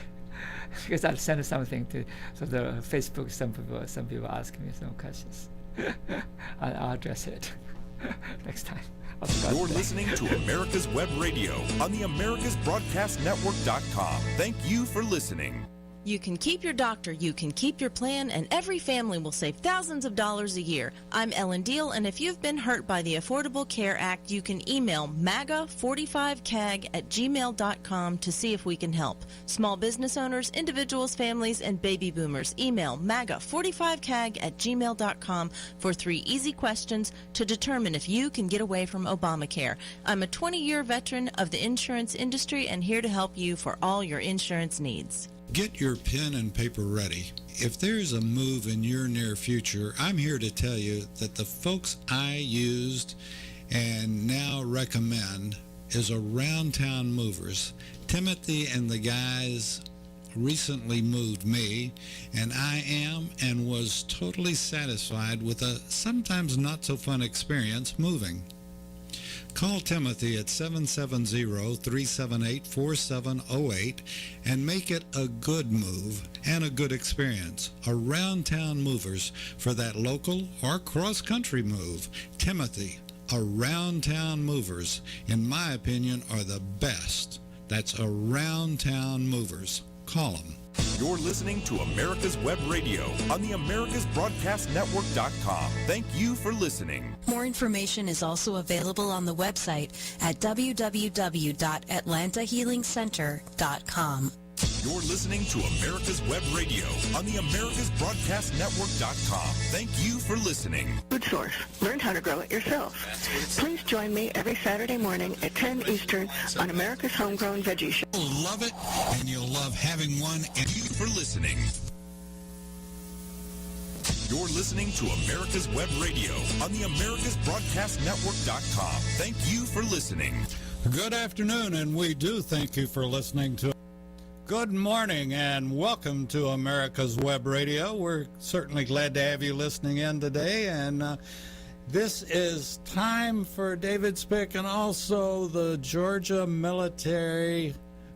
Because I'll send something to the Facebook. Some people ask me some questions. I'll address it next time. You're listening to America's Web Radio on the AmericasBroadcastNetwork.com. Thank you for listening. You can keep your doctor, you can keep your plan, and every family will save thousands of dollars a year. I'm Ellen Deal, and if you've been hurt by the Affordable Care Act, you can email MAGA45CAG@gmail.com to see if we can help. Small business owners, individuals, families, and baby boomers, email MAGA45CAG@gmail.com for 3 easy questions to determine if you can get away from Obamacare. I'm a 20-year veteran of the insurance industry and here to help you for all your insurance needs. Get your pen and paper ready. If there's a move in your near future, I'm here to tell you that the folks I used and now recommend is Around Town Movers. Timothy and the guys recently moved me, and I am and was totally satisfied with a sometimes not so fun experience moving. Call Timothy at 770-378-4708 and make it a good move and a good experience. Around Town Movers for that local or cross-country move. Timothy, Around Town Movers, in my opinion, are the best. That's Around Town Movers. Call them. You're listening to America's Web Radio on the AmericasBroadcastNetwork.com. Thank you for listening. More information is also available on the website at www.atlantahealingcenter.com. You're listening to America's Web Radio on the AmericasBroadcastNetwork.com. Thank you for listening. Food Source. Learn how to grow it yourself. Please join me every Saturday morning at 10 Eastern on America's Homegrown Veggie Show. You'll love it, and you'll love having one. And you for listening. You're listening to America's Web Radio on the AmericasBroadcastNetwork.com. Thank you for listening. Good afternoon, and we do thank you for listening to. Good morning, and welcome to America's Web Radio. We're certainly glad to have you listening in today, and this is time for David Spick and also the Georgia Military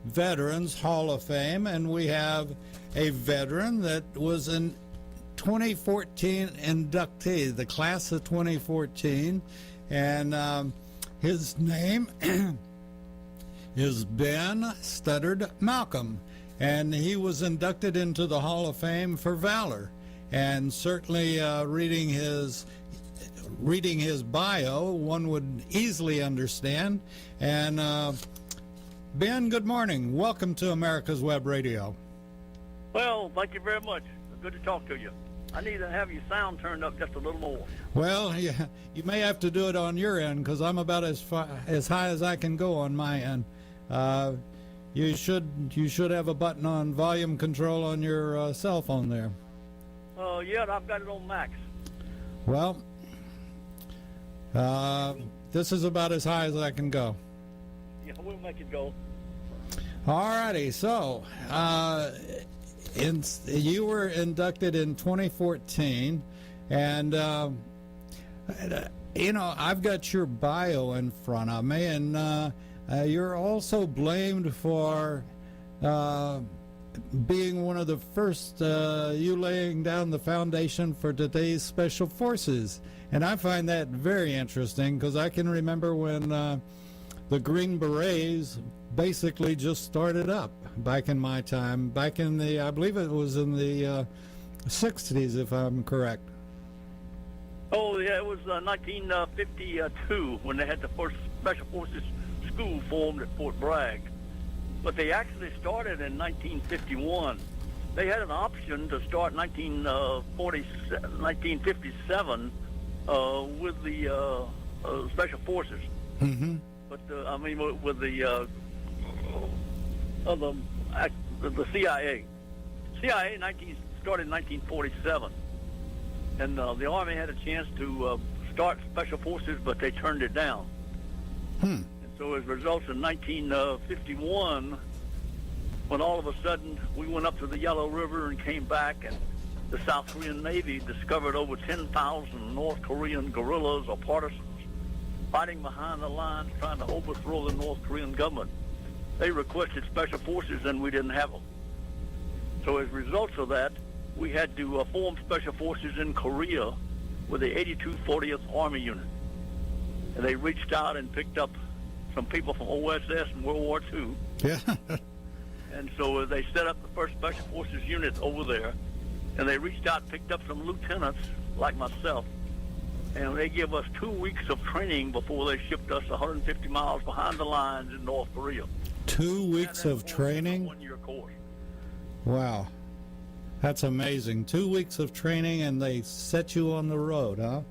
Veterans Hall of Fame, and we have a veteran that was in 2014 inductee, the class of 2014, and his name is Ben Studdard Malcolm, and he was inducted into the Hall of Fame for valor. And certainly reading his bio, one would easily understand. And Ben, good morning. Welcome to America's Web Radio. Well, thank you very much. Good to talk to you. I need to have your sound turned up just a little more. Well, yeah, you may have to do it on your end because I'm about as high as I can go on my end. You should have a button on volume control on your cell phone there. Yeah, I've got it on max. Well, this is about as high as I can go. Yeah, we'll make it go. All righty, so you were inducted in 2014, and I've got your bio in front of me, and you're also blamed for being one of the first, you laying down the foundation for today's Special Forces. And I find that very interesting because I can remember when the Green Berets basically just started up back in my time, back in the, I believe it was in the 60s, if I'm correct. Oh, yeah, it was 1952 when they had the first Special Forces school formed at Fort Bragg. But they actually started in 1951. They had an option to start 1957 with the Special Forces. Mm-hmm. But with the CIA. CIA started in 1947, and the Army had a chance to start Special Forces, but they turned it down. And so as a result, in 1951, when all of a sudden we went up to the Yellow River and came back, and the South Korean Navy discovered over 10,000 North Korean guerrillas or partisans fighting behind the lines trying to overthrow the North Korean government. They requested special forces and we didn't have them. So as a result of that, we had to form special forces in Korea with the 8240th Army Unit. And they reached out and picked up some people from OSS in World War II. Yeah. And so they set up the first Special Forces unit over there. And they reached out and picked up some lieutenants like myself. And they gave us 2 weeks of training before they shipped us 150 miles behind the lines in North Korea. 2 weeks of training? 1-year course. Wow. That's amazing. 2 weeks of training and they set you on the road, huh?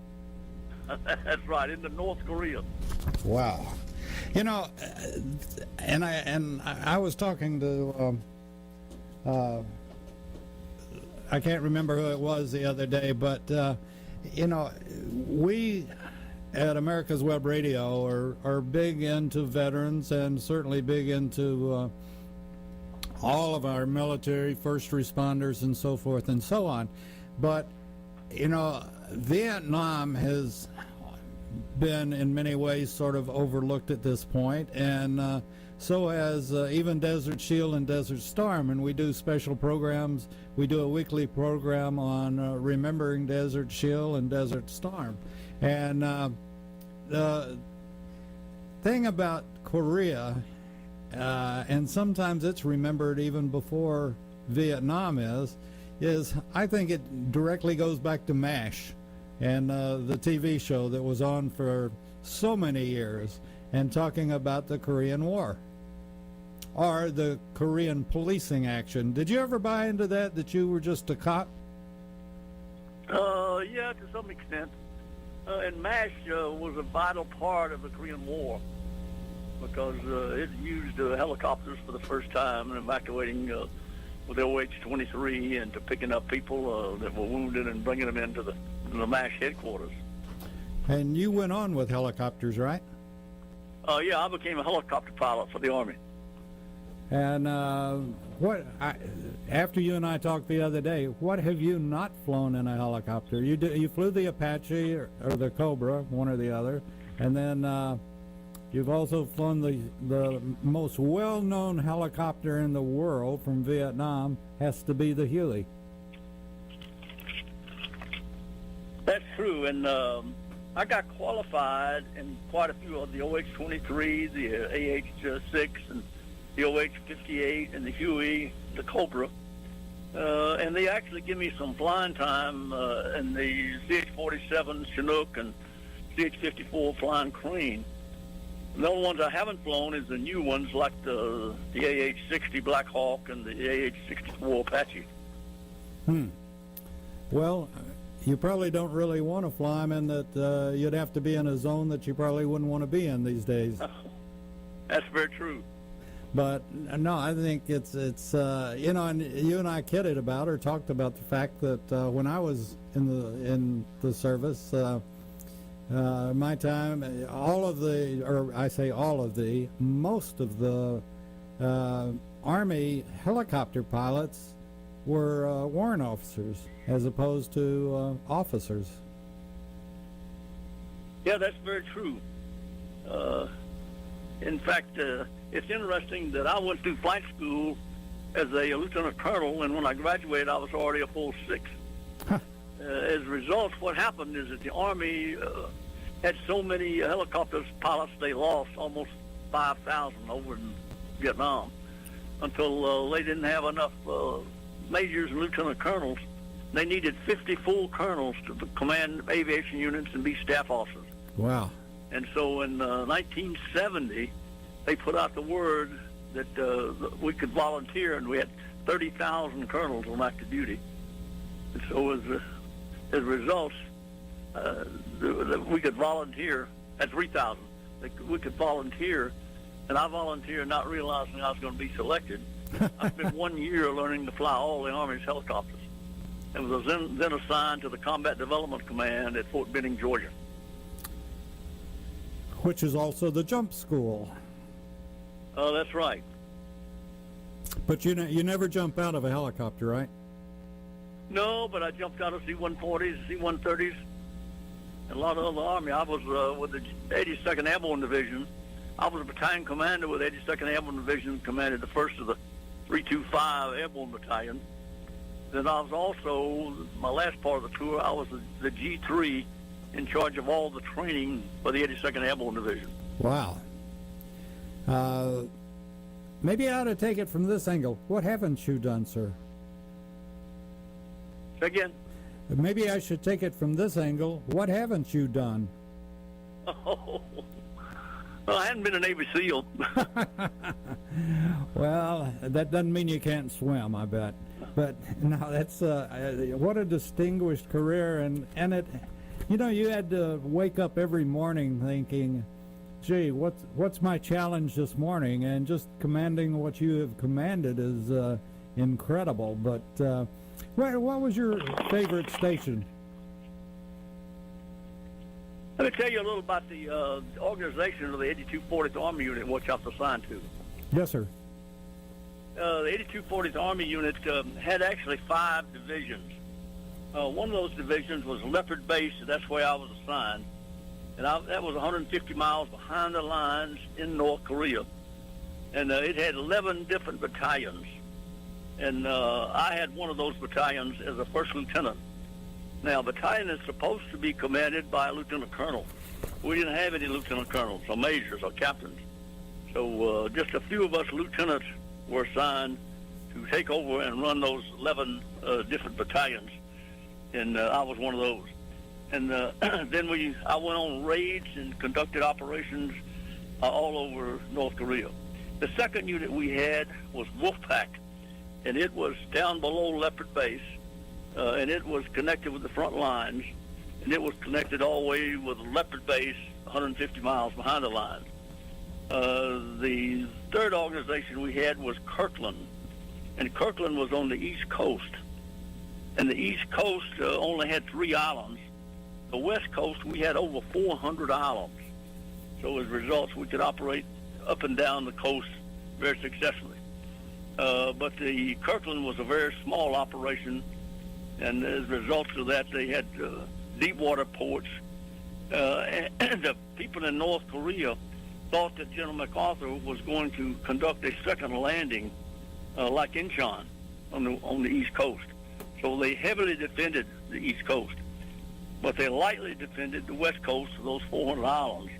That's right, into North Korea. Wow. You know, and I was talking to I can't remember who it was the other day, but you know, we at America's Web Radio are big into veterans and certainly big into all of our military, first responders, and so forth and so on. But you know, Vietnam has been in many ways sort of overlooked at this point, and so has even Desert Shield and Desert Storm, and we do special programs. We do a weekly program on remembering Desert Shield and Desert Storm. And the thing about Korea, and sometimes it's remembered even before Vietnam is I think it directly goes back to MASH and the TV show that was on for so many years and talking about the Korean War or the Korean policing action. Did you ever buy into that you were just a cop? Yeah, to some extent. And MASH was a vital part of the Korean War because it used helicopters for the first time in evacuating with the OH-23 and to picking up people that were wounded and bringing them into the MASH headquarters. And you went on with helicopters, right? Yeah, I became a helicopter pilot for the Army. And after you and I talked the other day, what have you not flown in a helicopter? You flew the Apache or the Cobra, one or the other, and then you've also flown the most well-known helicopter in the world from Vietnam, has to be the Huey. That's true, and I got qualified in quite a few of the OH-23, the AH-6, and the OH-58, and the Huey, the Cobra. And they actually give me some flying time in the CH-47 Chinook and CH-54 Flying Crane. The only ones I haven't flown is the new ones like the AH-60 Black Hawk and the AH-64 Apache. Well, you probably don't really want to fly them in that you'd have to be in a zone that you probably wouldn't want to be in these days. That's very true. But no, I think it's you know, and you and I kidded about or talked about the fact that when I was in the service, my time, most of the Army helicopter pilots were warrant officers as opposed to officers. Yeah, that's very true. In fact, it's interesting that I went through flight school as a lieutenant colonel, and when I graduated, I was already a full 6. As a result, what happened is that the Army had so many helicopter pilots, they lost almost 5,000 over in Vietnam until they didn't have enough majors and lieutenant colonels. They needed 50 full colonels to command aviation units and be staff officers. Wow. And so in 1970, they put out the word that we could volunteer, and we had 30,000 colonels on active duty. And so as a result, we could volunteer at 3,000. We could volunteer, and I volunteered not realizing I was going to be selected. I spent 1 year learning to fly all the Army's helicopters, and was then assigned to the Combat Development Command at Fort Benning, Georgia. Which is also the jump school. Oh, that's right. But you never jump out of a helicopter, right? No, but I jumped out of C-140s, C-130s, and a lot of other Army. I was with the 82nd Airborne Division. I was a battalion commander with 82nd Airborne Division, commanded the 1st of the 325 Airborne Battalion. Then I was also, my last part of the tour, I was the G3 in charge of all the training for the 82nd Airborne Division. Wow. Maybe I ought to take it from this angle. What haven't you done, sir? Say again? Maybe I should take it from this angle. What haven't you done? Oh, well, I hadn't been a Navy SEAL. Well, that doesn't mean you can't swim, I bet. But no, that's what a distinguished career, and it, you know, you had to wake up every morning thinking, gee, what's my challenge this morning? And just commanding what you have commanded is incredible. But what was your favorite station? Let me tell you a little about the organization of the 8240th Army Unit, which I was assigned to. Yes, sir. The 8240th Army Unit had actually 5 divisions. One of those divisions was Leopard Base, and that's where I was assigned. And that was 150 miles behind the lines in North Korea. And it had 11 different battalions. And I had one of those battalions as a first lieutenant. Now, a battalion is supposed to be commanded by a lieutenant colonel. We didn't have any lieutenant colonels or majors or captains. So just a few of us lieutenants were assigned to take over and run those 11 different battalions. And I was one of those. And then I went on raids and conducted operations all over North Korea. The second unit we had was Wolfpack, and it was down below Leopard Base, and it was connected with the front lines, and it was connected all the way with Leopard Base, 150 miles behind the lines. The third organization we had was Kirtland, and Kirtland was on the East Coast. And the East Coast only had 3 islands. The West Coast, we had over 400 islands. So as a result, we could operate up and down the coast very successfully. But the Kirtland was a very small operation, and as a result of that, they had deep water ports. And the people in North Korea thought that General MacArthur was going to conduct a second landing like Incheon on the East Coast. So they heavily defended the East Coast, but they lightly defended the West Coast of those 400 islands.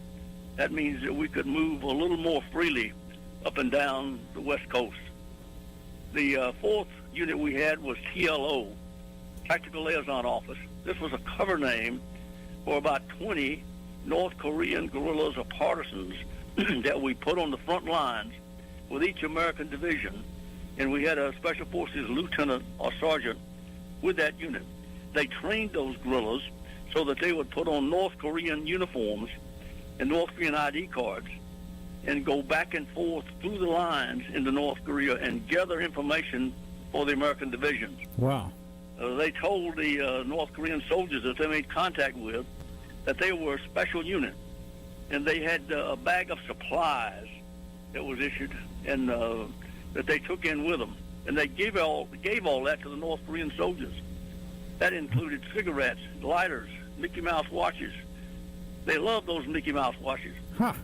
That means that we could move a little more freely up and down the West Coast. The fourth unit we had was TLO, Tactical Liaison Office. This was a cover name for about 20 North Korean guerrillas or partisans that we put on the front lines with each American division, and we had a Special Forces lieutenant or sergeant with that unit. They trained those guerrillas so that they would put on North Korean uniforms and North Korean ID cards and go back and forth through the lines into North Korea and gather information for the American divisions. Wow. They told the North Korean soldiers that they made contact with that they were a special unit, and they had a bag of supplies that was issued and that they took in with them, and they gave all that to the North Korean soldiers. That included cigarettes, lighters, Mickey Mouse watches. They loved those Mickey Mouse watches. Huh.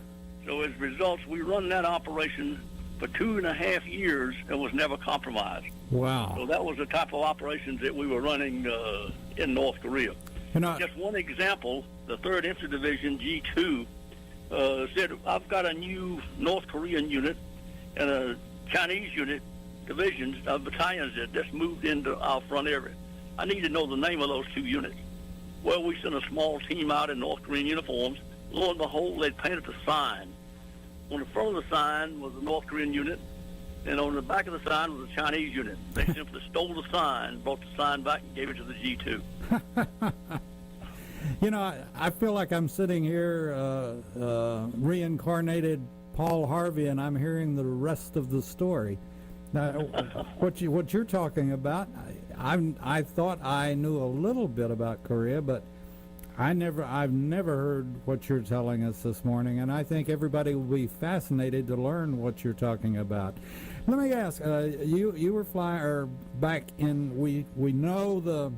So as a result, we run that operation for 2.5 years and was never compromised. Wow. So that was the type of operations that we were running in North Korea. Just one example, the 3rd Infantry Division, G2, said, I've got a new North Korean unit and a Chinese unit, divisions, battalions that just moved into our front area. I need to know the name of those 2 units. Well, we sent a small team out in North Korean uniforms. Lo and behold, they'd painted a sign. On the front of the sign was the North Korean unit, and on the back of the sign was a Chinese unit. They simply stole the sign, brought the sign back, and gave it to the G2. You know, I feel like I'm sitting here, reincarnated Paul Harvey, and I'm hearing the rest of the story. Now, what you're talking about, I thought I knew a little bit about Korea, but I've never heard what you're telling us this morning, and I think everybody will be fascinated to learn what you're talking about. Let me ask, you were back in, we know the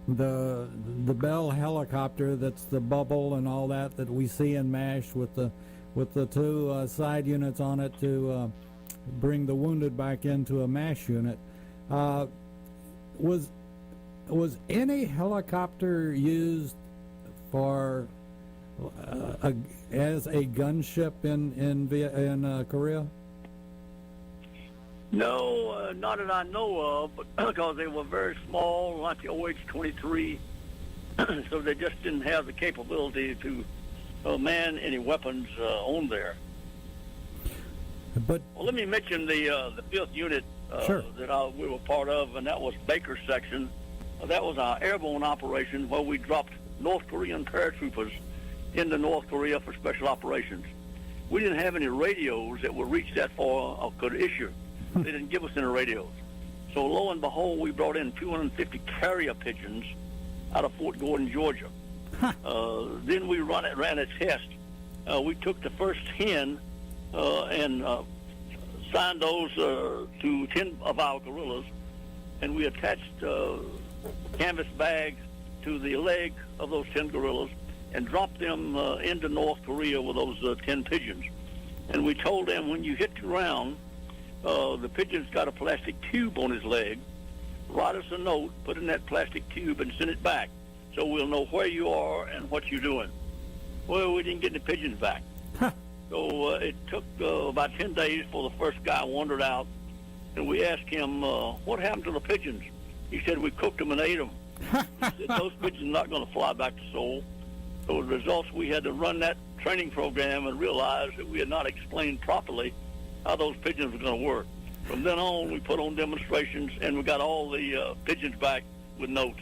Bell helicopter that's the bubble and all that we see in MASH with the two side units on it to bring the wounded back into a MASH unit. Was any helicopter used for as a gunship in Korea? No, not that I know of, but because they were very small, like the OH-23, so they just didn't have the capability to man any weapons on there. But well, let me mention the 5th unit sure. that we were part of, and that was Baker's section. That was our airborne operation where we dropped North Korean paratroopers into North Korea for special operations. We didn't have any radios that would reach that far or could issue. They didn't give us any radios. So lo and behold, we brought in 250 carrier pigeons out of Fort Gordon, Georgia. Then we ran a test. We took the first 10 and signed those to 10 of our guerrillas, and we attached canvas bags to the leg of those 10 guerrillas and dropped them into North Korea with those 10 pigeons. And we told them, when you hit the ground, the pigeon's got a plastic tube on his leg. Write us a note, put in that plastic tube, and send it back, so we'll know where you are and what you're doing. Well, we didn't get the pigeons back. So it took about 10 days for the first guy wandered out, and we asked him, what happened to the pigeons? He said, we cooked them and ate them. He said, those pigeons are not going to fly back to Seoul. So the results, we had to run that training program and realize that we had not explained properly how those pigeons were going to work. From then on, we put on demonstrations, and we got all the pigeons back with notes.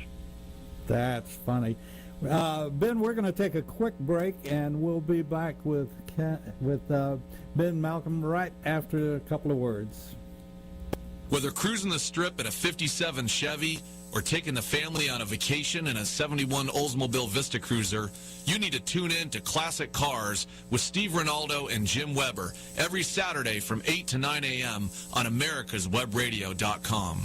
That's funny. Ben, we're going to take a quick break, and we'll be back with Ben Malcolm right after a couple of words. Whether cruising the Strip in a 57 Chevy or taking the family on a vacation in a 71 Oldsmobile Vista Cruiser, you need to tune in to Classic Cars with Steve Rinaldo and Jim Weber every Saturday from 8 to 9 a.m. on americaswebradio.com.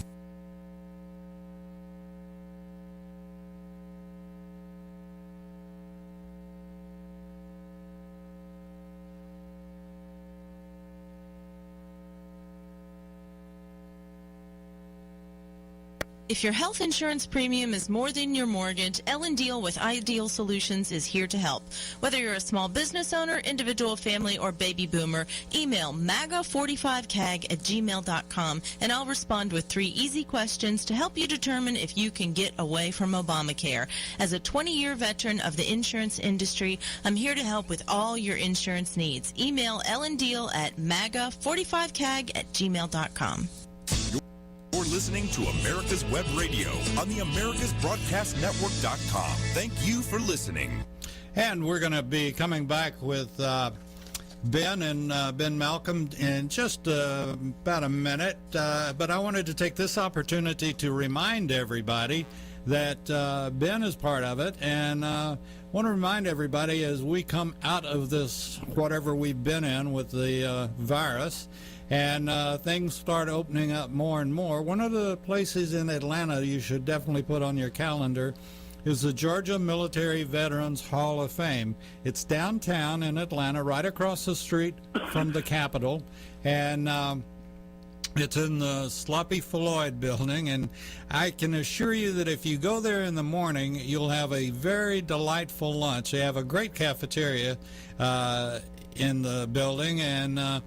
If your health insurance premium is more than your mortgage, Ellen Deal with Ideal Solutions is here to help. Whether you're a small business owner, individual family, or baby boomer, email MAGA45CAG@gmail.com and I'll respond with 3 easy questions to help you determine if you can get away from Obamacare. As a 20-year veteran of the insurance industry, I'm here to help with all your insurance needs. Email Ellen Deal at MAGA45CAG@gmail.com. You're listening to America's Web Radio on the AmericasBroadcastNetwork.com. Thank you for listening. And we're going to be coming back with Ben and Ben Malcolm in just about a minute. But I wanted to take this opportunity to remind everybody that Ben is part of it. And want to remind everybody, as we come out of this, whatever we've been in with the virus, and things start opening up more and more, one of the places in Atlanta you should definitely put on your calendar is the Georgia Military Veterans Hall of Fame. It's downtown in Atlanta, right across the street from the Capitol, and it's in the Sloppy Floyd building, and I can assure you that if you go there in the morning, you'll have a very delightful lunch. They have a great cafeteria in the building, and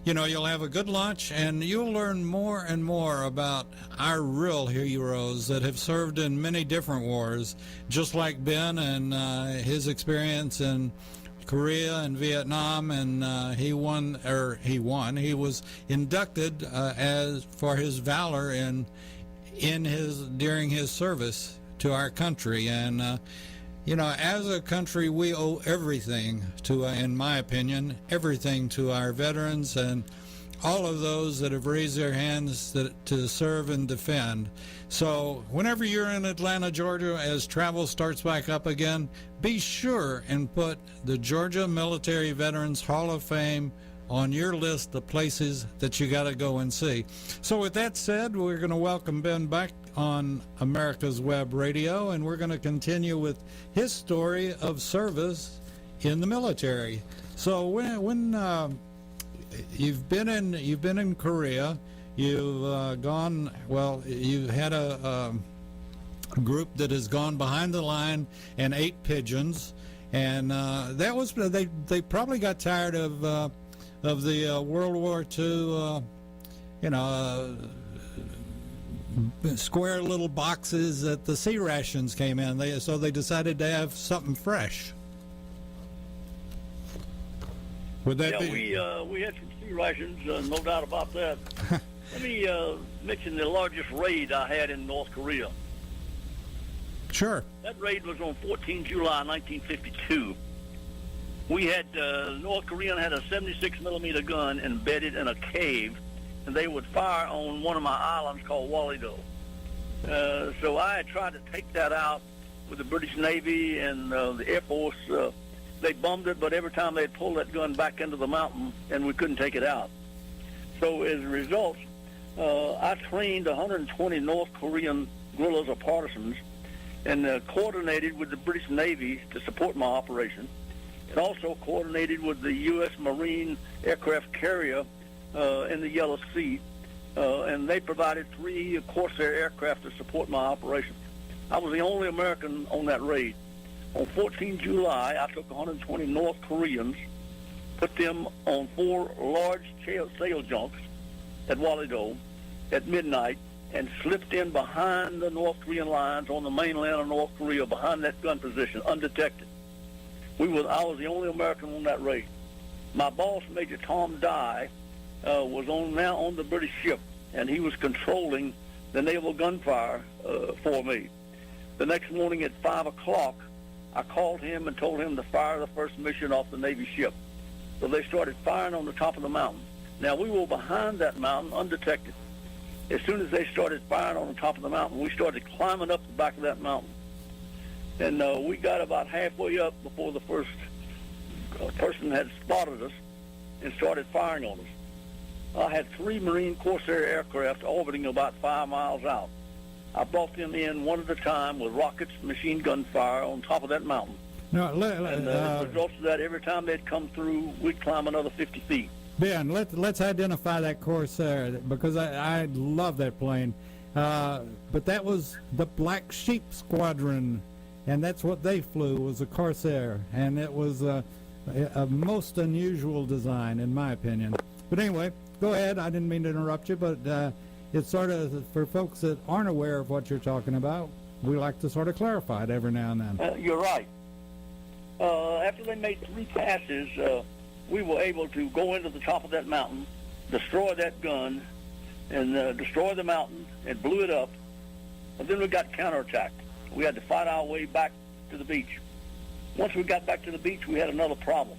you'll have a good lunch, and you'll learn more and more about our real heroes that have served in many different wars, just like Ben and his experience in Korea and Vietnam, and he was inducted for his valor during his service to our country. And as a country, we owe everything to, in my opinion, everything to our veterans, and all of those that have raised their hands to serve and defend. So whenever you're in Atlanta, Georgia, as travel starts back up again, be sure and put the Georgia Military Veterans Hall of Fame on your list of places that you got to go and see. So with that said, we're going to welcome Ben back on America's Web Radio, and we're going to continue with his story of service in the military. So when you've been in Korea, you've you had a group that has gone behind the line and ate pigeons, and that was they probably got tired of the World War II, square little boxes that the sea rations came in. So they decided to have something fresh. Would that be? We had some sea rations, no doubt about that. Let me mention the largest raid I had in North Korea. Sure. That raid was on 14 July 1952. We had North Korean had a 76 millimeter gun embedded in a cave, and they would fire on one of my islands called Walido. So I had tried to take that out with the British Navy and the Air Force. They bombed it, but every time they'd pull that gun back into the mountain, and we couldn't take it out. So as a result, I trained 120 North Korean guerrillas or partisans, and coordinated with the British Navy to support my operation. It also coordinated with the U.S. Marine aircraft carrier in the Yellow Sea, and they provided 3 Corsair aircraft to support my operation. I was the only American on that raid. On 14 July, I took 120 North Koreans, put them on 4 large sail junks at Walido at midnight, and slipped in behind the North Korean lines on the mainland of North Korea, behind that gun position, undetected. I was the only American on that raid. My boss, Major Tom Dye, was now on the British ship, and he was controlling the naval gunfire for me. The next morning at 5 o'clock, I called him and told him to fire the first mission off the Navy ship. So they started firing on the top of the mountain. Now, we were behind that mountain, undetected. As soon as they started firing on the top of the mountain, we started climbing up the back of that mountain. And we got about halfway up before the first person had spotted us and started firing on us. I had 3 Marine Corsair aircraft orbiting about 5 miles out. I brought them in one at a time with rockets, machine gun fire on top of that mountain. No, the results of that, every time they'd come through, we'd climb another 50 feet. Ben, let's identify that Corsair, because I love that plane. But that was the Black Sheep Squadron, and that's what they flew, was a Corsair. And it was a most unusual design, in my opinion. But anyway, go ahead. I didn't mean to interrupt you, but it's sort of, for folks that aren't aware of what you're talking about, we like to sort of clarify it every now and then. You're right. After they made 3 passes, we were able to go into the top of that mountain, destroy that gun, and destroy the mountain, and blew it up. And then we got counterattacked. We had to fight our way back to the beach. Once we got back to the beach, we had another problem.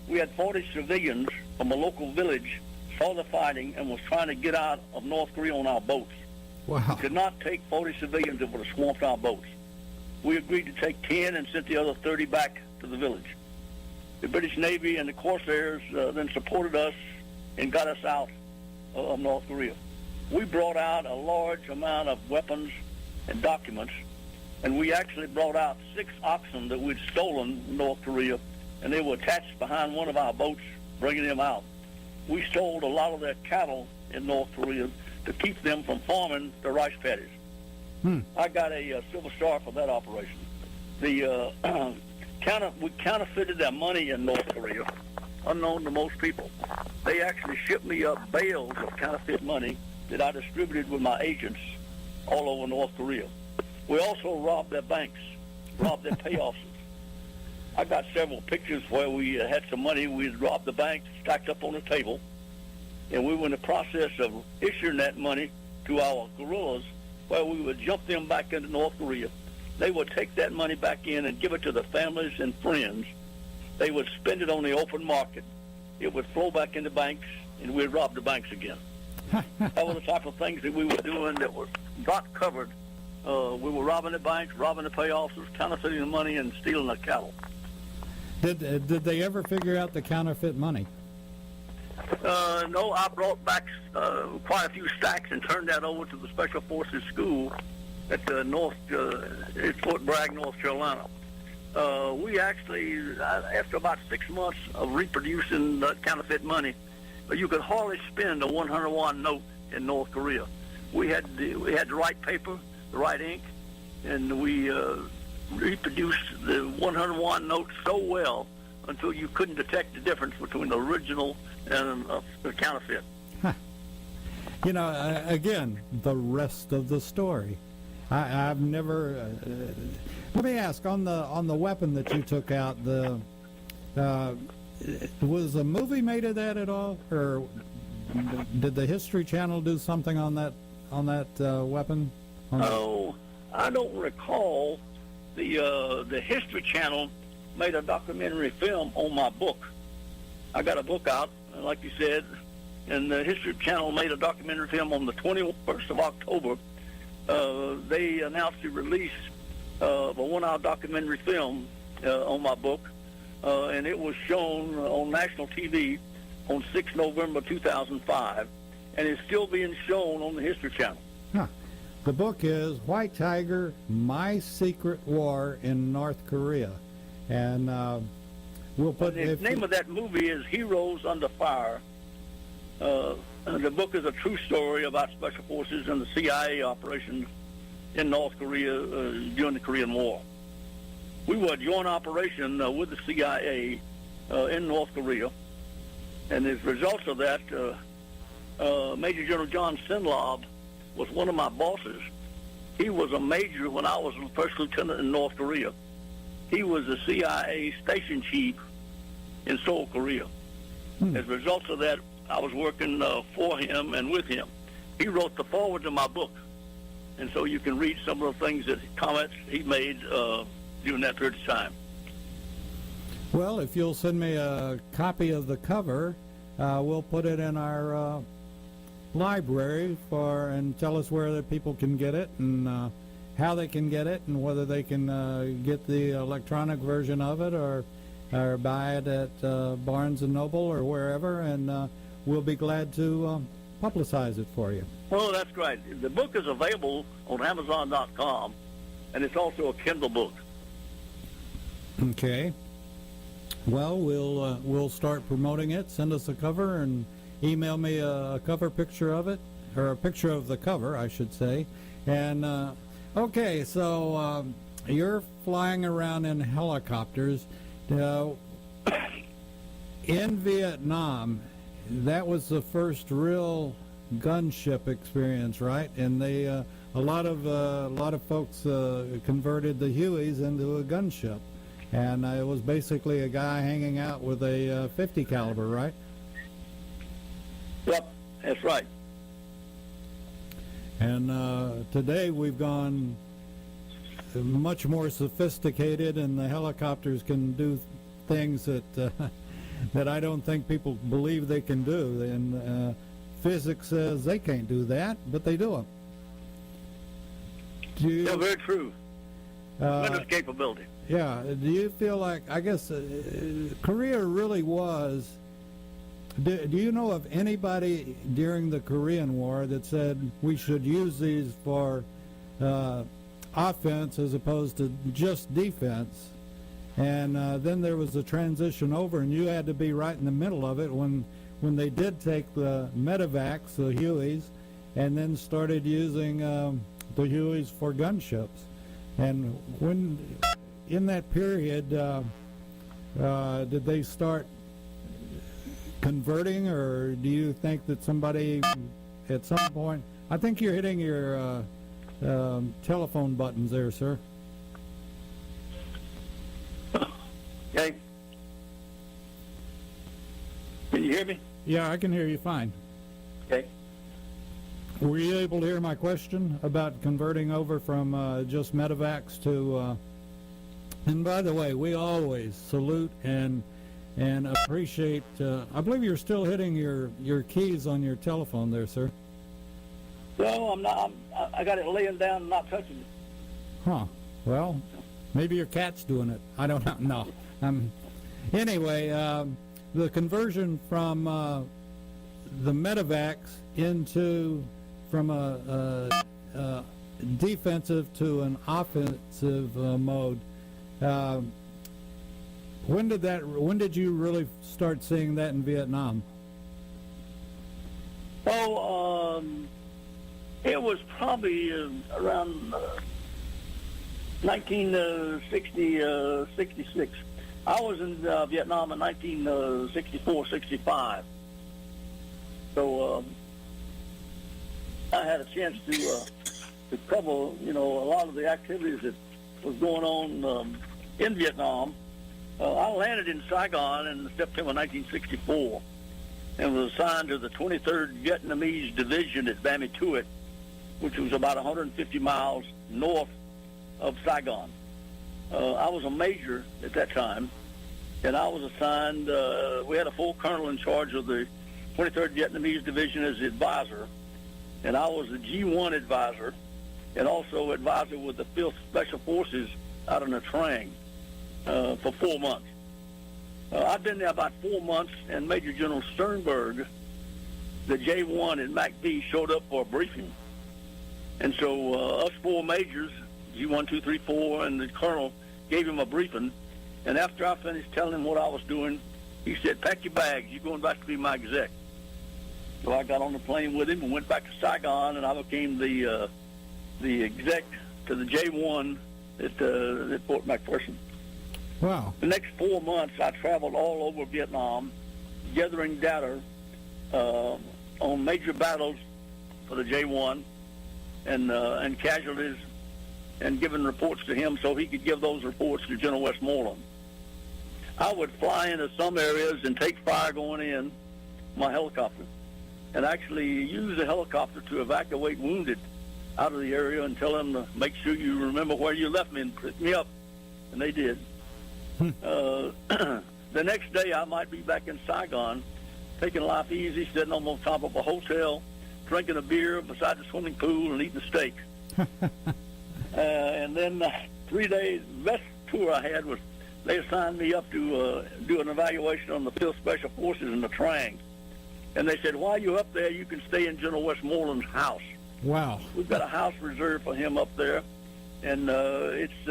We had 40 civilians from a local village saw the fighting and was trying to get out of North Korea on our boats. Wow. We could not take 40 civilians that would have swamped our boats. We agreed to take 10 and sent the other 30 back to the village. The British Navy and the Corsairs then supported us and got us out of North Korea. We brought out a large amount of weapons and documents, and we actually brought out 6 oxen that we'd stolen in North Korea, and they were attached behind one of our boats, bringing them out. We stole a lot of their cattle in North Korea to keep them from farming the rice paddies. I got a Silver Star for that operation. We counterfeited their money in North Korea, unknown to most people. They actually shipped me up bales of counterfeit money that I distributed with my agents all over North Korea. We also robbed their banks, robbed their pay offices. I got several pictures where we had some money. We had robbed the bank, stacked up on the table, and we were in the process of issuing that money to our guerrillas, where we would jump them back into North Korea. They would take that money back in and give it to the families and friends. They would spend it on the open market. It would flow back into banks and we'd rob the banks again. That was the type of things that we were doing that were not covered. We were robbing the banks, robbing the pay officers, counterfeiting the money, and stealing the cattle. Did they ever figure out the counterfeit money? No, I brought back quite a few stacks and turned that over to the Special Forces School at at Fort Bragg, North Carolina. We actually, after about 6 months of reproducing that counterfeit money, you could hardly spend a 100 won note in North Korea. We had the right paper, the right ink, and we reproduced the 100 won note so well until you couldn't detect the difference between the original and the counterfeit. You know, again, the rest of the story. I've never. Let me ask on the weapon that you took out. Was a movie made of that at all, or did the History Channel do something on that weapon? Oh, I don't recall. The History Channel made a documentary film on my book. I got a book out, like you said, and the History Channel made a documentary film on the 21st of October. They announced the release of a 1-hour documentary film on my book, and it was shown on national TV on 6 November 2005, and it's still being shown on the History Channel. Huh. The book is White Tiger, My Secret War in North Korea. And we'll put... The name of that movie is Heroes Under Fire. The book is a true story about Special Forces and the CIA operations in North Korea during the Korean War. We were a joint operation with the CIA in North Korea, and as a result of that, Major General John Sinlob was one of my bosses. He was a major when I was a first lieutenant in North Korea. He was the CIA station chief in Seoul, Korea. As a result of that, I was working for him and with him. He wrote the foreword to my book, and so you can read some of the things comments he made during that period of time. Well, if you'll send me a copy of the cover, we'll put it in our library and tell us where the people can get it and how they can get it and whether they can get the electronic version of it or buy it at Barnes & Noble or wherever, and we'll be glad to publicize it for you. Oh, that's great. The book is available on Amazon.com, and it's also a Kindle book. Okay. Well, we'll start promoting it. Send us a cover and email me a cover picture of it, or a picture of the cover, I should say. And okay, so you're flying around in helicopters. In Vietnam, that was the first real gunship experience, right? And they a lot of folks converted the Hueys into a gunship, and it was basically a guy hanging out with a 50 caliber, right? Yep, that's right. And today we've gone much more sophisticated, and the helicopters can do things that that I don't think people believe they can do. And physics says they can't do that, but they do them. Yeah, very true. Tremendous capability. Yeah. Do you feel like, I guess, Korea really was... Do you know of anybody during the Korean War that said we should use these for offense as opposed to just defense? And then there was a transition over, and you had to be right in the middle of it when they did take the medevacs, the Hueys, and then started using the Hueys for gunships. And when in that period, did they start converting, or do you think that somebody at some point... I think you're hitting your telephone buttons there, sir. Okay. Can you hear me? Yeah, I can hear you fine. Okay. Were you able to hear my question about converting over from just medevacs to... and by the way, we always salute and and appreciate. I believe you're still hitting your keys on your telephone there, sir. No, I'm not. I got it laying down and not touching it. Huh. Well, maybe your cat's doing it. I don't know. No. Anyway, the conversion from the medevacs from a defensive to an offensive mode. When did you really start seeing that in Vietnam? Oh, it was probably around 1960, 66. I was in Vietnam in 1964, 65. So I had a chance to cover, a lot of the activities that was going on in Vietnam. I landed in Saigon in September 1964 and was assigned to the 23rd Vietnamese Division at Bam Thuet, which was about 150 miles north of Saigon. I was a major at that time, and I was assigned, we had a full colonel in charge of the 23rd Vietnamese Division as the advisor, and I was the G1 advisor and also advisor with the 5th Special Forces out of Nha Trang for 4 months. I've been there about 4 months, and Major General Sternberg, the J1 and MACD, showed up for a briefing. And so us 4 majors, G1, 2, 3, 4, and the colonel gave him a briefing. And after I finished telling him what I was doing, he said, "Pack your bags. You're going back to be my exec." So I got on the plane with him and went back to Saigon, and I became the exec to the J1 at Fort McPherson. Wow. The next 4 months, I traveled all over Vietnam, gathering data on major battles for the J1 and casualties, and giving reports to him so he could give those reports to General Westmoreland. I would fly into some areas and take fire going in my helicopter, and actually use the helicopter to evacuate wounded out of the area and tell them to make sure you remember where you left me and pick me up, and they did. The next day I might be back in Saigon, taking life easy, sitting on top of a hotel, drinking a beer beside the swimming pool and eating a steak. And then 3 days, the best tour I had was they assigned me up to do an evaluation on the 5th Special Forces in Nha Trang. And they said, while you're up there, you can stay in General Westmoreland's house. Wow. We've got a house reserved for him up there, and it's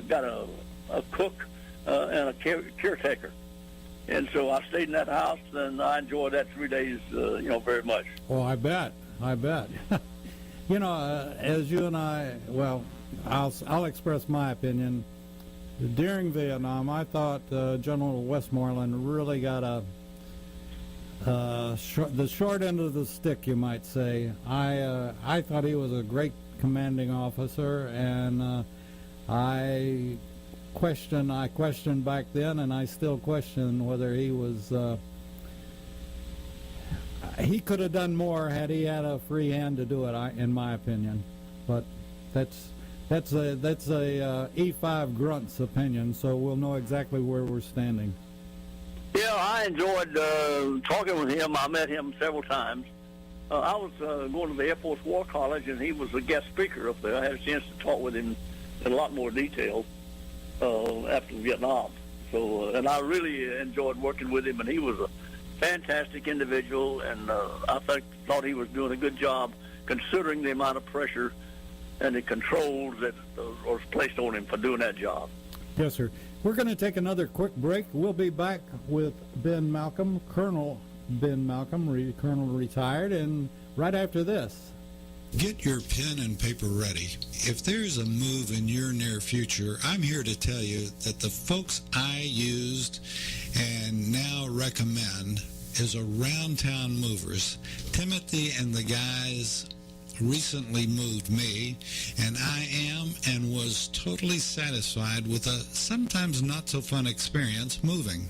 got a cook and a caretaker. And so I stayed in that house, and I enjoyed that 3 days, very much. Oh, I bet. As you and I, I'll express my opinion. During Vietnam, I thought General Westmoreland really got the short end of the stick, you might say. I thought he was a great commanding officer, and I questioned back then, and I still question whether he was. He could have done more had he had a free hand to do it, in my opinion. But that's a E5 grunt's opinion, so we'll know exactly where we're standing. Yeah, I enjoyed talking with him. I met him several times. I was going to the Air Force War College, and he was a guest speaker up there. I had a chance to talk with him in a lot more detail after Vietnam. So, and I really enjoyed working with him, and he was a fantastic individual, and I thought he was doing a good job considering the amount of pressure and the controls that was placed on him for doing that job. Yes, sir. We're going to take another quick break. We'll be back with Ben Malcolm, Colonel Ben Malcolm, Colonel retired, and right after this. Get your pen and paper ready. If there's a move in your near future, I'm here to tell you that the folks I used and now recommend is Around Town Movers. Timothy and the guys recently moved me, and I am and was totally satisfied with a sometimes not so fun experience moving.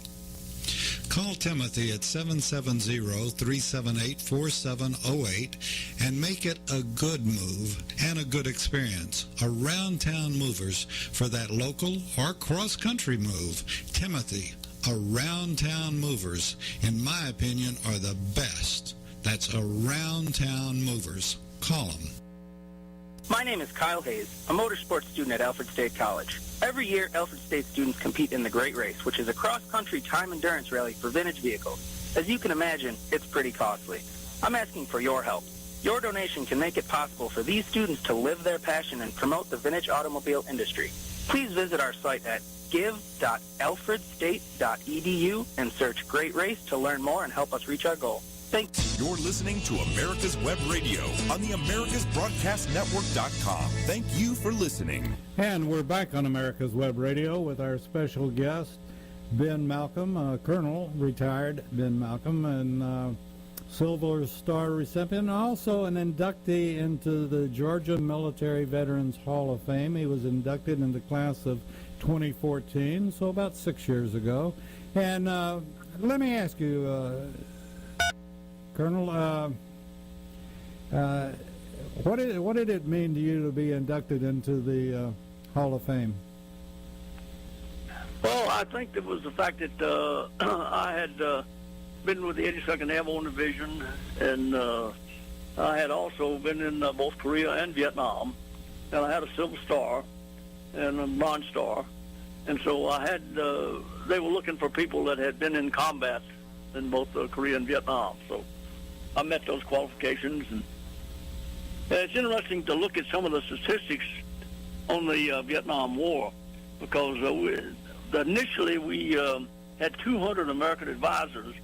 Call Timothy at 770-378-4708 and make it a good move and a good experience. Around Town Movers for that local or cross-country move. Timothy, Around Town Movers, in my opinion, are the best. That's Around Town Movers. Call them. My name is Kyle Hayes, a motorsports student at Alfred State College. Every year, Alfred State students compete in the Great Race, which is a cross-country time endurance rally for vintage vehicles. As you can imagine, it's pretty costly. I'm asking for your help. Your donation can make it possible for these students to live their passion and promote the vintage automobile industry. Please visit our site at give.alfredstate.edu and search Great Race to learn more and help us reach our goal. Thanks. You're listening to America's Web Radio on the AmericasBroadcastNetwork.com. Thank you for listening. And we're back on America's Web Radio with our special guest, Ben Malcolm, Colonel, retired Ben Malcolm, and Silver Star recipient, also an inductee into the Georgia Military Veterans Hall of Fame. He was inducted in the class of 2014, so about 6 years ago. And let me ask you, Colonel, what did it mean to you to be inducted into the Hall of Fame? Well, I think it was the fact that I had been with the 82nd Airborne Division, and I had also been in both Korea and Vietnam, and I had a Silver Star and a Bronze Star, and so I had, they were looking for people that had been in combat in both Korea and Vietnam, so I met those qualifications. And it's interesting to look at some of the statistics on the Vietnam War, because initially we had 200 American advisors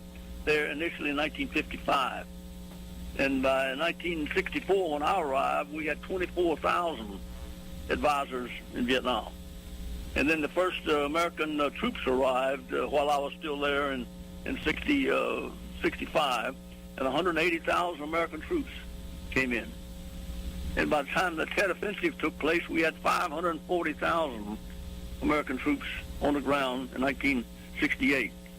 there initially in 1955. And by 1964, when I arrived, we had 24,000 advisors in Vietnam. And then the first American troops arrived while I was still there in 65, and 180,000 American troops came in. And by the time the Tet Offensive took place, we had 540,000 American troops on the ground in 1968.